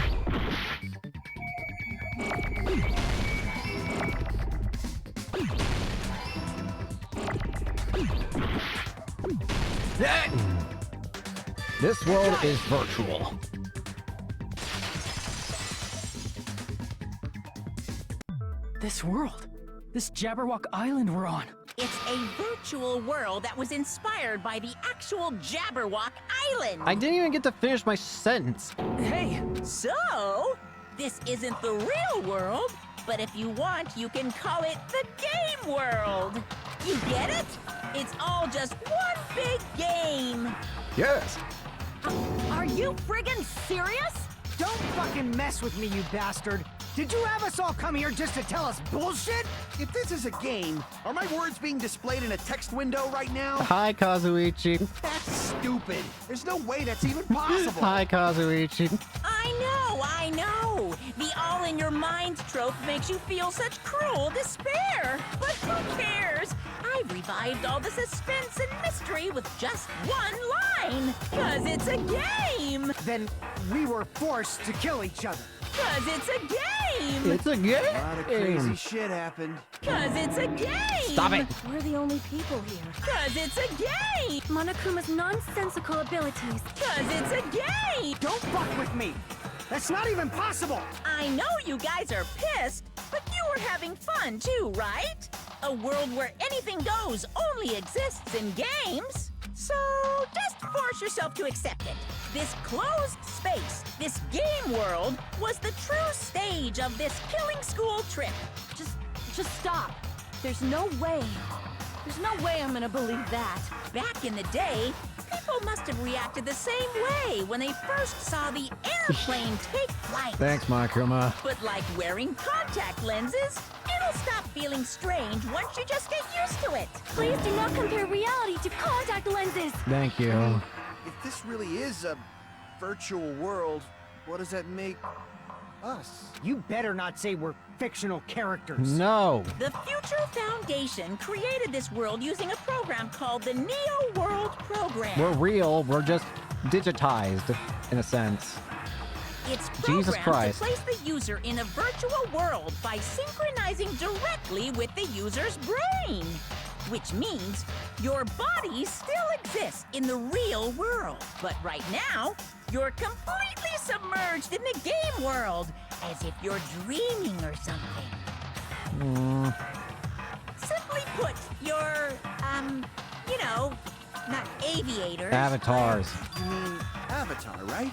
This world is virtual. This world. This Jabberwock Island we're on. It's a virtual world that was inspired by the actual Jabberwock Island. I didn't even get to finish my sentence. Hey! So, this isn't the real world, but if you want, you can call it the game world. You get it? It's all just one big game. Yes. Are you friggin' serious? Don't fucking mess with me, you bastard! Did you have us all come here just to tell us bullshit? If this is a game, are my words being displayed in a text window right now? Hi, Kazuichi. That's stupid. There's no way that's even possible. Hi, Kazuichi. I know. The all-in-your-mind trope makes you feel such cruel despair. But who cares? I've revived all the suspense and mystery with just one line. 'Cause it's a game. Then we were forced to kill each other. 'Cause it's a game. It's a game. A lot of crazy shit happened. 'Cause it's a game. Stop it. We're the only people here. 'Cause it's a game. Monokuma's nonsensical abilities. 'Cause it's a game. Don't fuck with me! That's not even possible! I know you guys are pissed, but you were having fun too, right? A world where anything goes only exists in games. So just force yourself to accept it. This closed space, this game world, was the true stage of this killing school trip. Just stop. There's no way I'm gonna believe that. Back in the day, people must have reacted the same way when they first saw the airplane take flight. Thanks, Monokuma. But like wearing contact lenses, it'll stop feeling strange once you just get used to it. Please do not compare reality to contact lenses. Thank you. If this really is a virtual world, what does that make us? You better not say we're fictional characters. No. The Future Foundation created this world using a program called the Neo World Program. We're real. We're just digitized, in a sense. It's Jesus programmed Christ. to place the user in a virtual world by synchronizing directly with the user's brain. Which means your body still exists in the real world. But right now, you're completely submerged in the game world, as if you're dreaming or something. Simply put, you're, you know, not aviators. Avatars. You mean Avatar, right?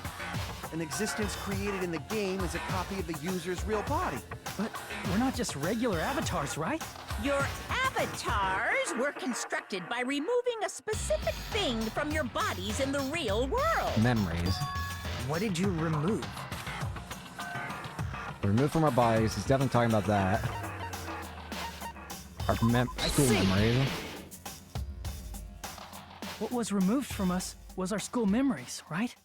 An existence created in the game is a copy of the user's real body. But we're not just regular avatars, right? Your avatars were constructed by removing a specific thing from your bodies in the real world. Memories. What did you remove? Removed from our bodies. He's definitely talking about that. Our school memories. What was removed from us was our school memories, right?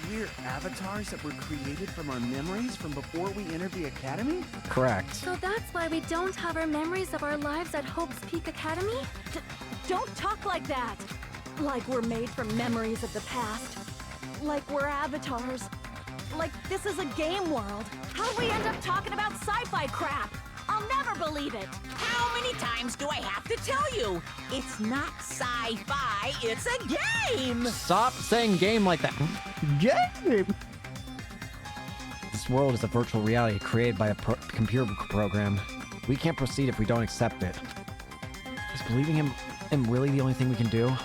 We're avatars that were created from our memories from before we entered the academy? Correct. So that's why we don't have our memories of our lives at Hope's Peak Academy? Don't talk like that. Like we're made from memories of the past. Like we're avatars. Like this is a game world. How'd we end up talking about sci-fi crap? I'll never believe it. How many times do I have to tell you? It's not sci-fi, it's a game! Stop saying game like that. Game! This world is a virtual reality created by a computer program. We can't proceed if we don't accept it. Is believing him really the only thing we can do?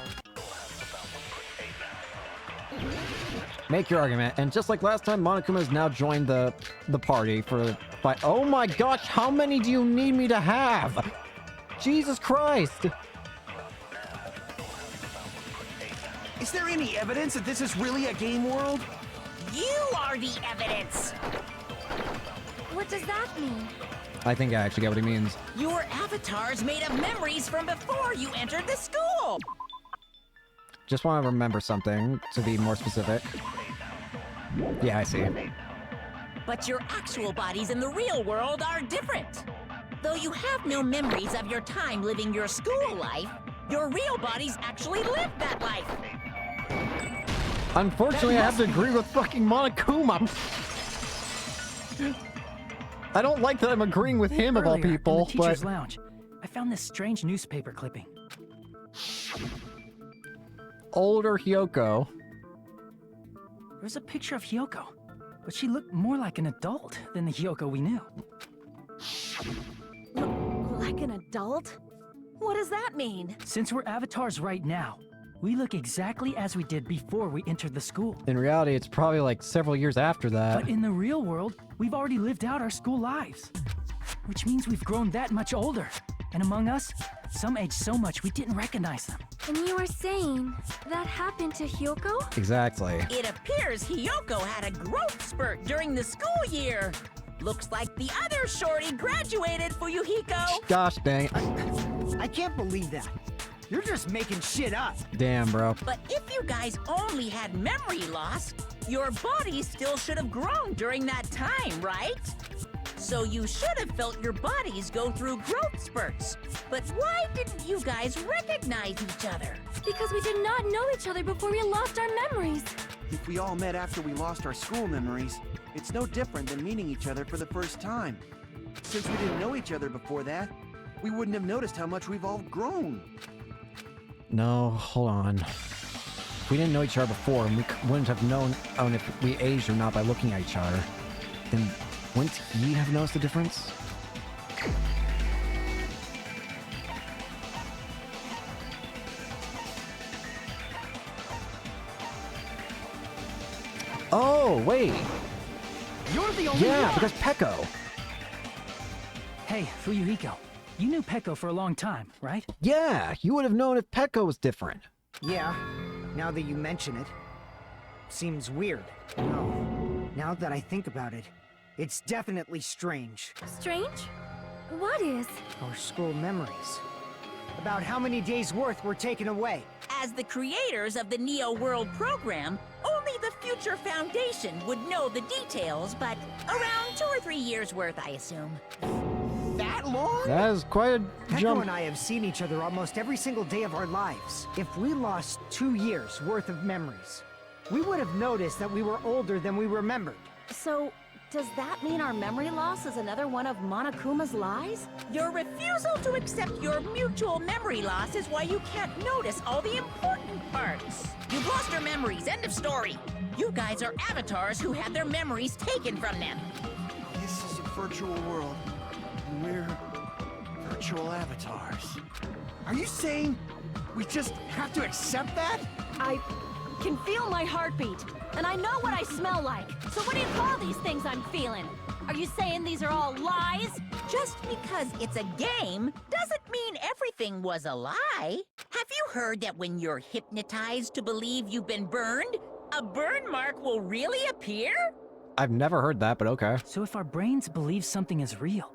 Make your argument. And just like last time, Monokuma has now joined the party for the fight. Oh my gosh, how many do you need me to have? Jesus Christ! Is there any evidence that this is really a game world? You are the evidence! What does that mean? I think I actually get what he means. Your avatar's made of memories from before you entered the school! Just want to remember something, to be more specific. Yeah, I see. But your actual bodies in the real world are different. Though you have no memories of your time living your school life, your real bodies actually lived that life. Unfortunately, I have to agree with fucking Monokuma. I don't like that I'm agreeing with him of all Earlier, people, in the teacher's but... lounge, I found this strange newspaper clipping. Older Hyoko. There's a picture of Hyoko, but she looked more like an adult than the Hyoko we knew. Like an adult? What does that mean? Since we're avatars right now, we look exactly as we did before we entered the school. In reality, it's probably like several years after that. But in the real world, we've already lived out our school lives. Which means we've grown that much older. And among us, some age so much we didn't recognize them. And you are saying that happened to Hyoko? Exactly. It appears Hyoko had a growth spurt during the school year. Looks like the other shorty graduated, Fuyuhiko. Gosh dang. I can't believe that. You're just making shit up. Damn, bro. But if you guys only had memory loss, your bodies still should have grown during that time, right? So you should have felt your bodies go through growth spurts. But why didn't you guys recognize each other? Because we did not know each other before we lost our memories. If we all met after we lost our school memories, it's no different than meeting each other for the first time. Since we didn't know each other before that, we wouldn't have noticed how much we've all grown. No, hold on. We didn't know each other before, and we wouldn't have known if we aged or not by looking at each other. Then wouldn't he have noticed the difference? Oh, wait. You're the only Yeah, one. because Peko. Hey, Fuyuhiko, you knew Peko for a long time, right? Yeah, you would have known if Peko was different. Yeah, now that you mention it. Seems weird. No, now that I think about it, it's definitely strange. Strange? What is? Our school memories. About how many days' worth were taken away. As the creators of the Neo World program, only the Future Foundation would know the details, but around 2 or 3 years worth, I assume. That long? That is quite a Peko jump. and I have seen each other almost every single day of our lives. If we lost 2 years' worth of memories, we would have noticed that we were older than we remembered. So, does that mean our memory loss is another one of Monokuma's lies? Your refusal to accept your mutual memory loss is why you can't notice all the important parts. You've lost your memories, end of story. You guys are avatars who had their memories taken from them. This is a virtual world, and we're virtual avatars. Are you saying we just have to accept that? I can feel my heartbeat, and I know what I smell like. So what do you call these things I'm feeling? Are you saying these are all lies? Just because it's a game doesn't mean everything was a lie. Have you heard that when you're hypnotized to believe you've been burned, a burn mark will really appear? I've never heard that, but okay. So if our brains believe something is real,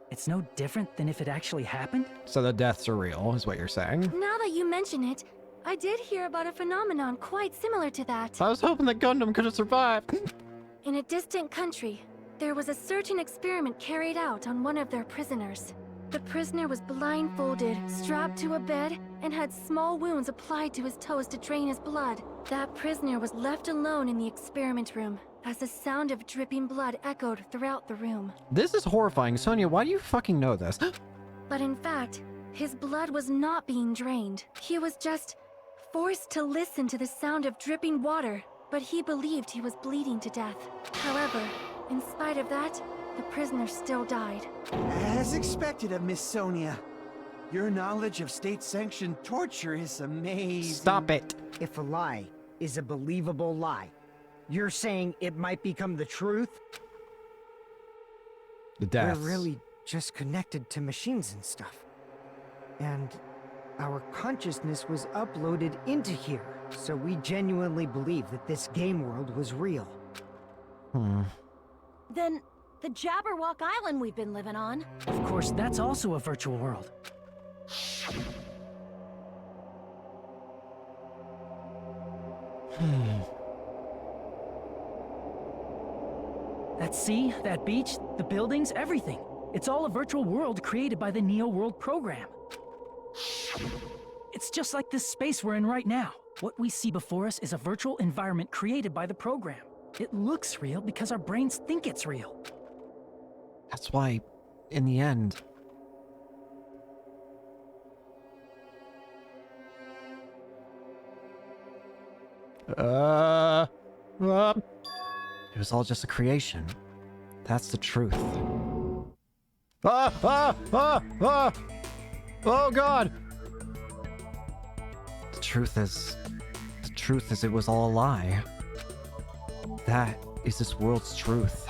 it's no different than if it actually happened? So the deaths are real, is what you're saying? Now that you mention it, I did hear about a phenomenon quite similar to that. I was hoping that Gundam could have survived. In a distant country, there was a certain experiment carried out on one of their prisoners. The prisoner was blindfolded, strapped to a bed, and had small wounds applied to his toes to drain his blood. That prisoner was left alone in the experiment room, as the sound of dripping blood echoed throughout the room. This is horrifying. Sonia, why do you fucking know this? But in fact, his blood was not being drained. He was just forced to listen to the sound of dripping water, but he believed he was bleeding to death. However, in spite of that, the prisoner still died. As expected of Miss Sonia. Your knowledge of state-sanctioned torture is amazing. Stop it. If a lie is a believable lie, you're saying it might become the truth? The deaths. We're really just connected to machines and stuff. And our consciousness was uploaded into here, so we genuinely believe that this game world was real. Then, the Jabberwock Island we've been living on. Of course, that's also a virtual world. That sea, that beach, the buildings, everything. It's all a virtual world created by the Neo World program. It's just like this space we're in right now. What we see before us is a virtual environment created by the program. It looks real because our brains think it's real. That's why, in the end... It was all just a creation. That's the truth. Oh God! The truth is it was all a lie. That is this world's truth.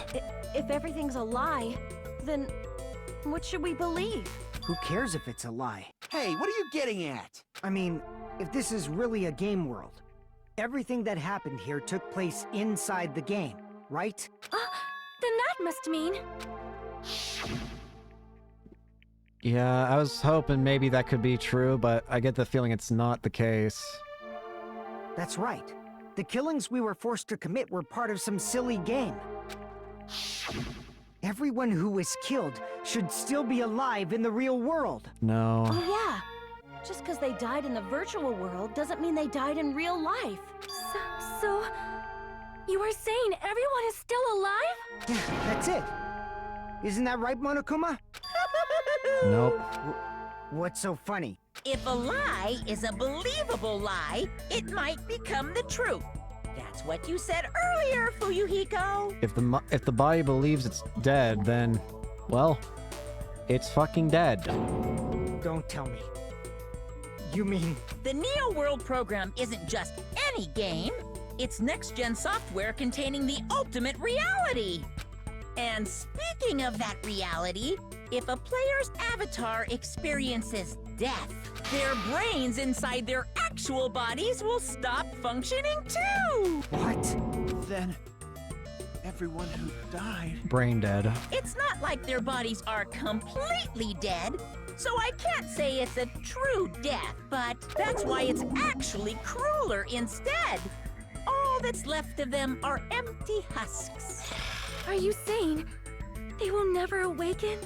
If everything's a lie, then what should we believe? Who cares if it's a lie? Hey, what are you getting at? I mean, if this is really a game world, everything that happened here took place inside the game, right? Then that must mean... Yeah, I was hoping maybe that could be true, but I get the feeling it's not the case. That's right. The killings we were forced to commit were part of some silly game. Everyone who was killed should still be alive in the real world. No. Oh yeah. Just because they died in the virtual world doesn't mean they died in real life. So... You are saying everyone is still alive? Yeah, that's it. Isn't that right, Monokuma? Nope. What's so funny? If a lie is a believable lie, it might become the truth. That's what you said earlier, Fuyuhiko. If the body believes it's dead, then, well, it's fucking dead. Don't tell me. You mean... The Neo World program isn't just any game. It's next-gen software containing the ultimate reality. And speaking of that reality, if a player's avatar experiences death, their brains inside their actual bodies will stop functioning too! What? Then, everyone who died... Brain dead. It's not like their bodies are completely dead, so I can't say it's a true death, but that's why it's actually crueler instead. All that's left of them are empty husks. Are you saying they will never awaken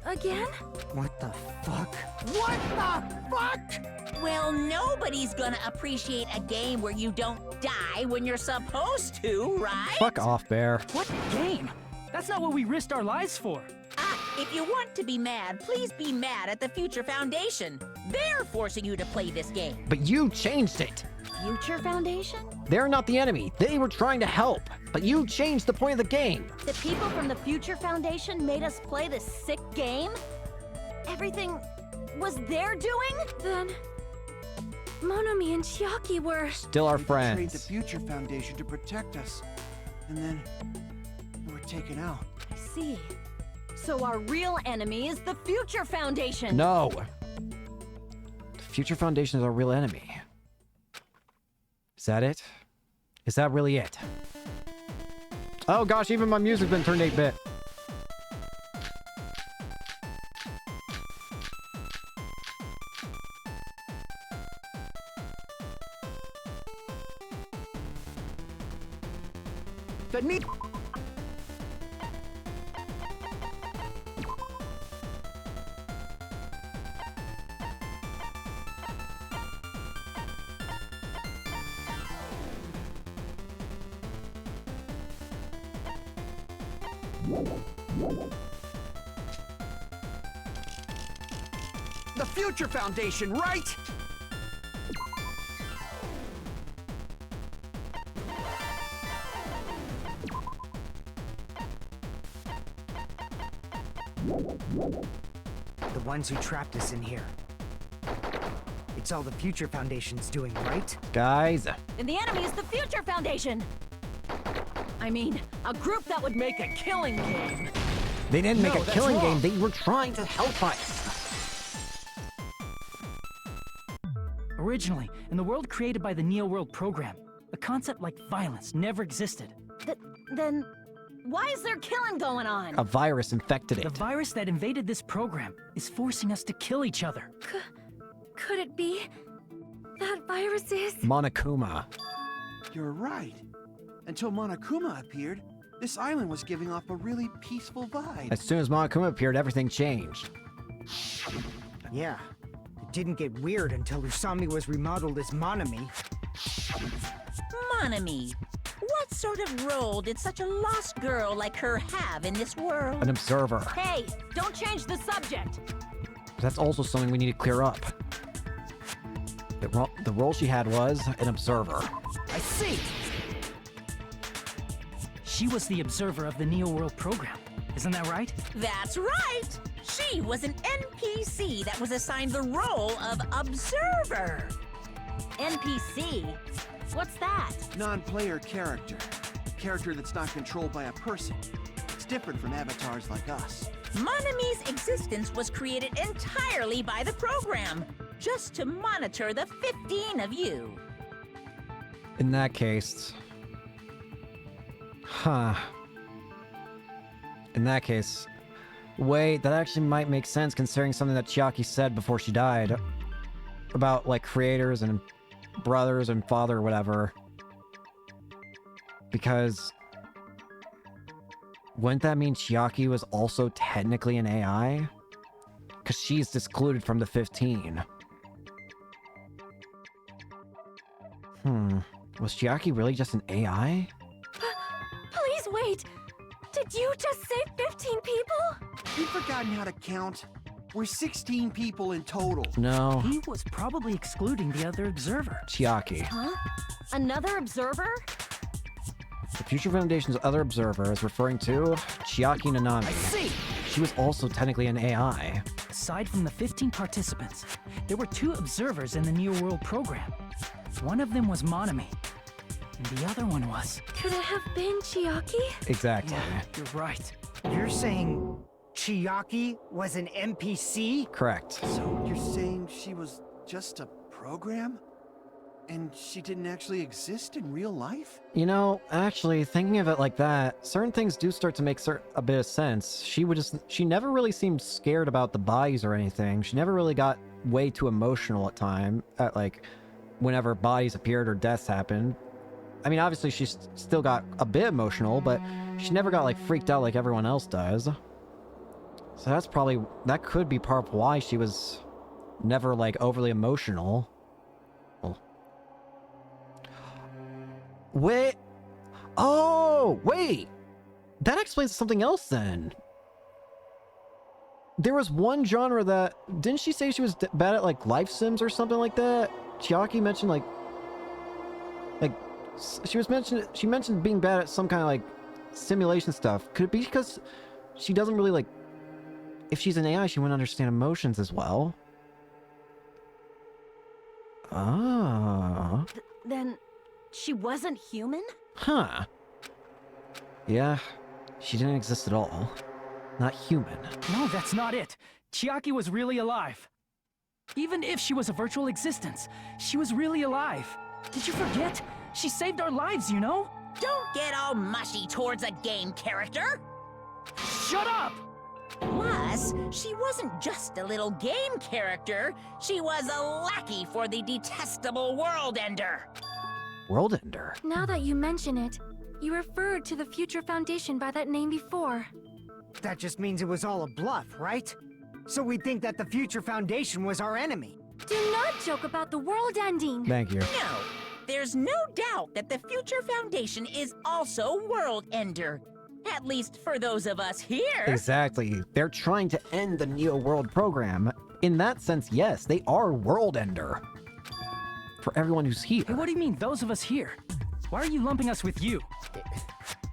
again? What the fuck? What the fuck? Well, nobody's gonna appreciate a game where you don't die when you're supposed to, right? Fuck off, Bear. What game? That's not what we risked our lives for. If you want to be mad, please be mad at the Future Foundation. They're forcing you to play this game. But you changed it. Future Foundation? They're not the enemy. They were trying to help. But you changed the point of the game. The people from the Future Foundation made us play this sick game? Everything was their doing? Then... Monomi and Chiaki were... Still our We betrayed the friends. Future Foundation to protect us. And then... we were taken out. I see. So our real enemy is the Future Foundation! No. The Future Foundation is our real enemy. Is that it? Is that really it? Oh gosh, even my music's been turned 8-bit. The need... The Future Foundation, right? The ones who trapped us in here. It's all the Future Foundation's doing, right? Guys. And the enemy is the Future Foundation! I mean, a group that would make a killing game. They didn't make No, a that's killing wrong. game. They were trying to help us. Originally, in the world created by the Neo World program, a concept like violence never existed. Then, why is there killing going on? A virus infected The it. virus that invaded this program is forcing us to kill each other. Could it be that virus is... Monokuma. You're right. Until Monokuma appeared, This island was giving off a really peaceful vibe. As soon as Monokuma appeared, everything changed. Yeah. It didn't get weird until Usami was remodeled as Monami. Monami, what sort of role did such a lost girl like her have in this world? An observer. Hey, don't change the subject! That's also something we need to clear up. The role she had was an observer. I see! She was the observer of the Neo World program. Isn't that right? That's right! She was an NPC that was assigned the role of observer. NPC? What's that? Non-player character. Character that's not controlled by a person. It's different from avatars like us. Monami's existence was created entirely by the program, just to monitor the 15 of you. In that case... Huh. In that case... Wait, that actually might make sense considering something that Chiaki said before she died. About, like, creators and brothers and father or whatever. Because... Wouldn't that mean Chiaki was also technically an AI? Because she's excluded from the 15. Was Chiaki really just an AI? Please wait! Did you just say 15 people? You've forgotten how to count? We're 16 people in total. No. He was probably excluding the other observer. Chiaki. Huh? Another observer? The Future Foundation's other observer is referring to Chiaki Nanami. I see! She was also technically an AI. Aside from the 15 participants, there were 2 observers in the Neo World program. One of them was Monami, and the other one was... Could it have been Chiaki? Exactly. Yeah, you're right. You're saying Chiaki was an NPC? Correct. So you're saying she was just a program? And she didn't actually exist in real life? You know, actually, thinking of it like that, certain things do start to make a bit of sense. She never really seemed scared about the bodies or anything. She never really got way too emotional whenever bodies appeared or deaths happened. I mean, obviously she still got a bit emotional, but she never got like freaked out like everyone else does. So that could be part of why she was never like overly emotional. Wait. Oh, wait. That explains something else then. There was one genre that... Didn't she say she was bad at, like, life sims or something like that? Chiaki mentioned, like... She mentioned being bad at some kind of, like, simulation stuff. Could it be because she doesn't really, like... If she's an AI, she wouldn't understand emotions as well. Ah. Then... she wasn't human? Huh. Yeah, she didn't exist at all. Not human. No, that's not it. Chiaki was really alive. Even if she was a virtual existence, she was really alive. Did you forget? She saved our lives, you know? Don't get all mushy towards a game character! Shut up! Plus, she wasn't just a little game character, she was a lackey for the detestable World Ender. World Ender? Now that you mention it, you referred to the Future Foundation by that name before. That just means it was all a bluff, right? So we think that the Future Foundation was our enemy. Do not joke about the world ending! Thank you. No, there's no doubt that the Future Foundation is also World Ender. At least for those of us here. Exactly. They're trying to end the Neo World program. In that sense, yes, they are World Ender. For everyone who's here. Hey, what do you mean, those of us here? Why are you lumping us with you?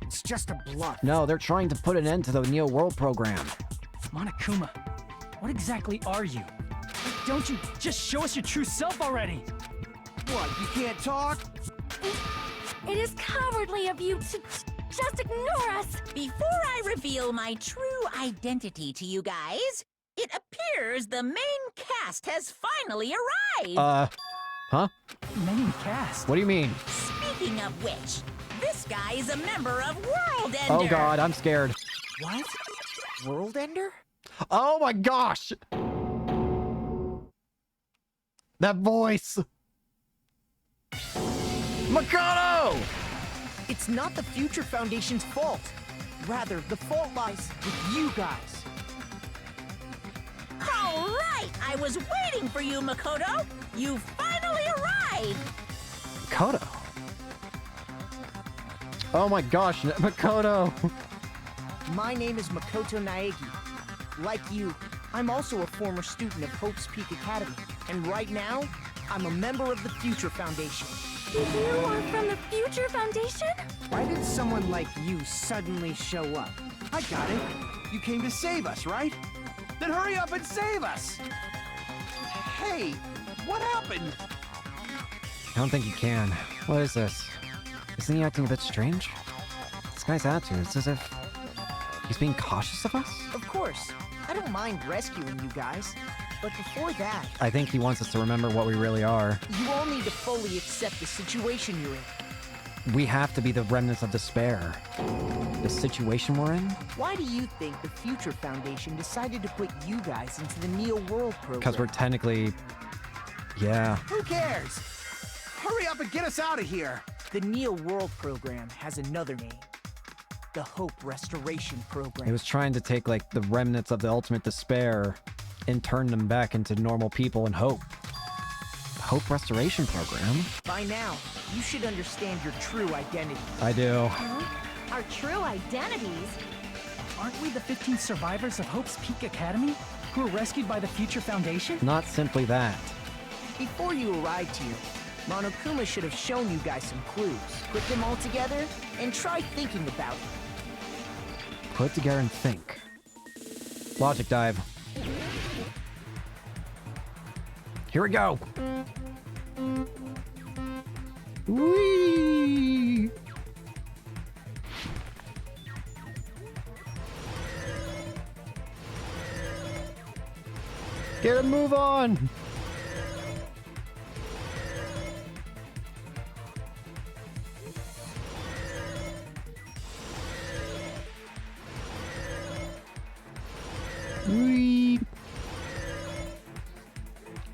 It's just a bluff. No, they're trying to put an end to the Neo World program. Monokuma, what exactly are you? Don't you just show us your true self already? What, you can't talk? It is cowardly of you to just ignore us! Before I reveal my true identity to you guys, it appears the main cast has finally arrived! Huh? Main cast? What do you mean? Speaking of which, this guy is a member of World Ender! Oh god, I'm scared. What? World Ender? Oh my gosh! That voice! Makoto! It's not the Future Foundation's fault. Rather, the fault lies with you guys. All right! I was waiting for you, Makoto! You finally arrived! Makoto? Oh my gosh, Makoto! My name is Makoto Naegi. Like you, I'm also a former student of Hope's Peak Academy. And right now, I'm a member of the Future Foundation. You are from the Future Foundation? Why did someone like you suddenly show up? I got it. You came to save us, right? Then hurry up and save us! Hey, what happened? I don't think you can. What is this? Isn't he acting a bit strange? This guy's attitude, it's as if he's being cautious of us? Of course. I don't mind rescuing you guys. But before that, I think he wants us to remember what we really are. you all need to fully accept the situation you're in. We have to be the remnants of despair. The situation we're in? Why do you think the Future Foundation decided to put you guys into the Neo World program? Because we're technically... yeah. Who cares? Hurry up and get us out of here! The Neo World program has another name. The Hope Restoration Program. It was trying to take, like, the remnants of the ultimate despair and turn them back into normal people and hope. Hope Restoration Program? By now, you should understand your true identity. I do. Our true identities? Aren't we the 15 survivors of Hope's Peak Academy who were rescued by the Future Foundation? Not simply that. Before you arrived here, Monokuma should have shown you guys some clues. Put them all together and try thinking about it. Put together and think. Logic dive. Here we go. Whee! Get a move on. Whee!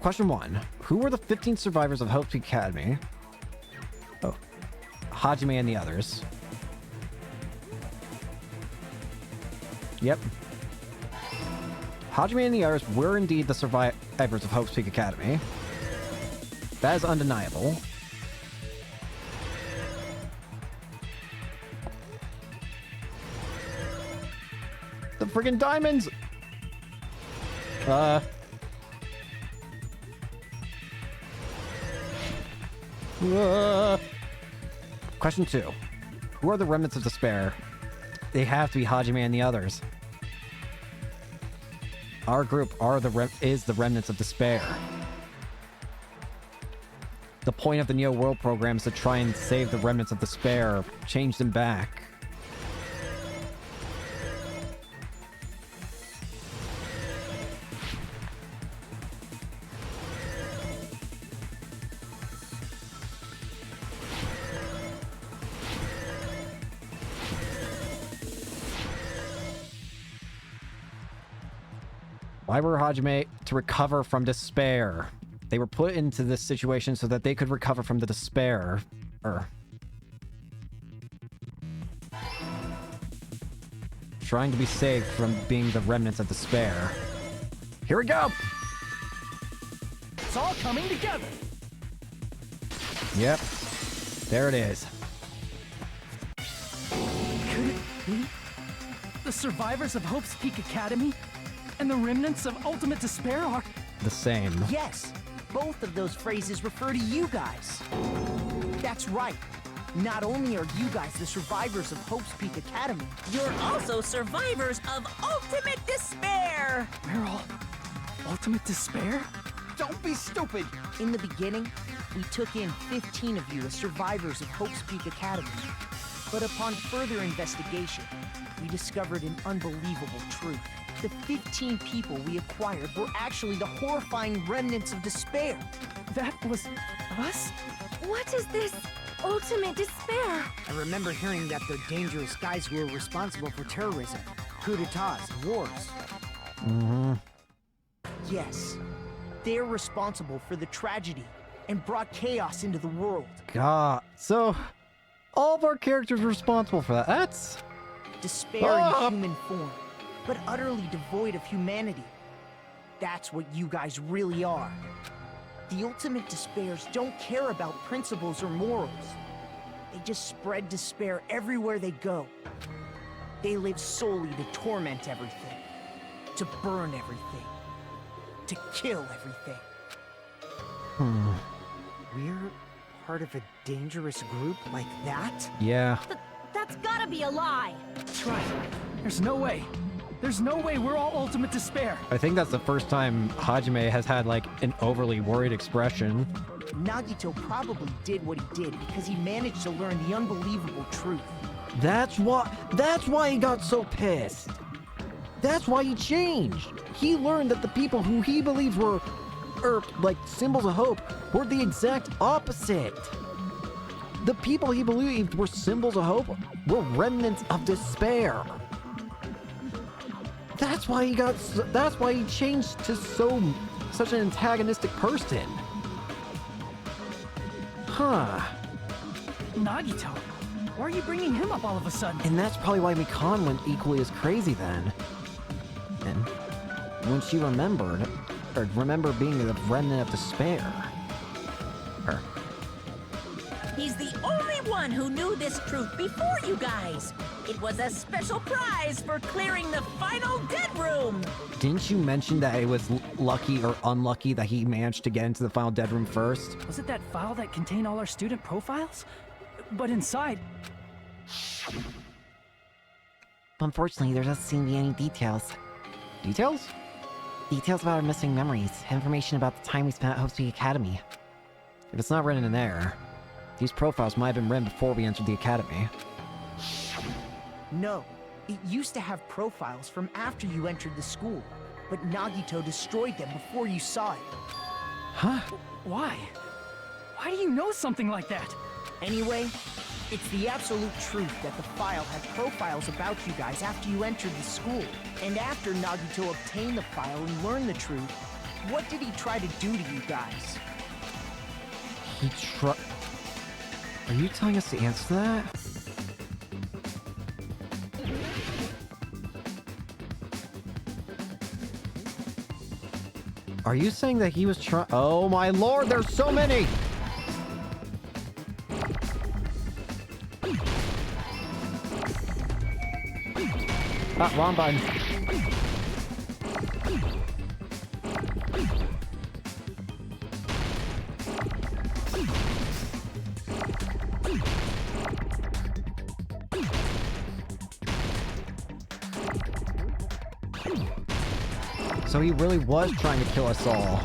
Question 1. Who were the 15 survivors of Hope's Peak Academy? Oh. Hajime and the others. Yep. Hajime and the others were indeed the survivors of Hope's Peak Academy. That is undeniable. The friggin' diamonds! Question 2. Who are the remnants of despair? They have to be Hajime and the others. Our group is the remnants of despair. The point of the Neo World program is to try and save the remnants of despair, change them back. Why were Hajime to recover from despair? They were put into this situation so that they could recover from the despair. Trying to be saved from being the remnants of despair. Here we go! It's all coming together. Yep. There it is. Could it be the survivors of Hope's Peak Academy and the remnants of Ultimate Despair are The same. Yes, both of those phrases refer to you guys. That's right. Not only are you guys the survivors of Hope's Peak Academy, You're also survivors of Ultimate Despair! we're all Ultimate Despair? Don't be stupid! in the beginning, we took in 15 of you as survivors of Hope's Peak Academy. But upon further investigation, we discovered an unbelievable truth. The 15 people we acquired were actually the horrifying remnants of despair. That was us? What is this ultimate despair? I remember hearing that they're dangerous guys who are responsible for terrorism, coup d'etats, and wars. Mm-hmm. Yes, they're responsible for the tragedy and brought chaos into the world. God. So, all of our characters were responsible for that. That's... Despair in human form, but utterly devoid of humanity. That's what you guys really are. The ultimate despairs don't care about principles or morals. They just spread despair everywhere they go. They live solely to torment everything, to burn everything, to kill everything. We're part of a dangerous group like that? Yeah. That's gotta be a lie! That's right. There's no way. There's no way we're all ultimate despair. I think that's the first time Hajime has had, like, an overly worried expression. Nagito probably did what he did because he managed to learn the unbelievable truth. That's why he got so pissed. That's why he changed. He learned that the people who he believes were, like, symbols of hope were the exact opposite. The people he believed were symbols of hope were remnants of despair. That's why he changed to such an antagonistic person. Huh. Nagito, why are you bringing him up all of a sudden? And that's probably why Mikan went equally as crazy then. And when she remembered being the remnant of despair. He's the only one who knew this truth before you guys. It was a special prize for clearing the final dead room. Didn't you mention that it was lucky or unlucky that he managed to get into the final dead room first? Was it that file that contained all our student profiles? But inside... Unfortunately, there doesn't seem to be any details. Details? Details about our missing memories. Information about the time we spent at Hope Peak Academy. If it's not written in there, these profiles might have been written before we entered the academy. No, it used to have profiles from after you entered the school, but Nagito destroyed them before you saw it. Huh? Why? Why do you know something like that? Anyway, it's the absolute truth that the file had profiles about you guys after you entered the school. And after Nagito obtained the file and learned the truth, what did he try to do to you guys? Are you telling us the answer to that? Are you saying that he was trying? Oh my lord, there's so many! Ah, wrong button. So he really was trying to kill us all.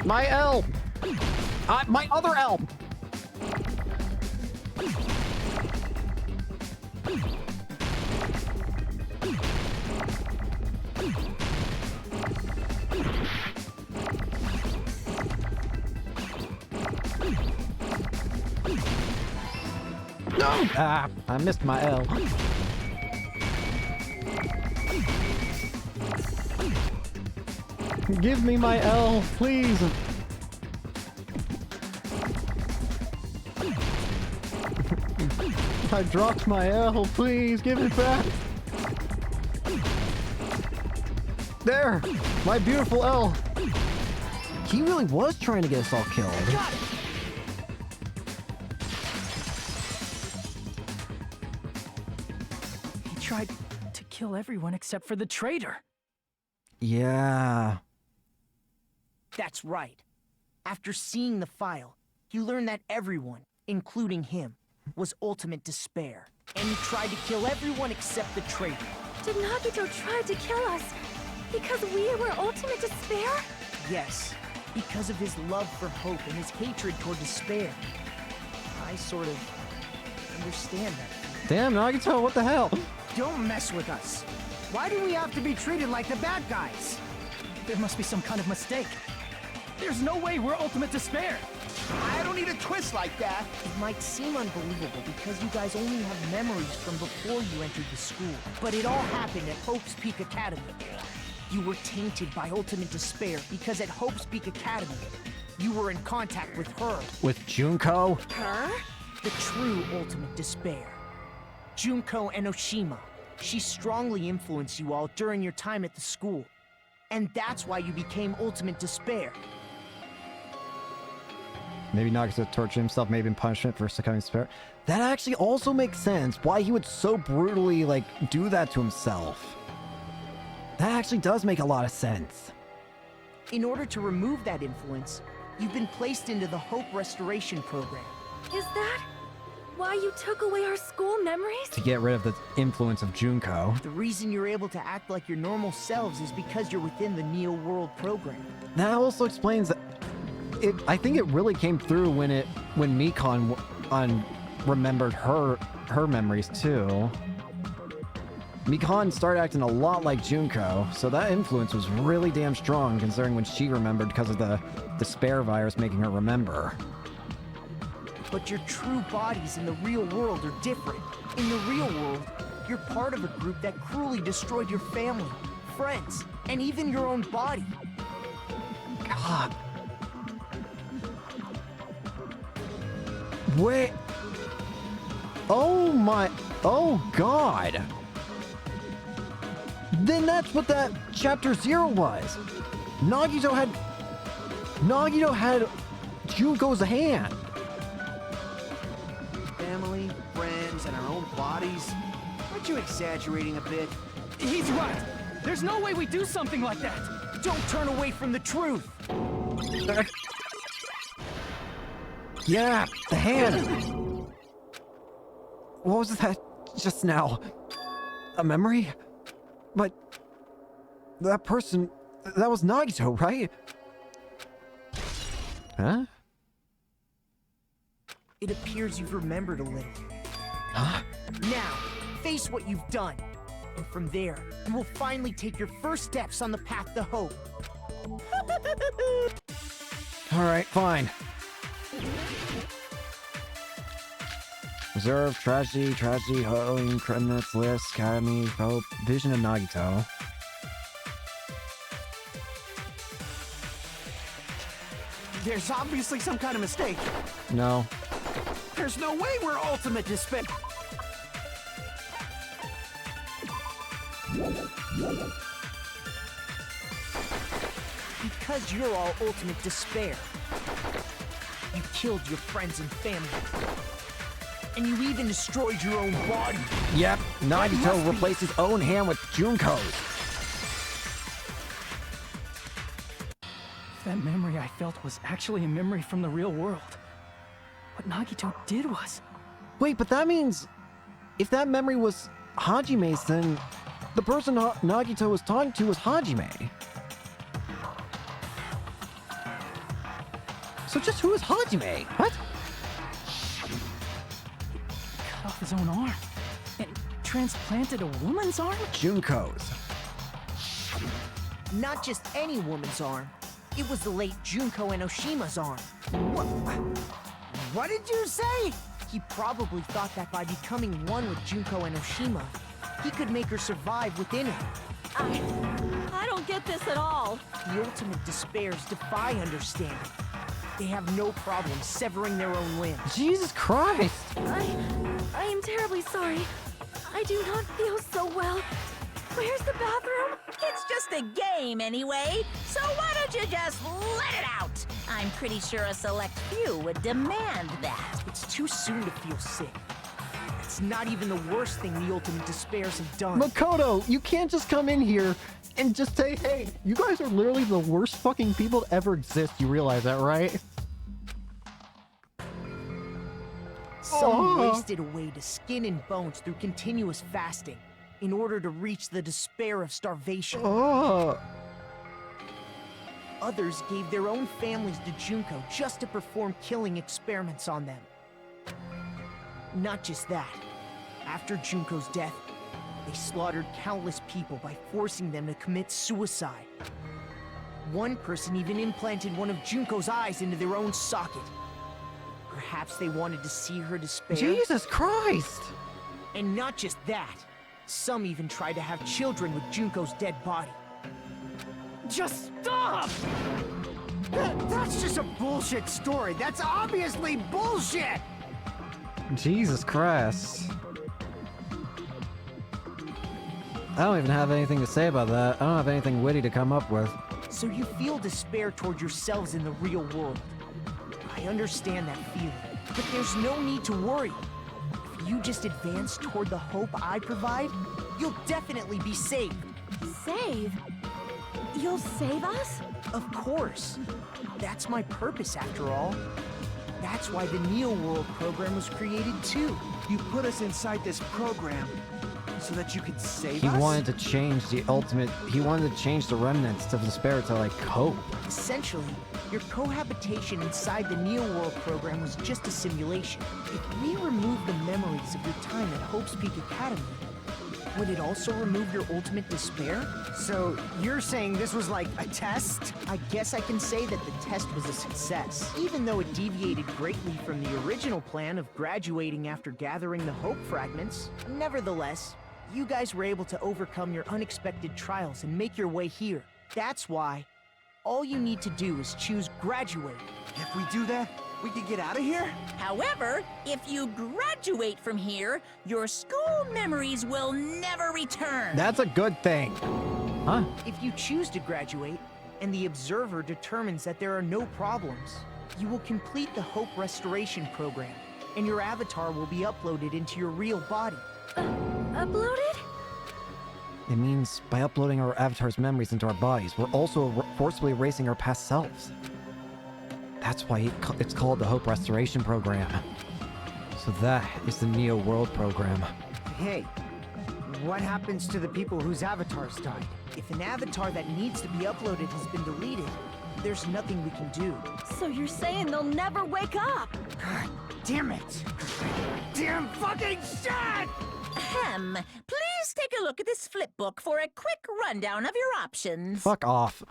My L! My other L! No! Ah, I missed my L. Give me my L, please! I dropped my L, please, give it back! There! My beautiful L! He really was trying to get us all killed. He tried to kill everyone except for the traitor. Yeah. That's right. After seeing the file, he learned that everyone, including him, was ultimate despair. And he tried to kill everyone except the traitor. Did Nagito try to kill us because we were ultimate despair? Yes, because of his love for hope and his hatred toward despair. I sort of understand that. Damn, Nagito, what the hell? Don't mess with us. Why do we have to be treated like the bad guys? There must be some kind of mistake. There's no way we're Ultimate Despair. I don't need a twist like that. It might seem unbelievable because you guys only have memories from before you entered the school. But it all happened at Hope's Peak Academy. You were tainted by Ultimate Despair because at Hope's Peak Academy, you were in contact with her. With Junko? Her? The true Ultimate Despair. Junko Enoshima. She strongly influenced you all during your time at the school. And that's why you became Ultimate Despair. Maybe Nagito tortured himself, maybe in punishment for succumbing to despair. That actually also makes sense, why he would so brutally, like, do that to himself. That actually does make a lot of sense. In order to remove that influence, you've been placed into the Hope Restoration Program. Is that why you took away our school memories? To get rid of the influence of Junko. The reason you're able to act like your normal selves is because you're within the Neo World program. That also explains that I think it really came through when Mikon remembered her memories too. Mikon started acting a lot like Junko, so that influence was really damn strong considering when she remembered because of the despair virus making her remember. But your true bodies in the real world are different. In the real world, you're part of a group that cruelly destroyed your family, friends, and even your own body. God. Wait. Oh my. Oh God. Then that's what that chapter 0 was. Nagito had Junko's hand. Family, friends, and our own bodies. Aren't you exaggerating a bit? He's right. There's no way we do something like that. Don't turn away from the truth. Yeah, the hand. What was that just now? A memory? But that person, that was Nagito, right? Huh? It appears you've remembered a little. Huh? Now, face what you've done. And from there, you will finally take your first steps on the path to hope. Alright, fine. Reserve, tragedy, hoeing, criminals, list, academy, hope, vision of Nagito. There's obviously some kind of mistake. No. There's no way we're Ultimate Despair. Because you're all Ultimate Despair. You killed your friends and family. And you even destroyed your own body. Yep, Nagito replaced his own hand with Junko's. That memory I felt was actually a memory from the real world. What Nagito did was... Wait, but that means... if that memory was Hajime's, then the person Nagito was talking to was Hajime. So just who is Hajime? What? Cut off his own arm. And transplanted a woman's arm? Junko's. Not just any woman's arm. It was the late Junko Enoshima's arm. What did you say? He probably thought that by becoming one with Junko Enoshima, he could make her survive within him. I don't get this at all. The Ultimate Despairs defy understanding. They have no problem severing their own limbs. Jesus Christ! I am terribly sorry. I do not feel so well. Where's the bathroom? It's just a game anyway, so why don't you just let it out? I'm pretty sure a select few would demand that. It's too soon to feel sick. It's not even the worst thing the Ultimate Despairs have done. Makoto, you can't just come in here and just say, hey, you guys are literally the worst fucking people to ever exist. You realize that, right? Some wasted away to skin and bones through continuous fasting in order to reach the despair of starvation. Others gave their own families to Junko just to perform killing experiments on them. Not just that. After Junko's death, they slaughtered countless people by forcing them to commit suicide. One person even implanted one of Junko's eyes into their own socket. Perhaps they wanted to see her despair. Jesus Christ! And not just that. Some even tried to have children with Junko's dead body. Just stop! That's just a bullshit story. That's obviously bullshit! Jesus Christ. I don't even have anything to say about that. I don't have anything witty to come up with. So you feel despair toward yourselves in the real world. I understand that feeling, but there's no need to worry. If you just advance toward the hope I provide, you'll definitely be saved. Save? You'll save us? Of course. That's my purpose, after all. That's why the Neo World program was created, too. You put us inside this program so that you could save He us? wanted to change the ultimate... He wanted to change the remnants to despair to, like, hope. Essentially, your cohabitation inside the Neo World program was just a simulation. If we remove the memories of your time at Hope's Peak Academy, would it also remove your ultimate despair? So, you're saying this was like a test? I guess I can say that the test was a success, even though it deviated greatly from the original plan of graduating after gathering the Hope fragments. Nevertheless, you guys were able to overcome your unexpected trials and make your way here. That's why all you need to do is choose graduate. If we do that, we can get out of here? However, if you graduate from here, your school memories will never return. That's a good thing. Huh? If you choose to graduate, and the observer determines that there are no problems, you will complete the Hope Restoration Program, and your avatar will be uploaded into your real body. Uploaded? It means by uploading our avatar's memories into our bodies, we're also forcibly erasing our past selves. That's why it's called the Hope Restoration Program. So that is the Neo World Program. Hey, what happens to the people whose avatars died? If an avatar that needs to be uploaded has been deleted, there's nothing we can do. So you're saying they'll never wake up? God damn it! Damn fucking shit! Ahem. Please take a look at this flipbook for a quick rundown of your options. Fuck off.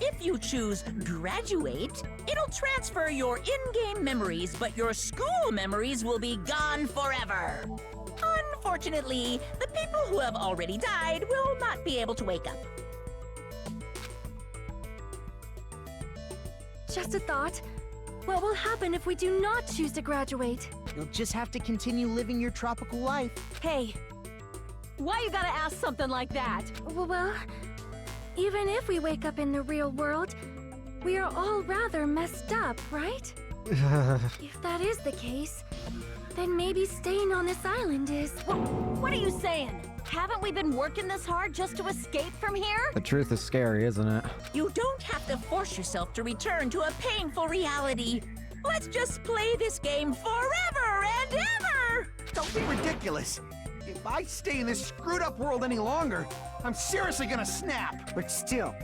If you choose graduate, it'll transfer your in-game memories, but your school memories will be gone forever. Unfortunately, the people who have already died will not be able to wake up. Just a thought. What will happen if we do not choose to graduate? You'll just have to continue living your tropical life. Hey, why you gotta ask something like that? Well, even if we wake up in the real world, we are all rather messed up, right? If that is the case, then maybe staying on this island is... What are you saying? Haven't we been working this hard just to escape from here? The truth is scary, isn't it? You don't have to force yourself to return to a painful reality. Let's just play this game forever and ever! Don't be ridiculous. If I stay in this screwed up world any longer, I'm seriously gonna snap. But still,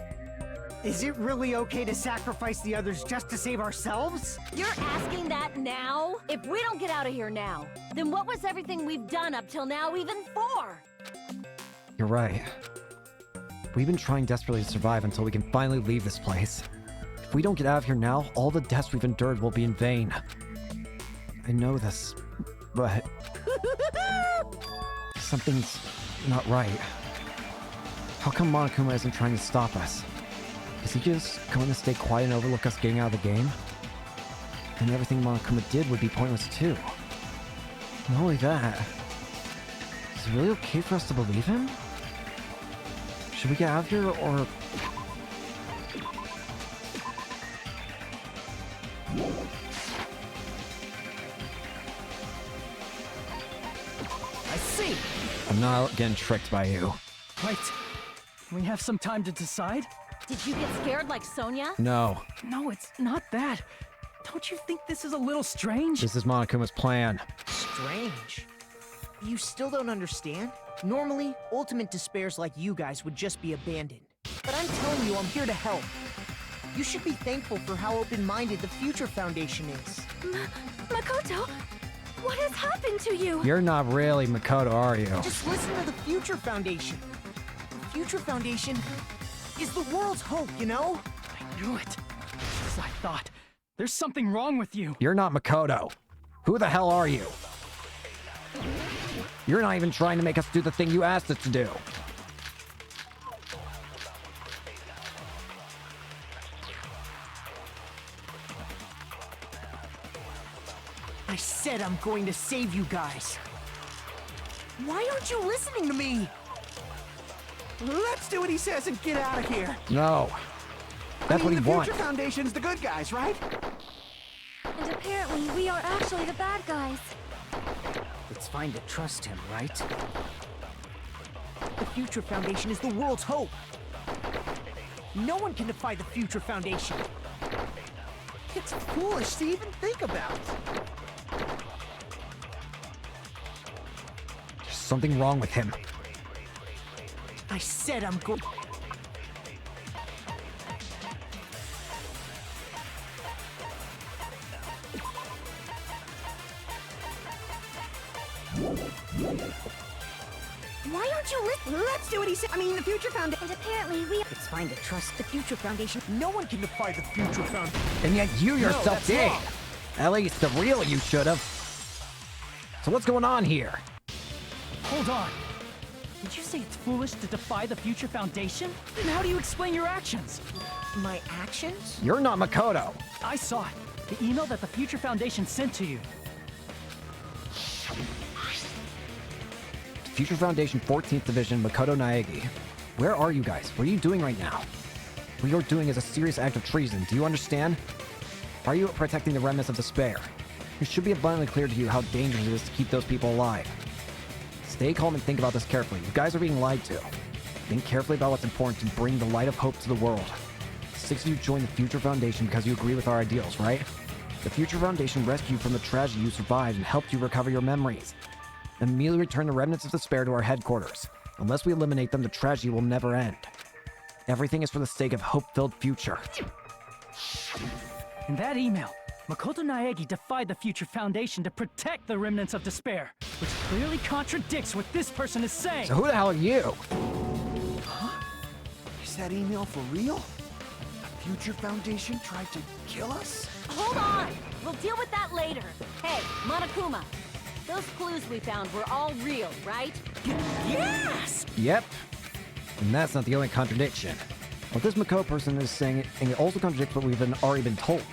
is it really okay to sacrifice the others just to save ourselves? You're asking that now? If we don't get out of here now, then what was everything we've done up till now even for? You're right. We've been trying desperately to survive until we can finally leave this place. If we don't get out of here now, all the deaths we've endured will be in vain. I know this, but... something's not right. How come Monokuma isn't trying to stop us? Is he just going to stay quiet and overlook us getting out of the game? And everything Monokuma did would be pointless too. Not only that, is it really okay for us to believe him? Should we get out of here, or... I see! I'm not getting tricked by you. Wait, we have some time to decide? Did you get scared like Sonia? No. No, it's not that. Don't you think this is a little strange? This is Monokuma's plan. Strange. You still don't understand? Normally, ultimate despairs like you guys would just be abandoned. But I'm telling you, I'm here to help. You should be thankful for how open-minded the Future Foundation is. Makoto, what has happened to you? You're not really Makoto, are you? Just listen to the Future Foundation. The Future Foundation is the world's hope, you know? I knew it. Just as I thought. There's something wrong with you. You're not Makoto. Who the hell are you? You're not even trying to make us do the thing you asked us to do. I said I'm going to save you guys. Why aren't you listening to me? Let's do what he says and get out of here. No. That's what he the wants. Future Foundation's the good guys, right? And apparently we are actually the bad guys. It's fine to trust him, right? The Future Foundation is the world's hope. No one can defy the Future Foundation. It's foolish to even think about. There's something wrong with him. I said I'm going. Why aren't you listening? Let's do what he said. I mean, the Future Foundation. And apparently we are... It's fine to trust the Future Foundation. No one can defy the Future Foundation. And yet you yourself that's did. wrong. At least the real you should have. So what's going on here? Hold on. Did you say it's foolish to defy the Future Foundation? Then how do you explain your actions? My actions? You're not Makoto. I saw it. The email that the Future Foundation sent to you. Future Foundation 14th Division, Makoto Naegi. Where are you guys? What are you doing right now? What you're doing is a serious act of treason. Do you understand? Are you protecting the remnants of despair? It should be abundantly clear to you how dangerous it is to keep those people alive. Stay calm and think about this carefully. You guys are being lied to. Think carefully about what's important to bring the light of hope to the world. 6 of you joined the Future Foundation because you agree with our ideals, right? The Future Foundation rescued you from the tragedy you survived and helped you recover your memories. Immediately return the remnants of despair to our headquarters. Unless we eliminate them, the tragedy will never end. Everything is for the sake of hope-filled future. In that email, Makoto Naegi defied the Future Foundation to protect the remnants of despair, which clearly contradicts what this person is saying. So who the hell are you? Is that email for real? The Future Foundation tried to kill us? Hold on! We'll deal with that later. Hey, Monokuma, those clues we found were all real, right? Yes! Yep. And that's not the only contradiction. What this Makoto person is saying, and it also contradicts what we've already been told.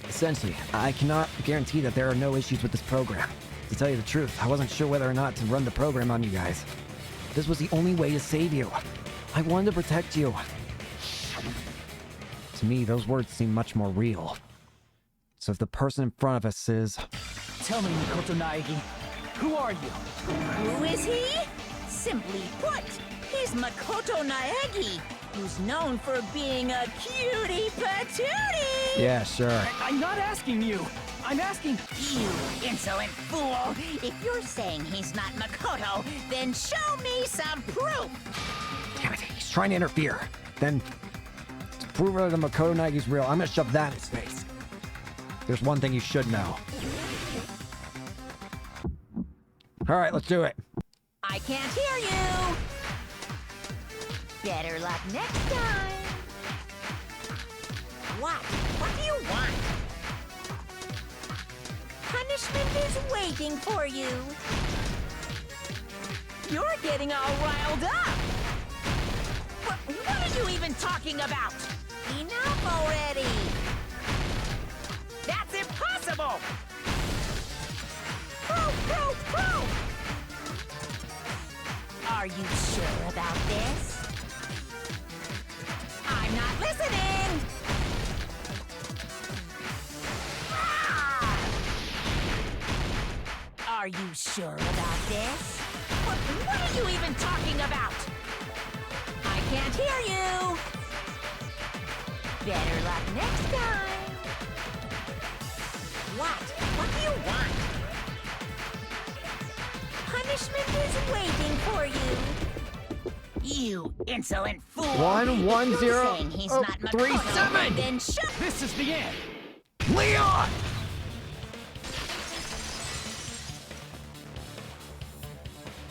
Essentially, I cannot guarantee that there are no issues with this program. To tell you the truth, I wasn't sure whether or not to run the program on you guys. This was the only way to save you. I wanted to protect you. To me, those words seem much more real. So if the person in front of us is... Tell me, Makoto Naegi, who are you? Who is he? Simply put, he's Makoto Naegi, who's known for being a cutie patootie! Yeah, sure. I'm not asking you. I'm asking... You insolent fool! If you're saying he's not Makoto, then show me some proof! Damn it, he's trying to interfere. Then, to prove whether the Makoto Naegi's real, I'm gonna shove that in his face. There's one thing you should know. Alright, let's do it. I can't hear you! Better luck next time! What? What do you want? Punishment is waiting for you! You're getting all riled up! What are you even talking about? Enough already! That's impossible! Proof! Are you sure about this? I'm not listening! Ah! Are you sure about this? What are you even talking about? I can't hear you! Better luck next time! What do you want? Punishment is waiting for you! You insolent fool! 1 1 If 0 you're saying he's not 3 Makoto, 7. then shut. This is the end! Leon!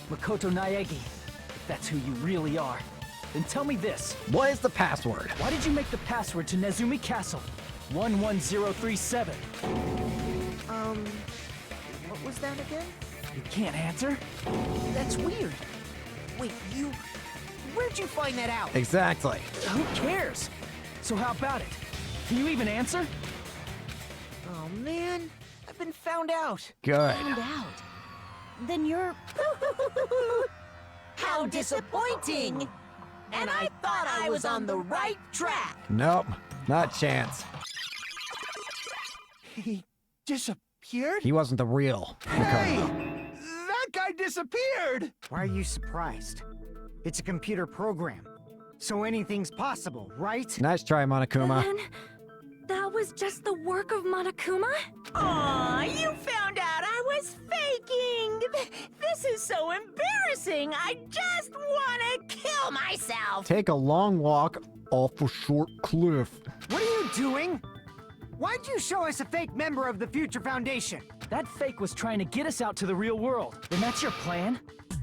Makoto Naegi, if that's who you really are, then tell me this. What is the password? Why did you make the password to Nezumi Castle? 11037. What was that again? You can't answer? That's weird. Wait, where'd you find that out? Exactly. Who cares? So how about it? Can you even answer? Oh man, I've been found out. Good. Found out. Then you're... How disappointing! And I thought I was on the right track. Nope, not a chance. He disappeared? He wasn't the real Hey! Makoto. That guy disappeared! Why are you surprised? It's a computer program, so anything's possible, right? Nice try, Monokuma. Then, that was just the work of Monokuma? Aw, you found out I was faking! This is so embarrassing! I just wanna kill myself! Take a long walk off a short cliff. What are you doing? Why'd you show us a fake member of the Future Foundation? That fake was trying to get us out to the real world. And that's your plan?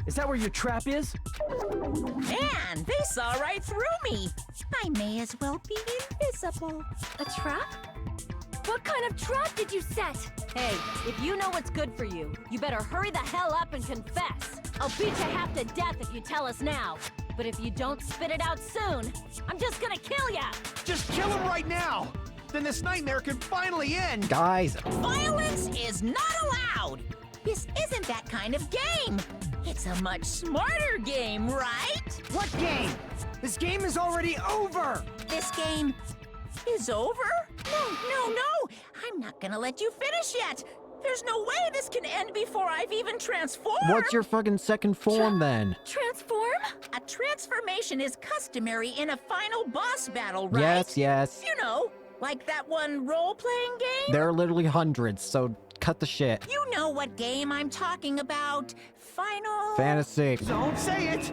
Is that where your trap is? Man, they saw right through me! I may as well be invisible. A trap? What kind of trap did you set? Hey, if you know what's good for you, you better hurry the hell up and confess. I'll beat you half to death if you tell us now. But if you don't spit it out soon, I'm just gonna kill ya! Just kill him right now! Then this nightmare can finally end! Guys, Violence is not allowed! This isn't that kind of game! It's a much smarter game, right? What game? This game is already over! This game is over? No! I'm not gonna let you finish yet! There's no way this can end before I've even transformed! What's your fucking second form then? Transform? A transformation is customary in a final boss battle, right? Yes. You know, like that one role-playing game? There are literally hundreds, so cut the shit. You know what game I'm talking about. Final... Fantasy. Don't say it!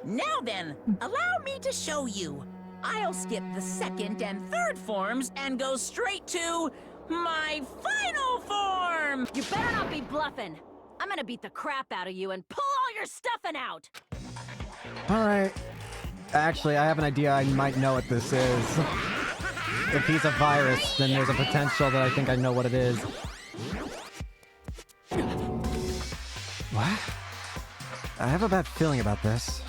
Now then, allow me to show you. I'll skip the second and third forms and go straight to my final form! You better not be bluffing. I'm gonna beat the crap out of you and pull all your stuffing out! Alright. Actually, I have an idea. I might know what this is. If he's a virus, then there's a potential that I think I know what it is. What? I have a bad feeling about this.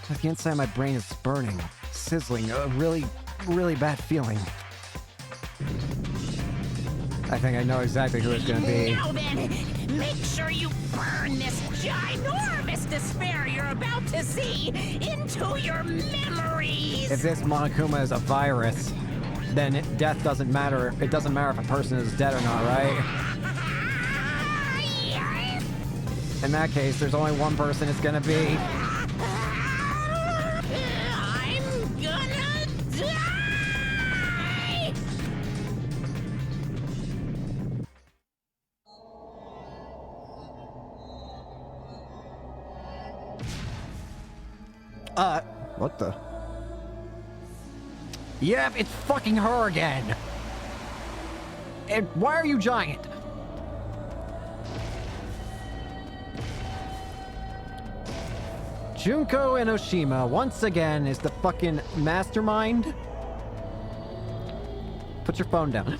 Like the inside of my brain is burning, sizzling, a really, really bad feeling. I think I know exactly who it's gonna be. Now then, make sure you burn this ginormous despair you're about to see into your memories! If this Monokuma is a virus, then death doesn't matter. It doesn't matter if a person is dead or not, right? In that case, there's only one person it's gonna be. I'm gonna die! What the? Yeah, it's fucking her again! And why are you giant? Junko Enoshima, once again, is the fucking mastermind. Put your phone down.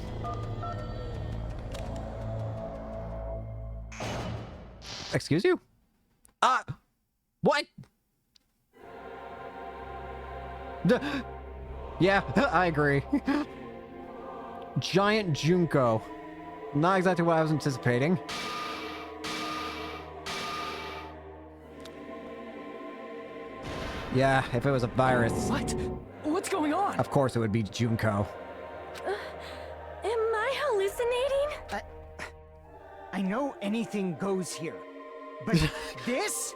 Excuse you? What? Yeah, I agree. Giant Junko. Not exactly what I was anticipating. Yeah, if it was a virus. What? What's going on? Of course it would be Junko. Am I hallucinating? I know anything goes here, but this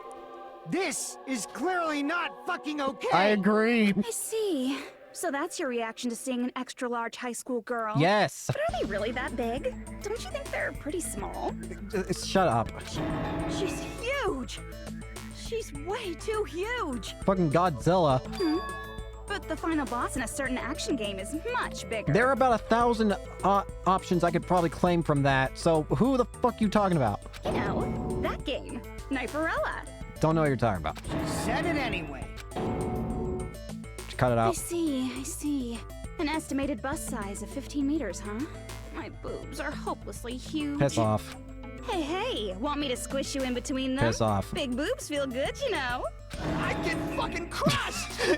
is clearly not fucking okay! I agree. I see. So that's your reaction to seeing an extra-large high school girl? Yes. But are they really that big? Don't you think they're pretty small? Shut up. She's huge! She's way too huge. Fucking Godzilla. But the final boss in a certain action game is much bigger. There are about 1,000 options I could probably claim from that, so who the fuck you talking about? You know, that game. Kniferella. Don't know what you're talking about. Said it anyway. Just cut it out. I see. An estimated bust size of 15 meters, huh? My boobs are hopelessly huge. Piss off. Hey, want me to squish you in between them? Piss off. Big boobs feel good, you know. I get fucking crushed!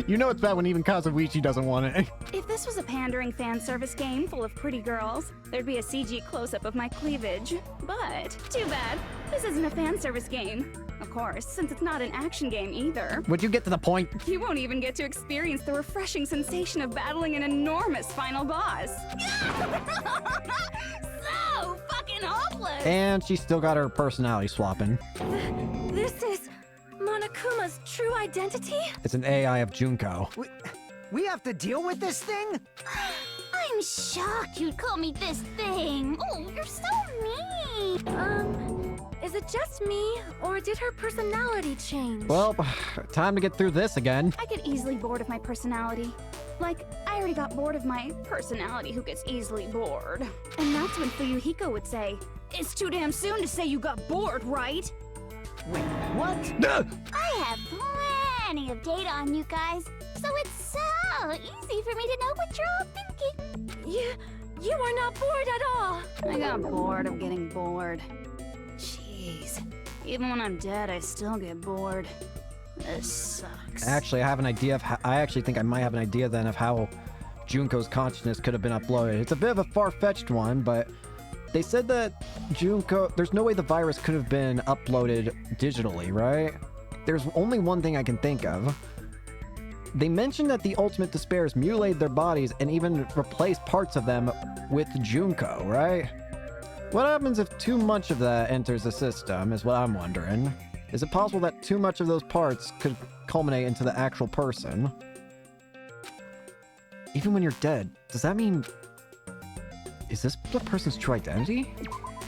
You know it's bad when even Kazuichi doesn't want it. If this was a pandering fan service game full of pretty girls, there'd be a CG close-up of my cleavage. But, too bad, this isn't a fan service game. Of course, since it's not an action game either. Would you get to the point? You won't even get to experience the refreshing sensation of battling an enormous final boss. So fucking hopeless! And she's still got her personality swapping. This is Monokuma's true identity? It's an AI of Junko. We have to deal with this thing? I'm shocked you'd call me this thing. Oh, you're so mean. Is it just me, or did her personality change? Well, time to get through this again. I get easily bored of my personality. Like, I already got bored of my personality who gets easily bored. And that's when Fuyuhiko would say, "It's too damn soon to say you got bored, right?" Wait, what? I have plenty of data on you guys, so it's so easy for me to know what you're all thinking. You are not bored at all. I got bored of getting bored. Jeez. Even when I'm dead, I still get bored. This sucks. Actually, I have an idea of how, I actually think I might have an idea then of how Junko's consciousness could have been uploaded. It's a bit of a far-fetched one, but they said that Junko, there's no way the virus could have been uploaded digitally, right? There's only one thing I can think of. They mentioned that the Ultimate Despairs mutilated their bodies and even replaced parts of them with Junko, right? What happens if too much of that enters the system is what I'm wondering. Is it possible that too much of those parts could culminate into the actual person? Even when you're dead, does that mean... Is this the person's true identity?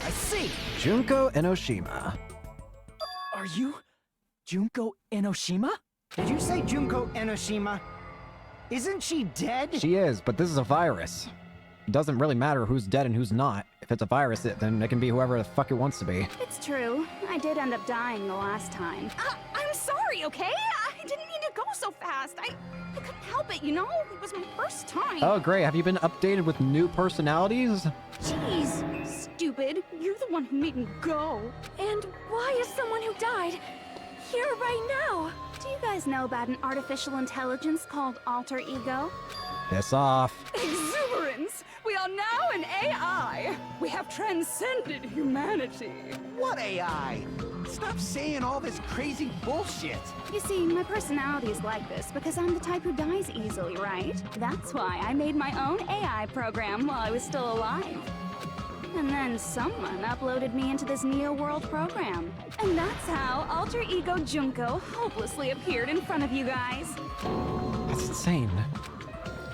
I see! Junko Enoshima. Are you Junko Enoshima? Did you say Junko Enoshima? Isn't she dead? She is, but this is a virus. It doesn't really matter who's dead and who's not. If it's a virus, then it can be whoever the fuck it wants to be. It's true. I did end up dying the last time. I'm sorry, okay? I didn't mean to go so fast. I couldn't help it, you know? It was my first time. Oh, great. Have you been updated with new personalities? Jeez, stupid. You're the one who made me go. And why is someone who died here right now? Do you guys know about an artificial intelligence called alter ego? Piss off. Exuberance! We are now an AI! We have transcended humanity! What AI? Stop saying all this crazy bullshit! You see, my personality is like this because I'm the type who dies easily, right? That's why I made my own AI program while I was still alive. And then someone uploaded me into this Neo World program. And that's how Alter Ego Junko hopelessly appeared in front of you guys. That's insane.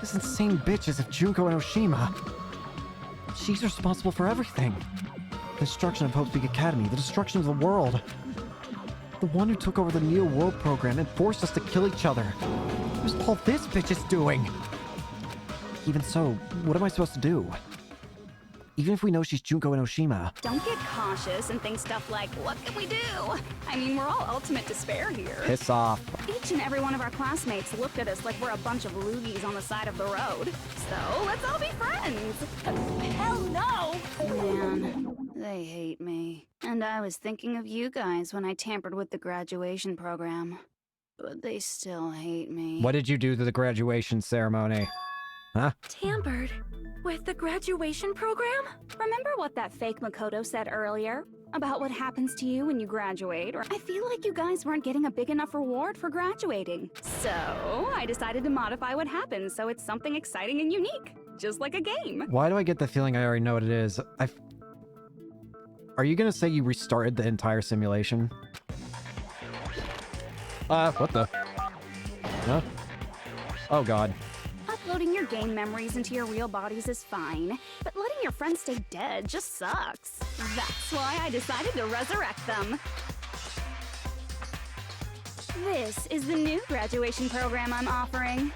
This insane bitch is of Junko Enoshima. She's responsible for everything. The destruction of Hope's Peak Academy, the destruction of the world. The one who took over the Neo World program and forced us to kill each other. What's all this bitch is doing? Even so, what am I supposed to do? Even if we know she's Junko Enoshima. Don't get cautious and think stuff like, what can we do? I mean, we're all ultimate despair here. Piss off. Each and every one of our classmates looked at us like we're a bunch of loogies on the side of the road. So, let's all be friends. Hell no! Man, they hate me. And I was thinking of you guys when I tampered with the graduation program. But they still hate me. What did you do to the graduation ceremony? Huh? Tampered with the graduation program? Remember what that fake Makoto said earlier? About what happens to you when you graduate? Or I feel like you guys weren't getting a big enough reward for graduating. So, I decided to modify what happens so it's something exciting and unique. Just like a game. Why do I get the feeling I already know what it is? Are you gonna say you restarted the entire simulation? What the? Huh? Oh god. Uploading your game memories into your real bodies is fine, but letting your friends stay dead just sucks. That's why I decided to resurrect them. This is the new graduation program I'm offering.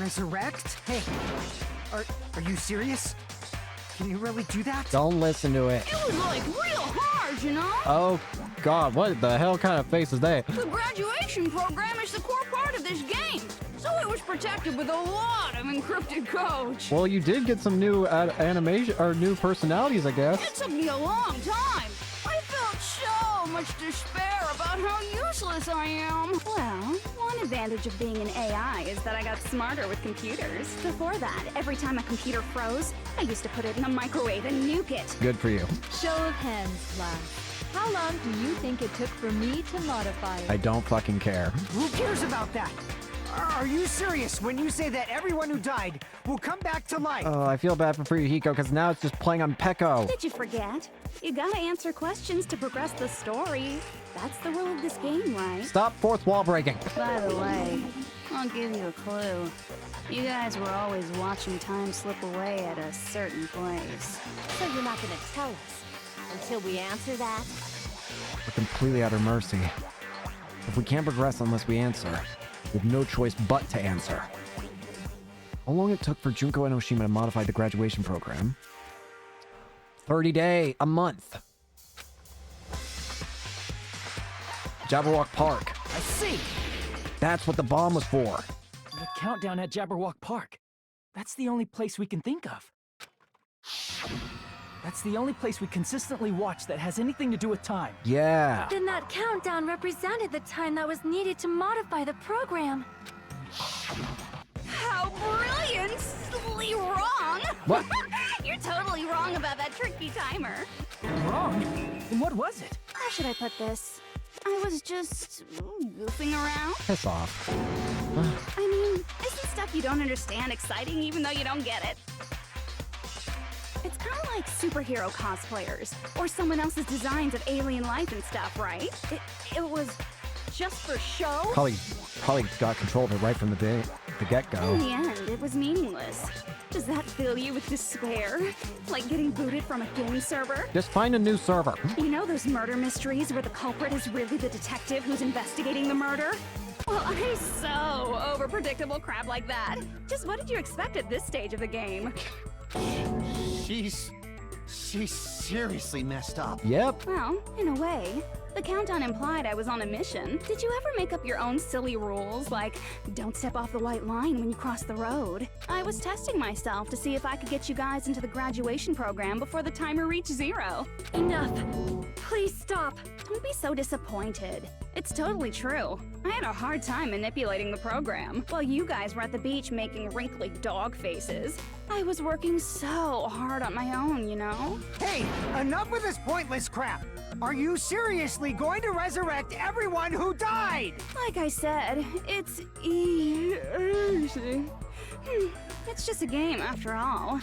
Resurrect? Hey, are you serious? Can you really do that? Don't listen to it. It was like real hard, you know? Oh, God, what the hell kind of face is that? The graduation program is the core part of this game, so it was protected with a lot of encrypted codes. Well, you did get some new animation, or new personalities, I guess. It took me a long time. I felt so much despair about how useless I am. Well, one advantage of being an AI is that I got smarter with computers. Before that, every time a computer froze, I used to put it in a microwave and nuke it. Good for you. Show of hands, class. How long do you think it took for me to modify it? I don't fucking care. Who cares about that? Are you serious when you say that everyone who died will come back to life? Oh, I feel bad for Fuyuhiko because now it's just playing on Peko. Did you forget? You gotta answer questions to progress the story. That's the rule of this game, right? Stop fourth wall breaking. By the way, I'll give you a clue. You guys were always watching time slip away at a certain place. So you're not gonna tell us until we answer that? We're completely at our mercy. If we can't progress unless we answer, we have no choice but to answer. How long it took for Junko and Oshima to modify the graduation program? 30 a month. Jabberwock Park. I see. That's what the bomb was for. The countdown at Jabberwock Park. That's the only place we can think of. That's the only place we consistently watch that has anything to do with time. Yeah. Then that countdown represented the time that was needed to modify the program. How brilliantly wrong! What? You're totally wrong about that tricky timer. Wrong? And what was it? How should I put this? I was just goofing around. Piss off. I mean, isn't stuff you don't understand exciting even though you don't get it? It's kind of like superhero cosplayers, or someone else's designs of alien life and stuff, right? It was just for show? Probably got control of it right from the get-go. In the end, it was meaningless. Does that fill you with despair? Like getting booted from a game server? Just find a new server. You know those murder mysteries where the culprit is really the detective who's investigating the murder? Well, I'm so over predictable crap like that. Just what did you expect at this stage of the game? She's seriously messed up. Yep. Well, in a way. The countdown implied I was on a mission. Did you ever make up your own silly rules, like don't step off the white line when you cross the road? I was testing myself to see if I could get you guys into the graduation program before the timer reached 0. Enough. Please stop. Don't be so disappointed. It's totally true. I had a hard time manipulating the program, while you guys were at the beach making wrinkly dog faces. I was working so hard on my own, you know? Hey, enough with this pointless crap. Are you seriously going to resurrect everyone who died? Like I said, it's easy. It's just a game after all.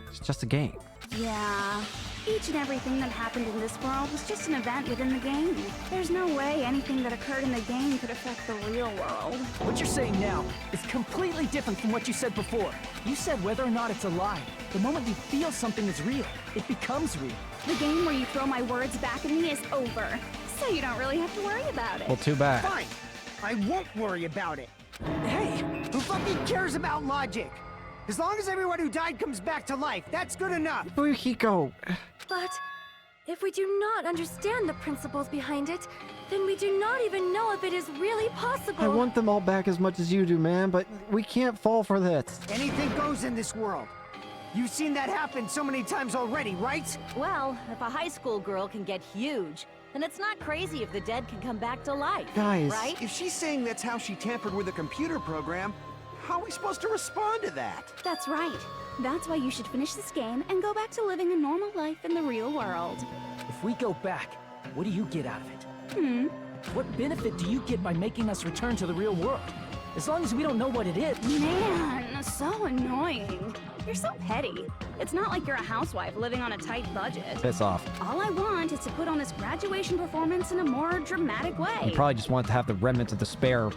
It's just a game. Yeah. Each and everything that happened in this world was just an event within the game. There's no way anything that occurred in the game could affect the real world. What you're saying now is completely different from what you said before. You said whether or not it's alive. The moment you feel something is real, it becomes real. The game where you throw my words back at me is over, so you don't really have to worry about it. Well, too bad. Fine. I won't worry about it. Hey! Who fucking cares about logic? As long as everyone who died comes back to life, that's good enough. Fuyuhiko. But if we do not understand the principles behind it, then we do not even know if it is really possible. I want them all back as much as you do, man, but we can't fall for this. Anything goes in this world. You've seen that happen so many times already, right? Well, if a high school girl can get huge, then it's not crazy if the dead can come back to life. Guys. Right? If she's saying that's how she tampered with a computer program, how are we supposed to respond to that? That's right. That's why you should finish this game and go back to living a normal life in the real world. If we go back, what do you get out of it? What benefit do you get by making us return to the real world? As long as we don't know what it is. Man, so annoying. You're so petty. It's not like you're a housewife living on a tight budget. Piss off. All I want is to put on this graduation performance in a more dramatic way. You probably just want to have the remnants of despair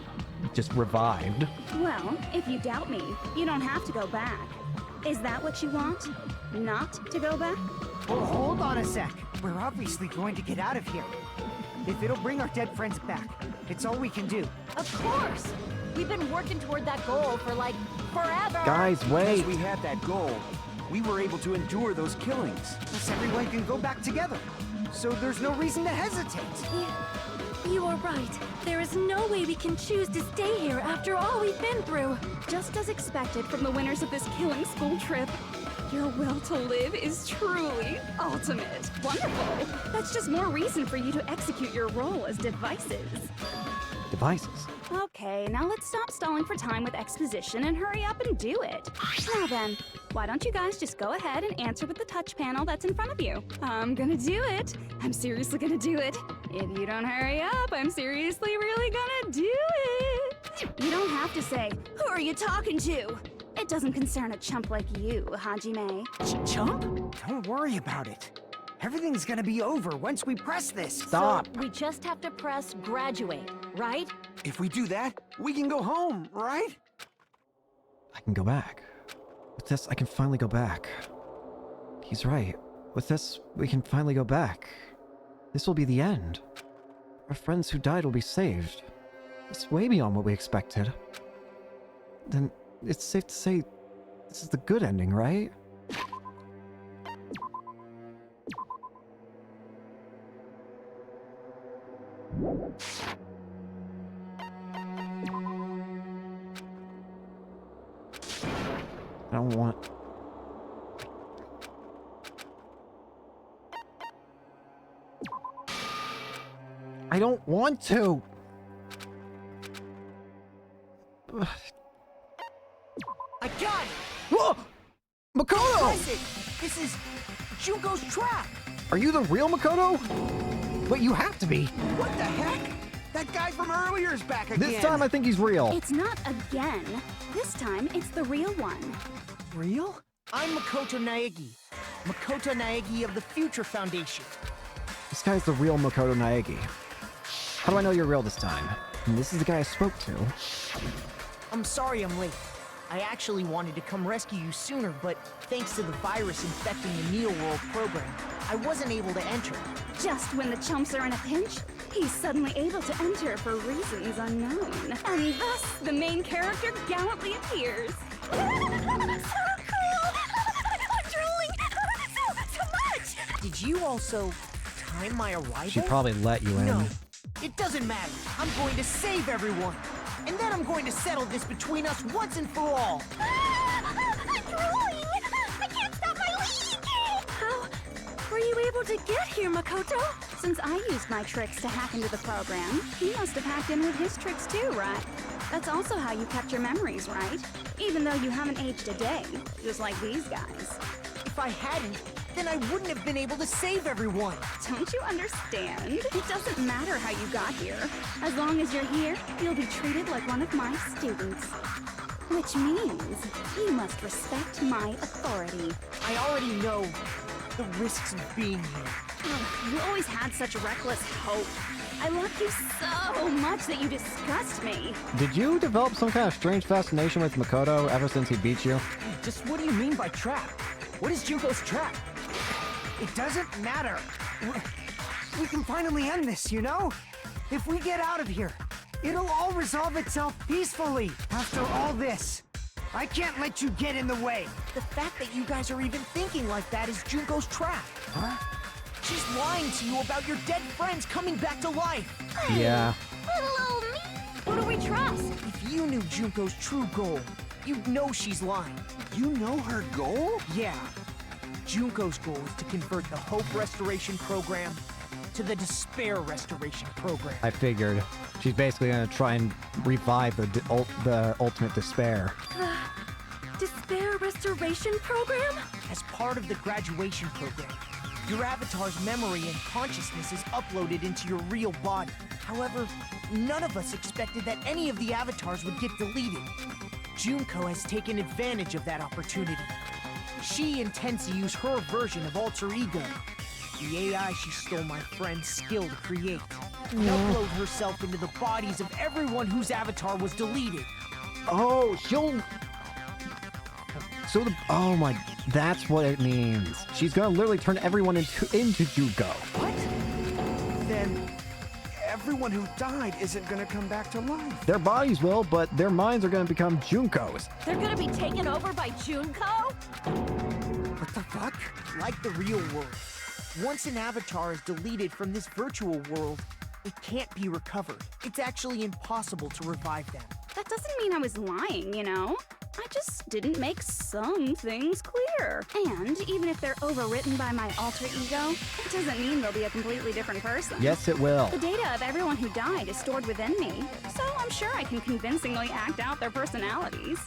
just revived. Well, if you doubt me, you don't have to go back. Is that what you want? Not to go back? Well, hold on a sec. We're obviously going to get out of here. If it'll bring our dead friends back, It's all we can do. Of course! We've been working toward that goal for, like, forever! Guys, wait! As we had that goal, we were able to endure those killings. Plus everyone can go back together. So there's no reason to hesitate. You are right. There is no way we can choose to stay here after all we've been through. Just as expected from the winners of this killing school trip. Your will to live is truly ultimate. Wonderful. That's just more reason for you to execute your role as devices. Devices? Okay, now let's stop stalling for time with exposition and hurry up and do it. Now then, why don't you guys just go ahead and answer with the touch panel that's in front of you? I'm gonna do it. I'm seriously gonna do it. If you don't hurry up, I'm seriously really gonna do it. You don't have to say, who are you talking to? It doesn't concern a chump like you, Hajime. Chump? Don't worry about it. Everything's gonna be over once we press this. Stop! So we just have to press graduate, right? If we do that, we can go home, right? I can go back. With this, I can finally go back. He's right. With this, we can finally go back. This will be the end. Our friends who died will be saved. It's way beyond what we expected. Then it's safe to say this is the good ending, right? I don't want... I don't want to! I got it! Whoa! Makoto! Listen, this is Junko's trap! Are you the real Makoto? But you have to be. What the heck? That guy from earlier is back again. This time I think he's real. It's not again. This time, it's the real one. Real? I'm Makoto Naegi. Makoto Naegi of the Future Foundation. This guy's the real Makoto Naegi. How do I know you're real this time? And this is the guy I spoke to. I'm sorry I'm late. I actually wanted to come rescue you sooner, but thanks to the virus infecting the Neo World program, I wasn't able to enter. Just when the chumps are in a pinch, he's suddenly able to enter for reasons unknown. And thus, the main character gallantly appears. So cool! I'm drooling! So much! Did you also time my arrival? She probably let you in. No, it doesn't matter. I'm going to save everyone. And then I'm going to settle this between us once and for all. I'm drooling! I can't stop my leak! How were you able to get here, Makoto? Since I used my tricks to hack into the program, he must have hacked in with his tricks too, right? That's also how you kept your memories, right? Even though you haven't aged a day, just like these guys. If I hadn't, then I wouldn't have been able to save everyone. Don't you understand? It doesn't matter how you got here. As long as you're here, you'll be treated like one of my students. Which means you must respect my authority. I already know the risks of being here. You always had such reckless hope. I love you so much that you disgust me. Did you develop some kind of strange fascination with Makoto ever since he beat you? Just what do you mean by trap? What is Junko's trap? It doesn't matter. We can finally end this, you know? If we get out of here, it'll all resolve itself peacefully. After all this, I can't let you get in the way. The fact that you guys are even thinking like that is Junko's trap. Huh? She's lying to you about your dead friends coming back to life. Yeah. Little old me! Who do we trust? If you knew Junko's true goal, you'd know she's lying. You know her goal? Yeah. Junko's goal is to convert the Hope Restoration Program to the Despair Restoration Program. I figured. She's basically gonna try and revive the ultimate despair. Despair Restoration Program? As part of the graduation program, your avatar's memory and consciousness is uploaded into your real body. However, none of us expected that any of the avatars would get deleted. Junko has taken advantage of that opportunity. She intends to use her version of Alter Ego, the AI she stole my friend's skill to create, and upload herself into the bodies of everyone whose avatar was deleted. Oh, she'll... Oh my... That's what it means. She's gonna literally turn everyone into Junko. What? Then everyone who died isn't gonna come back to life. Their bodies will, but their minds are gonna become Junko's. They're gonna be taken over by Junko? What the fuck? Like the real world. Once an avatar is deleted from this virtual world, it can't be recovered. It's actually impossible to revive them. That doesn't mean I was lying, you know? I just didn't make some things clear. And even if they're overwritten by my alter ego, it doesn't mean they'll be a completely different person. Yes, it will. The data of everyone who died is stored within me, so I'm sure I can convincingly act out their personalities.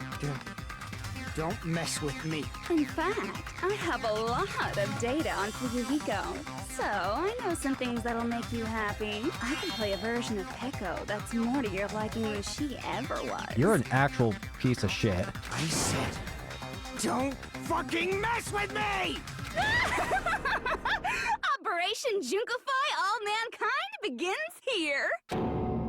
Don't mess with me. In fact, I have a lot of data on Fuyuhiko, so I know some things that'll make you happy. I can play a version of Peko that's more to your liking than she ever was. You're an actual piece of shit. I said, don't fucking mess with me! Operation Junkify All Mankind begins here!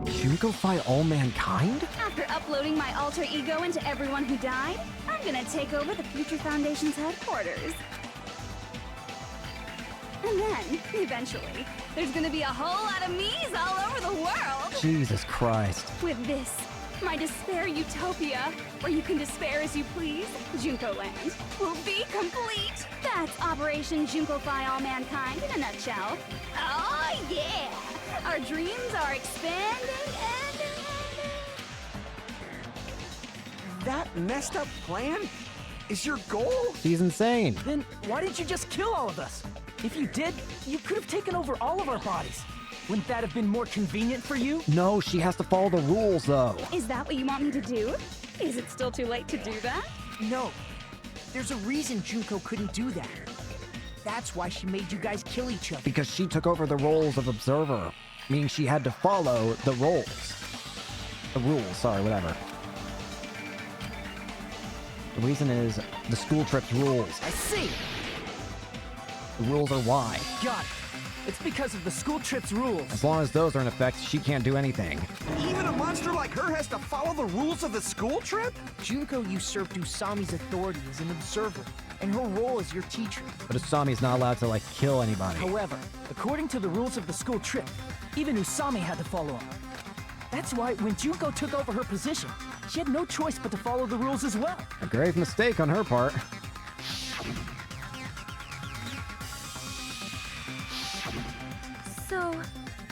Junkify all mankind? After uploading my alter ego into everyone who died, I'm gonna take over the Future Foundation's headquarters. And then, eventually, there's gonna be a whole lot of me's all over the world! Jesus Christ. With this, my despair utopia, where you can despair as you please, Junko Land, will be complete! That's Operation Junkify All Mankind in a nutshell. Oh yeah! Our dreams are expanding and... That messed up plan is your goal? She's insane. Then why didn't you just kill all of us? If you did, you could have taken over all of our bodies. Wouldn't that have been more convenient for you? No, she has to follow the rules, though. Is that what you want me to do? Is it still too late to do that? No. There's a reason Junko couldn't do that. That's why she made you guys kill each other. Because she took over the roles of observer, meaning she had to follow the roles. The rules, sorry, whatever. The reason is the school trip's rules. I see. The rules are why. Got it. It's because of the school trip's rules. As long as those are in effect, she can't do anything. Even a monster like her has to follow the rules of the school trip? Junko usurped Usami's authority as an observer, and her role as your teacher. But Usami's not allowed to, like, kill anybody. However, according to the rules of the school trip, even Usami had to follow them. That's why when Junko took over her position, she had no choice but to follow the rules as well. A grave mistake on her part. So,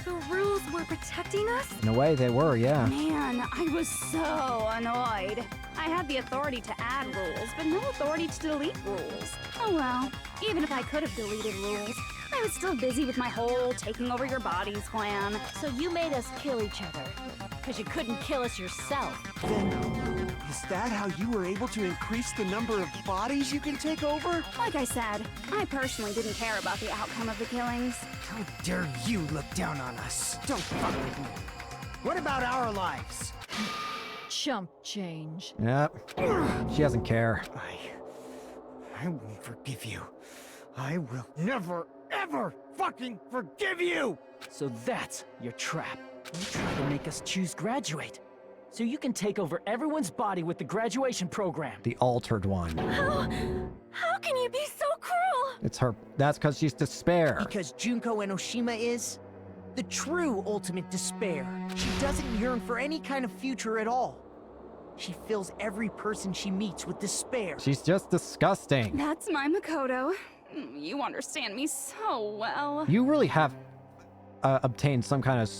the rules were protecting us? In a way, they were, yeah. Man, I was so annoyed. I had the authority to add rules, but no authority to delete rules. Oh well, even if I could have deleted rules, I was still busy with my whole taking over your bodies plan. So you made us kill each other. Because you couldn't kill us yourself. Then, is that how you were able to increase the number of bodies you can take over? Like I said, I personally didn't care about the outcome of the killings. How dare you look down on us? Don't fuck with me. What about our lives? Chump change. Yep. She doesn't care. I won't forgive you. I will never, ever fucking forgive you! So that's your trap. You try to make us choose graduate. So you can take over everyone's body with the graduation program. The altered one. How can you be so cruel? It's her. That's because she's despair. Because Junko Enoshima is the true ultimate despair. She doesn't yearn for any kind of future at all. She fills every person she meets with despair. She's just disgusting. That's my Makoto. You understand me so well. You really have obtained some kind of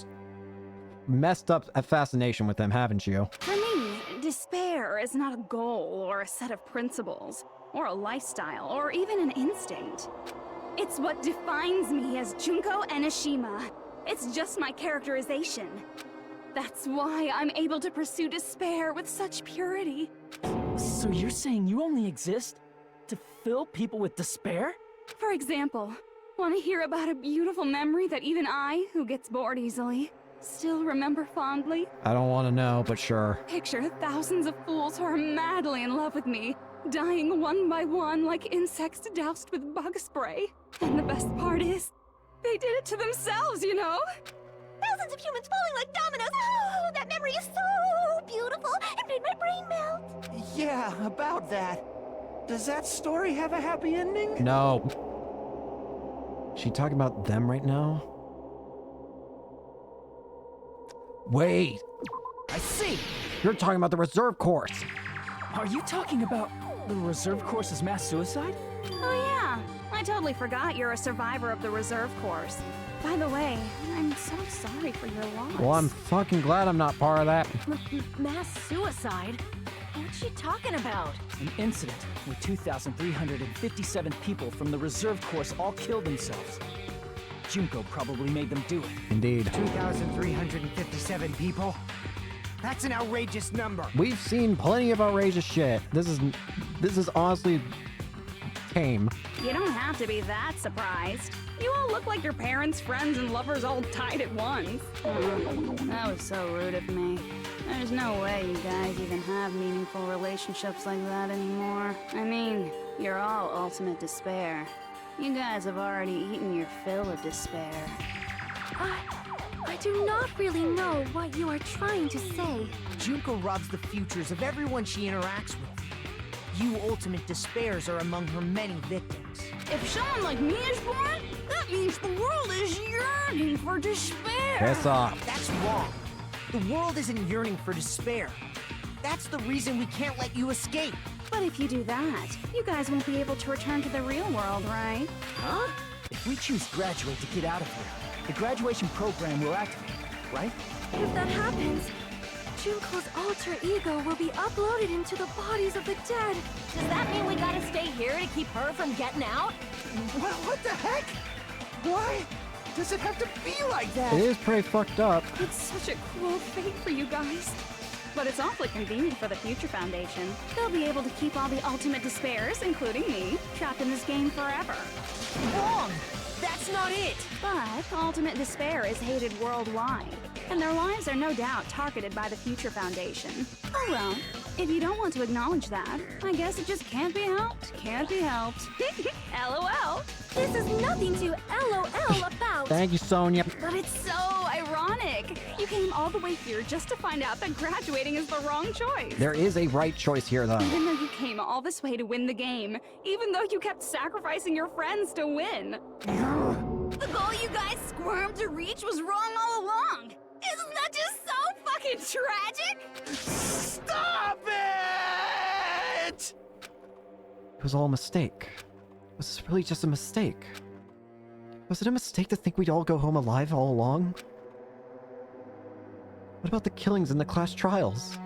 messed up fascination with them, haven't you? For me, despair is not a goal or a set of principles, or a lifestyle, or even an instinct. It's what defines me as Junko Enoshima. It's just my characterization. That's why I'm able to pursue despair with such purity. So you're saying you only exist to fill people with despair? For example, want to hear about a beautiful memory that even I, who gets bored easily, still remember fondly? I don't want to know, but sure. Picture thousands of fools who are madly in love with me, dying one by one like insects doused with bug spray. And the best part is, they did it to themselves, you know? Thousands of humans falling like dominoes. Oh, that memory is so beautiful. It made my brain melt. Yeah, about that. Does that story have a happy ending? No. She talking about them right now? Wait, I see. you're talking about the reserve course. Are you talking about the reserve course's mass suicide? Oh yeah, I totally forgot you're a survivor of the reserve course. By the way, I'm so sorry for your loss. Well, I'm fucking glad I'm not part of that. Mass suicide? What's she talking about? An incident where 2,357 people from the reserve course all killed themselves. Junko probably made them do it. Indeed. 2,357 people? That's an outrageous number. We've seen plenty of outrageous shit. This is honestly tame. You don't have to be that surprised. You all look like your parents, friends, and lovers all died at once. That was so rude of me. There's no way you guys even have meaningful relationships like that anymore. I mean, you're all ultimate despair. You guys have already eaten your fill of despair. I do not really know what you are trying to say. Junko robs the futures of everyone she interacts with. You ultimate despairs are among her many victims. If someone like me is born, that means the world is yearning for despair. Piss off. That's wrong. The world isn't yearning for despair. That's the reason we can't let you escape. But if you do that, you guys won't be able to return to the real world, right? Huh? If we choose graduate to get out of here, the graduation program will activate, right? If that happens, Junko's alter ego will be uploaded into the bodies of the dead. Does that mean we gotta stay here to keep her from getting out? What the heck? Why does it have to be like that? It is pretty fucked up. It's such a cruel fate for you guys. But it's awfully convenient for the Future Foundation. They'll be able to keep all the ultimate despairs, including me, trapped in this game forever. Wrong! That's not it! But ultimate despair is hated worldwide, and their lives are no doubt targeted by the Future Foundation. Oh well, if you don't want to acknowledge that, I guess it just can't be helped. Can't be helped. LOL. This is nothing to LOL about. Thank you, Sonia. But it's so ironic. You came all the way here just to find out that graduating is the wrong choice. There is a right choice here, though. Even though you came all this way to win the game, even though you kept sacrificing your friends to win. The goal you guys squirmed to reach was wrong all along. Isn't that just so fucking tragic? Stop it! It was all a mistake. Was this really just a mistake? Was it a mistake to think we'd all go home alive all along? What about the killings in the class trials?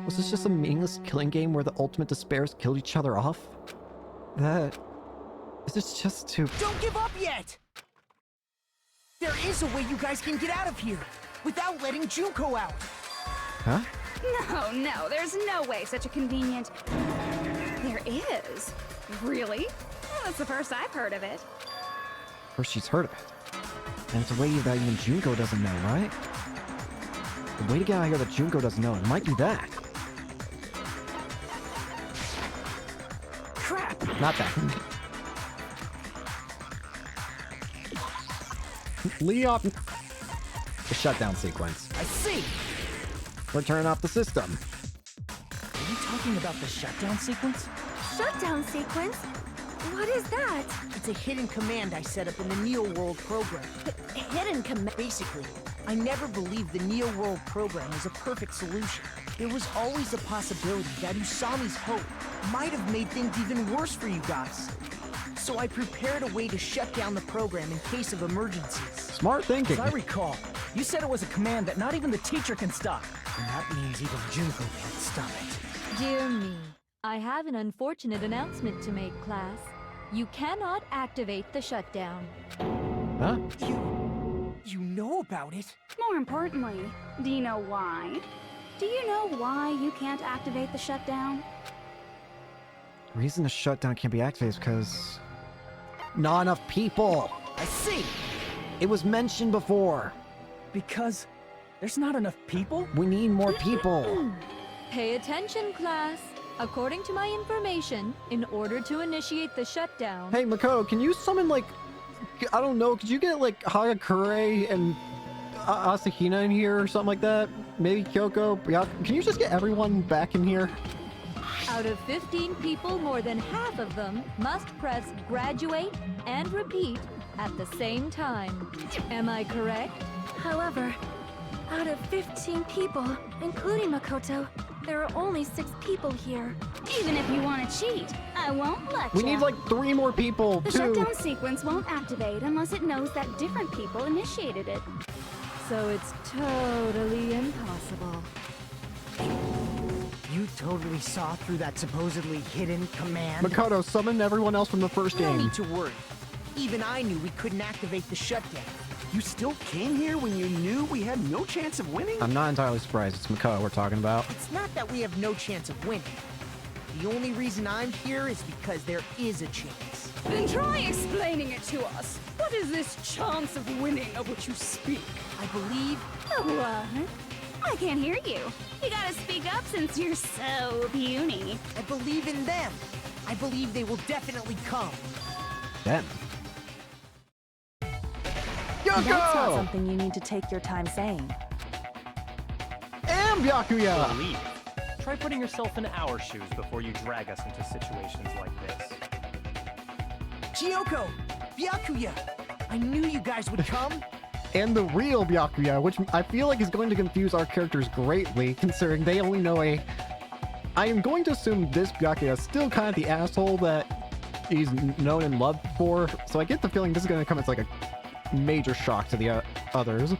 Was this just a meaningless killing game where the ultimate despairs killed each other off? Is this just to... Don't give up yet! There is a way you guys can get out of here, without letting Junko out. Huh? No, there's no way such a convenient... There is. Really? Well, that's the first I've heard of it. First she's heard of it. And it's a way that even Junko doesn't know, right? The way to get out of here that Junko doesn't know, it might be that. Crap! Not that. Leon! The shutdown sequence. I see! We're turning off the system. Are you talking about the shutdown sequence? Shutdown sequence? What is that? It's a hidden command I set up in the Neo World program. Hidden command? Basically, I never believed the Neo World program was a perfect solution. There was always a possibility that Usami's hope might have made things even worse for you guys. So I prepared a way to shut down the program in case of emergencies. Smart thinking. As I recall, you said it was a command that not even the teacher can stop. And that means even Junko can't stop it. Dear me, I have an unfortunate announcement to make, class. You cannot activate the shutdown. Huh? You know about it? More importantly, do you know why? Do you know why you can't activate the shutdown? The reason the shutdown can't be activated is because... not enough people! I see! It was mentioned before! Because there's not enough people? We need more people! Pay attention, class. According to my information, in order to initiate the shutdown... Hey, Makoto, can you summon, like... I don't know, could you get, like, Hagakure and Asahina in here or something like that? Maybe Kyoko? Yeah, can you just get everyone back in here? Out of 15 people, more than half of them must press graduate and repeat at the same time. Am I correct? However, Out of 15 people, including Makoto, there are only 6 people here. Even if you want to cheat, I won't let We ya. need like 3 more people, The too. shutdown sequence won't activate unless it knows that different people initiated it. So it's totally impossible. You totally saw through that supposedly hidden command? Makoto, summon everyone else from the first No game. need to worry. Even I knew we couldn't activate the shutdown. You still came here when you knew we had no chance of winning? I'm not entirely surprised. It's Makoto we're talking about. It's not that we have no chance of winning. The only reason I'm here is because there is a chance. Then try explaining it to us. What is this chance of winning of which you speak? I believe... What? I can't hear you. You gotta speak up since you're so puny. I believe in them. I believe they will definitely come. Then. That's not something you need to take your time saying. And Byakuya! Believe. Try putting yourself in our shoes before you drag us into situations like this. Kyoko! Byakuya! I knew you guys would come! And the real Byakuya, which I feel like is going to confuse our characters greatly, considering they only know a... I am going to assume this Byakuya is still kind of the asshole that he's known and loved for, so I get the feeling this is going to come as like a major shock to the others.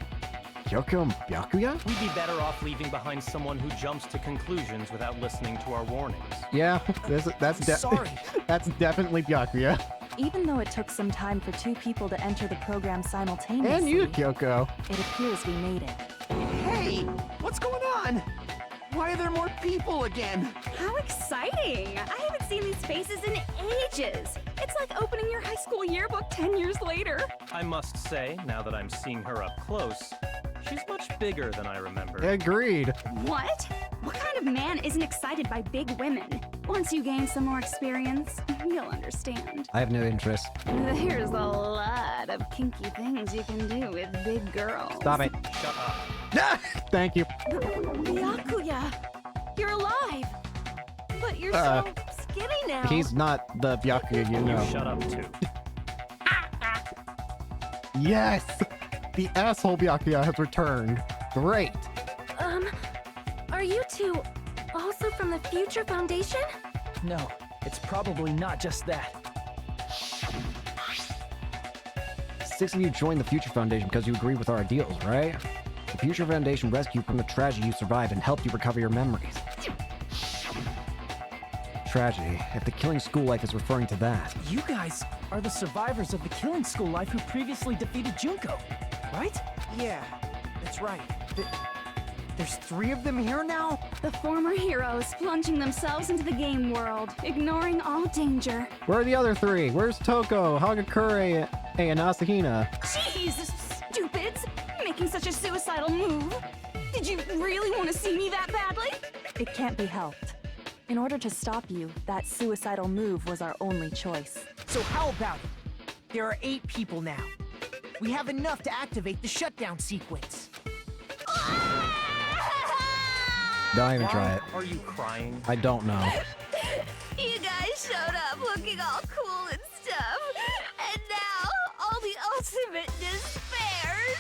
Kyoko and Byakuya? We'd be better off leaving behind someone who jumps to conclusions without listening to our warnings. Yeah, that's Sorry. that's definitely Byakuya. Even though it took some time for 2 people to enter the program simultaneously, And you, Kyoko. it appears we made it. Hey! What's going on? Why are there more people again? How exciting! I haven't seen these faces in ages. It's like opening your high school yearbook 10 years later. I must say, now that I'm seeing her up close, she's much bigger than I remember. Agreed. What? What kind of man isn't excited by big women? Once you gain some more experience, you'll understand. I have no interest. There's a lot of kinky things you can do with big girls. Stop it. Shut up. Thank you. Byakuya! You're alive! But you're so skinny now. He's not the Byakuya you know. You shut up too. Yes! The asshole Byakuya has returned. Great. Are you 2 also from the Future Foundation? No, it's probably not just that. 6 of you joined the Future Foundation because you agree with our ideals, right? The Future Foundation rescued you from the tragedy you survived and helped you recover your memories. Tragedy. If the killing school life is referring to that. You guys are the survivors of the killing school life who previously defeated Junko, right? Yeah, that's right. There's 3 of them here now? The former heroes plunging themselves into the game world, ignoring all danger. Where are the other 3? Where's Toko, Hagakure, and Asahina? Jeez, stupids! Making such a suicidal move. Did you really want to see me that badly? It can't be helped. In order to stop you, that suicidal move was our only choice. So how about it? There are 8 people now. We have enough to activate the shutdown sequence. Don't even try it. Are you crying? I don't know. You guys showed up looking all cool and stuff, and now all the ultimate despairs.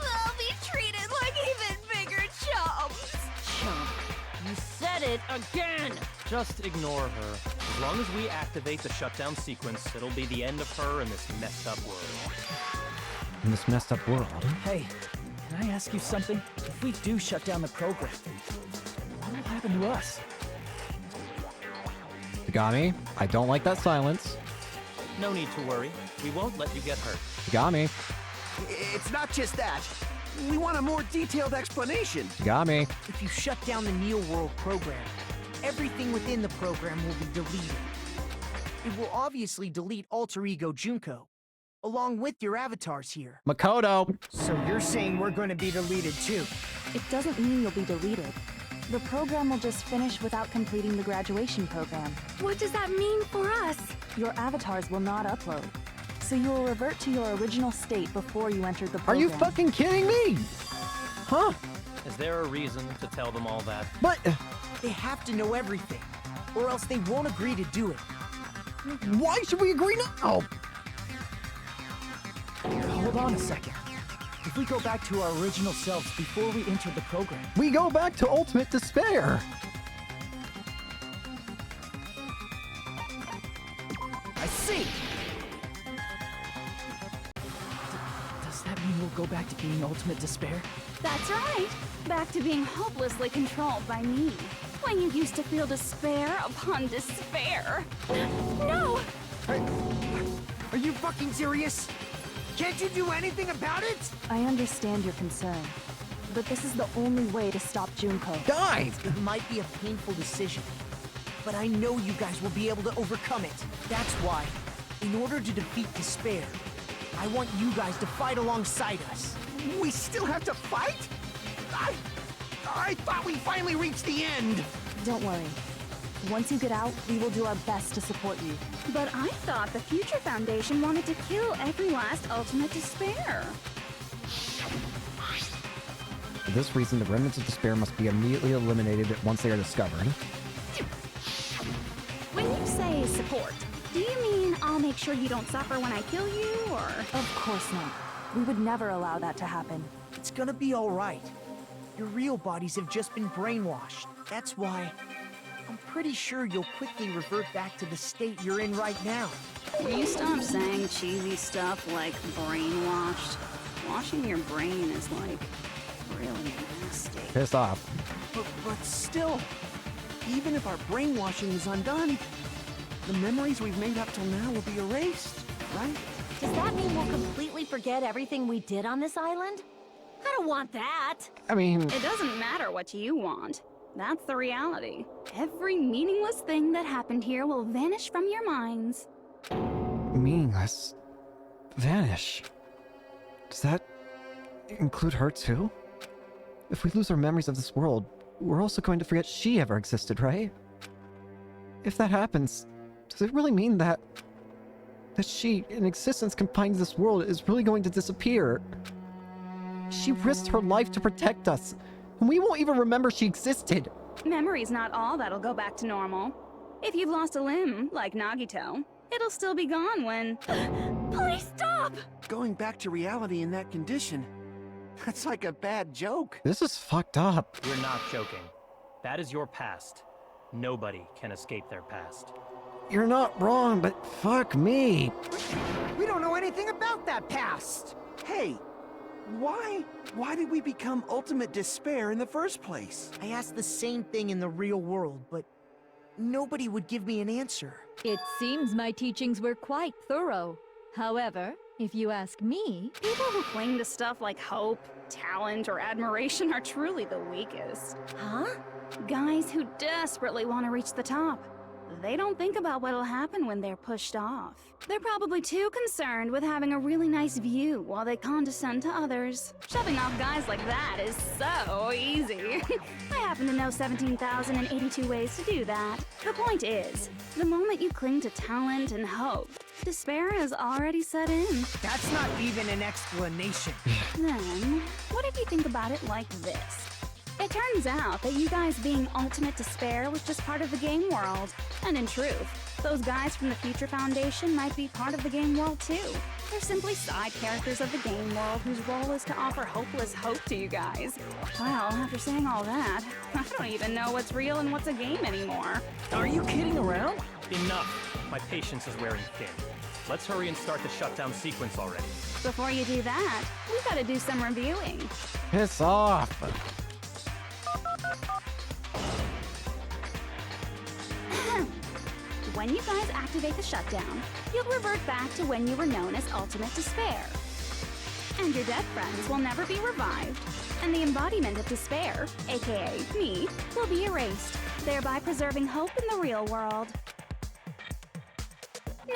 They'll be treated like even bigger chumps. Chump. You said it again! Just ignore her. As long as we activate the shutdown sequence, it'll be the end of her in this messed up world. In this messed up world. Hey, can I ask you something? If we do shut down the program, what will happen to us? Tagami, I don't like that silence. No need to worry. We won't let you get hurt. Tagami, It's not just that. We want a more detailed explanation. Tagami. If you shut down the Neo World program, everything within the program will be deleted. It will obviously delete Alter Ego Junko, along with your avatars here. Makoto. So you're saying we're going to be deleted too? It doesn't mean you'll be deleted. The program will just finish without completing the graduation program. What does that mean for us? Your avatars will not upload, so you will revert to your original state before you entered the Are program. you fucking kidding me? Huh? Is there a reason to tell them all that? But They have to know everything, or else they won't agree to do it. why should we agree now? Hold on a second. If we go back to our original selves before we entered the program, We go back to ultimate despair. I see! Does that mean we'll go back to being ultimate despair? That's right. Back to being hopelessly controlled by me. When you used to feel despair upon despair. No! Are you fucking serious? Can't you do anything about it? I understand your concern, but this is the only way to stop Junko. Guys! It might be a painful decision, but I know you guys will be able to overcome it. That's why, in order to defeat despair, I want you guys to fight alongside us. We still have to fight? I thought we finally reached the end! Don't worry. Once you get out, we will do our best to support you. But I thought the Future Foundation wanted to kill every last ultimate despair. For this reason, the remnants of despair must be immediately eliminated once they are discovered. When you say support, do you mean I'll make sure you don't suffer when I kill you, or...? Of course not. We would never allow that to happen. It's gonna be alright. Your real bodies have just been brainwashed. That's why I'm pretty sure you'll quickly revert back to the state you're in right now. Will you stop saying cheesy stuff like brainwashed? Washing your brain is like really nasty. Piss off. But still, even if our brainwashing is undone, the memories we've made up till now will be erased, right? Does that mean we'll completely forget everything we did on this island? I don't want that. I mean... It doesn't matter what you want. That's the reality. Every meaningless thing that happened here will vanish from your minds. Meaningless? Vanish? Does that include her too? If we lose our memories of this world, we're also going to forget she ever existed, right? If that happens, does it really mean that she, an existence confined to this world, is really going to disappear? She risked her life to protect us, and we won't even remember she existed. Memory's not all that'll go back to normal. If you've lost a limb, like Nagito, it'll still be gone when... Please stop! Going back to reality in that condition, that's like a bad joke. This is fucked up. We're not joking. That is your past. Nobody can escape their past. You're not wrong, but fuck me. We don't know anything about that past! Hey, why did we become ultimate despair in the first place? I asked the same thing in the real world, but nobody would give me an answer. It seems my teachings were quite thorough. However, if you ask me... People who cling to stuff like hope, talent, or admiration are truly the weakest. Huh? Guys who desperately want to reach the top. They don't think about what'll happen when they're pushed off. They're probably too concerned with having a really nice view while they condescend to others. Shoving off guys like that is so easy. I happen to know 17,082 ways to do that. The point is, the moment you cling to talent and hope, despair has already set in. That's not even an explanation. Then, what if you think about it like this? It turns out that you guys being ultimate despair was just part of the game world. And in truth, those guys from the Future Foundation might be part of the game world too. They're simply side characters of the game world whose role is to offer hopeless hope to you guys. Well, after saying all that, I don't even know what's real and what's a game anymore. Are you kidding around? Enough! My patience is wearing thin. Let's hurry and start the shutdown sequence already. Before you do that, we gotta do some reviewing. Piss off. When you guys activate the shutdown, you'll revert back to when you were known as Ultimate Despair. And your dead friends will never be revived, and the embodiment of despair, aka me, will be erased, thereby preserving hope in the real world.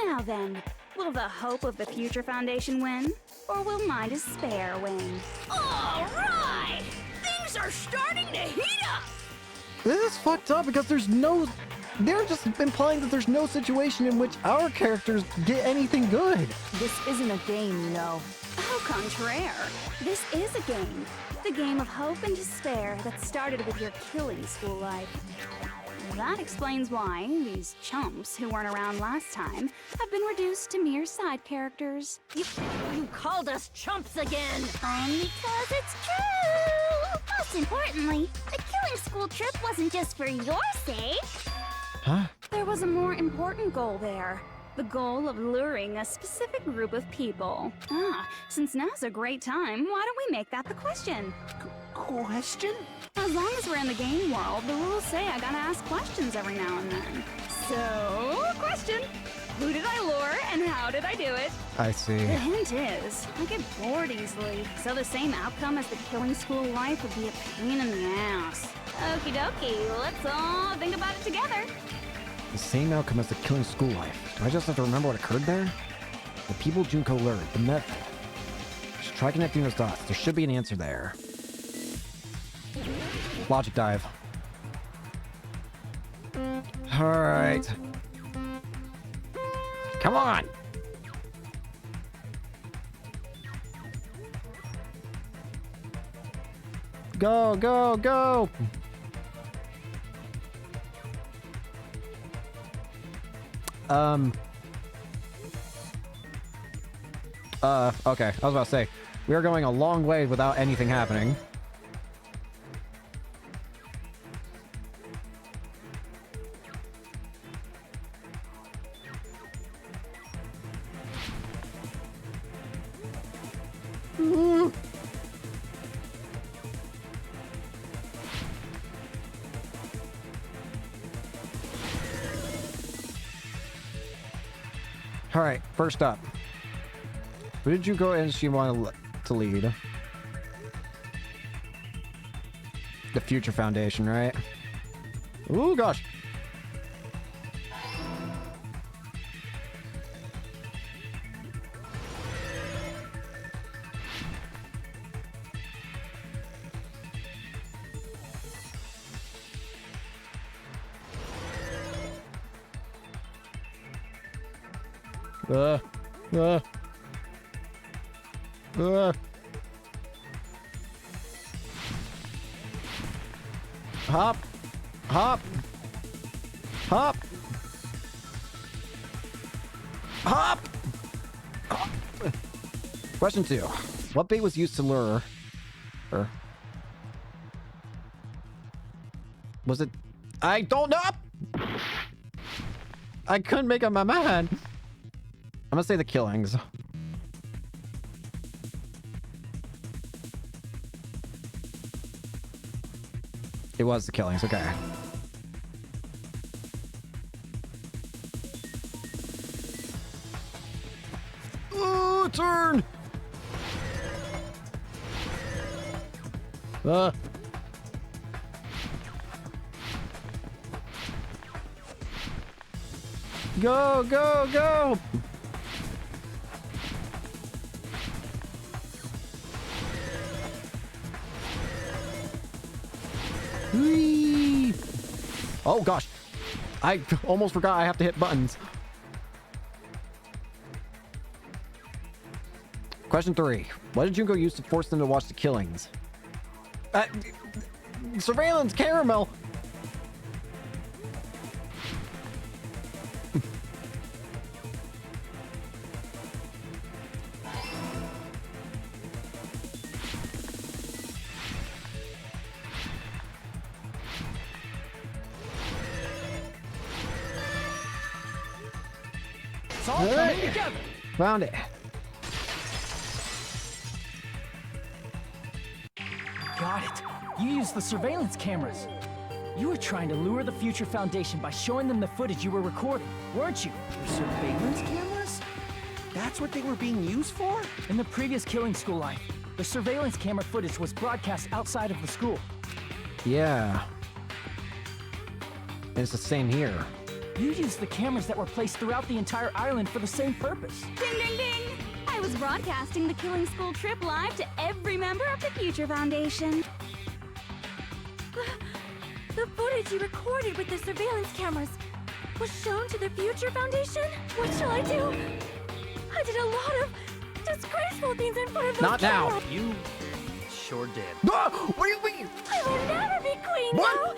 Now then, will the hope of the Future Foundation win, or will my despair win? All right! Things are starting to heat up! This is fucked up because there's no... They're just implying that there's no situation in which our characters get anything good. This isn't a game, you know. Au contraire, this is a game. The game of hope and despair that started with your killing school life. That explains why these chumps who weren't around last time have been reduced to mere side characters. You called us chumps again! Because it's true! Most importantly, the killing school trip wasn't just for your sake. Huh? There was a more important goal there. The goal of luring a specific group of people. Since now's a great time, why don't we make that the question? Question? As long as we're in the game world, the rules say I gotta ask questions every now and then. So, question. Who did I lure and how did I do it? I see. The hint is, I get bored easily, so the same outcome as the killing school life would be a pain in the ass. Okie dokie, let's all think about it together. The same outcome as the killing school life. Do I just have to remember what occurred there? The people Junko lured, the method. Just try connecting those dots. There should be an answer there. Logic dive. Alright. Come on! Go, go, go! Okay, I was about to say, we are going a long way without anything happening. Alright, first up. Who did you go and she want to lead? The Future Foundation, right? Ooh, gosh. Hop! Hop! Hop! Hop! Hop! Question 2. What bait was used to lure her? Was it... I don't know! I couldn't make up my mind. I'm gonna say the killings. It was the killings, okay. Oh, turn! Go, go, go! Whee! Oh gosh, I almost forgot I have to hit buttons. Question 3. What did Junko use to force them to watch the killings? Surveillance caramel! It's all coming together. Found it. Got it. You used the surveillance cameras. You were trying to lure the Future Foundation by showing them the footage you were recording, weren't you? Surveillance cameras? That's what they were being used for? In the previous killing school life, the surveillance camera footage was broadcast outside of the school. Yeah. And it's the same here. You used the cameras that were placed throughout the entire island for the same purpose. Ding, ding, ding! I was broadcasting the killing school trip live to every member of the Future Foundation. The footage you recorded with the surveillance cameras was shown to the Future Foundation? What shall I do? I did a lot of disgraceful things in front of those Not now. cameras. You sure did. What do you mean? I will never be queen What? now!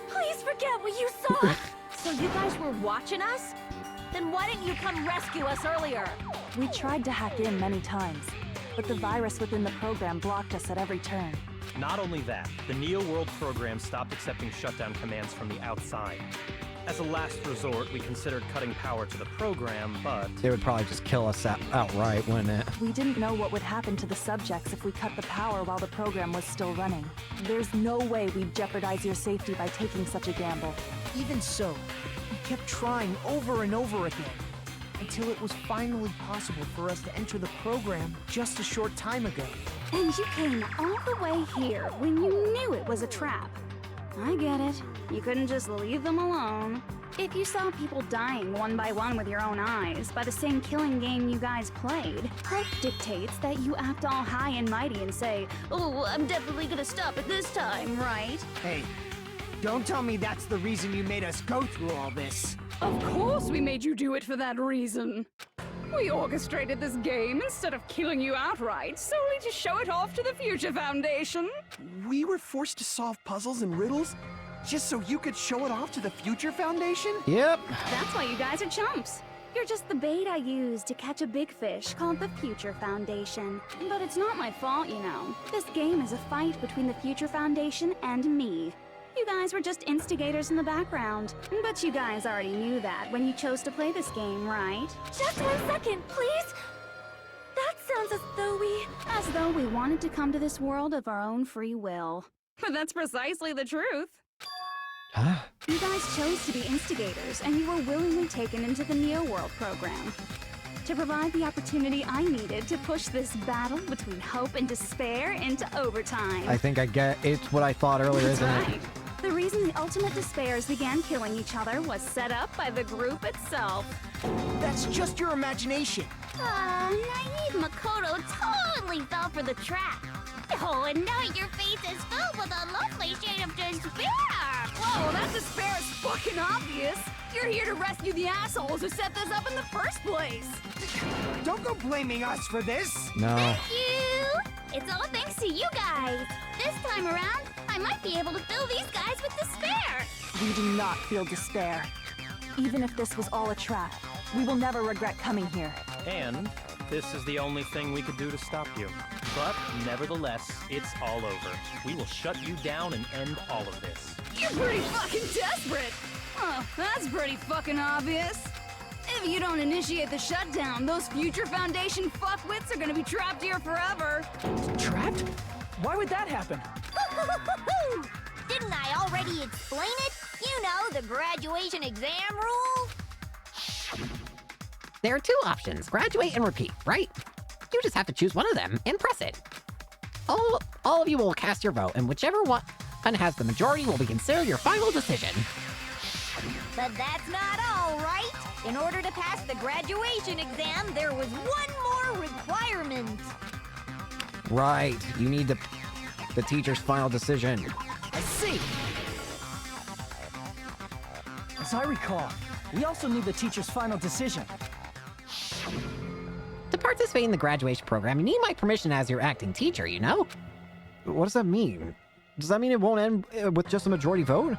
Please forget what you saw! So you guys were watching us? Then why didn't you come rescue us earlier? We tried to hack in many times, but the virus within the program blocked us at every turn. Not only that, the Neo World program stopped accepting shutdown commands from the outside. As a last resort, we considered cutting power to the program, but... They would probably just kill us outright, wouldn't it? We didn't know what would happen to the subjects if we cut the power while the program was still running. There's no way we'd jeopardize your safety by taking such a gamble. Even so, we kept trying over and over again, until it was finally possible for us to enter the program just a short time ago. And you came all the way here when you knew it was a trap. I get it. You couldn't just leave them alone. If you saw people dying one by one with your own eyes by the same killing game you guys played, hope dictates that you act all high and mighty and say, "Oh, I'm definitely gonna stop it this time, right?" Hey, don't tell me that's the reason you made us go through all this. Of course we made you do it for that reason. We orchestrated this game instead of killing you outright, solely to show it off to the Future Foundation. We were forced to solve puzzles and riddles just so you could show it off to the Future Foundation? Yep. That's why you guys are chumps. You're just the bait I used to catch a big fish called the Future Foundation. But it's not my fault, you know. This game is a fight between the Future Foundation and me. You guys were just instigators in the background. But you guys already knew that when you chose to play this game, right? Just 1 second, please! That sounds as though we wanted to come to this world of our own free will. But that's precisely the truth. Huh? You guys chose to be instigators, and you were willingly taken into the Neo World program to provide the opportunity I needed to push this battle between hope and despair into overtime. I think I get it's what I thought earlier, That's isn't right. it? The reason the ultimate despairs began killing each other was set up by the group itself. That's just your imagination. Naive Makoto totally fell for the trap. Oh, and now your face is filled with a lovely shade of despair. Whoa, that despair is fucking obvious. You're here to rescue the assholes who set this up in the first place. Don't go blaming us for this. No. Thank you. It's all thanks to you guys. This time around, I might be able to fill these guys with despair. We do not feel despair. Even if this was all a trap, we will never regret coming here. And this is the only thing we could do to stop you. But nevertheless, it's all over. We will shut you down and end all of this. You're pretty fucking desperate. Oh, that's pretty fucking obvious. If you don't initiate the shutdown, those Future Foundation fuckwits are gonna be trapped here forever. Trapped? Why would that happen? Didn't I already explain it? You know, the graduation exam rules. There are 2 options, graduate and repeat, right? You just have to choose one of them and press it. All of you will cast your vote, and whichever one has the majority will be considered your final decision. But that's not all, right? In order to pass the graduation exam, there was one more requirement. Right. You need the teacher's final decision. I see. As I recall, we also need the teacher's final decision. To participate in the graduation program, you need my permission as your acting teacher, you know? What does that mean? Does that mean it won't end with just a majority vote?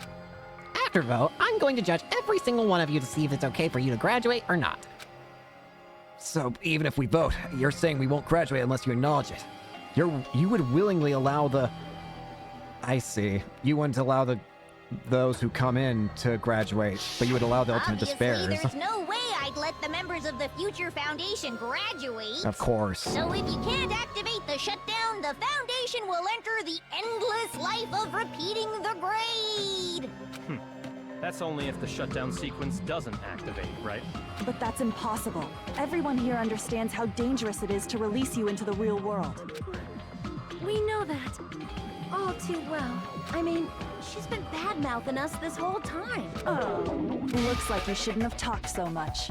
After vote, I'm going to judge every single one of you to see if it's okay for you to graduate or not. So even if we vote, you're saying we won't graduate unless you acknowledge it. You would willingly allow the... I see. You wouldn't allow those who come in to graduate, but you would allow the ultimate despairs. There's no way I'd let the members of the Future Foundation graduate. Of course. So if you can't activate the shutdown, the Foundation will enter the endless life of repeating the grade. That's only if the shutdown sequence doesn't activate, right? But that's impossible. Everyone here understands how dangerous it is to release you into the real world. We know that. All too well. I mean, she's been bad-mouthing us this whole time. Oh, looks like you shouldn't have talked so much.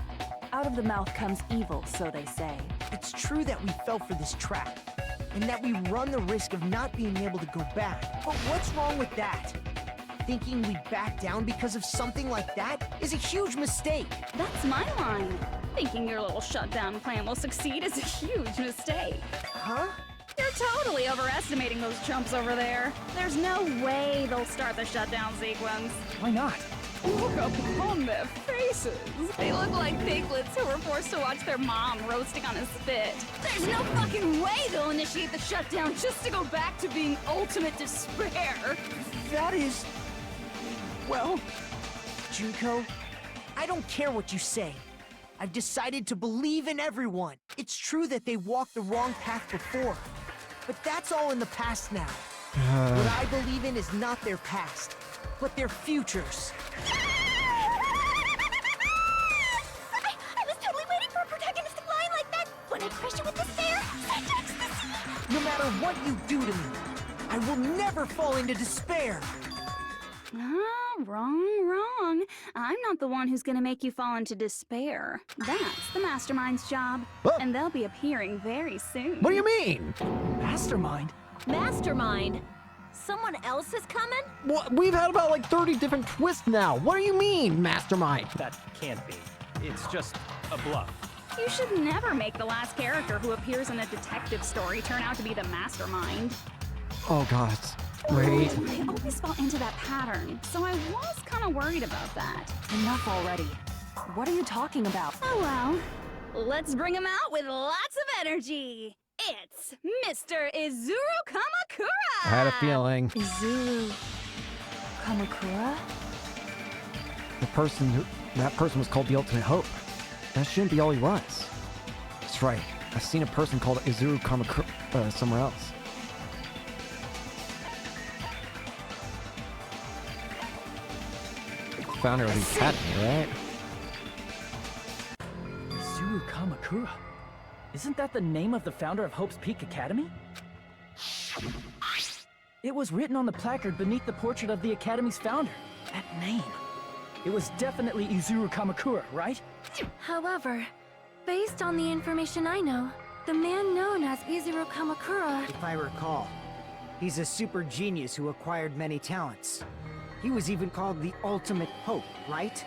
Out of the mouth comes evil, so they say. It's true that we fell for this trap, and that we run the risk of not being able to go back. But what's wrong with that? Thinking we'd back down because of something like that is a huge mistake. That's my line. Thinking your little shutdown plan will succeed is a huge mistake. Huh? You're totally overestimating those chumps over there. There's no way they'll start the shutdown sequence. Why not? Look upon their faces. They look like piglets who were forced to watch their mom roasting on a spit. There's no fucking way they'll initiate the shutdown just to go back to being ultimate despair. That is... well... Junko, I don't care what you say. I've decided to believe in everyone. It's true that they walked the wrong path before, but that's all in the past now. What I believe in is not their past, but their futures. I was totally waiting for a protagonistic line like that. When I crush you with despair, such ecstasy. No matter what you do to me, I will never fall into despair. Wrong. I'm not the one who's gonna make you fall into despair. That's the Mastermind's job. And they'll be appearing very soon. What do you mean? Mastermind? Mastermind? Someone else is coming? What? We've had about like 30 different twists now. What do you mean, Mastermind? That can't be. It's just a bluff. You should never make the last character who appears in a detective story turn out to be the Mastermind. Oh god. Wait. I always fall into that pattern, so I was kind of worried about that. Enough already. What are you talking about? Oh well. Let's bring him out with lots of energy. It's Mr. Izuru Kamakura! I had a feeling. Izuru Kamakura? That person was called the Ultimate Hope. That shouldn't be all he was. That's right. I've seen a person called Izuru Kamakura somewhere else. Founder of the Academy, right? Izuru Kamakura. Isn't that the name of the founder of Hope's Peak Academy? It was written on the placard beneath the portrait of the Academy's founder. That name. It was definitely Izuru Kamakura, right? However, based on the information I know, the man known as Izuru Kamakura... If I recall, he's a super genius who acquired many talents. He was even called the Ultimate Hope, right?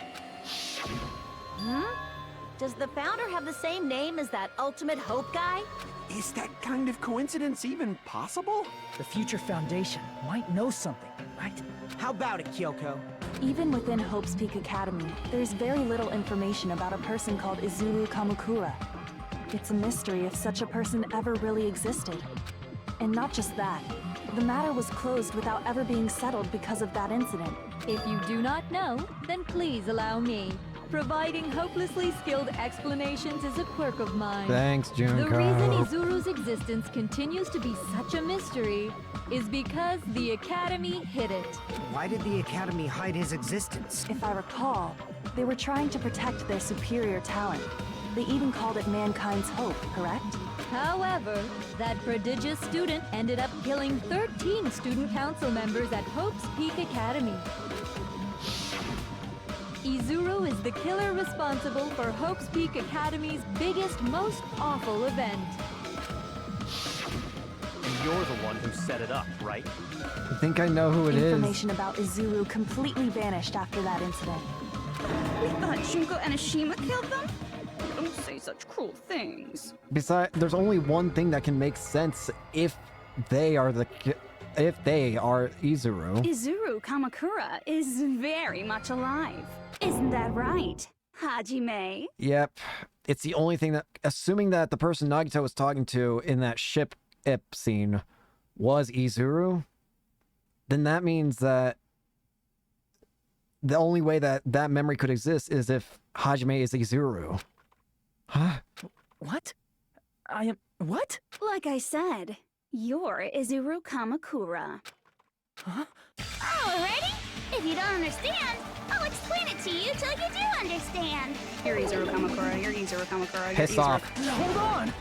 Does the founder have the same name as that Ultimate Hope guy? Is that kind of coincidence even possible? The Future Foundation might know something, right? How about it, Kyoko? Even within Hope's Peak Academy, there's very little information about a person called Izuru Kamakura. It's a mystery if such a person ever really existed. And not just that, the matter was closed without ever being settled because of that incident. If you do not know, then please allow me. Providing hopelessly skilled explanations is a quirk of mine. Thanks, Junko. The reason Izuru's existence continues to be such a mystery is because the Academy hid it. Why did the Academy hide his existence? If I recall, they were trying to protect their superior talent. They even called it mankind's hope, correct? However, that prodigious student ended up killing 13 student council members at Hope's Peak Academy. Izuru is the killer responsible for Hope's Peak Academy's biggest, most awful event. And you're the one who set it up, right? I think I know who it is. Information about Izuru completely vanished after that incident. We thought Junko and Ashima killed them? Don't say such cruel things. Besides, there's only one thing that can make sense if they are Izuru. Izuru Kamakura is very much alive. Isn't that right, Hajime? Yep. It's the only thing that, assuming that the person Nagito was talking to in that ship scene was Izuru, then that means that the only way that that memory could exist is if Hajime is Izuru. Huh? What? I am... what? Like I said, you're Izuru Kamakura. Huh? Alrighty? If you don't understand, I'll explain it to you till you do understand. You're Izuru Kamakura, you're Izuru Kamakura, Piss off. Hold on!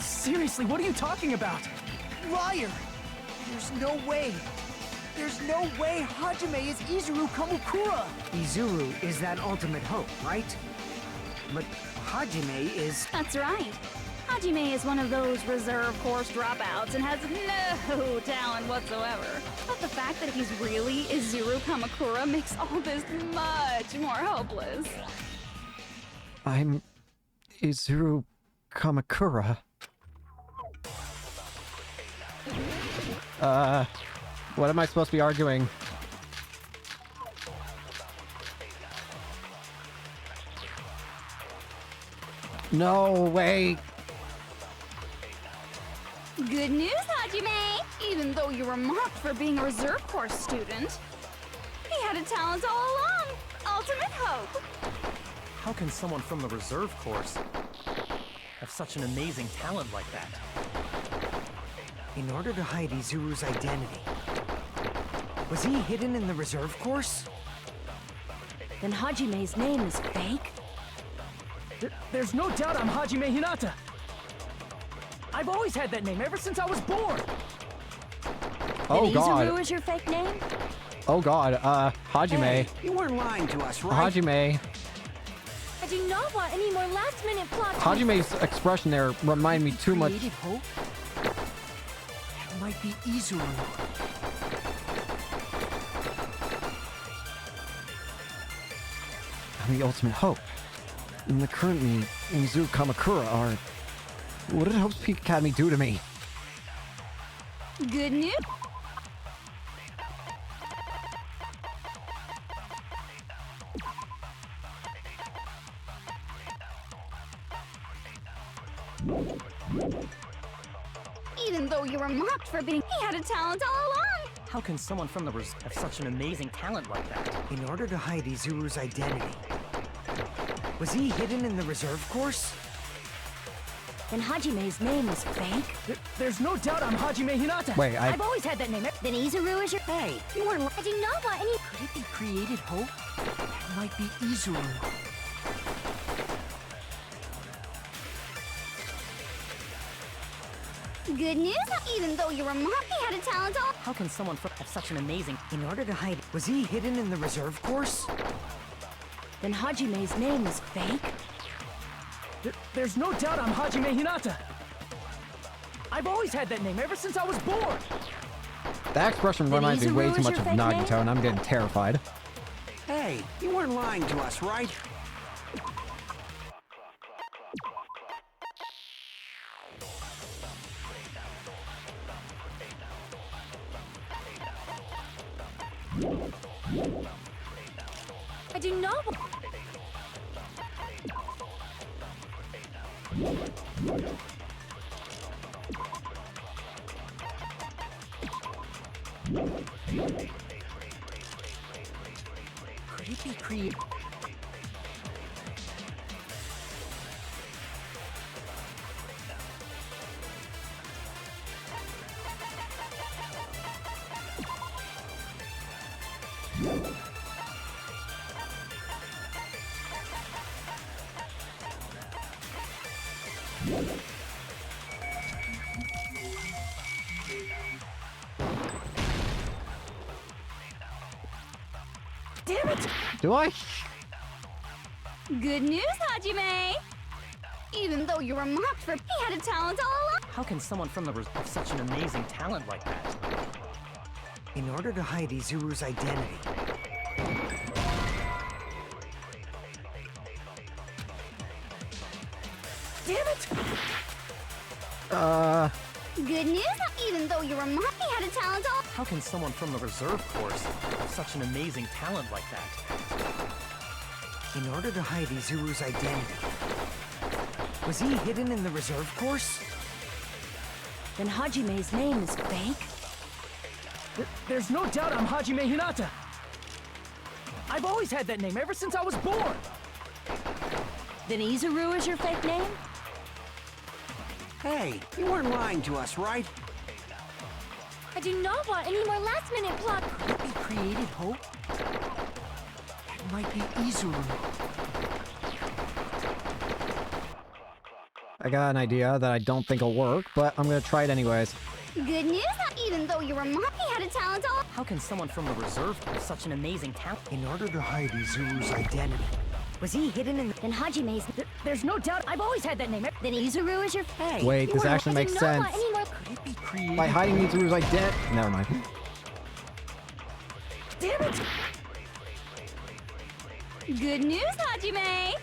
Seriously, what are you talking about? Liar! There's no way. There's no way Hajime is Izuru Kamakura! Izuru is that Ultimate Hope, right? But Hajime is... That's right. Hajime is one of those reserve course dropouts and has no talent whatsoever. But the fact that he's really Izuru Kamakura makes all this much more hopeless. I'm Izuru Kamakura. What am I supposed to be arguing? No, wait. Good news, Hajime! Even though you were mocked for being a reserve course student, he had a talent all along! Ultimate hope! How can someone from the reserve course have such an amazing talent like that? In order to hide Izuru's identity. Was he hidden in the reserve course? Then Hajime's name is fake? There's no doubt I'm Hajime Hinata. I've always had that name ever since I was born. Oh god. Izuru is your fake name? Oh god, Hajime. Hey, you weren't lying to us, right? Hajime. I do not want any more last-minute plot. Hajime's expression there remind me too much. Hope? It might be Izuru. I'm the ultimate hope. And the current me and Izuku Kamakura are... What did Hope's Peak Academy do to me? Good news? Even though you were mocked for being, he had a talent all along! How can someone from the reserve have such an amazing talent like that? In order to hide Izuru's identity. Was he hidden in the reserve course? Then Hajime's name is fake? There's no doubt I'm Hajime Hinata. Wait, I've always had that name. Then Izuru is your... Hey, you weren't... I do not want any... Could it be created Hope? It might be Izuru. Good news? Even though you were mocked, he had a talent all... How can someone have such an amazing... In order to hide... Was he hidden in the reserve course? Then Hajime's name is fake? There's no doubt I'm Hajime Hinata. I've always had that name ever since I was born. That expression reminds me way too much of Nagito, and I'm getting terrified. Hey, you weren't lying to us, right? I do not want... Could it be created? Damn it! Do I? Good news, Hajime! Even though you were mocked for... He had a talent all along! How can someone from the reserve have such an amazing talent like that? In order to hide Izuru's identity. Damn it! Good news? Even though you were mocked, he had a talent all... How can someone from the reserve course have such an amazing talent like that? In order to hide Izuru's identity. Was he hidden in the reserve course? Then Hajime's name is fake? There's no doubt I'm Hajime Hinata. I've always had that name ever since I was born. Then Izuru is your fake name? Hey, you weren't lying to us, right? I do not want any more last-minute plot. Could it be created Hope? It might be Izuru. I got an idea that I don't think will work, but I'm gonna try it anyways. Good news? Even though you were mocked, he had a talent all... How can someone from the reserve have such an amazing talent? In order to hide Izuru's identity. Was he hidden in the... Then Hajime's... There's no doubt I've always had that name. Then Izuru is your... Hey, Wait, this actually makes sense. Could it be created... By hiding Izuru's identity... Never mind. Damn it! Good news, Hajime!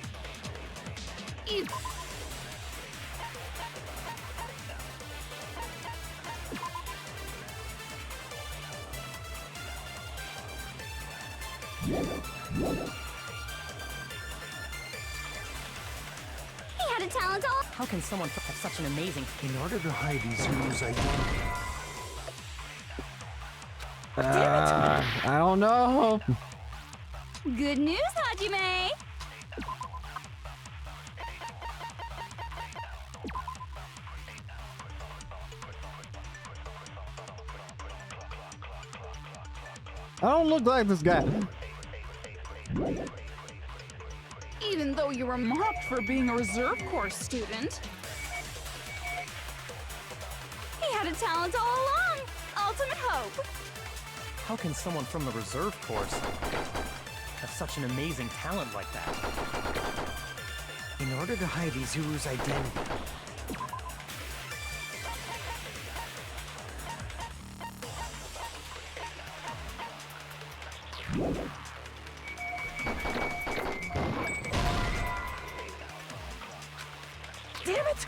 had a talent all— How can someone have such an amazing— In order to hide Izuru's identity. I don't know. Good news, Hajime! I don't look like this guy. Even though you were mocked for being a reserve course student. He had a talent all along! Ultimate hope! How can someone from the reserve course have such an amazing talent like that? In order to hide Izuru's identity. Damn it!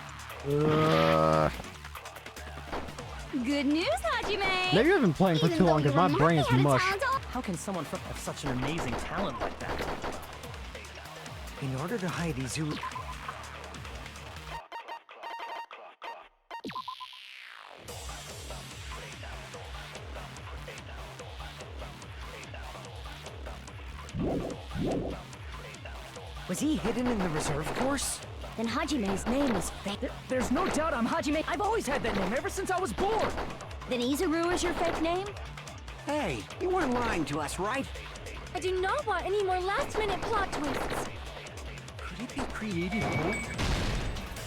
Good news, Hajime! Maybe I've been playing for too long because my brain is mush. How can someone have such an amazing talent like that? In order to hide Izuru. Was he hidden in the reserve course? Then Hajime's name is fake. There's no doubt I'm Hajime. I've always had that name ever since I was born. Then Izuru is your fake name? Hey, you weren't lying to us, right? I do not want any more last-minute plot twists. Could it be created hope?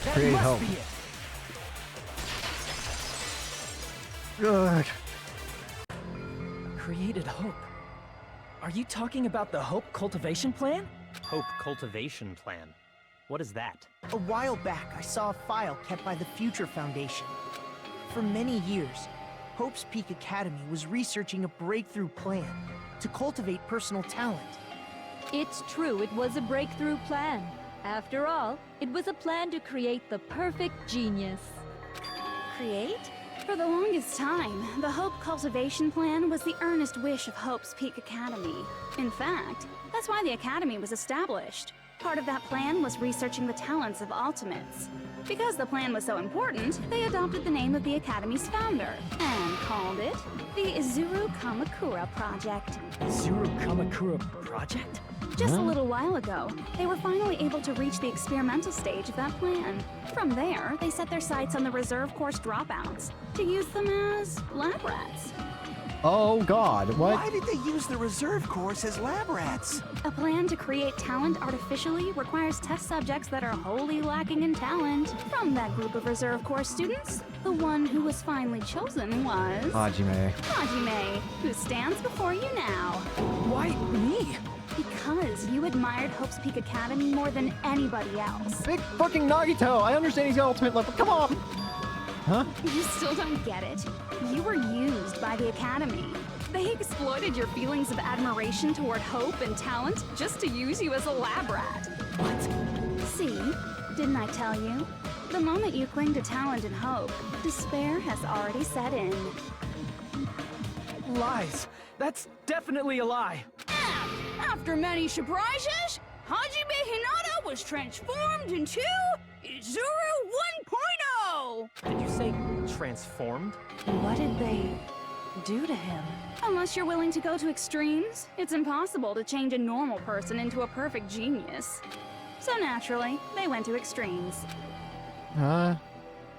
That Create must hope. be it. Ugh. Created hope. Are you talking about the Hope Cultivation Plan? Hope Cultivation Plan. What is that? A while back, I saw a file kept by the Future Foundation. For many years, Hope's Peak Academy was researching a breakthrough plan to cultivate personal talent. It's true, it was a breakthrough plan. After all, it was a plan to create the perfect genius. Create? For the longest time, the Hope Cultivation Plan was the earnest wish of Hope's Peak Academy. In fact, that's why the Academy was established. Part of that plan was researching the talents of Ultimates. Because the plan was so important, they adopted the name of the Academy's founder and called it the Izuru Kamakura Project. Izuru Kamakura Project? Just a little while ago, they were finally able to reach the experimental stage of that plan. From there, they set their sights on the reserve course dropouts to use them as lab rats. Oh God, what? Why did they use the reserve course as lab rats? A plan to create talent artificially requires test subjects that are wholly lacking in talent. From that group of reserve course students, the one who was finally chosen was... Hajime. Hajime, who stands before you now. Why me? Because you admired Hope's Peak Academy more than anybody else. Big fucking Nagito! I understand he's got ultimate level. Come on! Huh? You still don't get it. You were used by the Academy. They exploited your feelings of admiration toward hope and talent just to use you as a lab rat. What? See? Didn't I tell you? The moment you cling to talent and hope, despair has already set in. Lies. That's definitely a lie. After many surprises, Hajime Hinata was transformed into Izuru 1.0! Did you say transformed? What did they do to him? Unless you're willing to go to extremes, it's impossible to change a normal person into a perfect genius. So naturally, they went to extremes.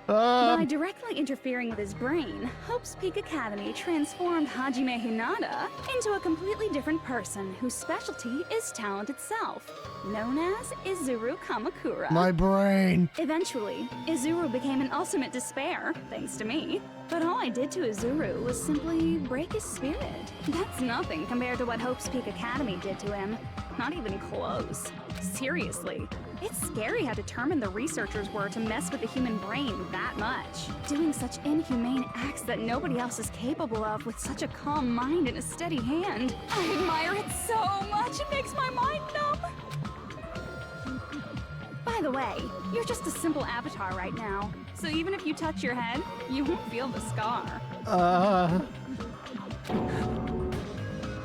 By directly interfering with his brain, Hope's Peak Academy transformed Hajime Hinata into a completely different person whose specialty is talent itself, known as Izuru Kamakura. My brain. Eventually, Izuru became an ultimate despair, thanks to me. But all I did to Izuru was simply break his spirit. That's nothing compared to what Hope's Peak Academy did to him. Not even close. Seriously. It's scary how determined the researchers were to mess with the human brain that much. Doing such inhumane acts that nobody else is capable of with such a calm mind and a steady hand. I admire it so much, it makes my mind numb. By the way, you're just a simple avatar right now. So even if you touch your head, you won't feel the scar.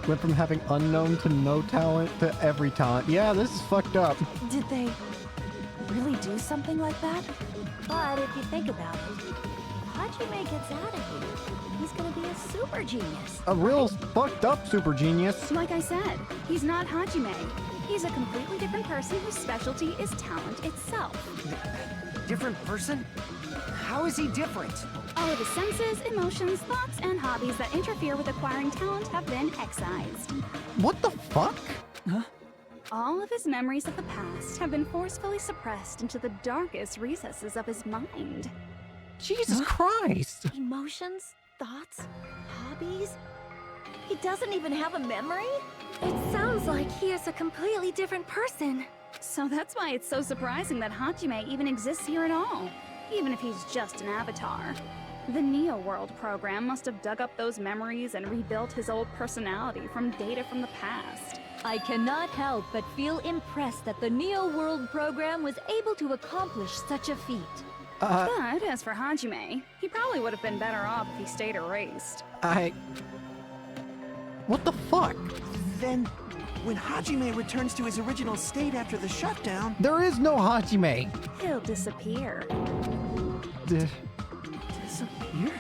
Went from having unknown to no talent to every talent. Yeah, this is fucked up. Did they really do something like that? But if you think about it, if Hajime gets out of here, he's gonna be a super genius. A real fucked up super genius. Like I said, he's not Hajime. He's a completely different person whose specialty is talent itself. Different person? How is he different? All of his senses, emotions, thoughts, and hobbies that interfere with acquiring talent have been excised. What the fuck? Huh? All of his memories of the past have been forcefully suppressed into the darkest recesses of his mind. Jesus Christ! Emotions, thoughts, hobbies? He doesn't even have a memory? It sounds like he is a completely different person. So that's why it's so surprising that Hajime even exists here at all, even if he's just an avatar. The Neo World program must have dug up those memories and rebuilt his old personality from data from the past. I cannot help but feel impressed that the Neo World program was able to accomplish such a feat. But as for Hajime, he probably would have been better off if he stayed erased. What the fuck? Then, when Hajime returns to his original state after the shutdown... There is no Hajime! He'll disappear. Disappear?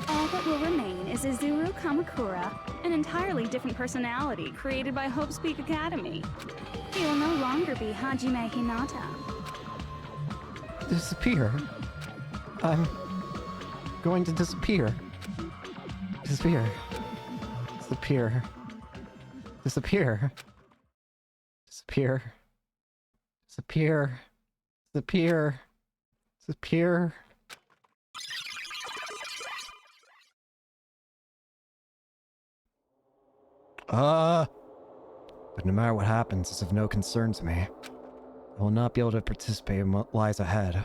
All that will remain is Izuru Kamakura, an entirely different personality created by Hope's Peak Academy. He will no longer be Hajime Hinata. Disappear? I'm going to disappear. Disappear. Disappear. Disappear. Disappear. Disappear. Disappear. Disappear. But no matter what happens, it's of no concern to me. I will not be able to participate in what lies ahead.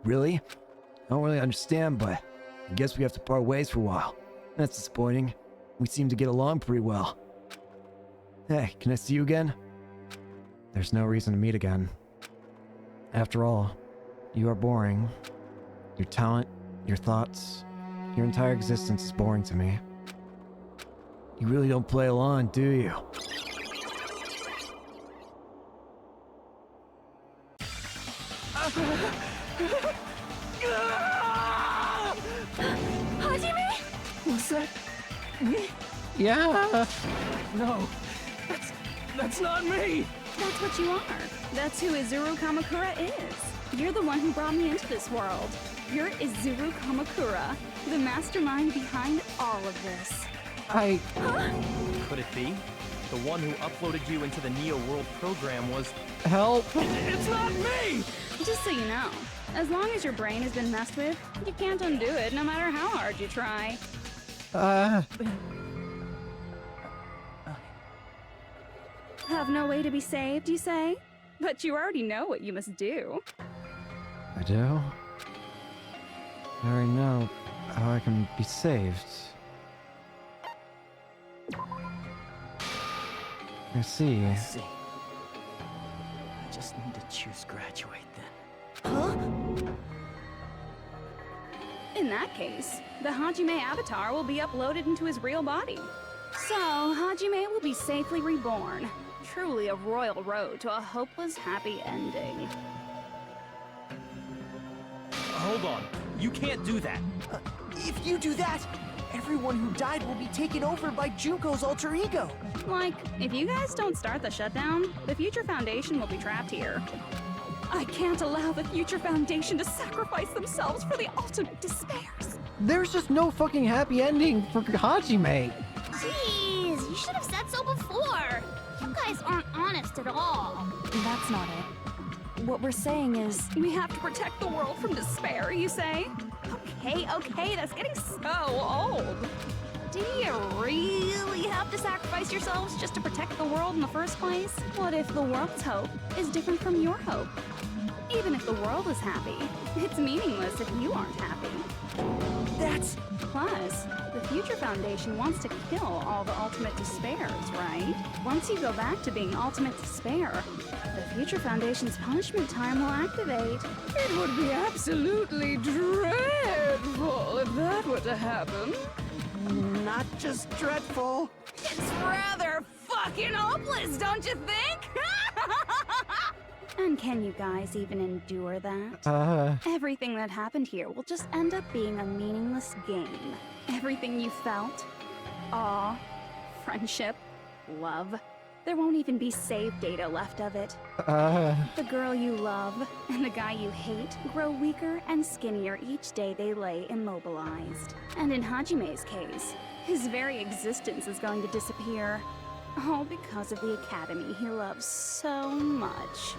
Really? I don't really understand, but I guess we have to part ways for a while. That's disappointing. We seem to get along pretty well. Hey, can I see you again? There's no reason to meet again. After all, you are boring. Your talent, your thoughts, your entire existence is boring to me. You really don't play along, do you? Hajime? Was that me? Yeah. No, that's not me. That's what you are. That's who Izuru Kamakura is. You're the one who brought me into this world. You're Izuru Kamakura, the mastermind behind all of this. Could it be? The one who uploaded you into the Neo World program was... Help! It's not me! Just so you know, as long as your brain has been messed with, you can't undo it no matter how hard you try. Have no way to be saved, you say? But you already know what you must do. I do? I already know how I can be saved. I see. I see. I just need to choose graduate then. In that case, the Hajime avatar will be uploaded into his real body. So, Hajime will be safely reborn. Truly a royal road to a hopeless, happy ending. Hold on. You can't do that. If you do that, everyone who died will be taken over by Junko's alter ego. Like, if you guys don't start the shutdown, the Future Foundation will be trapped here. I can't allow the Future Foundation to sacrifice themselves for the ultimate despairs. There's just no fucking happy ending for Hajime. Jeez, you should have said so before. You guys aren't honest at all. That's not it. What we're saying is... We have to protect the world from despair, you say? Okay, that's getting so old. Do you really have to sacrifice yourselves just to protect the world in the first place? What if the world's hope is different from your hope? Even if the world is happy, it's meaningless if you aren't happy. That's... Plus, the Future Foundation wants to kill all the ultimate despairs, right? Once you go back to being ultimate despair, the Future Foundation's punishment time will activate. It would be absolutely dreadful if that were to happen. Not just dreadful. It's rather fucking hopeless, don't you think? And And can you guys even endure that? Everything that happened here will just end up being a meaningless game. Everything you felt, awe, friendship, love, there won't even be save data left of it. The girl you love and the guy you hate grow weaker and skinnier each day they lay immobilized. And in Hajime's case, his very existence is going to disappear. All because of the academy he loves so much.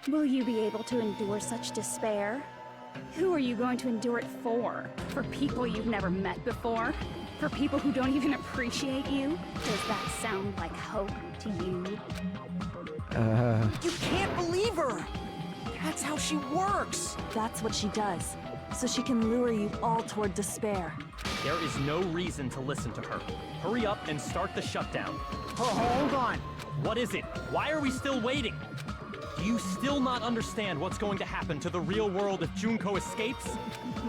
Will you be able to endure such despair? Who are you going to endure it for? For people you've never met before? For people who don't even appreciate you? Does that sound like hope to you? You can't believe her! That's how she works! That's what she does, so she can lure you all toward despair. There is no reason to listen to her. Hurry up and start the shutdown. Hold on! What is it? Why are we still waiting? Do you still not understand what's going to happen to the real world if Junko escapes?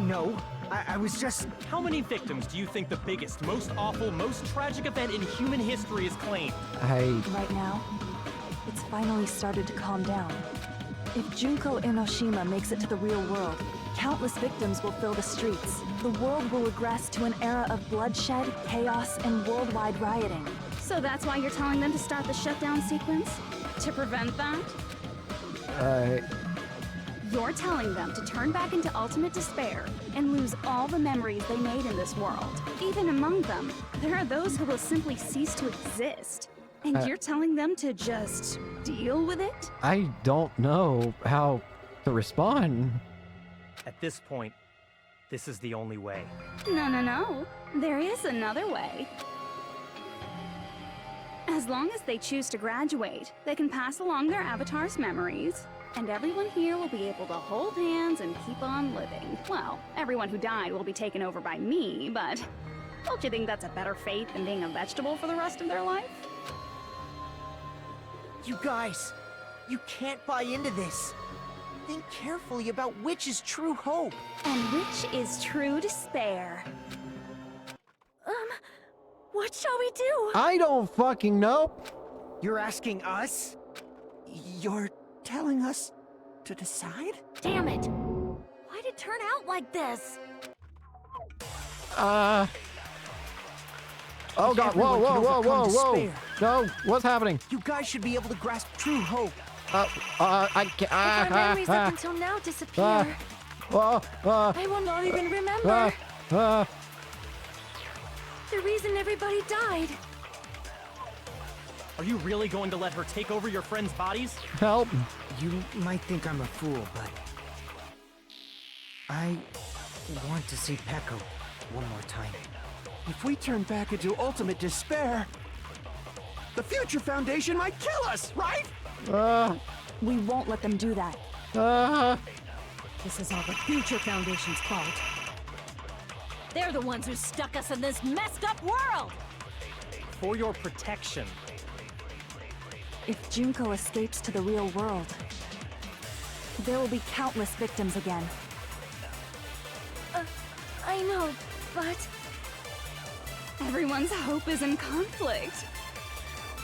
No, I was just... How many victims do you think the biggest, most awful, most tragic event in human history has claimed? Right now, it's finally started to calm down. If Junko Enoshima makes it to the real world, countless victims will fill the streets. The world will regress to an era of bloodshed, chaos, and worldwide rioting. So that's why you're telling them to start the shutdown sequence? To prevent that? You're telling them to turn back into ultimate despair and lose all the memories they made in this world. Even among them, there are those who will simply cease to exist. And you're telling them to just deal with it? I don't know how to respond. At this point, this is the only way. No. There is another way. As long as they choose to graduate, they can pass along their avatar's memories, and everyone here will be able to hold hands and keep on living. Well, everyone who died will be taken over by me, but don't you think that's a better fate than being a vegetable for the rest of their life? You guys, you can't buy into this. Think carefully about which is true hope. And which is true despair. What shall we do? I don't fucking know. You're asking us? You're telling us to decide? Damn it! Why'd it turn out like this? Oh god, whoa. No, what's happening? You guys should be able to grasp true hope. I can't. If our memories up until now disappear, I will not even remember the reason everybody died. Are you really going to let her take over your friends' bodies? Help. You might think I'm a fool, but I want to see Peko one more time. If we turn back into ultimate despair, the Future Foundation might kill us, right? We won't let them do that. This is all the Future Foundation's fault. They're the ones who stuck us in this messed up world! For your protection. If Junko escapes to the real world, there will be countless victims again. I know, but... Everyone's hope is in conflict.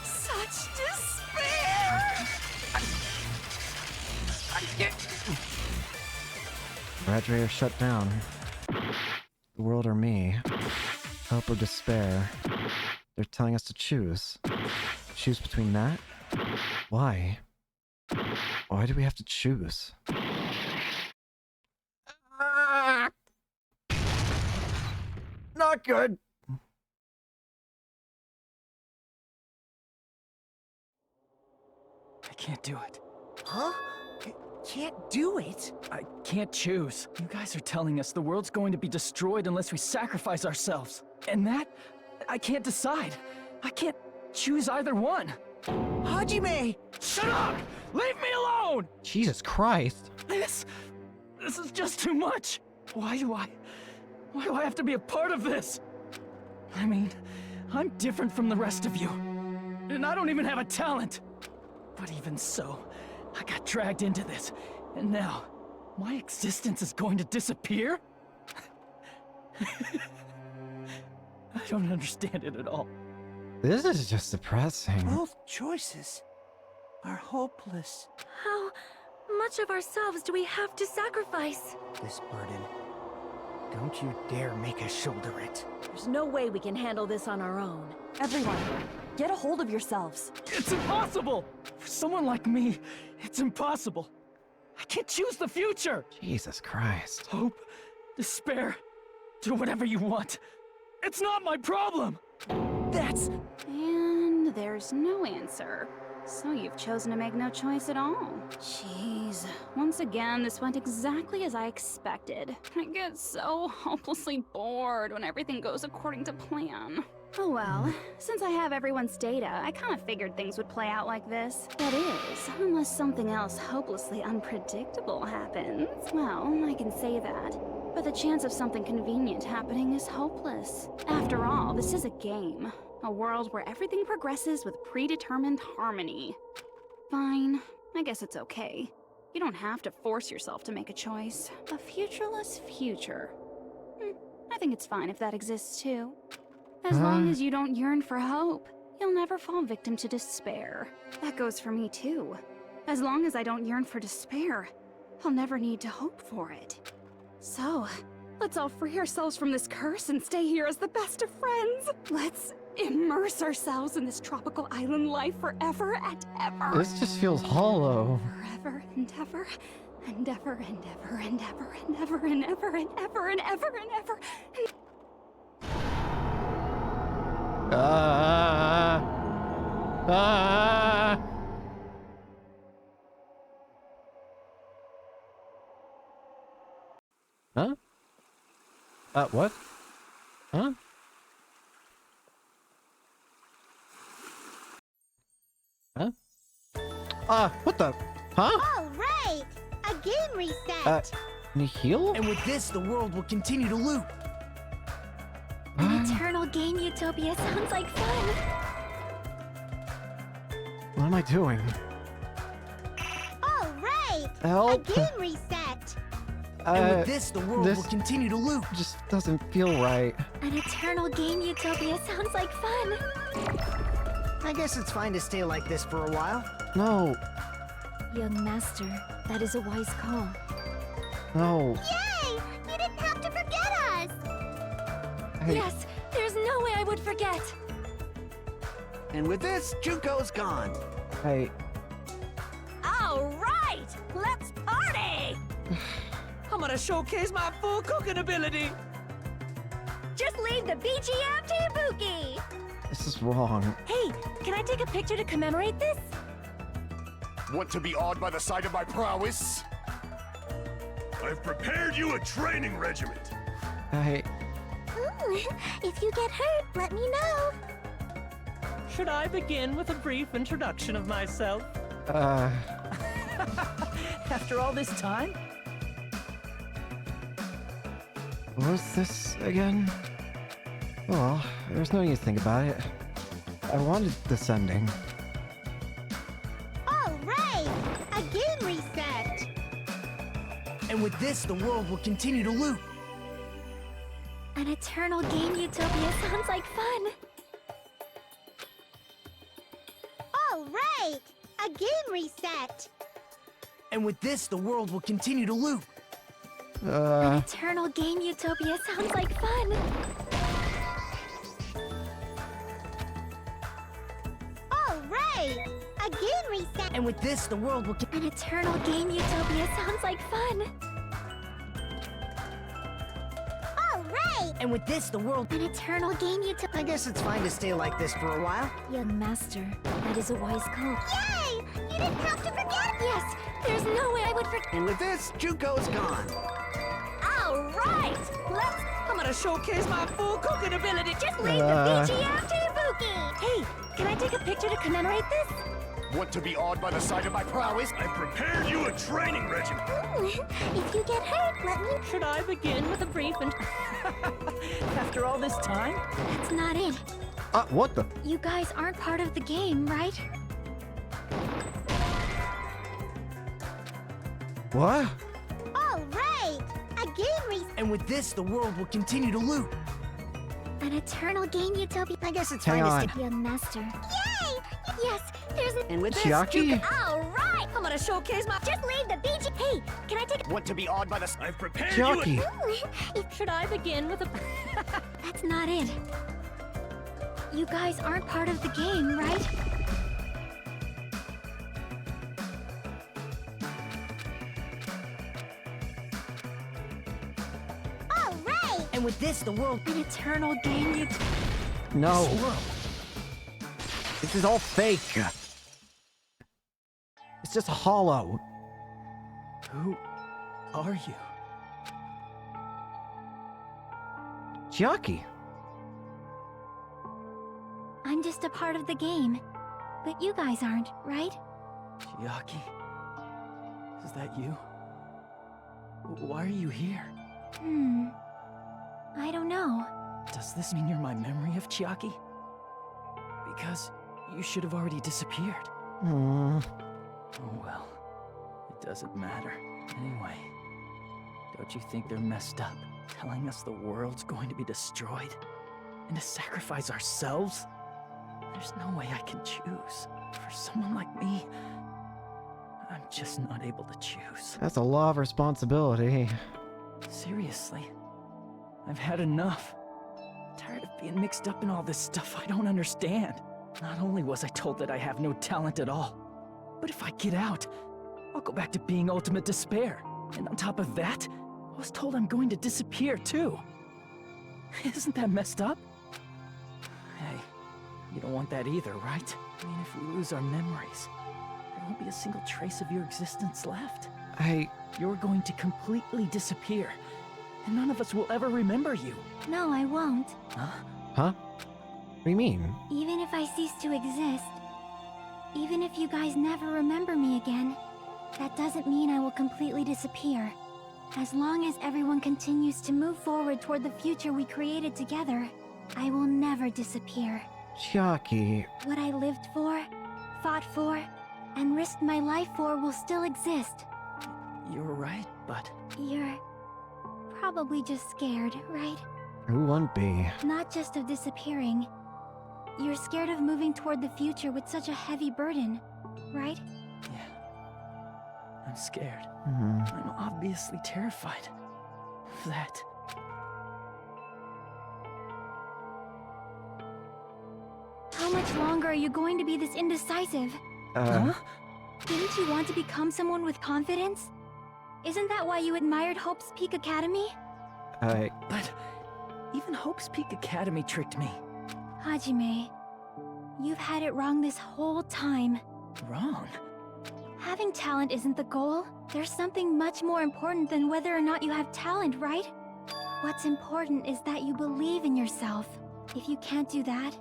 Such despair! Graduator shut down. The world or me. Hope or despair. They're telling us to choose. Choose between that? Why? Why do we have to choose? Not good! I can't do it. Huh? Can't do it? I can't choose. You guys are telling us the world's going to be destroyed unless we sacrifice ourselves. And that, I can't decide. I can't choose either one. Hajime! Shut up! Leave me alone! Jesus Christ. This is just too much. Why do I have to be a part of this? I mean, I'm different from the rest of you. And I don't even have a talent. But even so, I got dragged into this. And now, my existence is going to disappear? I don't understand it at all. This is just depressing. Both choices are hopeless. How much of ourselves do we have to sacrifice? This burden. Don't you dare make us shoulder it. There's no way we can handle this on our own. Everyone, get a hold of yourselves. It's impossible! For someone like me, it's impossible. I can't choose the future! Jesus Christ. Hope, despair, do whatever you want. It's not my problem! That's... And there's no answer. So you've chosen to make no choice at all. Jeez. Once again, this went exactly as I expected. I get so hopelessly bored when everything goes according to plan. Oh well, since I have everyone's data, I kind of figured things would play out like this. That is, unless something else hopelessly unpredictable happens. Well, I can say that. But the chance of something convenient happening is hopeless. After all, this is a game. A world where everything progresses with predetermined harmony. Fine, I guess it's okay. You don't have to force yourself to make a choice. A futureless future. I think it's fine if that exists too. As long as you don't yearn for hope, you'll never fall victim to despair. That goes for me too. As long as I don't yearn for despair, I'll never need to hope for it. So, let's all free ourselves from this curse and stay here as the best of friends. Let's immerse ourselves in this tropical island life forever and ever. This just feels hollow. Forever and ever and ever and ever and ever and ever and ever and ever and ever and ever. Huh? What? Huh? Huh? What the? Huh? All right! A game reset! Nihil? And with this, the world will continue to loop. An eternal game utopia sounds like fun. What am I doing? All right! Help! A game reset! And with this, the world this will continue to loop. Just doesn't feel right. An eternal game utopia sounds like fun. I guess it's fine to stay like this for a while. No. Young master, that is a wise call. No. Yay! You didn't have to forget us! Yes, there's no way I would forget. And with this, Junko's gone. Hey. All right, let's party! I'm gonna showcase my full cooking ability. Just leave the BGM to Ibuki. This is wrong. Hey, can I take a picture to commemorate this? Want to be awed by the sight of my prowess? I've prepared you a training regiment. Hey. If you get hurt, let me know. Should I begin with a brief introduction of myself? After all this time? What was this again? Well, there's no need to think about it. I wanted this ending. All right! A game reset! And with this, the world will continue to loop. An eternal game utopia sounds like fun. All right! A game reset! And with this, the world will continue to loop. An eternal game utopia sounds like fun. All right! A game reset! And with this, the world will... An eternal game utopia sounds like fun. All right! And with this, the world... An eternal game utopia... I guess it's fine to stay like this for a while. Young master, that is a wise call. Yay! You didn't have to forget! Yes, there's no way I would forget. And with this, Junko's gone. All right, I'm gonna showcase my full cooking ability. Just leave the BGM to Ibuki. Hey, can I take a picture to commemorate this? Want to be awed by the sight of my prowess? I've prepared you a training regiment. If you get hurt, let me... Should I begin with a brief After all this time? That's not it. What the? You guys aren't part of the game, right? What? All right! A game reset! And with this, the world will continue to loop. An eternal game utopia... I guess it's Hang fine on. to stay... Young master. Yay! Yes, there's And with this, Chiaki? Alright! I'm gonna showcase my. Just leave the beach. Hey, can I take. Want to be awed by the... I've prepared Chiaki! Should I begin with a. That's not it. You guys aren't part of the game, right? Alright! And with this, the world. An eternal game you. No. This is all fake. It's just hollow. Who are you? Chiaki. I'm just a part of the game. But you guys aren't, right? Chiaki? Is that you? Why are you here? I don't know. Does this mean you're my memory of Chiaki? Because you should have already disappeared. Hmm. Oh well. It doesn't matter. Anyway, don't you think they're messed up? Telling us the world's going to be destroyed? And to sacrifice ourselves? There's no way I can choose. For someone like me, I'm just not able to choose. That's a lot of responsibility. Seriously, I've had enough. Tired of being mixed up in all this stuff I don't understand. Not only was I told that I have no talent at all, but if I get out, I'll go back to being ultimate despair. And on top of that, I was told I'm going to disappear too. Isn't that messed up? Hey, you don't want that either, right? I mean, if we lose our memories, there won't be a single trace of your existence left. You're going to completely disappear, and none of us will ever remember you. No, I won't. Huh? Huh? What do you mean? Even if I cease to exist, even if you guys never remember me again, that doesn't mean I will completely disappear. As long as everyone continues to move forward toward the future we created together, I will never disappear. Chiaki. What I lived for, fought for, and risked my life for will still exist. You're right, but... You're probably just scared, right? Who wouldn't be? Not just of disappearing. You're scared of moving toward the future with such a heavy burden, right? I'm scared. Hmm. I'm obviously terrified of that. How much longer are you going to be this indecisive? Huh? Didn't you want to become someone with confidence? Isn't that why you admired Hope's Peak Academy? But even Hope's Peak Academy tricked me. Hajime, you've had it wrong this whole time. Wrong? Having talent isn't the goal. There's something much more important than whether or not you have talent, right? What's important is that you believe in yourself. If you can't do that,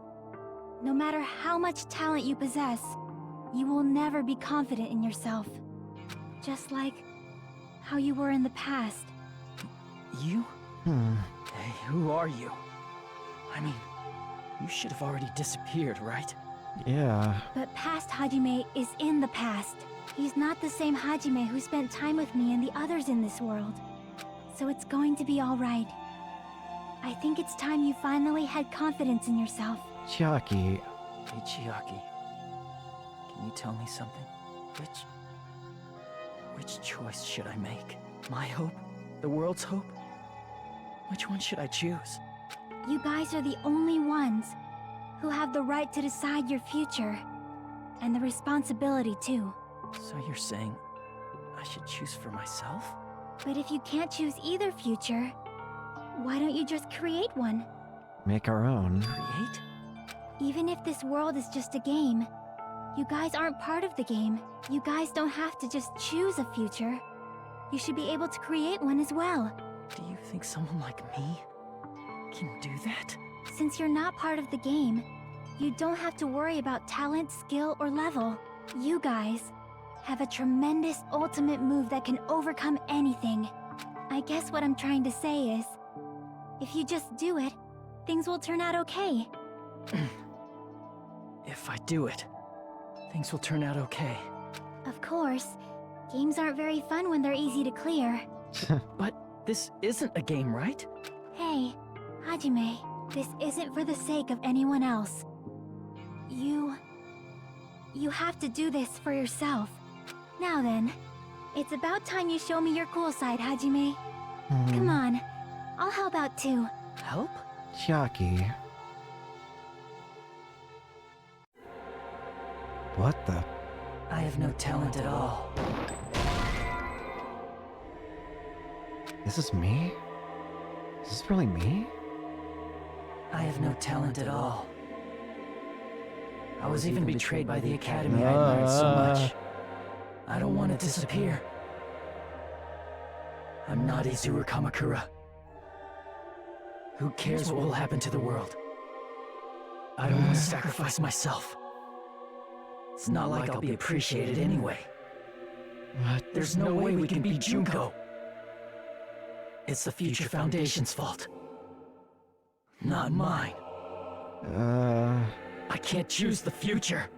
no matter how much talent you possess, you will never be confident in yourself. Just like how you were in the past. You? Hmm. Hey, who are you? I mean, you should have already disappeared, right? Yeah. But past Hajime is in the past. He's not the same Hajime who spent time with me and the others in this world. So it's going to be alright. I think it's time you finally had confidence in yourself. Chiaki. Hey, Chiaki. Can you tell me something? Which choice should I make? My hope? The world's hope? Which one should I choose? You guys are the only ones who have the right to decide your future. And the responsibility, too. So you're saying I should choose for myself? But if you can't choose either future, why don't you just create one? Make our own. Create? Even if this world is just a game, you guys aren't part of the game. You guys don't have to just choose a future. You should be able to create one as well. Do you think someone like me can do that? Since you're not part of the game, you don't have to worry about talent, skill, or level. You guys have a tremendous ultimate move that can overcome anything. I guess what I'm trying to say is, if you just do it, things will turn out okay. If I do it, things will turn out okay. Of course, games aren't very fun when they're easy to clear. But this isn't a game, right? Hey, Hajime, this isn't for the sake of anyone else. you have to do this for yourself. Now then, it's about time you show me your cool side, Hajime. Come on, I'll help out too. Help? Chiaki. What the? I have no talent at all. This is me? Is this really me? I have no talent at all. I was even betrayed by the Academy I admired so much. I don't want to disappear. I'm not Izuru Kamakura. Who cares what will happen to the world? I don't want to sacrifice myself. It's not like I'll be appreciated anyway. What? There's no way we can beat Junko. It's the Future Foundation's fault. Not mine. I can't choose the future.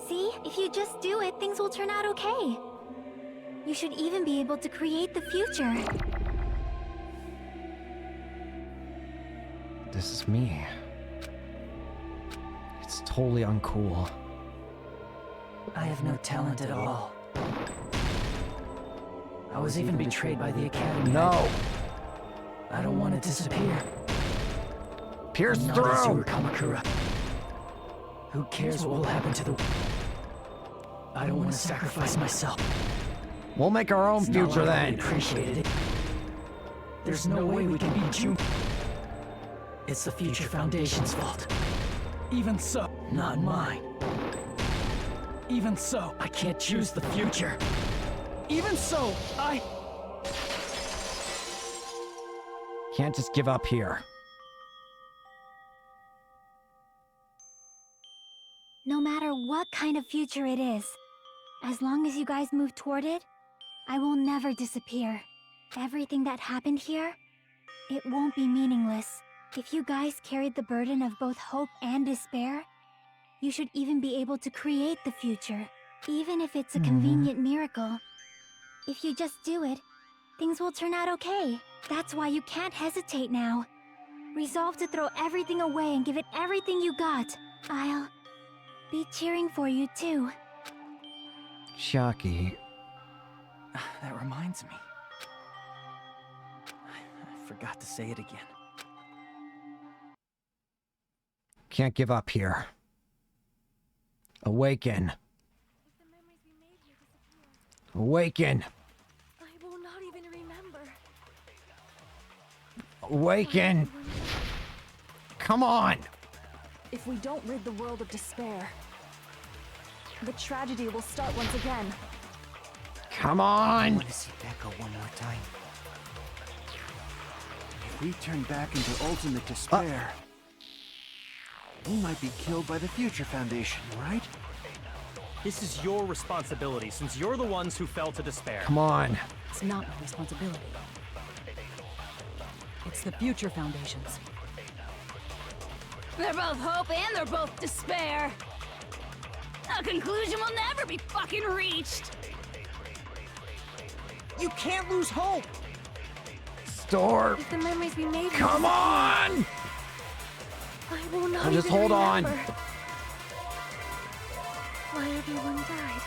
See, if you just do it, things will turn out okay. You should even be able to create the future. This is me. It's totally uncool. I have no talent at all. I was even betrayed by the Academy. No! I don't want to disappear. Pierce I'm not through! Izuru Kamakura. Who cares what will happen to the... I don't want to sacrifice myself. We'll make our own It's not future like I'll then. be appreciated. There's no way we can beat Junko. It's the Future Foundation's fault. Even so, not mine. Even so, I can't choose the future. Even so, I... Can't just give up here. No matter what kind of future it is, as long as you guys move toward it, I will never disappear. Everything that happened here, it won't be meaningless. If you guys carried the burden of both hope and despair, you should even be able to create the future, even if it's a convenient miracle. If you just do it, things will turn out okay. That's why you can't hesitate now. Resolve to throw everything away and give it everything you got. I'll be cheering for you too. Chiaki. That reminds me. I forgot to say it again. Can't give up here. Awaken. Awaken. I will not even remember. Awaken. Come on. If we don't rid the world of despair, the tragedy will start once again. Come I on. want to see Becca one more time. If we turn back into ultimate despair, we might be killed by the Future Foundation, right? This is your responsibility, since you're the ones who fell to despair. Come on. It's not my responsibility. It's the Future Foundation's. They're both hope and they're both despair. A conclusion will never be fucking reached. You can't lose hope! Store. If the memories we made... Come on! I will not Just even hold on. remember why everyone died.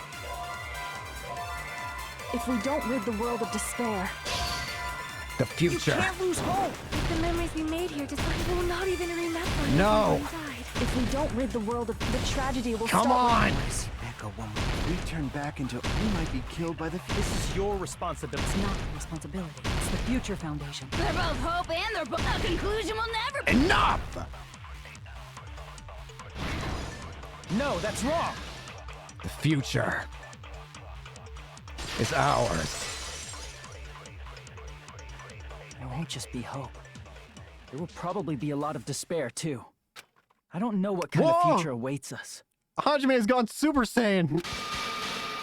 If we don't rid the world of despair, The future. You can't lose hope! If the memories we made here just... I will not even remember No. everyone died. if we don't rid the world of the tragedy will Come start. on. I want to see Becca one more. If we turn back into, we might be killed by the This is your responsibility. It's not my responsibility. It's the Future Foundation. They're both hope and they're both... A conclusion will never be... Enough! No, that's wrong. The future is ours. There won't just be hope. There will probably be a lot of despair, too. I don't know what kind Whoa! of future awaits us. Hajime has gone Super Saiyan.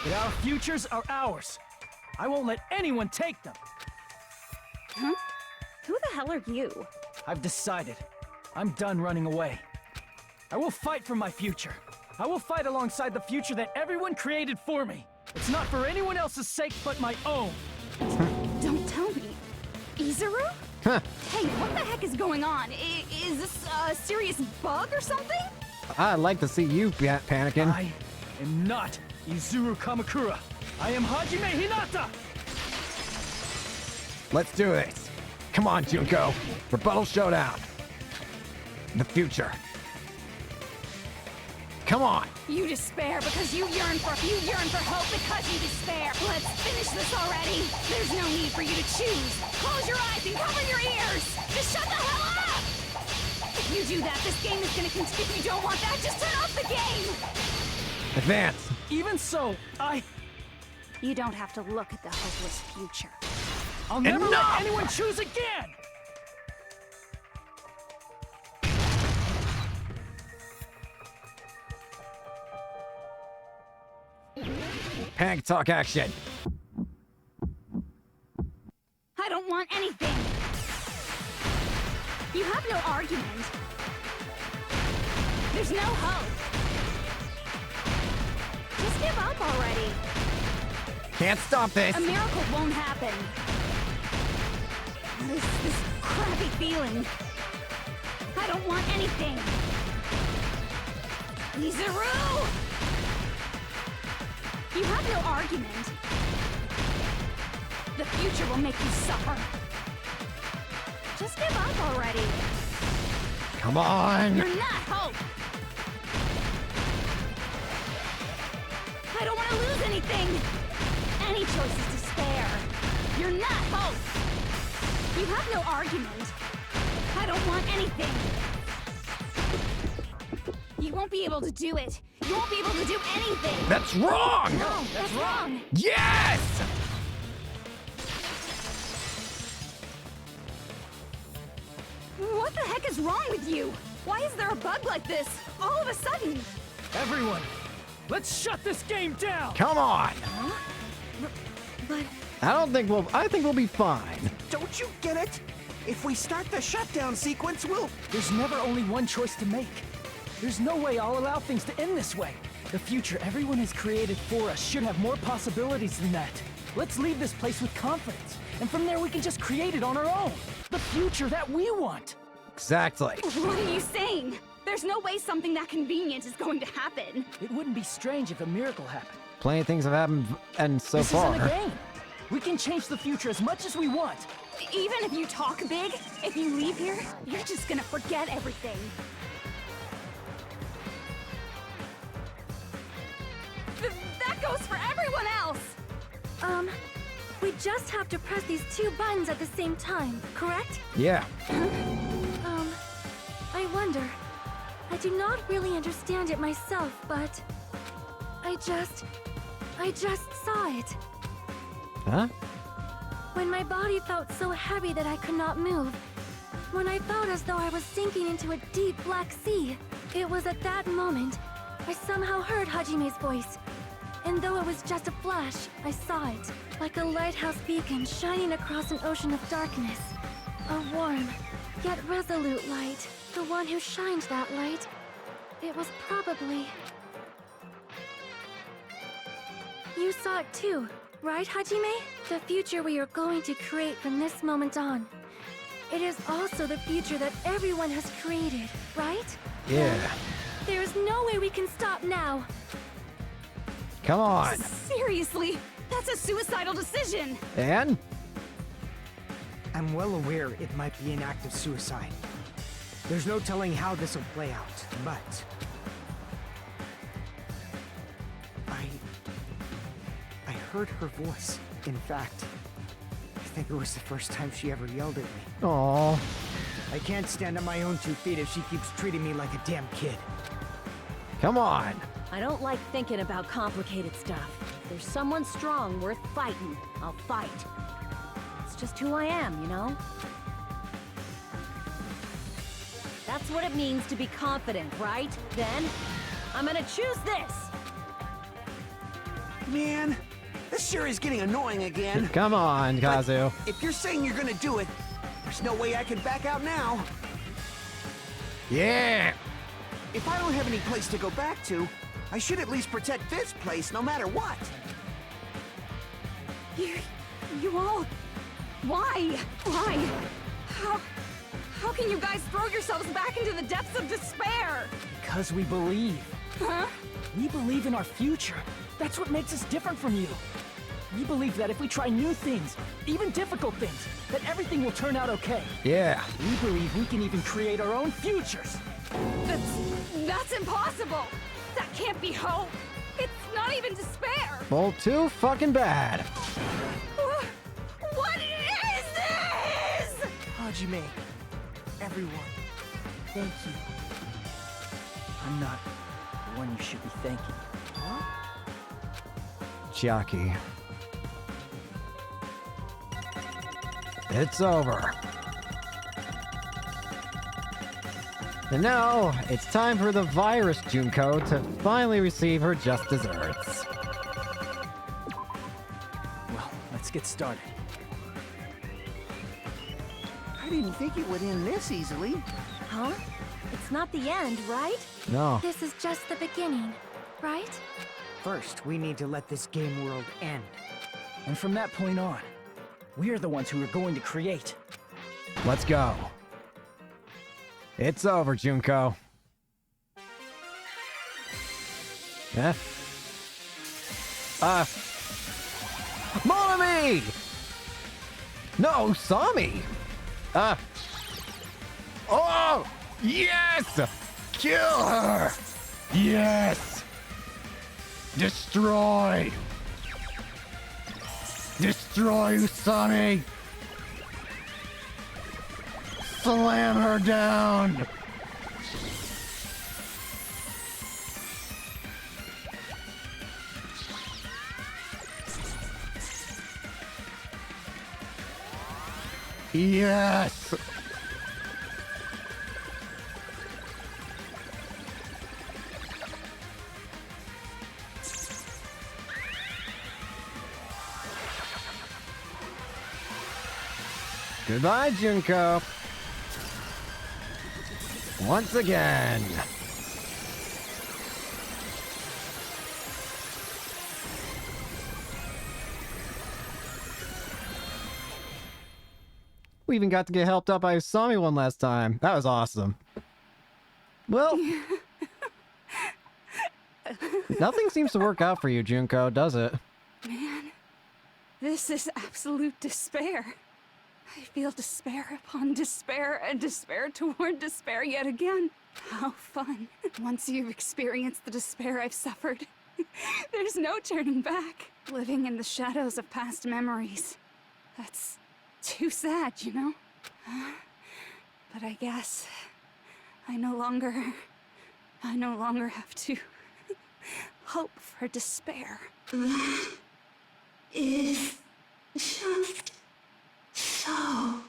But our futures are ours. I won't let anyone take them. Huh? Who the hell are you? I've decided. I'm done running away. I will fight for my future. I will fight alongside the future that everyone created for me. It's not for anyone else's sake but my own. Don't tell me. Izuru? Hey, what the heck is going on? Is this a serious bug or something? I'd like to see you panicking. I am not Izuru Kamakura. I am Hajime Hinata! Let's do this. Come on, Junko. Rebuttal showdown. The future. Come on. You despair because you yearn for hope because you despair. Let's finish this already. There's no need for you to choose. Close your eyes and cover your ears. Just shut the hell up! If you do that, this game is gonna continue. If you don't want that, just turn off the game! Advance. Even so, You don't have to look at the hopeless future. I'll never let anyone choose again! Panic talk action. I don't want anything. You have no argument. There's no hope. Just give up already. Can't stop this. A miracle won't happen. This crappy feeling. I don't want anything. Izuru! You have no argument. The future will make you suffer. Just give up already. Come on. You're not hope. I don't want to lose anything. Any choice is despair. You're not hope. You have no argument. I don't want anything. You won't be able to do it. You won't be able to do anything. That's wrong. No, that's wrong. Yes. What the heck is wrong with you? Why is there a bug like this all of a sudden? Everyone, let's shut this game down! Come on. Huh? But I think we'll be fine. Don't you get it? If we start the shutdown sequence, we'll... There's never only one choice to make. There's no way I'll allow things to end this way. The future everyone has created for us should have more possibilities than that. Let's leave this place with confidence, and from there we can just create it on our own. The future that we want. Exactly. What are you saying? There's no way something that convenient is going to happen. It wouldn't be strange if a miracle happened. Plenty of things have happened and so This far. isn't a game. We can change the future as much as we want. Even if you talk big, if you leave here, you're just gonna forget everything. That goes for everyone else! We just have to press these two buttons at the same time, correct? Yeah. I wonder. I do not really understand it myself, but... I just saw it. Huh? When my body felt so heavy that I could not move. When I felt as though I was sinking into a deep black sea. It was at that moment, I somehow heard Hajime's voice. And though it was just a flash, I saw it. Like a lighthouse beacon shining across an ocean of darkness. A warm, yet resolute light. The one who shined that light. It was probably... You saw it too, right, Hajime? The future we are going to create from this moment on. It is also the future that everyone has created, right? Yeah. There is no way we can stop now. Come on. Seriously, that's a suicidal decision. And? I'm well aware it might be an act of suicide. There's no telling how this will play out, but... I heard her voice. In fact, I think it was the first time she ever yelled at me. Aww. I can't stand on my own 2 feet if she keeps treating me like a damn kid. Come on. I don't like thinking about complicated stuff. If there's someone strong worth fighting, I'll fight. It's just who I am, you know? That's what it means to be confident, right? Then, I'm gonna choose this! Man, this sure is getting annoying again. Come on, Kazu. But if you're saying you're gonna do it, there's no way I can back out now. Yeah! If I don't have any place to go back to, I should at least protect this place no matter what. You all... Why? Why? How can you guys throw yourselves back into the depths of despair? Because we believe. Huh? We believe in our future. That's what makes us different from you. We believe that if we try new things, even difficult things, that everything will turn out okay. Yeah. We believe we can even create our own futures. That's impossible. That can't be hope. It's not even despair. Well, too fucking bad. What is this? Hajime, everyone, thank you. I'm not the one you should be thanking. Huh? Chiaki. It's over. And now, it's time for the virus Junko to finally receive her just desserts. Well, let's get started. I didn't think it would end this easily. Huh? It's not the end, right? No. This is just the beginning, right? First, we need to let this game world end. And from that point on, we are the ones who are going to create. Let's go. It's over, Junko. Monami! No, Sami! Oh! Yes! Kill her! Yes! Destroy! Destroy Usami! Slam her down! Yes! Goodbye, Junko. Once again. We even got to get helped out by Usami one last time. That was awesome. Well, nothing seems to work out for you, Junko, does it? Man, this is absolute despair. I feel despair upon despair and despair toward despair yet again. How fun. Once you've experienced the despair I've suffered, there's no turning back. Living in the shadows of past memories. That's too sad, you know? But I guess I no longer have to hope for despair. That is just so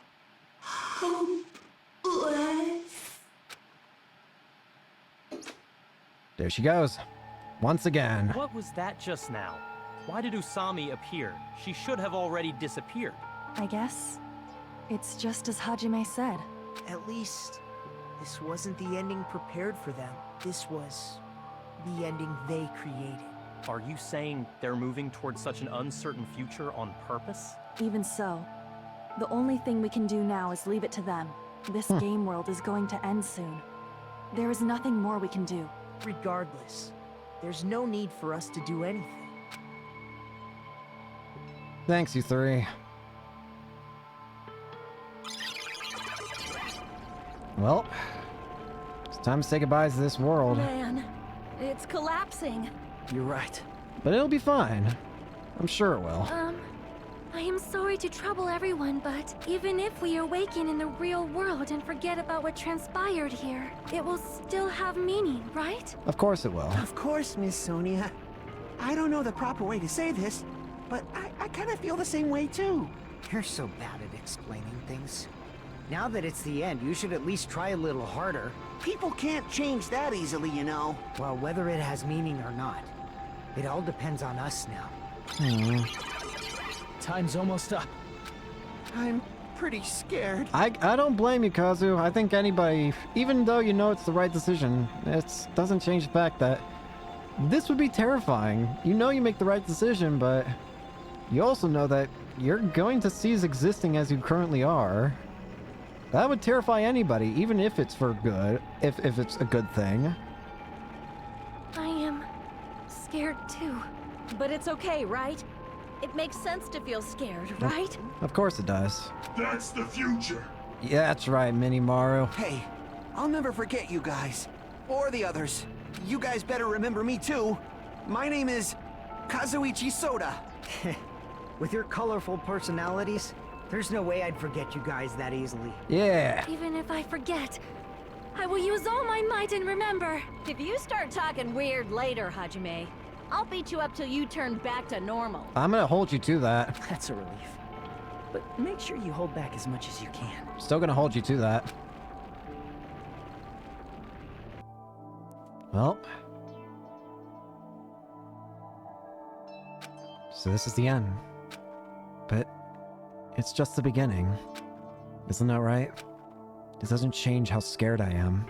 hopeless. There she goes. Once again. What was that just now? Why did Usami appear? She should have already disappeared. I guess it's just as Hajime said. At least, this wasn't the ending prepared for them. This was the ending they created. Are you saying they're moving towards such an uncertain future on purpose? Even so, the only thing we can do now is leave it to them. This game world is going to end soon. There is nothing more we can do. Regardless, there's no need for us to do anything. Thanks, you three. Well, it's time to say goodbye to this world. Man, it's collapsing. You're right. But it'll be fine. I'm sure it will. I am sorry to trouble everyone, but even if we awaken in the real world and forget about what transpired here, it will still have meaning, right? Of course it will. Of course, Miss Sonia. I don't know the proper way to say this, but I kind of feel the same way too. You're so bad at explaining things. Now that it's the end, you should at least try a little harder. People can't change that easily, you know. Well, whether it has meaning or not, it all depends on us now. Time's almost up. I'm pretty scared. I don't blame you, Kazu. I think anybody, even though you know it's the right decision, it doesn't change the fact that this would be terrifying. You know you make the right decision, but you also know that you're going to cease existing as you currently are. That would terrify anybody, even if it's for good, if it's a good thing. I am scared too. But it's okay, right? It makes sense to feel scared, right? Of course it does. That's the future. Yeah, that's right, Mini-Maru. Hey, I'll never forget you guys. Or the others. You guys better remember me too. My name is Kazuichi Soda. With your colorful personalities, there's no way I'd forget you guys that easily. Yeah. Even if I forget, I will use all my might and remember. If you start talking weird later, Hajime, I'll beat you up till you turn back to normal. I'm gonna hold you to that. That's a relief. But make sure you hold back as much as you can. Still gonna hold you to that. Well. So this is the end. But it's just the beginning. Isn't that right? It doesn't change how scared I am.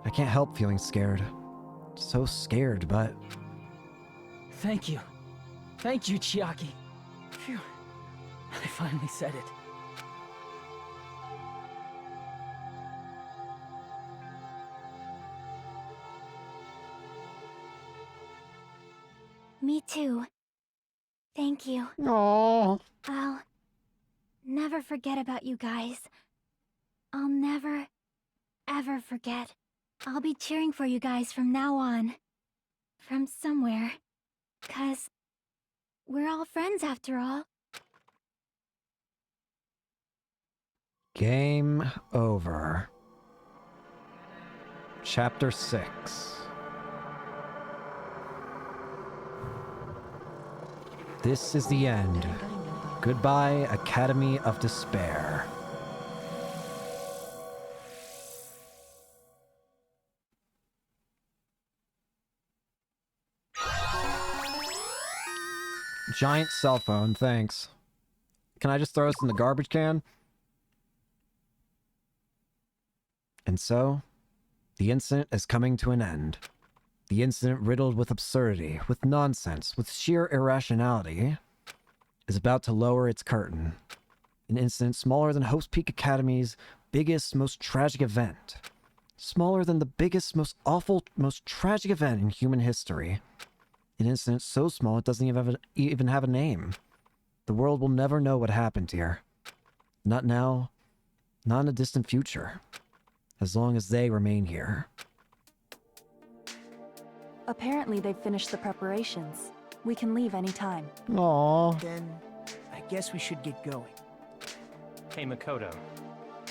I can't help feeling scared. So scared, but... Thank you. Thank you, Chiaki. Phew. I finally said it. Me too. Thank you. Aww. I'll never forget about you guys. I'll never, ever forget. I'll be cheering for you guys from now on. From somewhere. 'Cause we're all friends after all. Game over. Chapter 6. This is the end. Goodbye, Academy of Despair. Giant cell phone, thanks. Can I just throw this in the garbage can? And so, the incident is coming to an end. The incident riddled with absurdity, with nonsense, with sheer irrationality, is about to lower its curtain. An incident smaller than Hope's Peak Academy's biggest, most tragic event. Smaller than the biggest, most awful, most tragic event in human history. An incident so small it doesn't even have a name. The world will never know what happened here. Not now, not in the distant future. As long as they remain here. Apparently they've finished the preparations. We can leave anytime. Aww. Then, I guess we should get going. Hey, Makoto.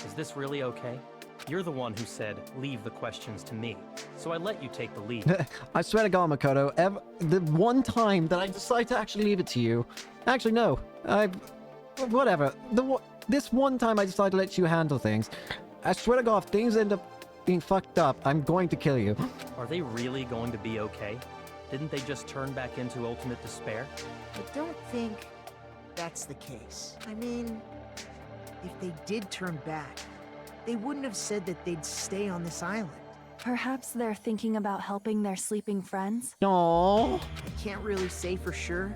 Is this really okay? You're the one who said, leave the questions to me. So I let you take the lead. I swear to God, Makoto, the one time that I decide to actually leave it to you... Actually, no. Whatever. This one time I decide to let you handle things. I swear to God, if things end up being fucked up, I'm going to kill you. Are they really going to be okay? Didn't they just turn back into ultimate despair? I don't think that's the case. I mean, if they did turn back, they wouldn't have said that they'd stay on this island. Perhaps they're thinking about helping their sleeping friends? Aww. I can't really say for sure,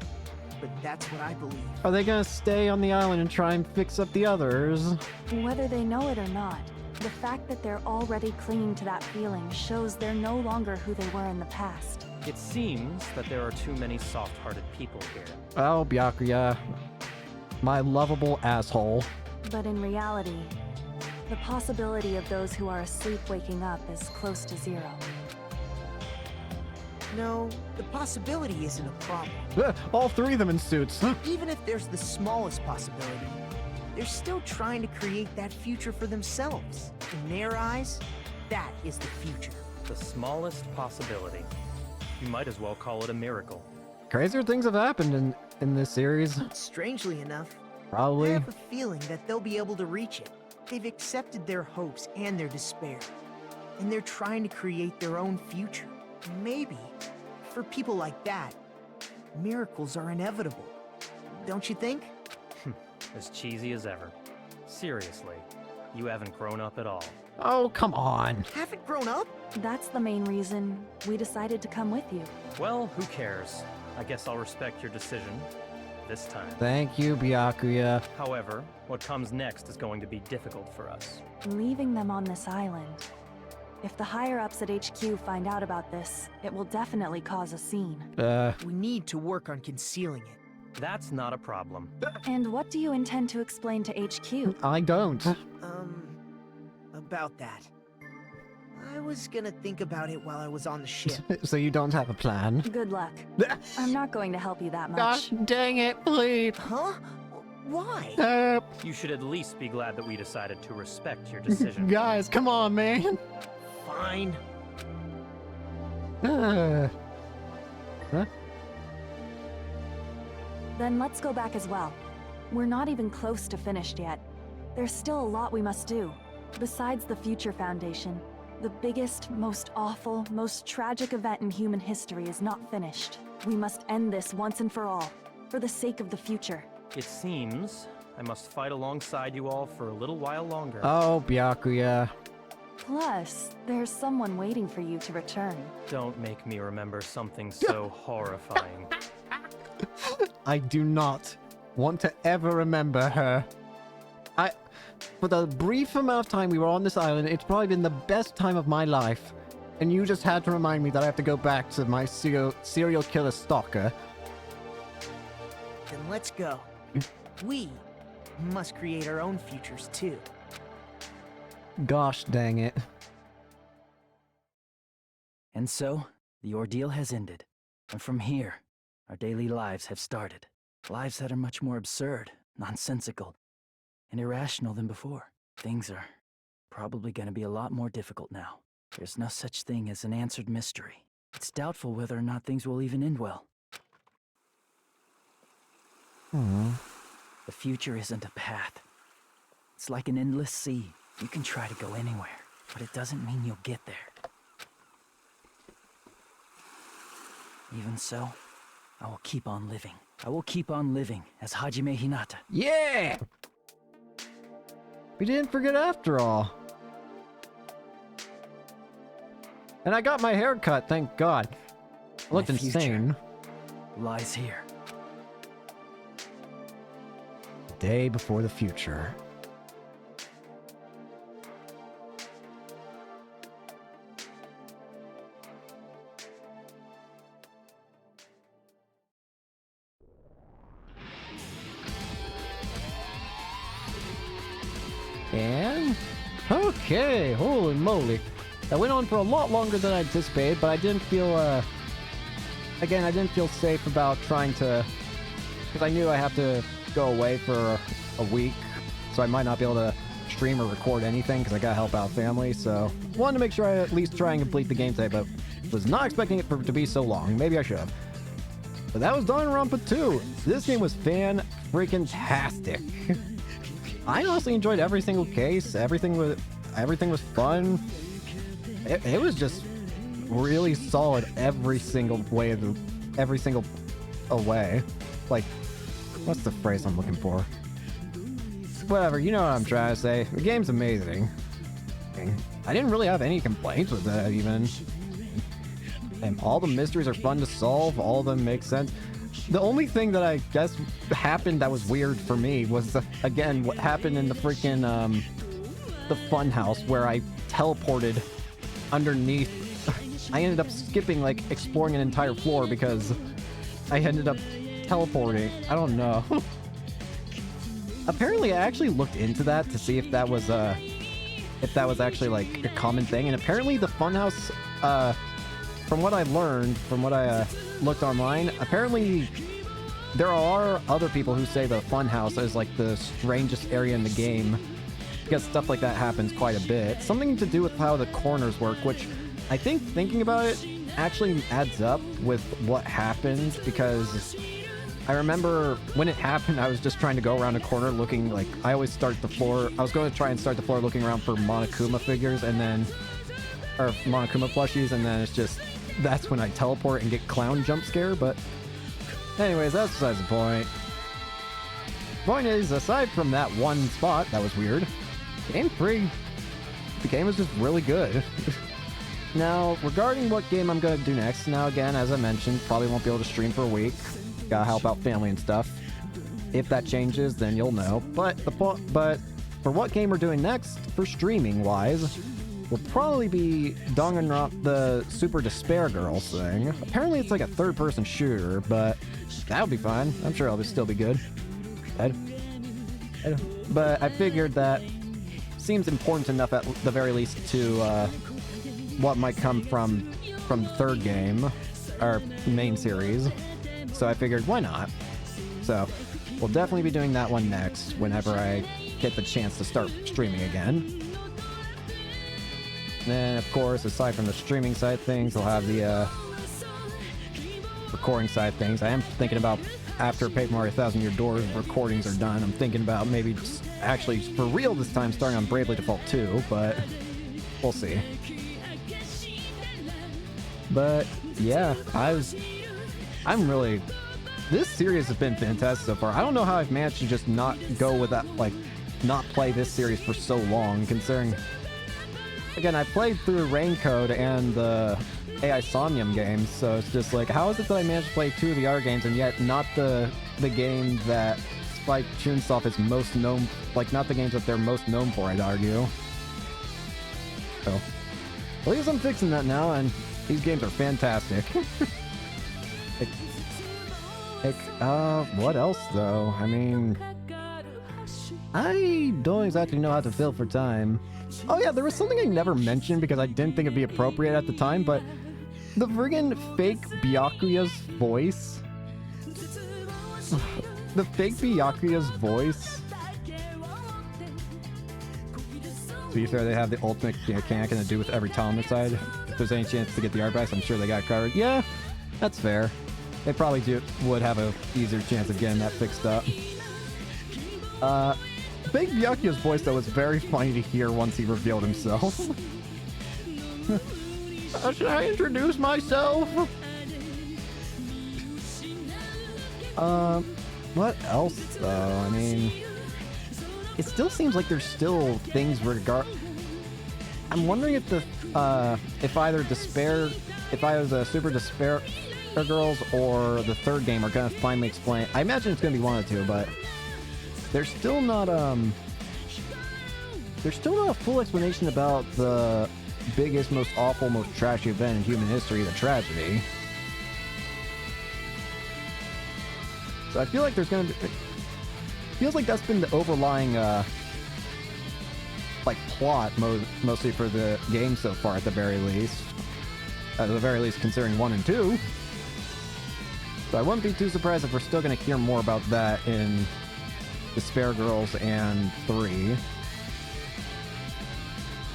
but that's what I believe. Are they gonna stay on the island and try and fix up the others? Whether they know it or not, the fact that they're already clinging to that feeling shows they're no longer who they were in the past. It seems that there are too many soft-hearted people here. Oh, Byakuya. My lovable asshole. But in reality, the possibility of those who are asleep waking up is close to zero. No, the possibility isn't a problem. All three of them in suits. Even if there's the smallest possibility, they're still trying to create that future for themselves. In their eyes, that is the future. The smallest possibility. You might as well call it a miracle. Crazier things have happened in this series. Strangely enough, Probably. I have a feeling that they'll be able to reach it. They've accepted their hopes and their despair, and they're trying to create their own future. Maybe, for people like that, miracles are inevitable. Don't you think? As cheesy as ever. Seriously, you haven't grown up at all. Oh, come on. Haven't grown up? That's the main reason we decided to come with you. Well, who cares? I guess I'll respect your decision. this time. Thank you, Byakuya. However, what comes next is going to be difficult for us. Leaving them on this island. If the higher-ups at HQ find out about this, it will definitely cause a scene. We need to work on concealing it. That's not a problem. And what do you intend to explain to HQ? I don't. About that. I was gonna think about it while I was on the ship. So you don't have a plan? Good luck. I'm not going to help you that much. Gosh dang it, please. Huh? Why? You should at least be glad that we decided to respect your decision. Guys, come on, man. Fine. Huh? Then let's go back as well. We're not even close to finished yet. There's still a lot we must do. Besides the Future Foundation, the biggest, most awful, most tragic event in human history is not finished. We must end this once and for all, for the sake of the future. It seems I must fight alongside you all for a little while longer. Oh, Byakuya. Plus, there's someone waiting for you to return. Don't make me remember something so horrifying. I do not want to ever remember her. For the brief amount of time we were on this island, it's probably been the best time of my life. And you just had to remind me that I have to go back to my serial killer stalker. Then let's go. We must create our own futures too. Gosh dang it. And so, the ordeal has ended. And from here, our daily lives have started. Lives that are much more absurd, nonsensical, and irrational than before. Things are probably going to be a lot more difficult now. There's no such thing as an answered mystery. It's doubtful whether or not things will even end well. The future isn't a path. It's like an endless sea. You can try to go anywhere, but it doesn't mean you'll get there. Even so, I will keep on living. I will keep on living as Hajime Hinata. Yeah! We didn't forget after all. And I got my hair cut, thank God. I looked insane. Lies here. The day before the future. And okay, holy moly. That went on for a lot longer than I anticipated, but I didn't feel again, I didn't feel safe about trying to, because I knew I have to go away for a week, so I might not be able to stream or record anything because I gotta help out family, so wanted to make sure I at least try and complete the game today, but was not expecting it to be so long. Maybe I should have. But that was Danganronpa 2. This game was fan-freaking-tastic. I honestly enjoyed every single case. Everything was fun. It was just really solid every single way. Like, what's the phrase I'm looking for? Whatever, you know what I'm trying to say. The game's amazing. I didn't really have any complaints with it even. And all the mysteries are fun to solve. All of them make sense. The only thing that I guess happened that was weird for me was, again, what happened in the freaking, the fun house where I teleported underneath. I ended up skipping, like, exploring an entire floor because I ended up teleporting. I don't know. Apparently, I actually looked into that to see if that was actually, like, a common thing. And apparently the funhouse, from what I learned, from what I looked online, apparently there are other people who say the funhouse is like the strangest area in the game because stuff like that happens quite a bit. Something to do with how the corners work, which I think, thinking about it, actually adds up with what happened, because I remember when it happened, I was just trying to go around a corner looking, like, I always start the floor, I was going to try and start the floor looking around for Monokuma figures, and then, or Monokuma plushies, and then it's just, that's when I teleport and get clown jump scare. But anyways, that's besides the point. Point is, aside from that one spot that was weird, game 3, the game was just really good. Now, regarding what game I'm going to do next, now again, as I mentioned, probably won't be able to stream for a week. Gotta help out family and stuff. if that changes, then you'll know. But for what game we're doing next, for streaming-wise, will probably be Danganronpa, the Super Despair Girls thing. Apparently it's like a third-person shooter, but that'll be fine. I'm sure it'll still be good. But I figured that seems important enough at the very least to what might come from the third game, our main series. So I figured, why not? So we'll definitely be doing that one next whenever I get the chance to start streaming again. And then, of course, aside from the streaming side things, I'll have the recording side things. I am thinking about, after Paper Mario 1,000 Year Door recordings are done, I'm thinking about maybe just actually, for real this time, starting on Bravely Default 2, but we'll see. But, yeah, I'm really... This series has been fantastic so far. I don't know how I've managed to just not go with that, like, not play this series for so long, considering... Again, I played through Raincode and the AI Somnium games, so it's just like, how is it that I managed to play 2 of the other games and yet not the game that Spike Chunsoft is most known, like, not the games that they're most known for, I'd argue. So, at least I'm fixing that now, and these games are fantastic. What else, though? I mean, I don't exactly know how to fill for time. Oh yeah, there was something I never mentioned because I didn't think it'd be appropriate at the time, but the friggin' fake Byakuya's voice. The fake Byakuya's voice. To be fair, they have the ultimate mechanic to do with every talent side. If there's any chance to get the artifacts, I'm sure they got covered. Yeah, that's fair. They probably would have a easier chance of getting that fixed up. Big Byakuya's voice, though, was very funny to hear once he revealed himself. Should I introduce myself? What else, though? I mean, it still seems like there's still things I'm wondering if if either the Super Despair Girls or the third game are gonna finally explain. I imagine it's gonna be one of the two, but there's still not a full explanation about the biggest, most awful, most trashy event in human history, the tragedy. So I feel like there's gonna be... Feels like that's been the overlying, like, plot mostly for the game so far, at the very least. At the very least, considering 1 and 2. So I wouldn't be too surprised if we're still gonna hear more about that in Despair Girls and 3.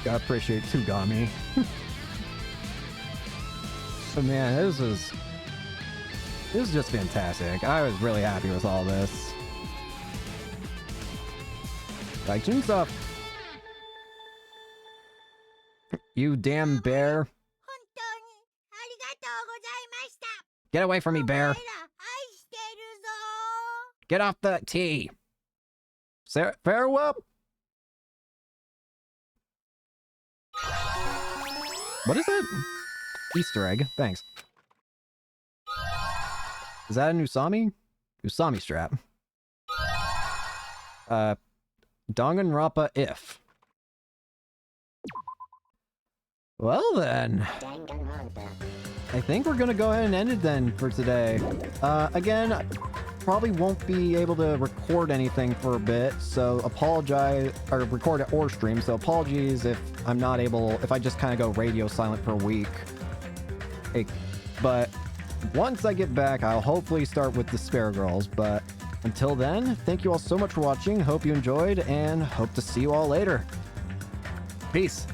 Gotta appreciate Tsugami. But man, this was just fantastic. I was really happy with all this. Like, Chunsoft, you damn bear. Get away from me, bear. Get off the tee. Farewell. What is it? Easter egg. Thanks. Is that a Usami? Usami strap. Danganronpa if. Well then. I think we're gonna go ahead and end it then for today. Again, probably won't be able to record anything for a bit, so apologize, or record it or stream, so apologies if I'm not able, if I just kind of go radio silent for a week. But once I get back, I'll hopefully start with Despair Girls, but until then, thank you all so much for watching, hope you enjoyed, and hope to see you all later. Peace.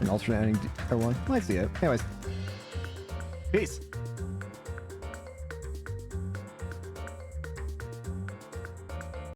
An alternate ending, everyone. Might see it. Anyways. Peace.